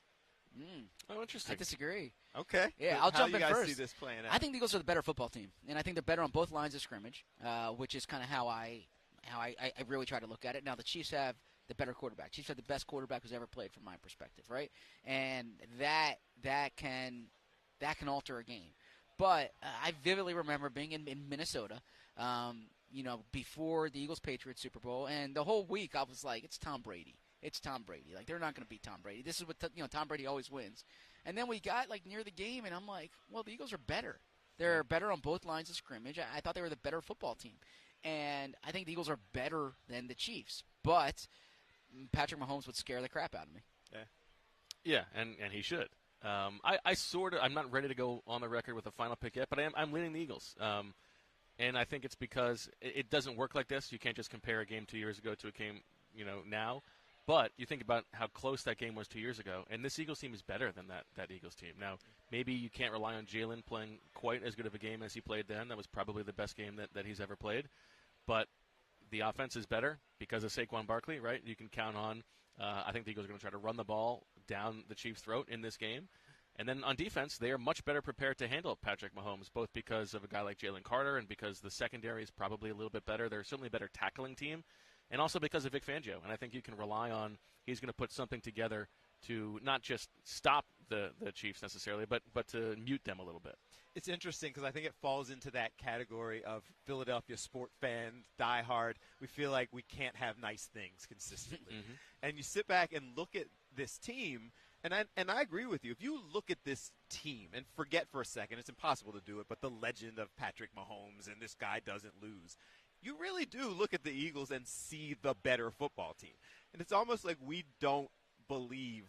Oh, interesting. I disagree. Okay. Yeah, I'll jump in first. How do you guys first. see this playing out? I think the Eagles are the better football team, and I think they're better on both lines of scrimmage, which is kind of how I really try to look at it. Now, the Chiefs have the better quarterback. Chiefs have the best quarterback who's ever played from my perspective, right? And that can alter a game. But I vividly remember being in Minnesota, before the Eagles-Patriots Super Bowl, and the whole week I was like, it's Tom Brady. It's Tom Brady. Like, they're not going to beat Tom Brady. This is what Tom Brady always wins. And then we got near the game, and I'm like, well, the Eagles are better. They're better on both lines of scrimmage. I thought they were the better football team. And I think the Eagles are better than the Chiefs. But Patrick Mahomes would scare the crap out of me. Yeah, and he should. I'm not ready to go on the record with a final pick yet, but I'm leaning the Eagles. And I think it's because it doesn't work like this. You can't just compare a game 2 years ago to a game, now. But you think about how close that game was 2 years ago, and this Eagles team is better than that Eagles team. Now, maybe you can't rely on Jalen playing quite as good of a game as he played then. That was probably the best game that he's ever played. But the offense is better because of Saquon Barkley, right? You can count on, I think the Eagles are going to try to run the ball down the Chiefs' throat in this game. And then on defense, they are much better prepared to handle Patrick Mahomes, both because of a guy like Jalen Carter and because the secondary is probably a little bit better. They're certainly a better tackling team. And also because of Vic Fangio. And I think you can rely on he's going to put something together to not just stop the Chiefs necessarily, but to mute them a little bit. It's interesting because I think it falls into that category of Philadelphia sport fans, diehard. We feel like we can't have nice things consistently. And you sit back and look at this team, and I agree with you. If you look at this team and forget for a second, it's impossible to do it, but the legend of Patrick Mahomes and this guy doesn't lose, you really do look at the Eagles and see the better football team. And it's almost like we don't believe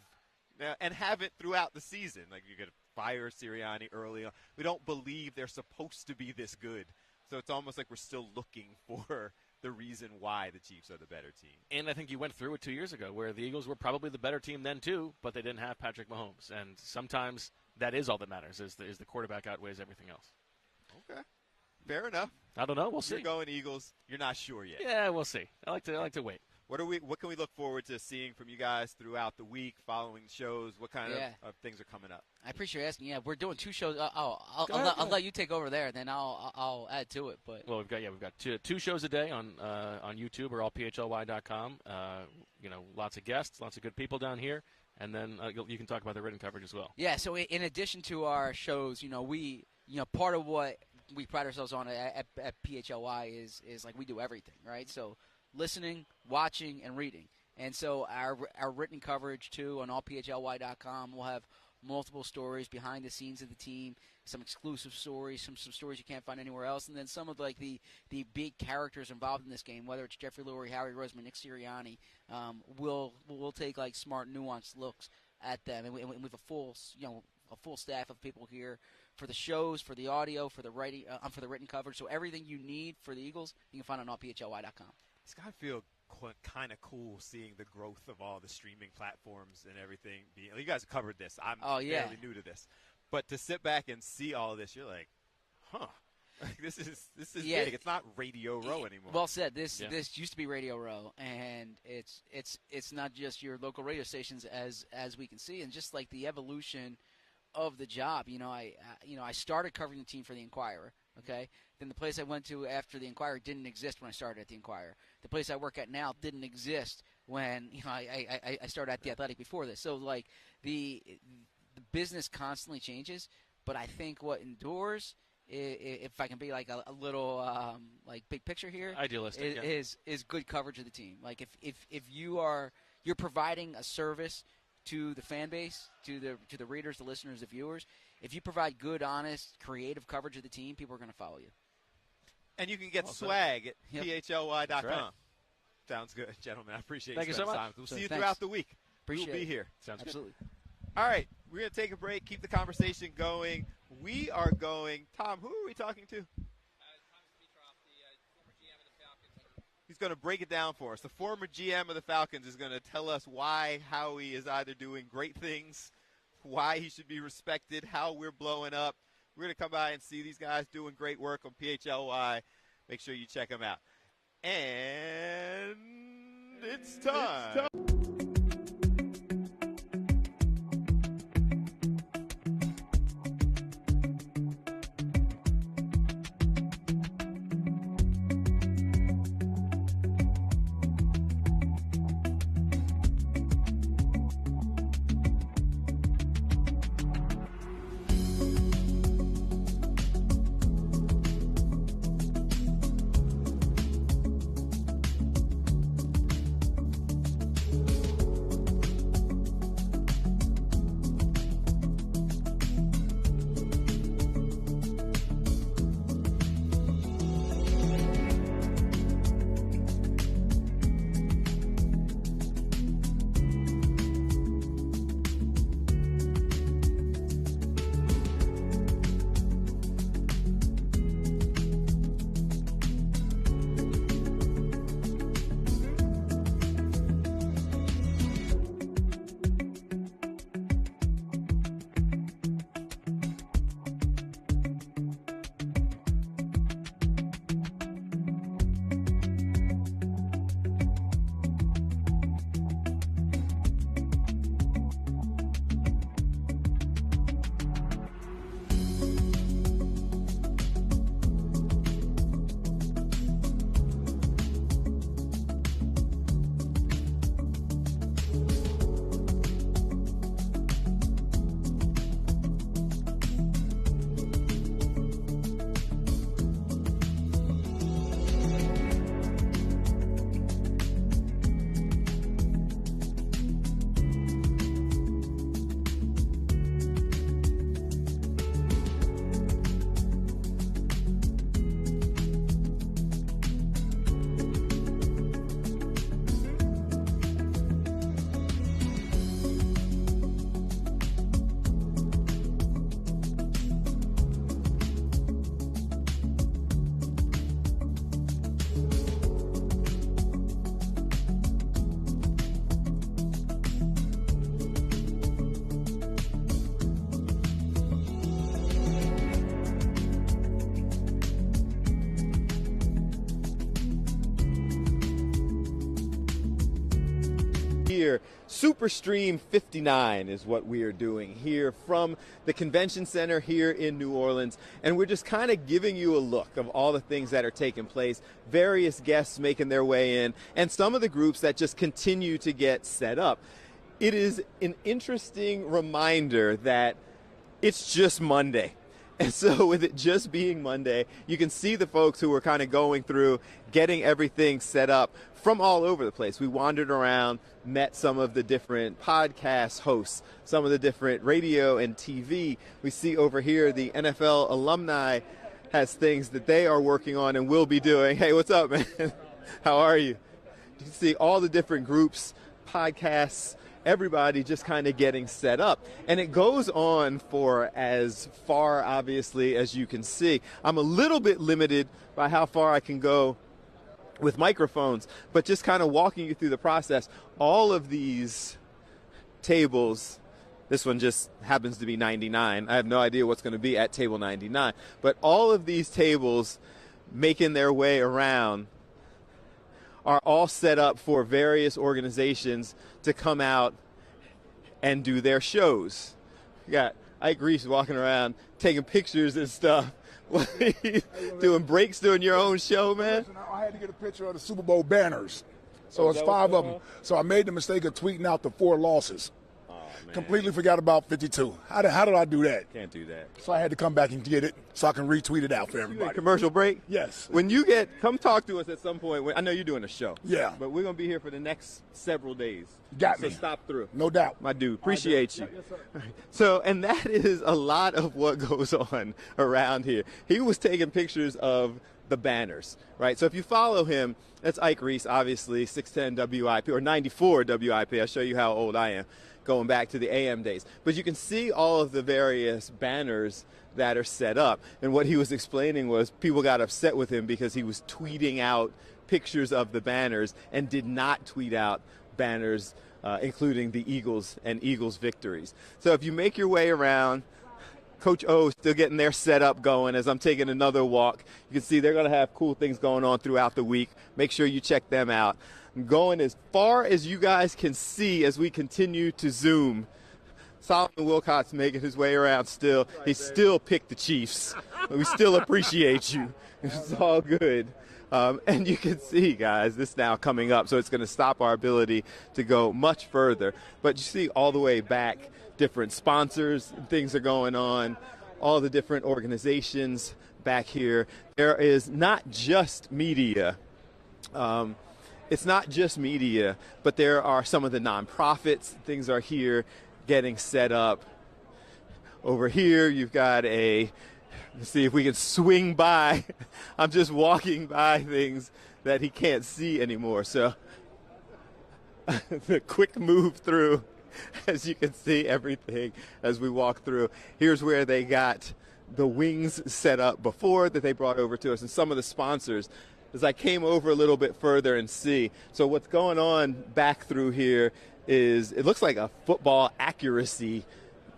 and haven't throughout the season. Like, you're going to fire Sirianni early on. We don't believe they're supposed to be this good. So it's almost like we're still looking for the reason why the Chiefs are the better team. And I think you went through it 2 years ago where the Eagles were probably the better team then too, but they didn't have Patrick Mahomes. And sometimes that is all that matters, is the quarterback outweighs everything else. Okay. Fair enough. I don't know. We'll see. You're going Eagles. You're not sure yet. Yeah, we'll see. I like to wait. What can we look forward to seeing from you guys throughout the week, following shows? What kind of things are coming up? I appreciate you asking. Yeah, we're doing 2 shows. I'll let you take over there, then I'll add to it. But well, we've got two shows a day on YouTube or allphly.com. Lots of guests, lots of good people down here, and then you can talk about the written coverage as well. Yeah. So in addition to our shows, we part of what we pride ourselves on at PHLY is like we do everything, right? So listening, watching, and reading. And so our written coverage, too, on allphly.com, we'll have multiple stories behind the scenes of the team, some exclusive stories, some stories you can't find anywhere else, and then some of the big characters involved in this game, whether it's Jeffrey Lurie, Howie Roseman, Nick Sirianni. We'll take smart, nuanced looks at them, and we have a full staff of people here for the shows, for the audio, for the writing, for the written coverage. So everything you need for the Eagles, you can find on allphly.com. It's got to feel kind of cool seeing the growth of all the streaming platforms and everything. You guys have covered this. I'm fairly new to this. But to sit back and see all of this, you're like, huh. This is big. It's not Radio Row anymore. Well said. This used to be Radio Row, and it's not just your local radio stations as we can see, and just like the evolution of the job. I started covering the team for the Inquirer. Okay. Then the place I went to after the Inquirer didn't exist when I started at the Inquirer. The place I work at now didn't exist when I started at the Athletic before this. So the business constantly changes, but I think what endures, if I can be a little big picture here, idealistic, is good coverage of the team. Like if you're providing a service to the fan base, to the readers, the listeners, the viewers. If you provide good, honest, creative coverage of the team, people are going to follow you. And you can get swag at phly.com. Right. Sounds good, gentlemen. I appreciate you spending time. We'll see you throughout the week. We'll be here. Sounds Absolutely. Good. All right, we're going to take a break, keep the conversation going. We are going – Tom, who are we talking to? He's going to break it down for us. The former GM of the Falcons is going to tell us why Howie is either doing great things, why he should be respected, how we're blowing up. We're going to come by and see these guys doing great work on PHLY. Make sure you check them out. And it's time. here. Superstream 59 is what we are doing here from the convention center here in New Orleans. And we're just kind of giving you a look of all the things that are taking place, various guests making their way in, and some of the groups that just continue to get set up. It is an interesting reminder that it's just Monday. And so with it just being Monday, you can see the folks who are kind of going through, getting everything set up from all over the place. We wandered around, met some of the different podcast hosts, some of the different radio and TV. We see over here the NFL alumni has things that they are working on and will be doing. Hey, what's up, man? How are you? You can see all the different groups, podcasts, everybody just kind of getting set up. And it goes on for as far, obviously, as you can see. I'm a little bit limited by how far I can go with microphones, but just kind of walking you through the process. All of these tables, this one just happens to be 99. I have no idea what's going to be at table 99. But all of these tables making their way around are all set up for various organizations to come out and do their shows. You got Ike Reese walking around taking pictures and stuff. Doing breaks during your own show, man? I had to get a picture of the Super Bowl banners. So it's 5 of them. So I made the mistake of tweeting out the 4 losses. Completely forgot about 52. How did I do that? Can't do that. So I had to come back and get it so I can retweet it out for everybody. Commercial break? Yes. When you come talk to us at some point. I know you're doing a show. Yeah. But we're going to be here for the next several days. Got me. So stop through. No doubt. My dude, appreciate you. Yes, sir. So, and that is a lot of what goes on around here. He was taking pictures of the banners, right? So if you follow him, that's Ike Reese, obviously, 610 WIP, or 94 WIP. I'll show you how old I am, going back to the AM days. But you can see all of the various banners that are set up. And what he was explaining was people got upset with him because he was tweeting out pictures of the banners and did not tweet out banners including the Eagles and Eagles victories. So if you make your way around, Coach O still getting their setup going as I'm taking another walk. You can see they're going to have cool things going on throughout the week. Make sure you check them out. I'm going as far as you guys can see as we continue to zoom. Solomon Wilcott's making his way around still. He still picked the Chiefs. We still appreciate you. It's all good. And you can see, guys, this now coming up, so it's going to stop our ability to go much further. But you see all the way back, different sponsors, things are going on, all the different organizations back here. There is not just media. It's not just media, but there are some of the nonprofits. Things are here getting set up. Over here, you've got let's see if we can swing by. I'm just walking by things that he can't see anymore. So the quick move through, as you can see everything as we walk through. Here's where they got the wings set up before that they brought over to us, and some of the sponsors. As I came over a little bit further and see. So what's going on back through here is it looks like a football accuracy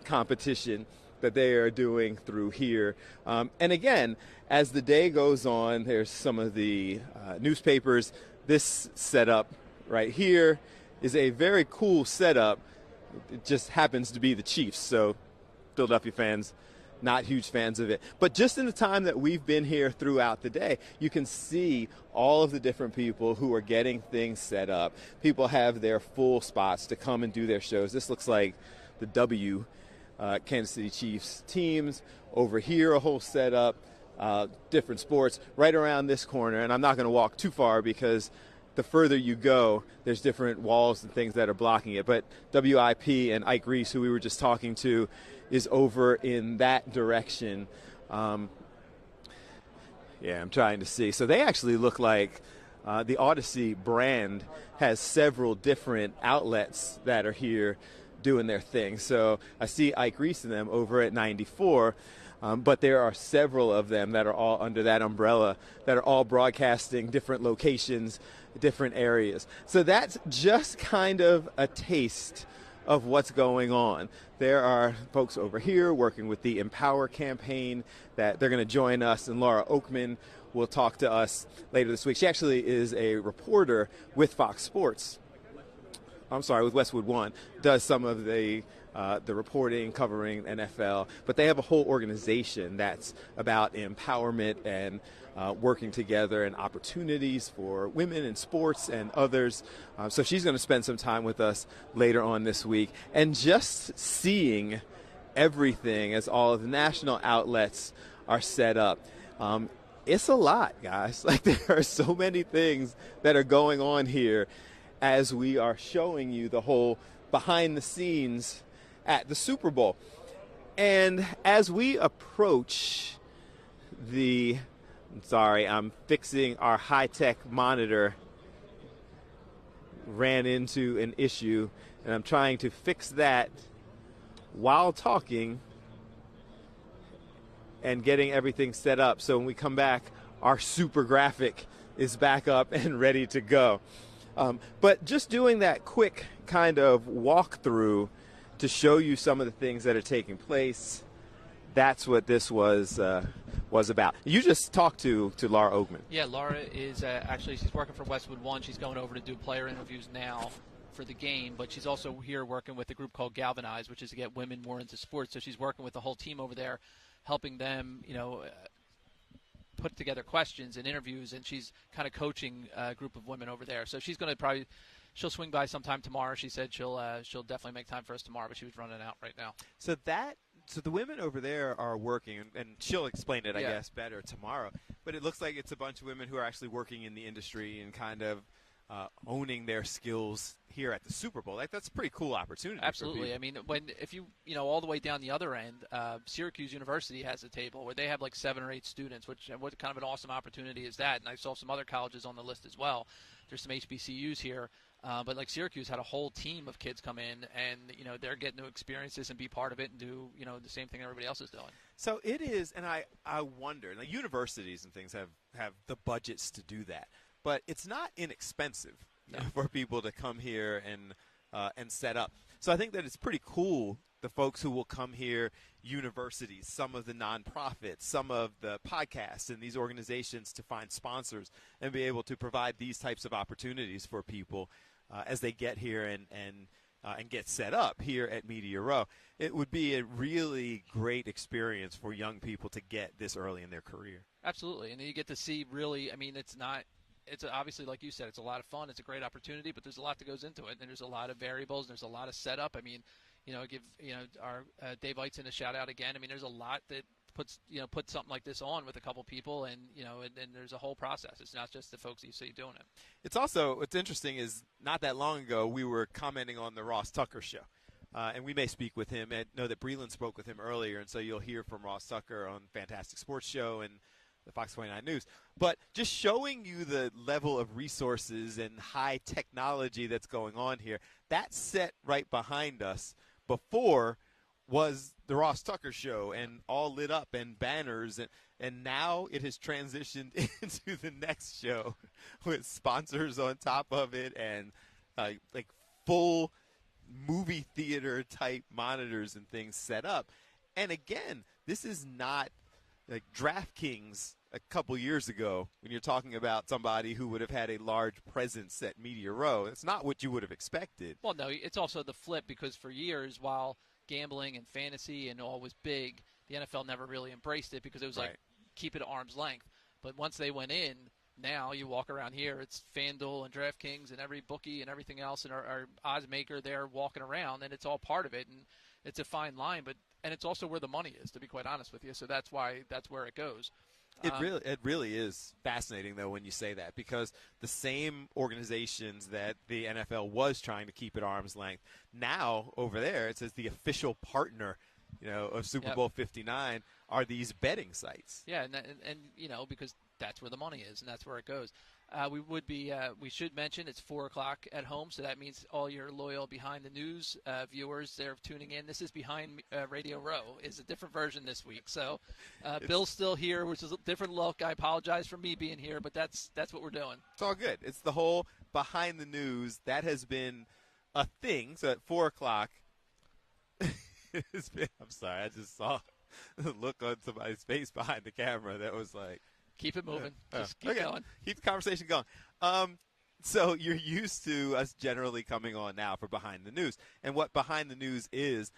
competition that they are doing through here. And again, as the day goes on, there's some of the newspapers. This setup right here is a very cool setup. It just happens to be the Chiefs, so Philadelphia fans, not huge fans of it. But just in the time that we've been here throughout the day, you can see all of the different people who are getting things set up. People have their full spots to come and do their shows. This looks like the Kansas City Chiefs teams. Over here, a whole setup, different sports right around this corner. And I'm not going to walk too far because the further you go, there's different walls and things that are blocking it. But WIP and Ike Reese, who we were just talking to, is over in that direction. Yeah, I'm trying to see. So they actually look like the Odyssey brand has several different outlets that are here doing their thing. So I see Ike Reese and them over at 94, but there are several of them that are all under that umbrella that are all broadcasting different locations, different areas. So that's just kind of a taste of what's going on. There are folks over here working with the Empower campaign that they're going to join us, and Laura Oakman will talk to us later this week. She actually is a reporter with Fox Sports with Westwood One, does some of the reporting covering NFL, but they have a whole organization that's about empowerment and working together and opportunities for women in sports and others. So she's going to spend some time with us later on this week, and just seeing everything as all of the national outlets are set up. It's a lot, guys. Like, there are so many things that are going on here as we are showing you the whole behind the scenes at the Super Bowl. And as we approach I'm fixing our high-tech monitor. Ran into an issue, and I'm trying to fix that while talking and getting everything set up. So when we come back, our super graphic is back up and ready to go. But just doing that quick kind of walkthrough to show you some of the things that are taking place, that's what this was about. You just talked to Laura Oakman. Yeah, Laura is actually, she's working for Westwood One. She's going over to do player interviews now for the game, but she's also here working with a group called Galvanize, which is to get women more into sports. So she's working with the whole team over there, helping them, put together questions and interviews, and she's kind of coaching a group of women over there. So she's going to she'll swing by sometime tomorrow. She said she'll definitely make time for us tomorrow, but she was running out right now. So the women over there are working, and she'll explain it, I guess, better tomorrow. But it looks like it's a bunch of women who are actually working in the industry and kind of owning their skills here at the Super Bowl. That's a pretty cool opportunity. Absolutely. I mean, if you all the way down the other end, Syracuse University has a table where they have like 7 or 8 students, what kind of an awesome opportunity is that? And I saw some other colleges on the list as well. There's some HBCUs here. But like Syracuse had a whole team of kids come in, and they're getting to experience this and be part of it and do the same thing everybody else is doing. So it is, and I wonder, like, universities and things have the budgets to do that, but it's not inexpensive for people to come here and set up. So I think that it's pretty cool, the folks who will come here, universities, some of the nonprofits, some of the podcasts and these organizations, to find sponsors and be able to provide these types of opportunities for people as they get here and get set up here at Media Row. It would be a really great experience for young people to get this early in their career. Absolutely, and you get to see really, I mean, it's obviously, like you said, it's a lot of fun. It's a great opportunity, but there's a lot that goes into it, and there's a lot of variables. There's a lot of setup. I mean, give our Dave Eitzen a shout out again. I mean, there's a lot that puts something like this on with a couple people, and and there's a whole process. It's not just the folks you see doing it. It's also, what's interesting is not that long ago we were commenting on the Ross Tucker show, and we may speak with him. And know that Breland spoke with him earlier, and so you'll hear from Ross Tucker on Fantastic Sports Show and the Fox 29 News. But just showing you the level of resources and high technology that's going on here, that set right behind us before was the Ross Tucker show, and all lit up and banners, and now it has transitioned into the next show with sponsors on top of it and like full movie theater type monitors and things set up. And again, this is not like DraftKings a couple years ago when you're talking about somebody who would have had a large presence at Media Row. It's not what you would have expected. Well, no, it's also the flip, because for years, while gambling and fantasy and all was big, the NFL never really embraced it because it was like, keep it at arm's length. But once they went in, now you walk around here, it's FanDuel and DraftKings and every bookie and everything else, and our odds maker there walking around, and it's all part of it. And it's a fine line, and it's also where the money is, to be quite honest with you. So that's where it goes. It really is fascinating, though, when you say that, because the same organizations that the NFL was trying to keep at arm's length, now over there it says the official partner, of Super Bowl 59 are these betting sites. Yeah, and because that's where the money is and that's where it goes. We should mention it's 4:00 at home, so that means all your loyal Behind the News viewers, they're tuning in. This is Behind Radio Row. It's a different version this week. So Bill's still here, which is a different look. I apologize for me being here, but that's what we're doing. It's all good. It's the whole Behind the News that has been a thing. So at 4:00, I'm sorry, I just saw the look on somebody's face behind the camera that was like, keep it moving. Just keep going. Keep the conversation going. So you're used to us generally coming on now for Behind the News. And what Behind the News is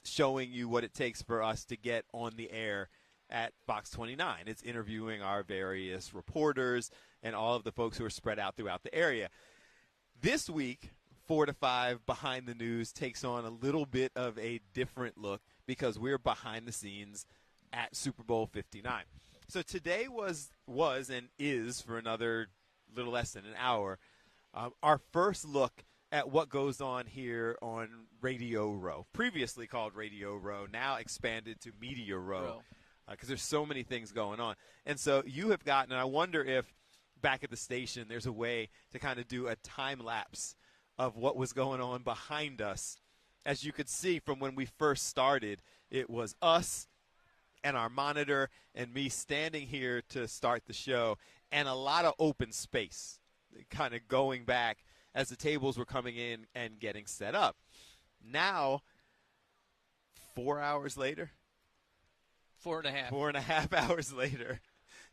showing you what it takes for us to get on the air at Fox 29. It's interviewing our various reporters and all of the folks who are spread out throughout the area. This week, 4 to 5 Behind the News takes on a little bit of a different look because we're behind the scenes at Super Bowl 59. So today was and is, for another little less than an hour, our first look at what goes on here on Radio Row, previously called Radio Row, now expanded to Media Row, because there's so many things going on. And so you have gotten, and I wonder if back at the station there's a way to kind of do a time lapse of what was going on behind us. As you could see from when we first started, it was us and our monitor and me standing here to start the show, and a lot of open space kind of going back as the tables were coming in and getting set up. Now, 4 hours later, 4.5. 4.5 hours later,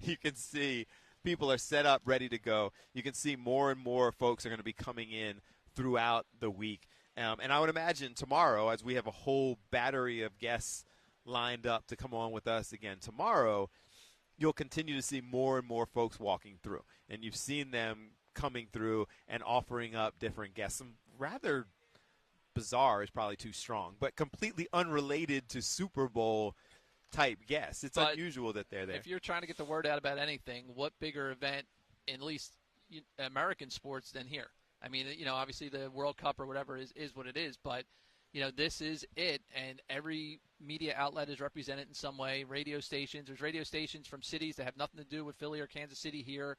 you can see people are set up, ready to go. You can see more and more folks are going to be coming in throughout the week. And I would imagine tomorrow, as we have a whole battery of guests lined up to come on with us again tomorrow, you'll continue to see more and more folks walking through. And you've seen them coming through and offering up different guests. Some rather bizarre is probably too strong, but completely unrelated to Super Bowl type guests. It's unusual that they're there. If you're trying to get the word out about anything, what bigger event, in at least American sports, than here? I mean, obviously the World Cup or whatever is what it is, but this is it, and every media outlet is represented in some way. Radio stations, there's radio stations from cities that have nothing to do with Philly or Kansas City here.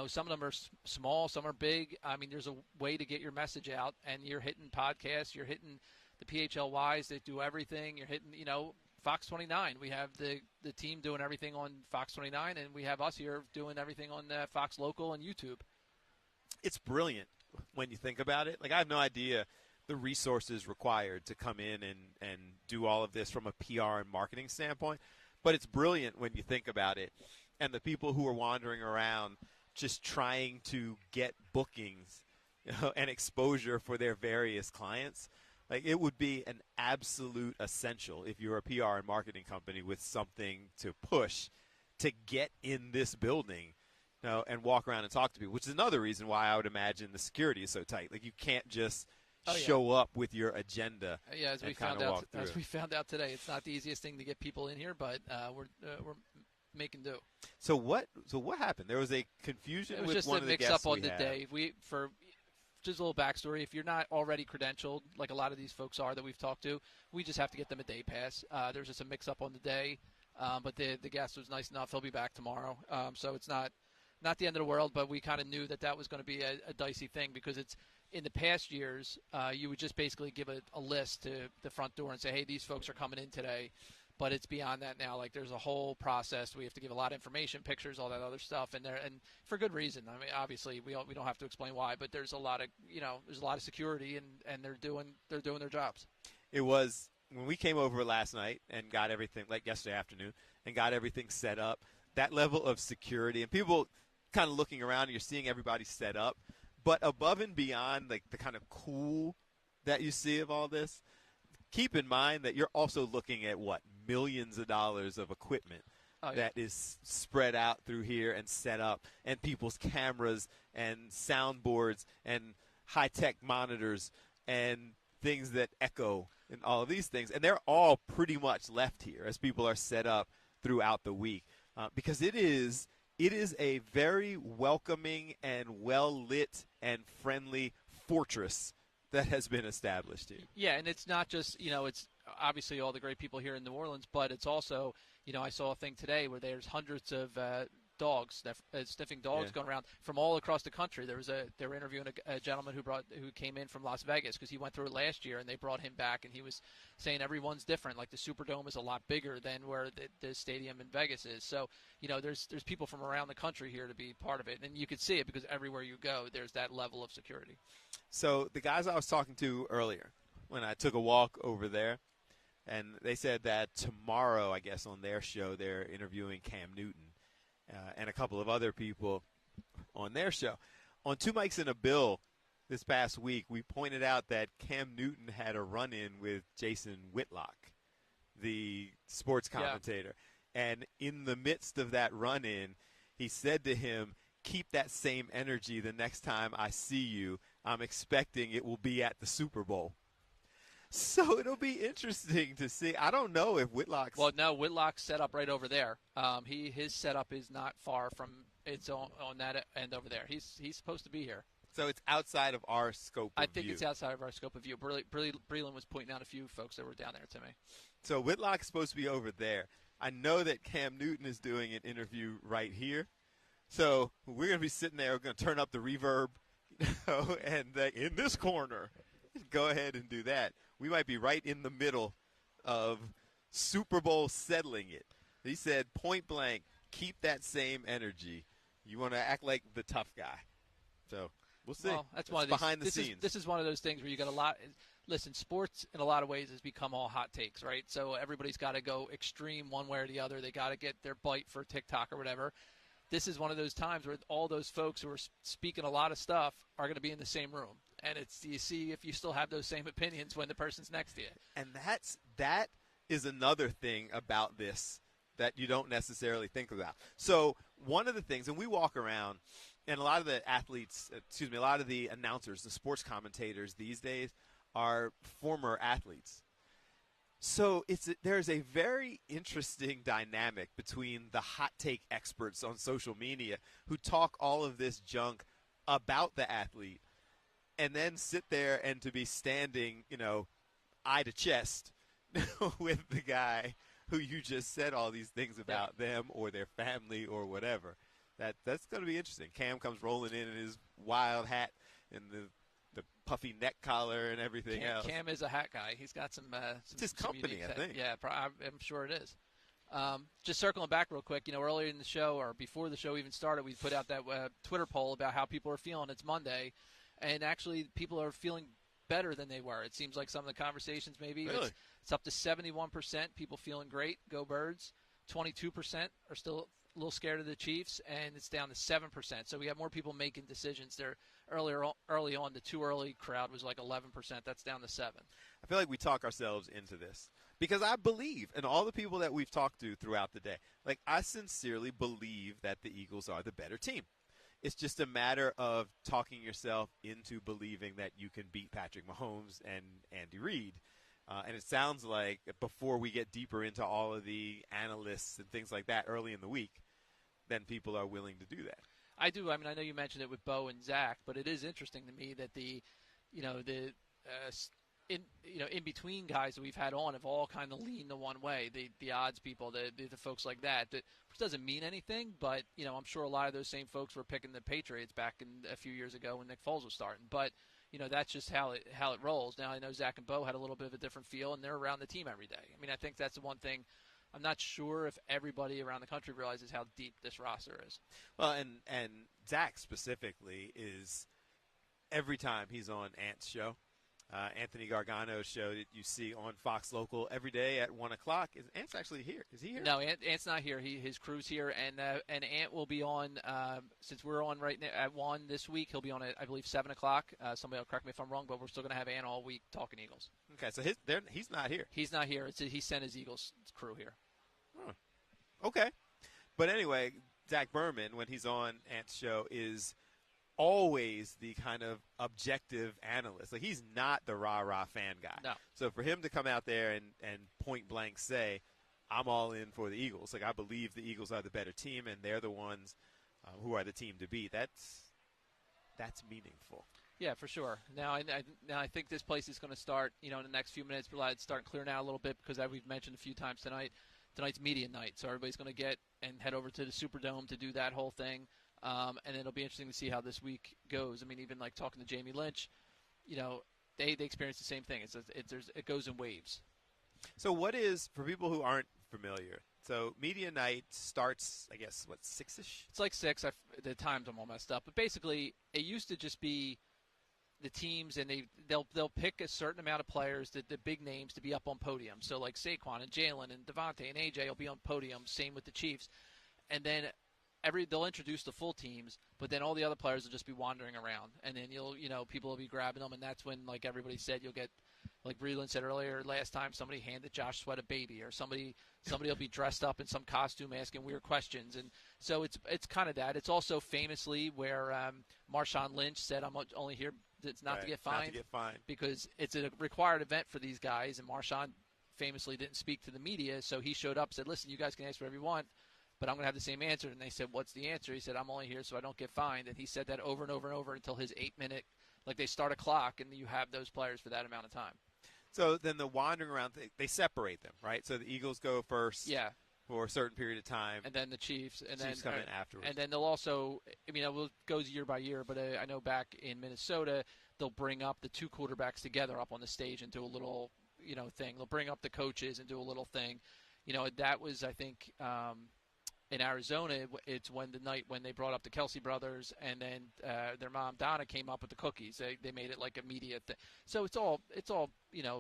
Some of them are small, some are big. I mean, there's a way to get your message out, and you're hitting podcasts, you're hitting the PHLYs that do everything, you're hitting, Fox 29. We have the team doing everything on Fox 29, and we have us here doing everything on Fox Local and YouTube. It's brilliant when you think about it. Like, I have no idea the resources required to come in and do all of this from a PR and marketing standpoint, but it's brilliant when you think about it. And the people who are wandering around just trying to get bookings, and exposure for their various clients. Like, it would be an absolute essential if you're a PR and marketing company with something to push to get in this building, and walk around and talk to people, which is another reason why I would imagine the security is so tight. Like, you can't just show up with your agenda. Yeah, as we found out today, it's not the easiest thing to get people in here, but we're making do. So what happened? There was a confusion. It was just a mix-up on the day. For just a little backstory, if you're not already credentialed, like a lot of these folks are that we've talked to, we just have to get them a day pass. There's just a mix-up on the day, but the guest was nice enough. He'll be back tomorrow, so it's not the end of the world, but we kind of knew that was going to be a dicey thing, because it's in the past years, you would just basically give a list to the front door and say, hey, these folks are coming in today. But it's beyond that now. Like, there's a whole process. We have to give a lot of information, pictures, all that other stuff, and for good reason. I mean, obviously, we don't have to explain why, but there's a lot of security, and they're doing their jobs. It was when we came over last night and got everything, like yesterday afternoon, and got everything set up. That level of security, and people kind of looking around, and you're seeing everybody set up. But above and beyond, like, the kind of cool that you see of all this, keep in mind that you're also looking at millions of dollars of equipment that is spread out through here and set up, and people's cameras and soundboards and high-tech monitors and things that echo and all of these things. And they're all pretty much left here as people are set up throughout the week, because it is a very welcoming and well-lit and friendly fortress that has been established here. Yeah, and it's not just, it's obviously all the great people here in New Orleans, but it's also, I saw a thing today where there's hundreds of dogs, sniffing dogs going around from all across the country. They were interviewing a gentleman who came in from Las Vegas because he went through it last year, and they brought him back, and he was saying everyone's different. Like, the Superdome is a lot bigger than where the stadium in Vegas is. So, there's people from around the country here to be part of it, and you could see it because everywhere you go, there's that level of security. So the guys I was talking to earlier, when I took a walk over there, and they said that tomorrow, I guess, on their show, they're interviewing Cam Newton and a couple of other people on their show. On Two Mics and a Bill this past week, we pointed out that Cam Newton had a run-in with Jason Whitlock, the sports commentator. And in the midst of that run-in, he said to him, "Keep that same energy the next time I see you. I'm expecting it will be at the Super Bowl." So it'll be interesting to see. I don't know if Whitlock's... Well, no, Whitlock's set up right over there. His setup is not far from it's on that end over there. He's supposed to be here. So it's outside of our scope of view. I think it's outside of our scope of view. Breland was pointing out a few folks that were down there to me. So Whitlock's supposed to be over there. I know that Cam Newton is doing an interview right here. So we're going to be sitting there. We're going to turn up the reverb, and in this corner, go ahead and do that. We might be right in the middle of Super Bowl settling it. He said, point blank, keep that same energy. You want to act like the tough guy. So we'll see. Well, that's one of behind the scenes. This is one of those things where you got a lot. Listen, sports in a lot of ways has become all hot takes, right? So everybody's got to go extreme one way or the other. They got to get their bite for TikTok or whatever. This is one of those times where all those folks who are speaking a lot of stuff are going to be in the same room. And you see if you still have those same opinions when the person's next to you. And that is another thing about this that you don't necessarily think about. So one of the things, and we walk around, and a lot of the a lot of the announcers, the sports commentators these days are former athletes. So there's a very interesting dynamic between the hot take experts on social media who talk all of this junk about the athlete and then sit there and to be standing, eye to chest with the guy who you just said all these things about them or their family or whatever. That's going to be interesting. Cam comes rolling in his wild hat and the puffy neck collar and everything else. Cam is a hat guy. He's got some it's his company, I think. Yeah, I'm sure it is. Just circling back real quick, earlier in the show or before the show even started, we put out that Twitter poll about how people are feeling. It's Monday, and actually people are feeling better than they were. It seems like some of the conversations maybe. Really? It's up to 71%. People feeling great. Go Birds. 22% are still a little scared of the Chiefs, and it's down to 7%. So we have more people making decisions there. Early on, the too early crowd was like 11%. That's down to 7%. I feel like we talk ourselves into this because I believe, and all the people that we've talked to throughout the day, like I sincerely believe that the Eagles are the better team. It's just a matter of talking yourself into believing that you can beat Patrick Mahomes and Andy Reid. And it sounds like before we get deeper into all of the analysts and things like that early in the week, then people are willing to do that. I do. I mean, I know you mentioned it with Bo and Zach, but it is interesting to me that in between guys that we've had on have all kind of leaned the one way. The odds people, the folks like that, which doesn't mean anything, but I'm sure a lot of those same folks were picking the Patriots back a few years ago when Nick Foles was starting. But that's just how it rolls. Now I know Zach and Bo had a little bit of a different feel, and they're around the team every day. I mean, I think that's the one thing. I'm not sure if everybody around the country realizes how deep this roster is. Well, and Zach specifically is every time he's on Ant's show, Anthony Gargano's show that you see on Fox Local every day at 1 o'clock. Is Ant's actually here? Is he here? No, Ant's not here. His crew's here, and Ant will be on, since we're on right now at 1 this week, he'll be on at, I believe, 7 o'clock. Somebody will correct me if I'm wrong, but we're still going to have Ant all week talking Eagles. Okay, so he's not here. He's not here. He sent his Eagles crew here. Oh. Okay. But anyway, Zach Berman, when he's on Ant's show, is always the kind of objective analyst. Like, he's not the rah-rah fan guy. No. So for him to come out there and point blank say, I'm all in for the Eagles. Like, I believe the Eagles are the better team, and they're the ones who are the team to beat. That's meaningful. Yeah, for sure. Now I think this place is going to start, in the next few minutes. We'll start clearing out a little bit because, as we've mentioned a few times tonight, tonight's media night. So everybody's going to get and head over to the Superdome to do that whole thing. And it'll be interesting to see how this week goes. I mean, even like talking to Jamie Lynch, they experience the same thing. It goes in waves. So what is, for people who aren't familiar, so media night starts, I guess, 6-ish? It's like 6. The times I'm all messed up. But basically, it used to just be the teams, and they'll pick a certain amount of players, the big names, to be up on podium. So like Saquon and Jalen and Devontae and AJ will be on podium. Same with the Chiefs. And then they'll introduce the full teams, but then all the other players will just be wandering around, and then people will be grabbing them, and that's when, like everybody said, you'll get, like Breland said earlier last time, somebody handed Josh Sweat a baby, or somebody will be dressed up in some costume asking weird questions, and so it's kind of that. It's also famously where Marshawn Lynch said, "I'm only here not to get fined, because it's a required event for these guys," and Marshawn famously didn't speak to the media, so he showed up and said, "Listen, you guys can ask whatever you want, but I'm going to have the same answer." And they said, "What's the answer?" He said, "I'm only here so I don't get fined." And he said that over and over and over until his 8-minute, like they start a clock and you have those players for that amount of time. So then the wandering around, they separate them, right? So the Eagles go first for a certain period of time. And then the Chiefs. And then come in afterwards. And then they'll also, it goes year by year, but I know back in Minnesota, they'll bring up the two quarterbacks together up on the stage and do a little, thing. They'll bring up the coaches and do a little thing. That was, I think, in Arizona, it's when they brought up the Kelsey brothers, and then their mom Donna came up with the cookies. They made it like a media thing. So it's all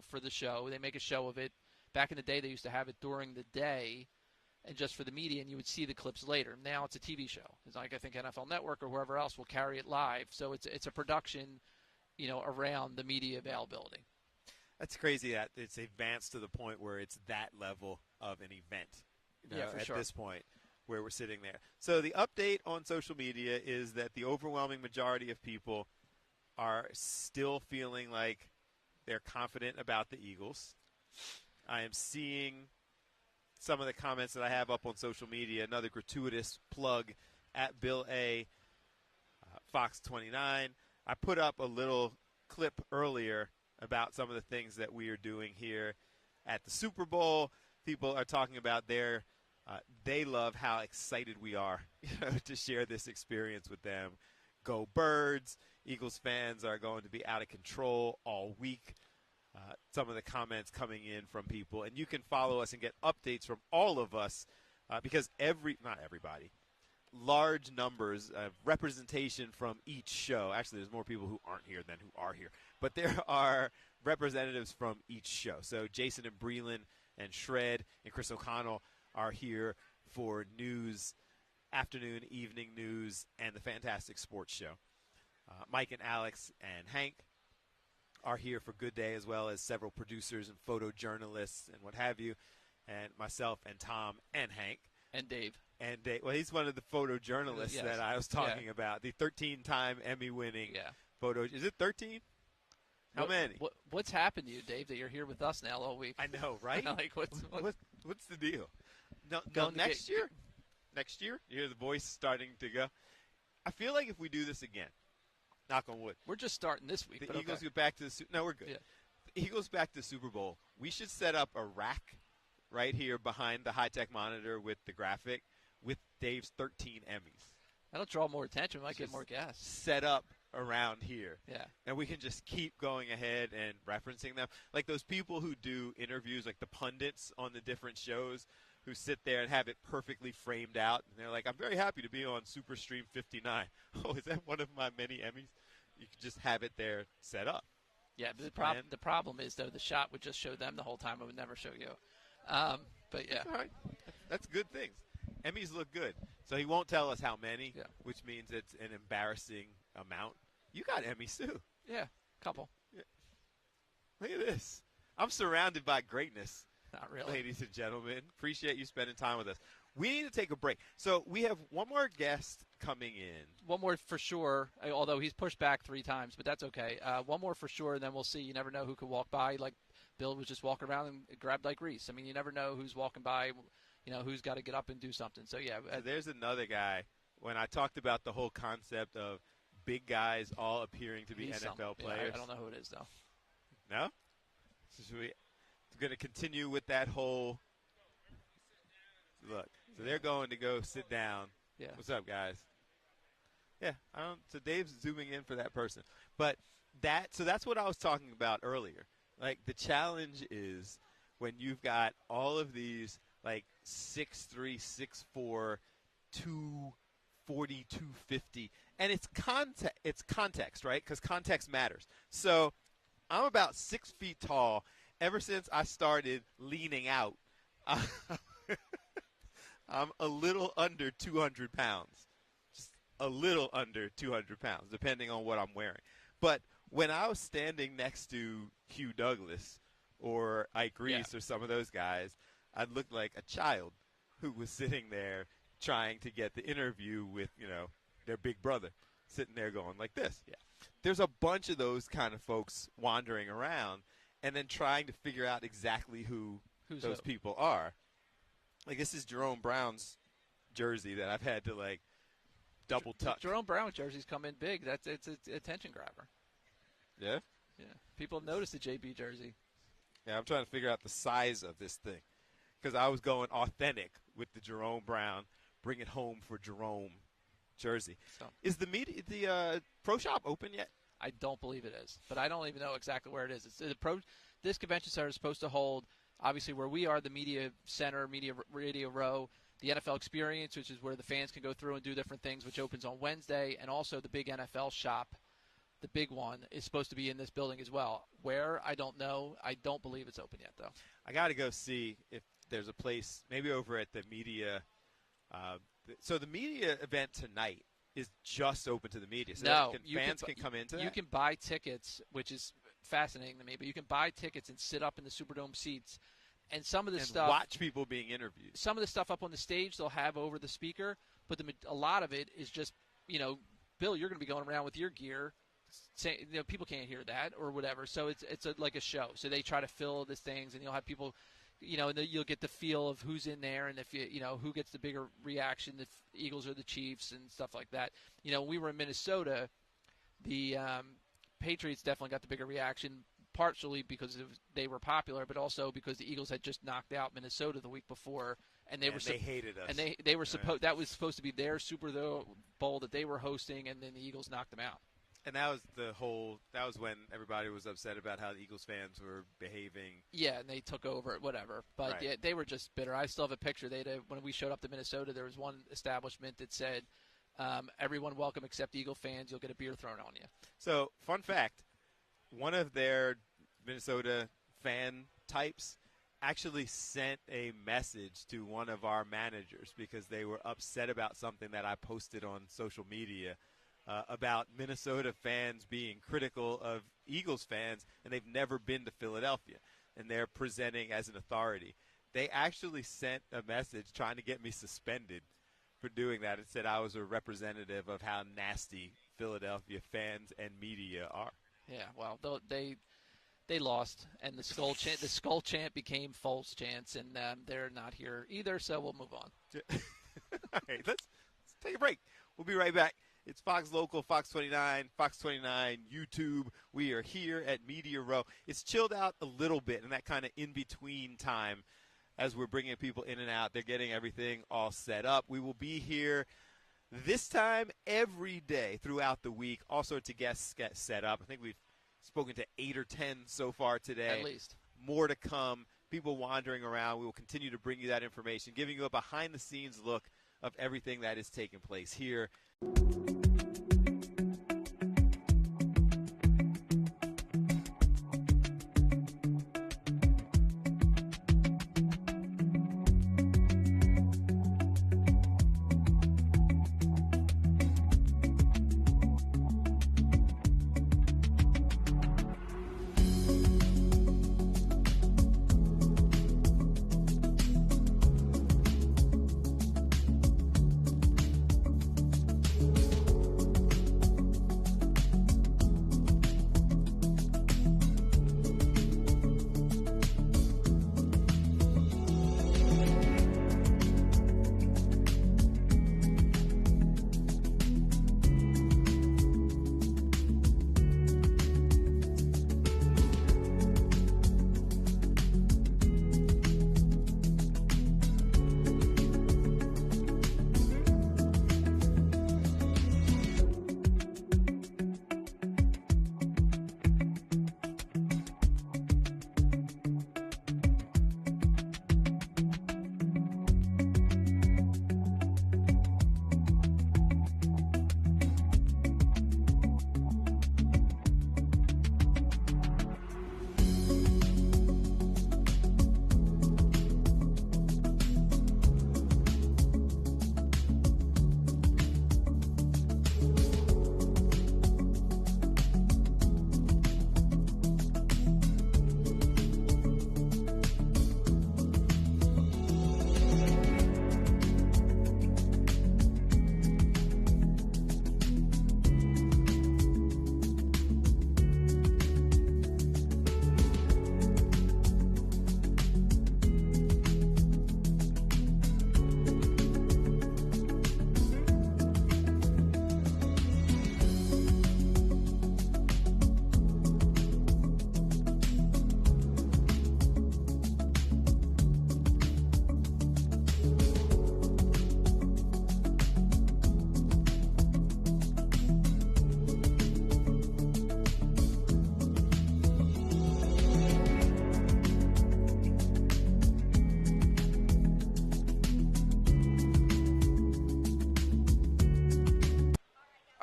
for the show. They make a show of it. Back in the day, they used to have it during the day, and just for the media, and you would see the clips later. Now it's a TV show. It's like, I think NFL Network or whoever else will carry it live. So it's a production, around the media availability. That's crazy that it's advanced to the point where it's that level of an event. At this point, where we're sitting there. So the update on social media is that the overwhelming majority of people are still feeling like they're confident about the Eagles. I am seeing some of the comments that I have up on social media. Another gratuitous plug at Bill A. Fox 29. I put up a little clip earlier about some of the things that we are doing here at the Super Bowl. People are talking about they love how excited we are to share this experience with them. Go Birds. Eagles fans are going to be out of control all week. Some of the comments coming in from people. And you can follow us and get updates from all of us because not everybody, large numbers of representation from each show. Actually, there's more people who aren't here than who are here. But there are representatives from each show. So Jason and Breland and Shred and Chris O'Connell are here for news, afternoon, evening news, and the Fantastic Sports Show. Mike and Alex and Hank are here for Good Day, as well as several producers and photojournalists and what have you, and myself and Tom and Hank. And Dave. Well, he's one of the photojournalists that I was talking about, the 13-time Emmy-winning photo. Is it 13? How many? What's happened to you, Dave, that you're here with us now all week? I know, right? Like, what's the deal? No, next year, you hear the voice starting to go. I feel like if we do this again, knock on wood. We're just starting this week. The Eagles go back to the No, we're good. Yeah. The Eagles back to the Super Bowl. We should set up a rack right here behind the high-tech monitor with the graphic with Dave's 13 Emmys. That'll draw more attention. We might get more guests. Set up around here. Yeah. And we can just keep going ahead and referencing them. Like those people who do interviews, like the pundits on the different shows who sit there and have it perfectly framed out. And they're like, I'm very happy to be on Superstream 59. Oh, is that one of my many Emmys? You can just have it there set up. Yeah, but the problem is, though, the shot would just show them the whole time. It would never show you. But, yeah. All right. That's good things. Emmys look good. So he won't tell us how many, which means it's an embarrassing amount. You got Emmys, too. Yeah, couple. Yeah. Look at this. I'm surrounded by greatness. Not really. Ladies and gentlemen, appreciate you spending time with us. We need to take a break. So we have one more guest coming in. One more for sure, although he's pushed back 3 times, but that's okay. One more for sure, and then we'll see. You never know who could walk by. Like Bill was just walking around and grabbed like Reese. I mean, you never know who's walking by, who's got to get up and do something. So, yeah. So there's another guy. When I talked about the whole concept of big guys all appearing to be NFL players. Yeah, I don't know who it is, though. No? So we're going to continue with that whole look. So they're going to go sit down. Yeah. What's up, guys? Yeah. So Dave's zooming in for that person. But that's what I was talking about earlier. Like the challenge is when you've got all of these like 6'3", 6'4", 240, 250, and it's context, right? Because context matters. So I'm about 6 feet tall. Ever since I started leaning out, I'm a little under 200 pounds. Just a little under 200 pounds, depending on what I'm wearing. But when I was standing next to Hugh Douglas or Ike Reese or some of those guys, I'd look like a child who was sitting there trying to get the interview with, their big brother, sitting there going like this. Yeah. There's a bunch of those kind of folks wandering around and then trying to figure out exactly who's those people are. Like, this is Jerome Brown's jersey that I've had to, double tuck. Jerome Brown jerseys come in big. It's an attention grabber. Yeah? Yeah. People notice the JB jersey. Yeah, I'm trying to figure out the size of this thing because I was going authentic with the Jerome Brown, bring it home for Jerome jersey. So, is the pro shop open yet? I don't believe it is, but I don't even know exactly where it is. This convention center is supposed to hold, obviously, where we are, the media center, media radio row, the NFL experience, which is where the fans can go through and do different things, which opens on Wednesday, and also the big NFL shop, the big one, is supposed to be in this building as well. Where, I don't know. I don't believe it's open yet, though. I got to go see if there's a place, maybe over at the media. So the media event tonight is just open to the media. So fans can come into that? You can buy tickets, which is fascinating to me, but you can buy tickets and sit up in the Superdome seats. And some of the stuff, watch people being interviewed. Some of the stuff up on the stage they'll have over the speaker, but a lot of it is just, Bill, you're going to be going around with your gear. Say, people can't hear that or whatever. So it's like a show. So they try to fill these things, and you'll have people, and you'll get the feel of who's in there, and if who gets the bigger reaction, the Eagles or the Chiefs and stuff like that. When we were in Minnesota, the Patriots definitely got the bigger reaction, partially because they were popular, but also because the Eagles had just knocked out Minnesota the week before, and they hated us. And they were that was supposed to be their Super Bowl that they were hosting, and then the Eagles knocked them out. And that was when everybody was upset about how the Eagles fans were behaving. Yeah, and they took over, whatever. But yeah, they were just bitter. I still have a picture. When we showed up to Minnesota, there was one establishment that said, everyone welcome except Eagle fans. You'll get a beer thrown on you. So, fun fact, one of their Minnesota fan types actually sent a message to one of our managers because they were upset about something that I posted on social media about Minnesota fans being critical of Eagles fans, and they've never been to Philadelphia, and they're presenting as an authority. They actually sent a message trying to get me suspended for doing that. It said I was a representative of how nasty Philadelphia fans and media are. Yeah, well, they lost, and the skull chant became false chants, and they're not here either, so we'll move on. All right, let's take a break. We'll be right back. It's Fox Local, Fox 29, Fox 29, YouTube. We are here at Media Row. It's chilled out a little bit in that kind of in-between time as we're bringing people in and out. They're getting everything all set up. We will be here this time every day throughout the week. All sorts of guests get set up. I think we've spoken to 8 or 10 so far today. At least. More to come. People wandering around. We will continue to bring you that information, giving you a behind-the-scenes look of everything that is taking place here.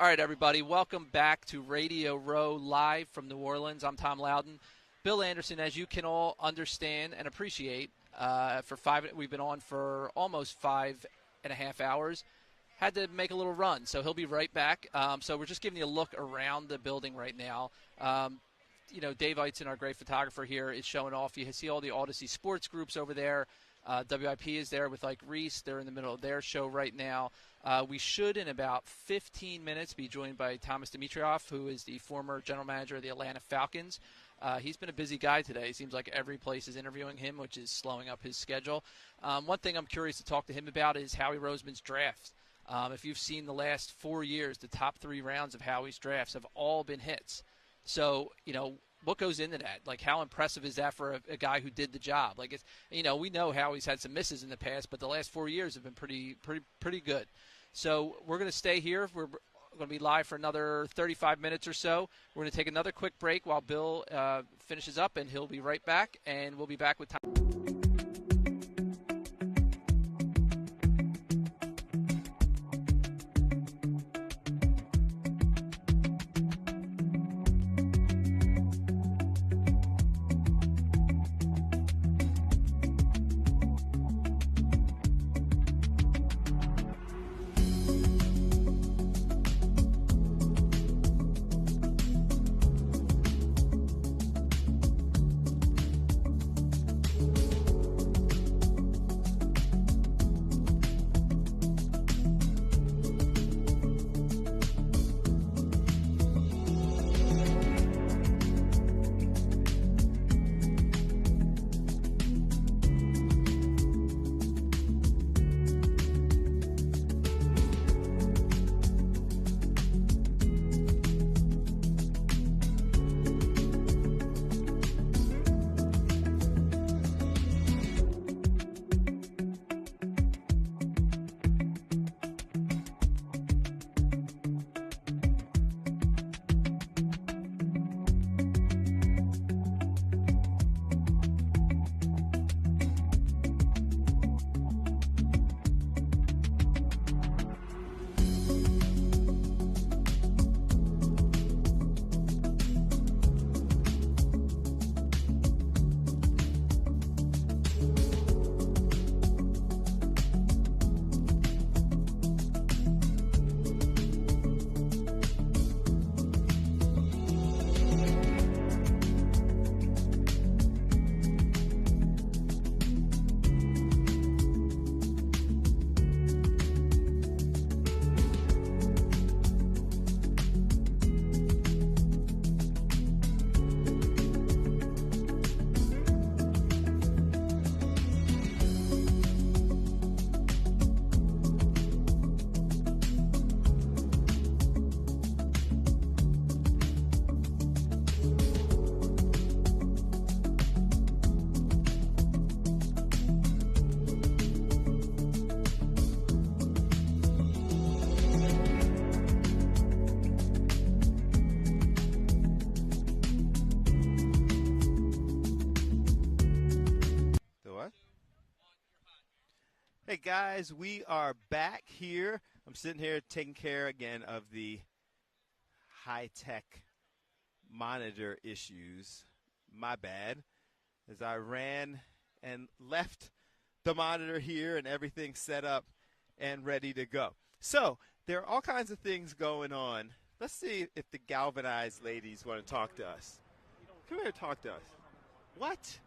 All right, everybody, welcome back to Radio Row live from New Orleans. I'm Tom Loudon. Bill Anderson, as you can all understand and appreciate, we've been on for almost 5.5 hours. Had to make a little run, so he'll be right back. So we're just giving you a look around the building right now. Dave Eitzen, our great photographer here, is showing off. You see all the Odyssey sports groups over there. WIP is there with Reese. They're in the middle of their show right now. We should, in about 15 minutes, be joined by Thomas Dimitroff, who is the former general manager of the Atlanta Falcons. He's been a busy guy today. It seems like every place is interviewing him, which is slowing up his schedule. One thing I'm curious to talk to him about is Howie Roseman's draft. If you've seen the last 4 years, the top 3 rounds of Howie's drafts have all been hits. So, what goes into that? How impressive is that for a guy who did the job? We know Howie's had some misses in the past, but the last 4 years have been pretty good. So we're going to stay here. We're going to be live for another 35 minutes or so. We're going to take another quick break while Bill finishes up, and he'll be right back, and we'll be back with time. Hey guys, we are back here. I'm sitting here taking care again of the high-tech monitor issues. My bad. As I ran and left the monitor here and everything set up and ready to go. So there are all kinds of things going on. Let's see if the galvanized ladies want to talk to us. Come here, talk to us. What?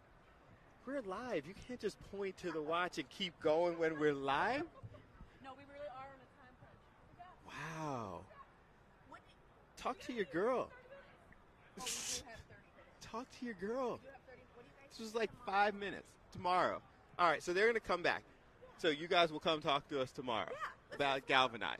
We're live. You can't just point to the watch and keep going when we're live? No, we really are on a time crunch. Wow. Talk to your girl. Talk to your girl. This was like 5 minutes. Tomorrow. All right, so they're going to come back. So you guys will come talk to us tomorrow about Galvanize.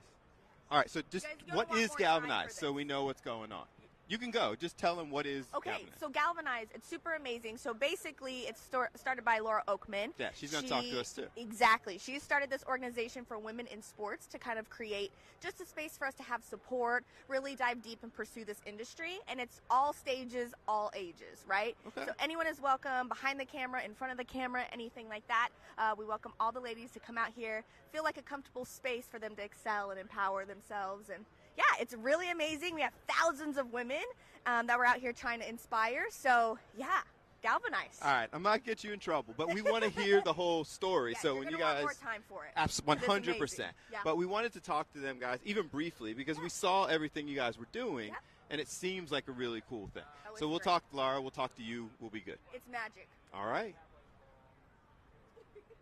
All right, so just what is Galvanize so we know what's going on? You can go. Just tell them what is Galvanize. So Galvanize, it's super amazing. So basically, it's started by Laura Oakman. Yeah, she's going to talk to us too. Exactly. She started this organization for women in sports to kind of create just a space for us to have support, really dive deep and pursue this industry. And it's all stages, all ages, right? Okay. So anyone is welcome, behind the camera, in front of the camera, anything like that. We welcome all the ladies to come out here, feel like a comfortable space for them to excel and empower themselves and yeah, it's really amazing. We have thousands of women that we're out here trying to inspire. So, yeah, galvanize. All right, I'm not get you in trouble, but we want to hear the whole story. Yeah, so you're when you gonna want guys, more time for it. 100%. Yeah. But we wanted to talk to them guys, even briefly, because we saw everything you guys were doing, and it seems like a really cool thing. So we'll talk to Laura, we'll talk to you, we'll be good. It's magic. All right.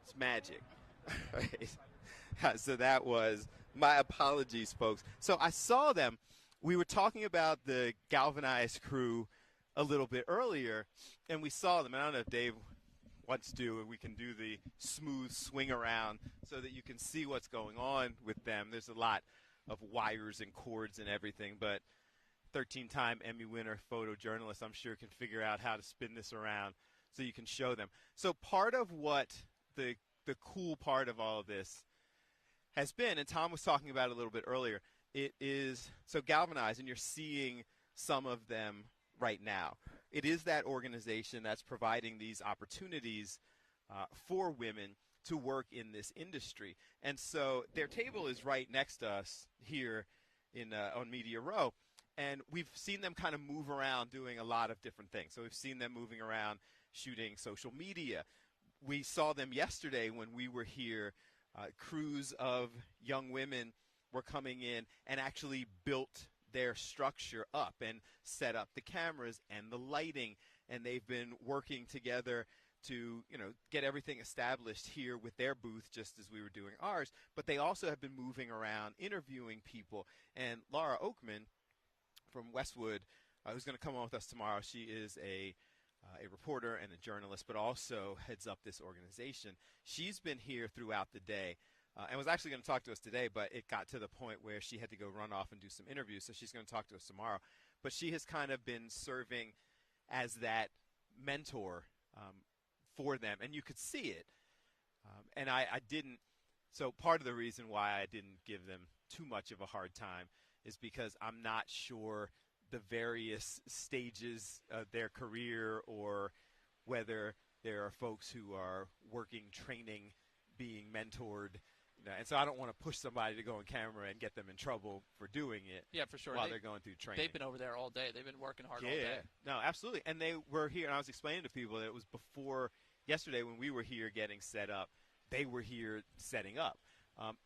It's magic. All right. So that was, my apologies, folks. So I saw them. We were talking about the galvanized crew a little bit earlier, and we saw them. And I don't know if Dave wants to do it. We can do the smooth swing around so that you can see what's going on with them. There's a lot of wires and cords and everything, but 13-time Emmy winner photojournalist, I'm sure, can figure out how to spin this around so you can show them. So part of what the cool part of all of this has been, and Tom was talking about it a little bit earlier, it is so galvanized, and you're seeing some of them right now. It is that organization that's providing these opportunities for women to work in this industry. And so their table is right next to us here on Media Row. And we've seen them kind of move around doing a lot of different things. So we've seen them moving around shooting social media. We saw them yesterday when we were here. Crews of young women were coming in and actually built their structure up and set up the cameras and the lighting. And they've been working together to, get everything established here with their booth just as we were doing ours. But they also have been moving around, interviewing people. And Laura Oakman from Westwood, who's going to come on with us tomorrow, she is a reporter and a journalist, but also heads up this organization. She's been here throughout the day and was actually going to talk to us today, but it got to the point where she had to go run off and do some interviews, so she's going to talk to us tomorrow. But she has kind of been serving as that mentor for them, and you could see it. And I didn't – so part of the reason why I didn't give them too much of a hard time is because I'm not sure the various stages of their career or whether there are folks who are working, training, being mentored. And so I don't want to push somebody to go on camera and get them in trouble for doing it. Yeah, for sure. While they're going through training. They've been over there all day. They've been working hard all day. No, absolutely. And they were here, and I was explaining to people that it was before yesterday when we were here getting set up. They were here setting up.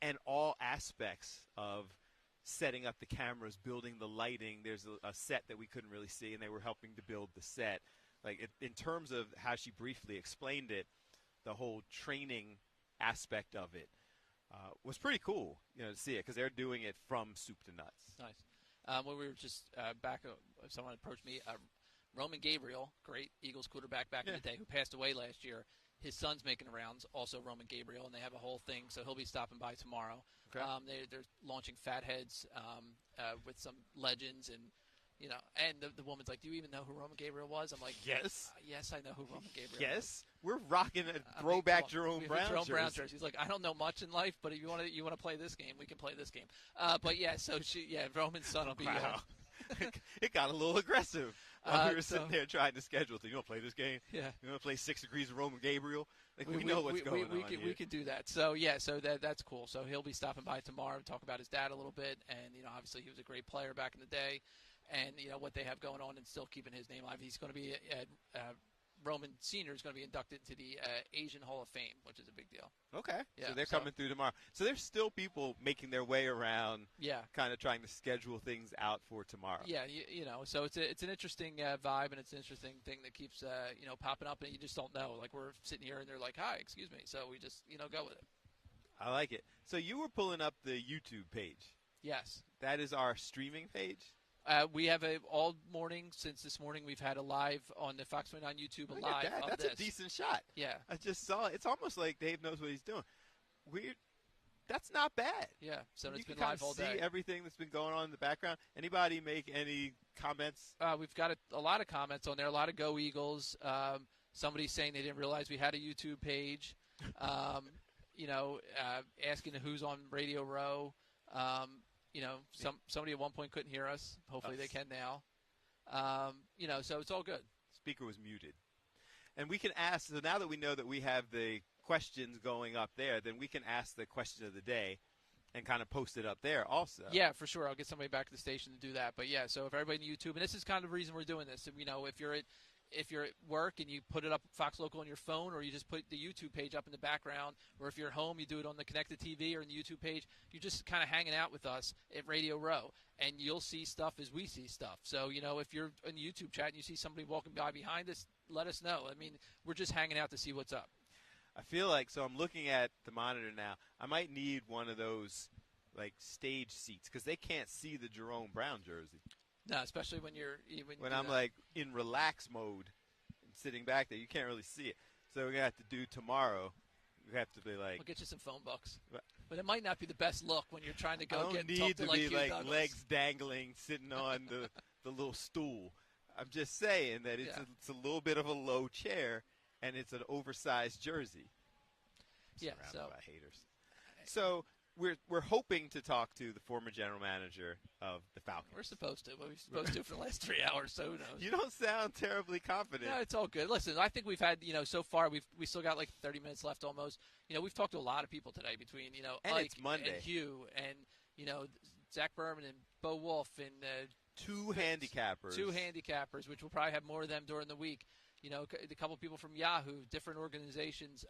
And all aspects of setting up the cameras, building the lighting. There's a set that we couldn't really see, and they were helping to build the set. In terms of how she briefly explained it, the whole training aspect of it was pretty cool, to see it, because they're doing it from soup to nuts. Nice. When we were just back, someone approached me. Roman Gabriel, great Eagles quarterback back in the day, who passed away last year. His son's making the rounds, also Roman Gabriel, and they have a whole thing, so he'll be stopping by tomorrow. Okay. They're launching Fatheads with some legends, and and the woman's like, "Do you even know who Roman Gabriel was?" I'm like, "Yes, yes, I know who Roman Gabriel." Yes, we're rocking a throwback Jerome Brown jersey. He's like, "I don't know much in life, but if you want to play this game, we can play this game." But yeah, so Roman's son will be. Wow. It got a little aggressive. We were sitting there trying to schedule things. You want to play this game? Yeah. You want to play 6 Degrees of Roman Gabriel? We know what's going on here. We can do that. So, that's cool. So he'll be stopping by tomorrow to talk about his dad a little bit. And, obviously he was a great player back in the day. And, what they have going on and still keeping his name alive. He's going to be Roman Sr. is going to be inducted to the Asian Hall of Fame, which is a big deal. Okay. Yeah, so they're coming through tomorrow. So there's still people making their way around, kind of trying to schedule things out for tomorrow. Yeah, so it's an interesting vibe, and it's an interesting thing that keeps, popping up, and you just don't know. Like, we're sitting here, and they're like, "Hi, excuse me." So we just, go with it. I like it. So you were pulling up the YouTube page. Yes. That is our streaming page? We have all morning since this morning. We've had a live on the Fox 29 YouTube. Look Live. at that. That's a decent shot. Yeah, I just saw it. It's almost like Dave knows what he's doing. Weird. That's not bad. Yeah. So it's you been can live all day. See everything that's been going on in the background. Anybody make any comments? We've got a lot of comments on there. A lot of Go Eagles. Somebody saying they didn't realize we had a YouTube page. Asking who's on Radio Row. Somebody at one point couldn't hear us. Hopefully they can now. So it's all good. Speaker was muted. And we can ask, so now that we know that we have the questions going up there, then we can ask the question of the day and kind of post it up there also. Yeah, for sure. I'll get somebody back at the station to do that. But yeah, so if everybody on YouTube, and this is kind of the reason we're doing this. You know, if you're at work and you put it up Fox Local on your phone, or you just put the YouTube page up in the background, or if you're at home, you do it on the connected TV or in the YouTube page, you're just kind of hanging out with us at Radio Row, and you'll see stuff as we see stuff. So, you know, if you're in the YouTube chat and you see somebody walking by behind us, let us know. I mean, we're just hanging out to see what's up. I feel like, so I'm looking at the monitor now, I might need one of those, like, stage seats, because they can't see the Jerome Brown jersey. No, especially when when I'm like in relax mode and sitting back there, you can't really see it. So we're gonna have to do tomorrow. We have to be like, we'll get you some phone books, but it might not be the best look when you're trying to go I don't get need talk to to like be Hugh like Douglas. legs dangling, sitting on the little stool. I'm just saying that it's a little bit of a low chair, and it's an oversized jersey. Yeah, surrounded by haters. So we're hoping to talk to the former general manager of the Falcons. We're supposed to. What we're supposed to for the last 3 hours, so who knows? You don't sound terribly confident. No, it's all good. Listen, I think we've had, so far we still got like 30 minutes left almost. We've talked to a lot of people today between, and Ike it's Monday. and Hugh and, Zach Berman and Bo Wolf and two handicappers, which we'll probably have more of them during the week. A couple people from Yahoo, different organizations.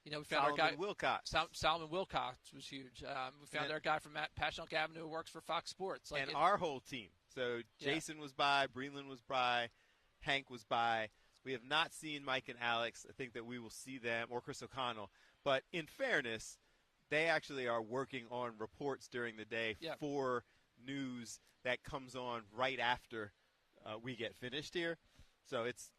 We found our guy Wilcox. Solomon Wilcox was huge. We found our guy from Pashannock Avenue who works for Fox Sports. And our whole team. So Jason was by, Breland was by, Hank was by. We have not seen Mike and Alex. I think that we will see them, or Chris O'Connell. But in fairness, they actually are working on reports during the day for news that comes on right after we get finished here. So it's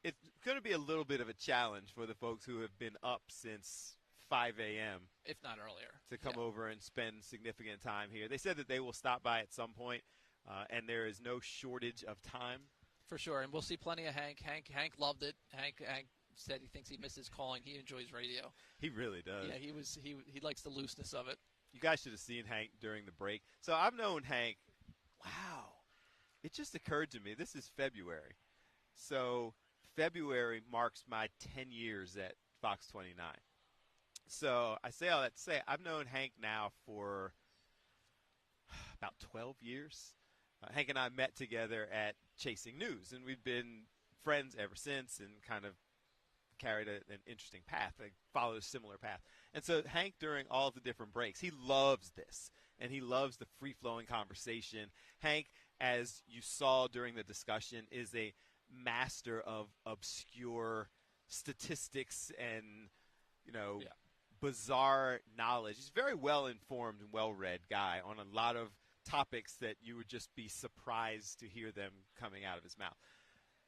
going to be a little bit of a challenge for the folks who have been up since 5 a.m. if not earlier, to come over and spend significant time here. They said that they will stop by at some point, and there is no shortage of time. For sure, and we'll see plenty of Hank. Hank loved it. Hank said he thinks he misses calling. He enjoys radio. He really does. Yeah, he likes the looseness of it. You guys should have seen Hank during the break. So I've known Hank. Wow, it just occurred to me. This is February. So February marks my 10 years at Fox 29. So I say all that to say I've known Hank now for about 12 years. Hank and I met together at Chasing News, and we've been friends ever since and kind of carried an interesting path, followed a similar path. And so Hank, during all of the different breaks, he loves this, and he loves the free-flowing conversation. Hank, as you saw during the discussion, is a master of obscure statistics and bizarre knowledge. He's a very well informed and well read guy on a lot of topics that you would just be surprised to hear them coming out of his mouth.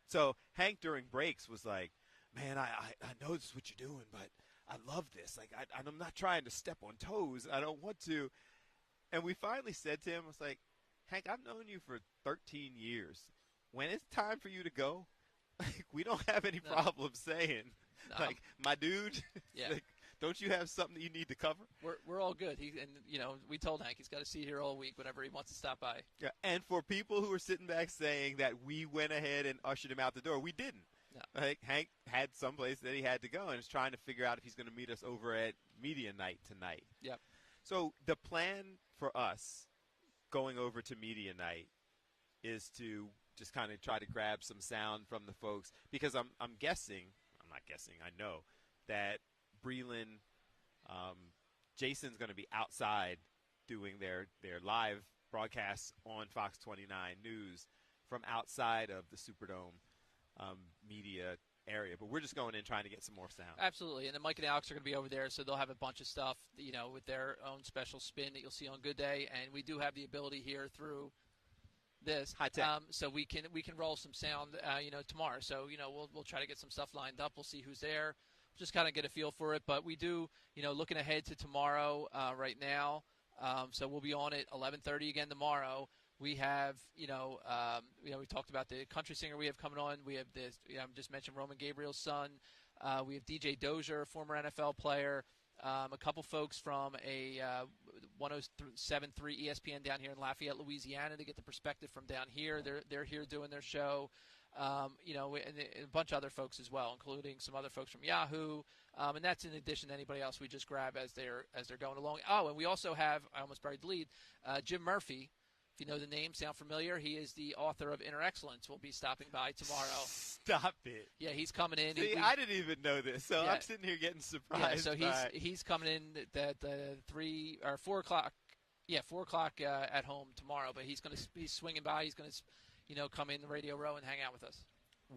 So Hank during breaks was like, man, I know this is what you're doing, but I love this. Like I'm not trying to step on toes. I don't want to. And we finally said to him, I was like, Hank, I've known you for 13 years. When it's time for you to go, like, we don't have any problem saying, like, my dude, like, don't you have something that you need to cover? We're all good. We told Hank he's got to see here all week whenever he wants to stop by. Yeah, and for people who are sitting back saying that we went ahead and ushered him out the door, we didn't. No. Like, Hank had someplace that he had to go and is trying to figure out if he's going to meet us over at Media Night tonight. Yep. So the plan for us going over to Media Night is to just kind of try to grab some sound from the folks, because I'm not guessing, I know that Breland, Jason's going to be outside doing their live broadcasts on Fox 29 News from outside of the Superdome media area. But we're just going in trying to get some more sound. Absolutely. And then Mike and Alex are going to be over there, so they'll have a bunch of stuff, with their own special spin that you'll see on Good Day. And we do have the ability here through this high tech, so we can roll some sound, tomorrow. So we'll try to get some stuff lined up. We'll see who's there. Just kind of get a feel for it. But we do, looking ahead to tomorrow right now. So we'll be on at 11:30 again tomorrow. We have, we talked about the country singer we have coming on. We have this, I just mentioned Roman Gabriel's son. We have DJ Dozier, former NFL player. A couple folks from a 107.3 ESPN down here in Lafayette, Louisiana, to get the perspective from down here. They're here doing their show. And a bunch of other folks as well, including some other folks from Yahoo, and that's in addition to anybody else we just grab as they're going along. Oh, and we also have, I almost buried the lead, Jim Murphy. If you know the name, sound familiar? He is the author of Inner Excellence. Will be stopping by tomorrow. Stop it. Yeah, he's coming in. See, I didn't even know this, so I'm sitting here getting surprised. Yeah, so he's coming in at 3 or 4 o'clock. Yeah, 4 o'clock at home tomorrow. But he's swinging by. He's going to come in the radio row and hang out with us.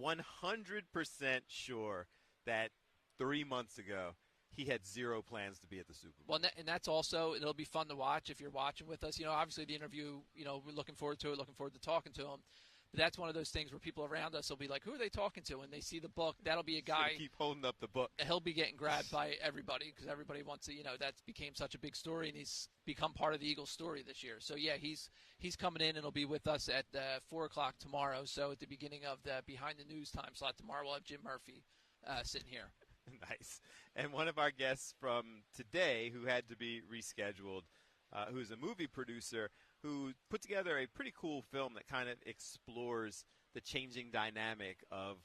100% sure that 3 months ago he had zero plans to be at the Super Bowl. Well, and that's also, it'll be fun to watch if you're watching with us. Obviously the interview, we're looking forward to it, looking forward to talking to him. But that's one of those things where people around us will be like, who are they talking to? And they see the book. That'll be a guy. Keep holding up the book. He'll be getting grabbed by everybody because everybody wants to, that became such a big story, and he's become part of the Eagles story this year. So, yeah, he's coming in and he'll be with us at 4 o'clock tomorrow. So at the beginning of the Behind the News time slot tomorrow, we'll have Jim Murphy sitting here. Nice. And one of our guests from today who had to be rescheduled, who's a movie producer, who put together a pretty cool film that kind of explores the changing dynamic of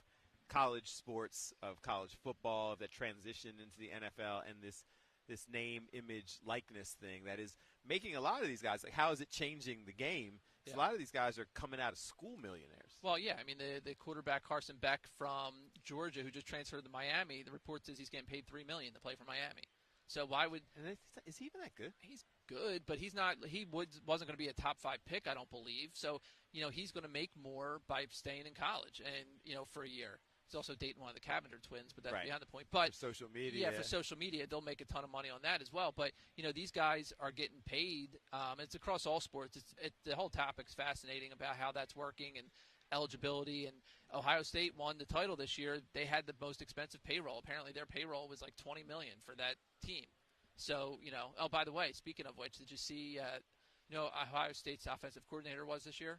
college sports, of college football, that transition into the NFL, and this name, image, likeness thing that is making a lot of these guys, like, how is it changing the game? Yeah. A lot of these guys are coming out of school millionaires. Well, yeah. I mean, the quarterback Carson Beck from Georgia, who just transferred to Miami, the report says he's getting paid $3 million to play for Miami. So why would – is he even that good? He's good, but he's not – wasn't going to be a top 5 pick, I don't believe. So, he's going to make more by staying in college and, for a year. He's also dating one of the Cavender twins, but that's beyond the point. But for social media. Yeah, for social media, they'll make a ton of money on that as well. But, these guys are getting paid. It's across all sports. The whole topic's fascinating about how that's working and eligibility. And Ohio State won the title this year. They had the most expensive payroll. Apparently their payroll was like $20 million for that team. So, oh, by the way, speaking of which, did you see, Ohio State's offensive coordinator was this year?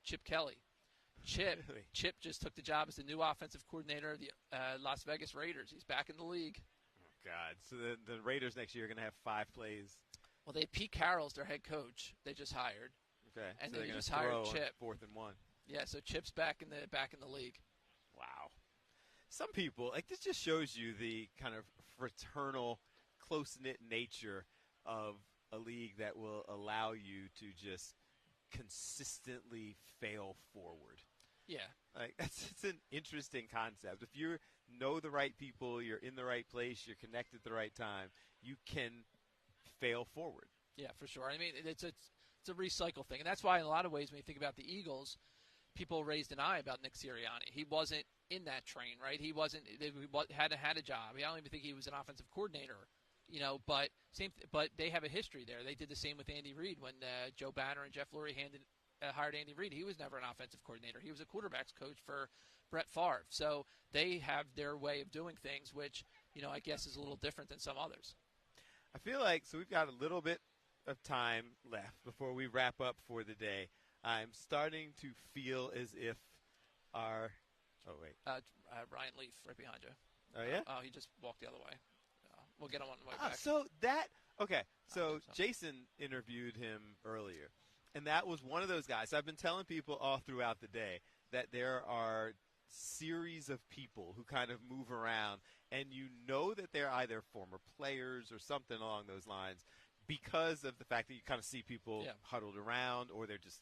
Chip Kelly. Chip just took the job as the new offensive coordinator of the Las Vegas Raiders. He's back in the league. Oh, God. So the Raiders next year are going to have 5 plays. Well, they have Pete Carroll's their head coach. They just hired. Okay. And so then they just hired Chip. 4th and 1. Yeah, so Chip's back in the league. Wow. Some people, this just shows you the kind of fraternal, close-knit nature of a league that will allow you to just consistently fail forward. Yeah. It's an interesting concept. If you know the right people, you're in the right place, you're connected at the right time, you can fail forward. Yeah, for sure. I mean, it's a recycle thing. And that's why in a lot of ways when you think about the Eagles, people raised an eye about Nick Sirianni. He wasn't in that train, right? He hadn't had a job. I don't even think he was an offensive coordinator, but they have a history there. They did the same with Andy Reid when Joe Banner and Jeff Lurie hired Andy Reid. He was never an offensive coordinator. He was a quarterback's coach for Brett Favre. So they have their way of doing things, which, I guess is a little different than some others. I feel like, so we've got a little bit of time left before we wrap up for the day. I'm starting to feel as if our – oh, wait. Ryan Leaf right behind you. Oh, yeah? He just walked the other way. We'll get him on the way back. So So Jason interviewed him earlier, and that was one of those guys. I've been telling people all throughout the day that there are series of people who kind of move around, and that they're either former players or something along those lines because of the fact that you kind of see people huddled around, or they're just,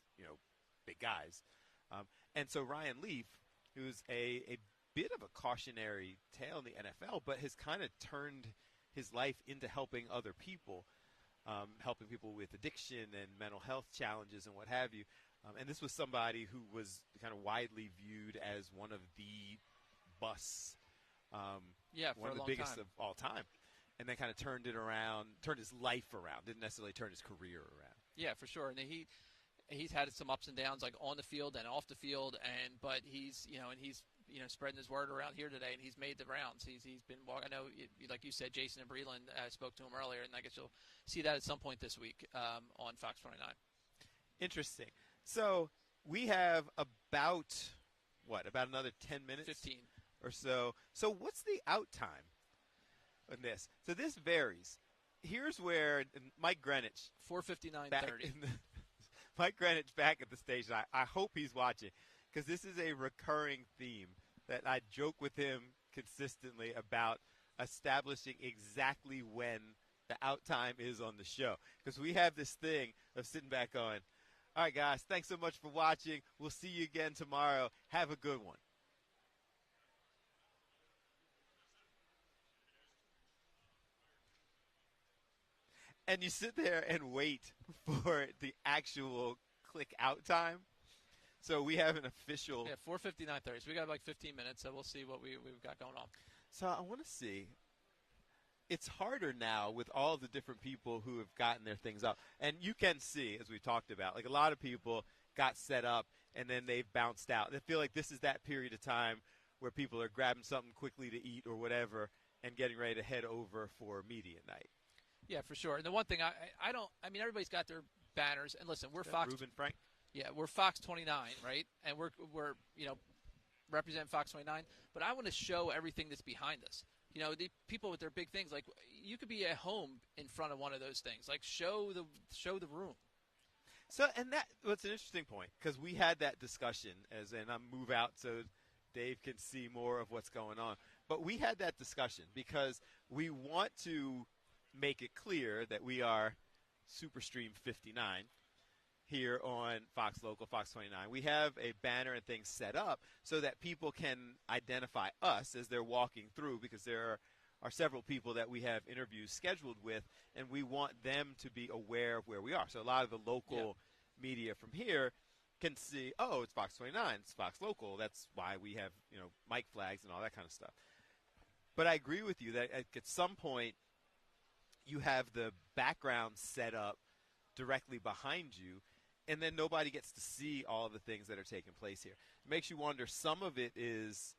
big guys. And so Ryan Leaf, who's a bit of a cautionary tale in the NFL, but has kind of turned his life into helping other people, helping people with addiction and mental health challenges and what have you. And this was somebody who was kind of widely viewed as one of the busts, one of the biggest of all time. And then kind of turned his life around, didn't necessarily turn his career around. Yeah, for sure. And he's had some ups and downs, like on the field and off the field, but he's spreading his word around here today, and he's made the rounds. He's been walking. I know, like you said, Jason and Breland spoke to him earlier, and I guess you'll see that at some point this week on Fox 29. Interesting. So we have about another 10 minutes? 15. Or so. So what's the out time on this? So this varies. Here's where Mike Greenwich. 4:59:30. Mike Greenwich back at the station. I hope he's watching. because this is a recurring theme that I joke with him consistently about establishing exactly when the out time is on the show. Because we have this thing of sitting back going, all right, guys, thanks so much for watching. We'll see you again tomorrow. Have a good one. And you sit there and wait for the actual click out time. So we have an official. Yeah, 4:59:30. So we got like 15 minutes, so we'll see what we've got going on. So I want to see. It's harder now with all the different people who have gotten their things up. And you can see, as we talked about, like a lot of people got set up and then they've bounced out. They feel like this is that period of time where people are grabbing something quickly to eat or whatever and getting ready to head over for media night. Yeah, for sure. And the one thing I mean, everybody's got their banners. And listen, we're Fox. Ruben Frank? Yeah, we're Fox 29, right? And we're represent Fox 29. But I want to show everything that's behind us. You know, the people with their big things, like you could be at home in front of one of those things. Like show the room. So, and that's an interesting point because we had that discussion and I move out so Dave can see more of what's going on. But we had that discussion because we want to make it clear that we are Superstream 59 here on Fox Local, Fox 29. We have a banner and things set up so that people can identify us as they're walking through because there are several people that we have interviews scheduled with, and we want them to be aware of where we are. So a lot of the local media from here can see, oh, it's Fox 29, it's Fox Local. That's why we have, mic flags and all that kind of stuff. But I agree with you that at some point you have the background set up directly behind you, and then nobody gets to see all of the things that are taking place here. It makes you wonder, some of it is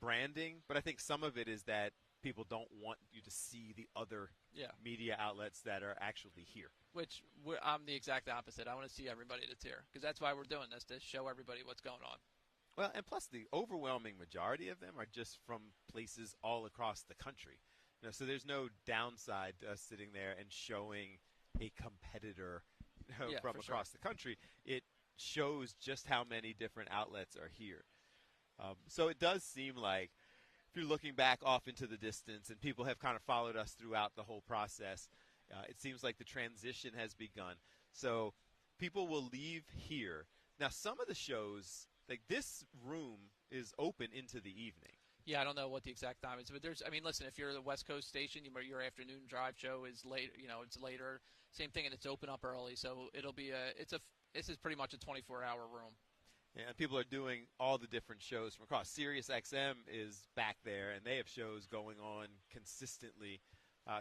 branding, but I think some of it is that people don't want you to see the other media outlets that are actually here. Which I'm the exact opposite. I want to see everybody that's here because that's why we're doing this, to show everybody what's going on. Well, and plus the overwhelming majority of them are just from places all across the country. So there's no downside to us sitting there and showing a competitor from across the country. It shows just how many different outlets are here. So it does seem like, if you're looking back off into the distance and people have kind of followed us throughout the whole process, it seems like the transition has begun. So people will leave here. Now, some of the shows, like this room is open into the evening. Yeah, I don't know what the exact time is, but listen, if you're the West Coast station, your afternoon drive show is late. It's later. Same thing, and it's open up early, so it'll be this is pretty much a 24-hour room. Yeah, and people are doing all the different shows from across. Sirius XM is back there, and they have shows going on consistently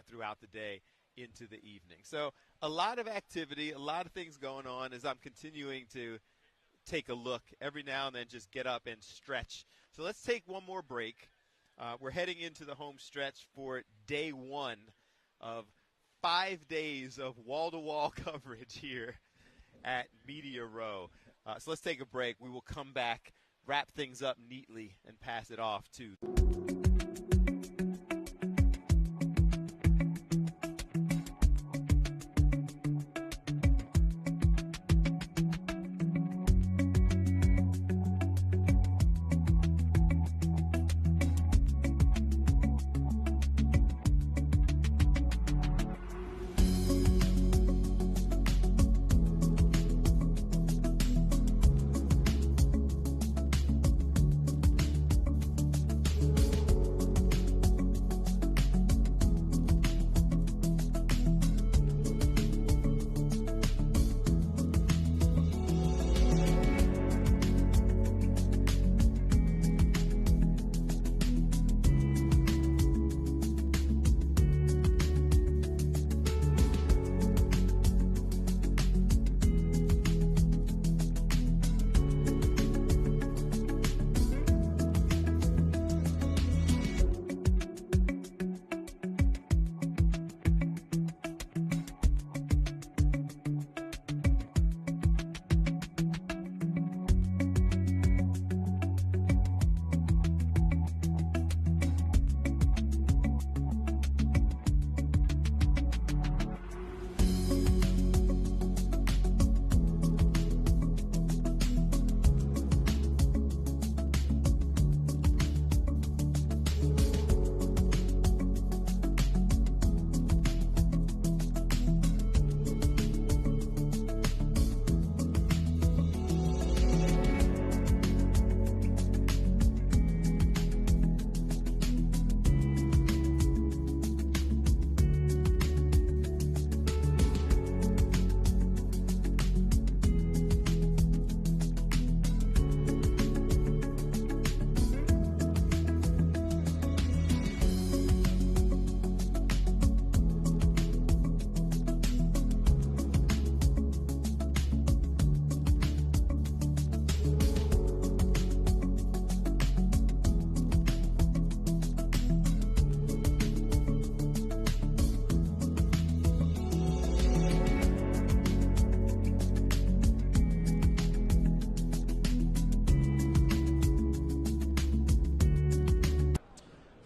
throughout the day into the evening. So a lot of activity, a lot of things going on as I'm continuing to take a look every now and then, just get up and stretch. So let's take one more break. We're heading into the home stretch for day one of 5 days of wall-to-wall coverage here at Media Row. So let's take a break. We will come back, wrap things up neatly, and pass it off to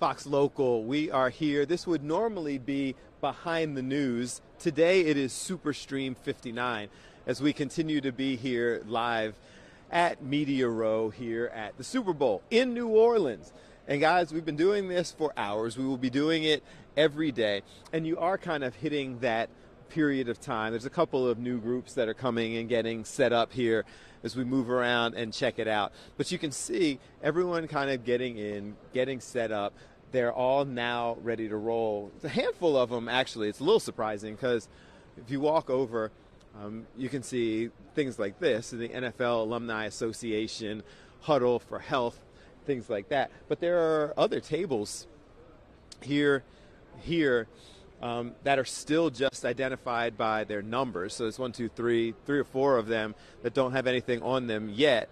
Fox Local. We are here. This would normally be Behind the News. Today it is Superstream 59 as we continue to be here live at Media Row here at the Super Bowl in New Orleans. And guys, we've been doing this for hours. We will be doing it every day. And you are kind of hitting that period of time. There's a couple of new groups that are coming and getting set up here as we move around and check it out. But you can see everyone kind of getting in, getting set up. They're all now ready to roll. It's a handful of them, actually. It's a little surprising because if you walk over, you can see things like this, the NFL Alumni Association, Huddle for Health, things like that. But there are other tables here that are still just identified by their numbers. So it's 1, 2, 3 or 4 of them that don't have anything on them yet.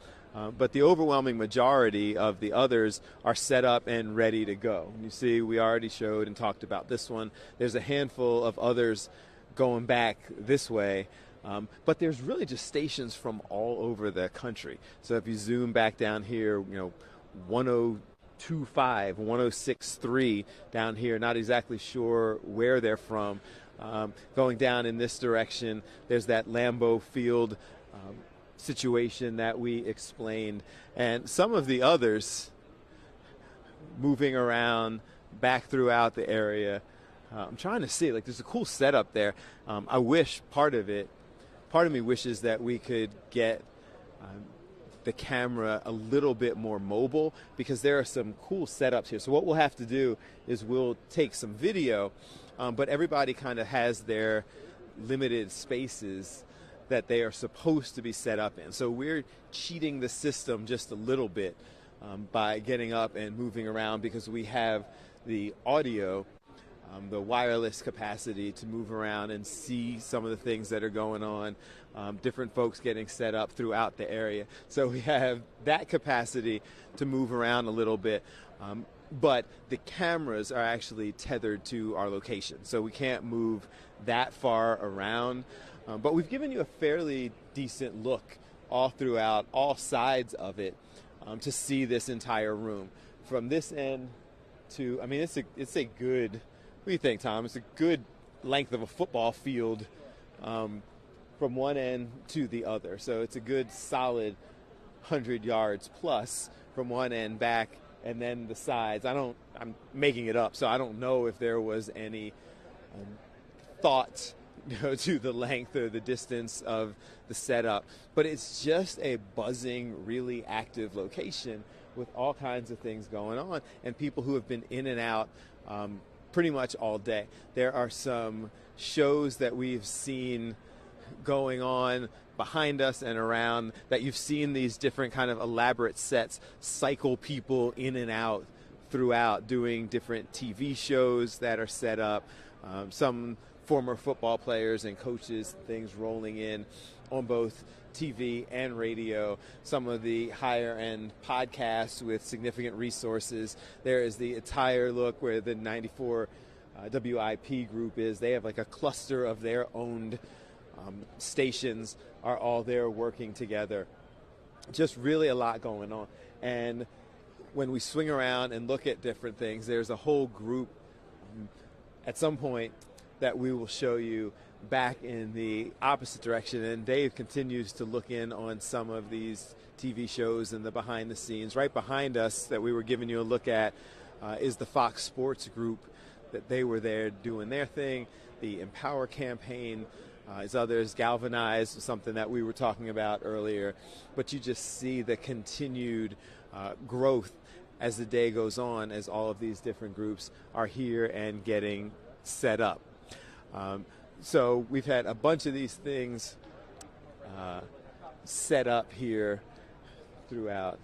But the overwhelming majority of the others are set up and ready to go. You see, we already showed and talked about this one. There's a handful of others going back this way. But there's really just stations from all over the country. So if you zoom back down here, 1025, 1063 down here, not exactly sure where they're from. Going down in this direction, there's that Lambeau Field situation that we explained. And some of the others moving around back throughout the area. I'm trying to see, there's a cool setup there. I wish part of me wishes that we could get the camera a little bit more mobile because there are some cool setups here. So what we'll have to do is we'll take some video, but everybody kind of has their limited spaces that they are supposed to be set up in. So we're cheating the system just a little bit by getting up and moving around because we have the audio, the wireless capacity to move around and see some of the things that are going on, different folks getting set up throughout the area. So we have that capacity to move around a little bit. But the cameras are actually tethered to our location, so we can't move that far around. But we've given you a fairly decent look all throughout, all sides of it, to see this entire room. From this end to, it's a good, what do you think, Tom? It's a good length of a football field from one end to the other. So it's a good solid 100 yards plus from one end back, and then the sides. I'm making it up, so I don't know if there was any thought to the length or the distance of the setup. But it's just a buzzing, really active location with all kinds of things going on and people who have been in and out pretty much all day. There are some shows that we've seen going on behind us and around that you've seen these different kind of elaborate sets cycle people in and out throughout, doing different TV shows that are set up, some former football players and coaches, things rolling in on both TV and radio, some of the higher end podcasts with significant resources. There is the entire look where the 94 WIP group is. They have a cluster of their owned stations are all there working together. Just really a lot going on. And when we swing around and look at different things, there's a whole group at some point that we will show you back in the opposite direction. And Dave continues to look in on some of these TV shows and the behind the scenes. Right behind us that we were giving you a look at is the Fox Sports group, that they were there doing their thing. The Empower campaign is others. Galvanize, something that we were talking about earlier. But you just see the continued growth as the day goes on, as all of these different groups are here and getting set up. So we've had a bunch of these things set up here throughout.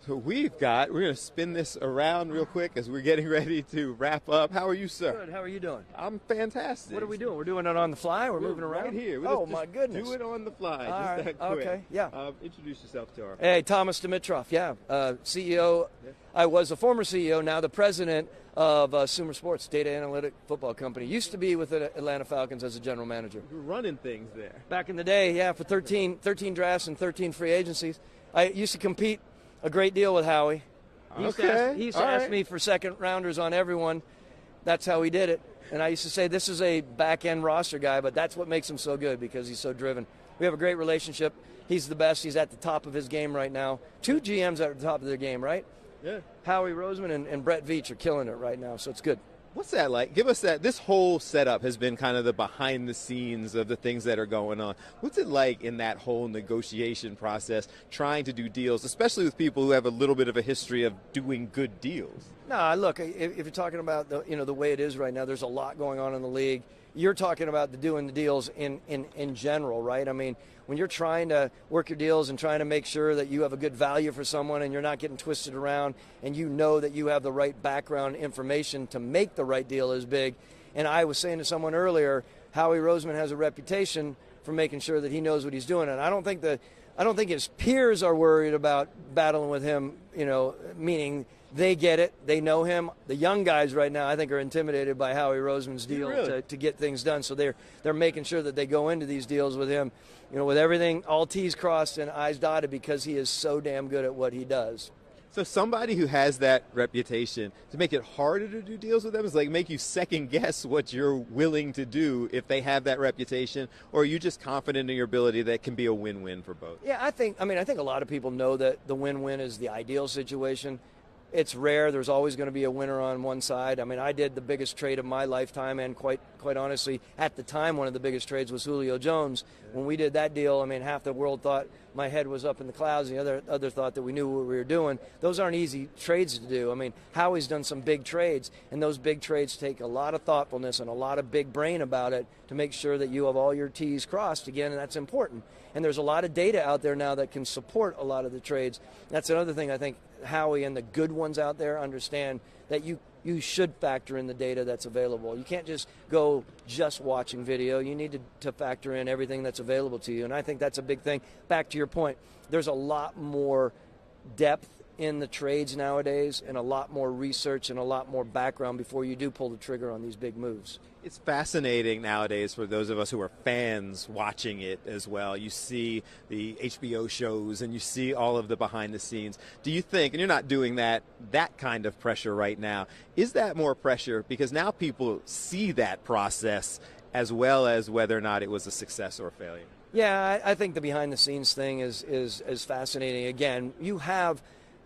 So we're going to spin this around real quick as we're getting ready to wrap up. How are you, sir? Good. How are you doing? I'm fantastic. What are we doing? We're doing it on the fly? We're moving around? Right here. Oh, my goodness. Do it on the fly. All just right. that quick. Okay. Yeah. Introduce yourself to our Hey, Thomas Dimitrov. Yeah. CEO. Yeah. I was a former CEO, now the president of Sumer Sports, data analytic football company. Used to be with the Atlanta Falcons as a general manager. You're running things there. Back in the day, yeah, for 13 drafts and 13 free agencies. I used to compete a great deal with Howie. He used to ask me for second rounders on everyone. That's how he did it. And I used to say, this is a back-end roster guy, but that's what makes him so good because he's so driven. We have a great relationship. He's the best. He's at the top of his game right now. 2 GMs are at the top of their game, right? Yeah. Howie Roseman and Brett Veach are killing it right now, so it's good. What's that like? Give us that. This whole setup has been kind of the behind the scenes of the things that are going on. What's it like in that whole negotiation process, trying to do deals, especially with people who have a little bit of a history of doing good deals? No, look, if you're talking about the way it is right now, there's a lot going on in the league. You're talking about doing the deals in general, right? I mean, when you're trying to work your deals and trying to make sure that you have a good value for someone and you're not getting twisted around and you know that you have the right background information to make the right deal is big. And I was saying to someone earlier, Howie Roseman has a reputation for making sure that he knows what he's doing. And I don't think his peers are worried about battling with him, meaning they get it, they know him. The young guys right now, I think, are intimidated by Howie Roseman's deal to get things done. So they're making sure that they go into these deals with him, with everything, all T's crossed and I's dotted, because he is so damn good at what he does. So somebody who has that reputation, to make it harder to do deals with them is like make you second guess what you're willing to do if they have that reputation, or are you just confident in your ability that can be a win-win for both? Yeah, I think a lot of people know that the win-win is the ideal situation. It's rare. There's always going to be a winner on one side. I mean, I did the biggest trade of my lifetime, and quite honestly, at the time, one of the biggest trades was Julio Jones. When we did that deal, I mean, half the world thought my head was up in the clouds. The other thought that we knew what we were doing. Those aren't easy trades to do. I mean, Howie's done some big trades, and those big trades take a lot of thoughtfulness and a lot of big brain about it to make sure that you have all your T's crossed again, and that's important. And there's a lot of data out there now that can support a lot of the trades. That's another thing I think Howie and the good ones out there understand, that you should factor in the data that's available. You can't just go just watching video. You need to factor in everything that's available to you. And I think that's a big thing. Back to your point, there's a lot more depth in the trades nowadays and a lot more research and a lot more background before you do pull the trigger on these big moves. It's fascinating nowadays for those of us who are fans watching it as well. You see the HBO shows and you see all of the behind the scenes. Do you think, and you're not doing that kind of pressure right now, is that more pressure because now people see that process as well as whether or not it was a success or a failure? Yeah, I think the behind the scenes thing is fascinating. Again,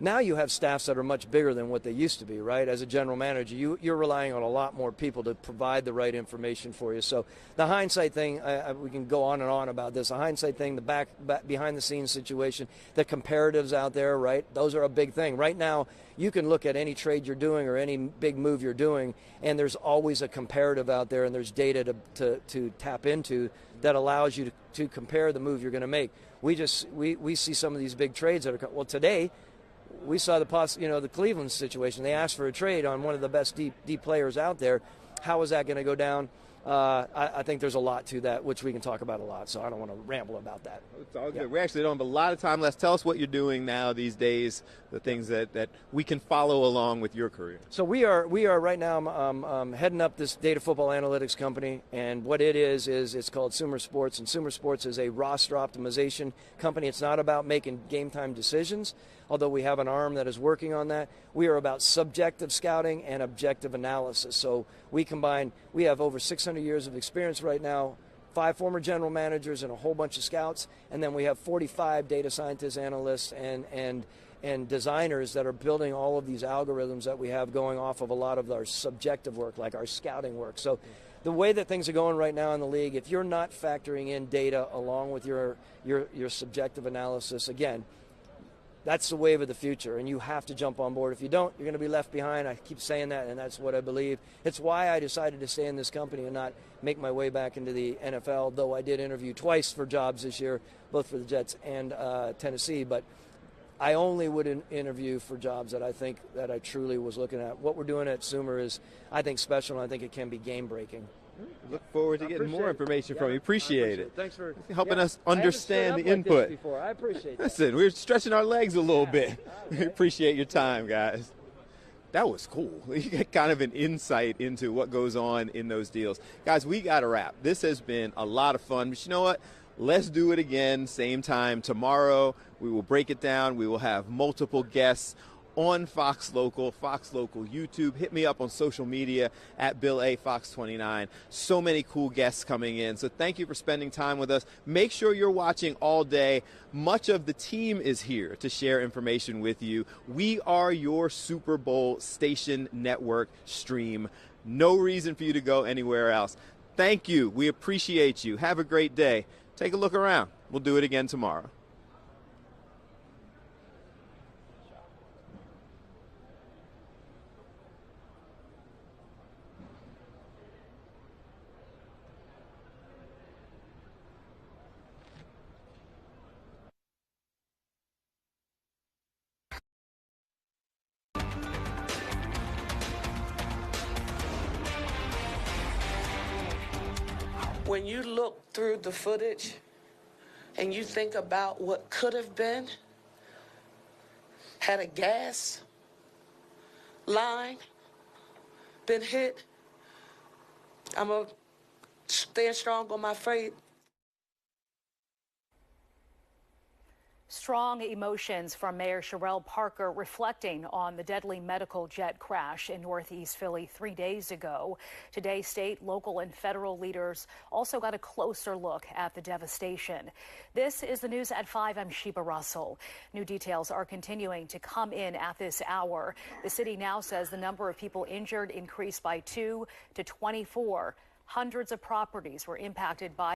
now you have staffs that are much bigger than what they used to be, right? As a general manager, you're relying on a lot more people to provide the right information for you. So the hindsight thing, we can go on and on about this. The hindsight thing, the behind-the-scenes situation, the comparatives out there, right? Those are a big thing. Right now, you can look at any trade you're doing or any big move you're doing, and there's always a comparative out there, and there's data to tap into that allows you to compare the move you're going to make. We see some of these big trades that are, well, today, we saw the Cleveland situation. They asked for a trade on one of the best deep players out there. How is that going to go down? I think there's a lot to that, which we can talk about a lot, so I don't want to ramble about that. It's all good. We actually don't have a lot of time left. Tell us what you're doing now these days, the things that we can follow along with your career. So we are right now heading up this data football analytics company, and what it is it's called Super Sports, and Super Sports is a roster optimization company. It's not about making game time decisions, although we have an arm that is working on that. We are about subjective scouting and objective analysis. So we have over 600 years of experience right now, 5 former general managers and a whole bunch of scouts, and then we have 45 data scientists, analysts, and designers that are building all of these algorithms that we have going off of a lot of our subjective work, like our scouting work. So the way that things are going right now in the league, if you're not factoring in data along with your subjective analysis, again, that's the wave of the future, and you have to jump on board. If you don't, you're going to be left behind. I keep saying that, and that's what I believe. It's why I decided to stay in this company and not make my way back into the NFL, though I did interview twice for jobs this year, both for the Jets and Tennessee. But I only would interview for jobs that I think that I truly was looking at. What we're doing at Sumer is, I think, special, and I think it can be game-breaking. Look forward to getting more information from you. Appreciate it. Thanks for helping us understand the input. I appreciate that. Listen, we're stretching our legs a little bit. We appreciate your time, guys. That was cool. You get kind of an insight into what goes on in those deals. Guys, we got to wrap. This has been a lot of fun, but you know what? Let's do it again, same time tomorrow. We will break it down. We will have multiple guests on Fox Local YouTube. Hit me up on social media at Bill A. Fox 29. So many cool guests coming in. So thank you for spending time with us. Make sure you're watching all day. Much of the team is here to share information with you. We are your Super Bowl station network stream. No reason for you to go anywhere else. Thank you. We appreciate you. Have a great day. Take a look around. We'll do it again tomorrow. When you look through the footage and you think about what could have been, had a gas line been hit, I'm going to stand strong on my faith. Strong emotions from Mayor Sherelle Parker reflecting on the deadly medical jet crash in Northeast Philly 3 days ago. Today, state, local, and federal leaders also got a closer look at the devastation. This is the news at 5. I'm Sheba Russell. New details are continuing to come in at this hour. The city now says the number of people injured increased by 2 to 24. Hundreds of properties were impacted by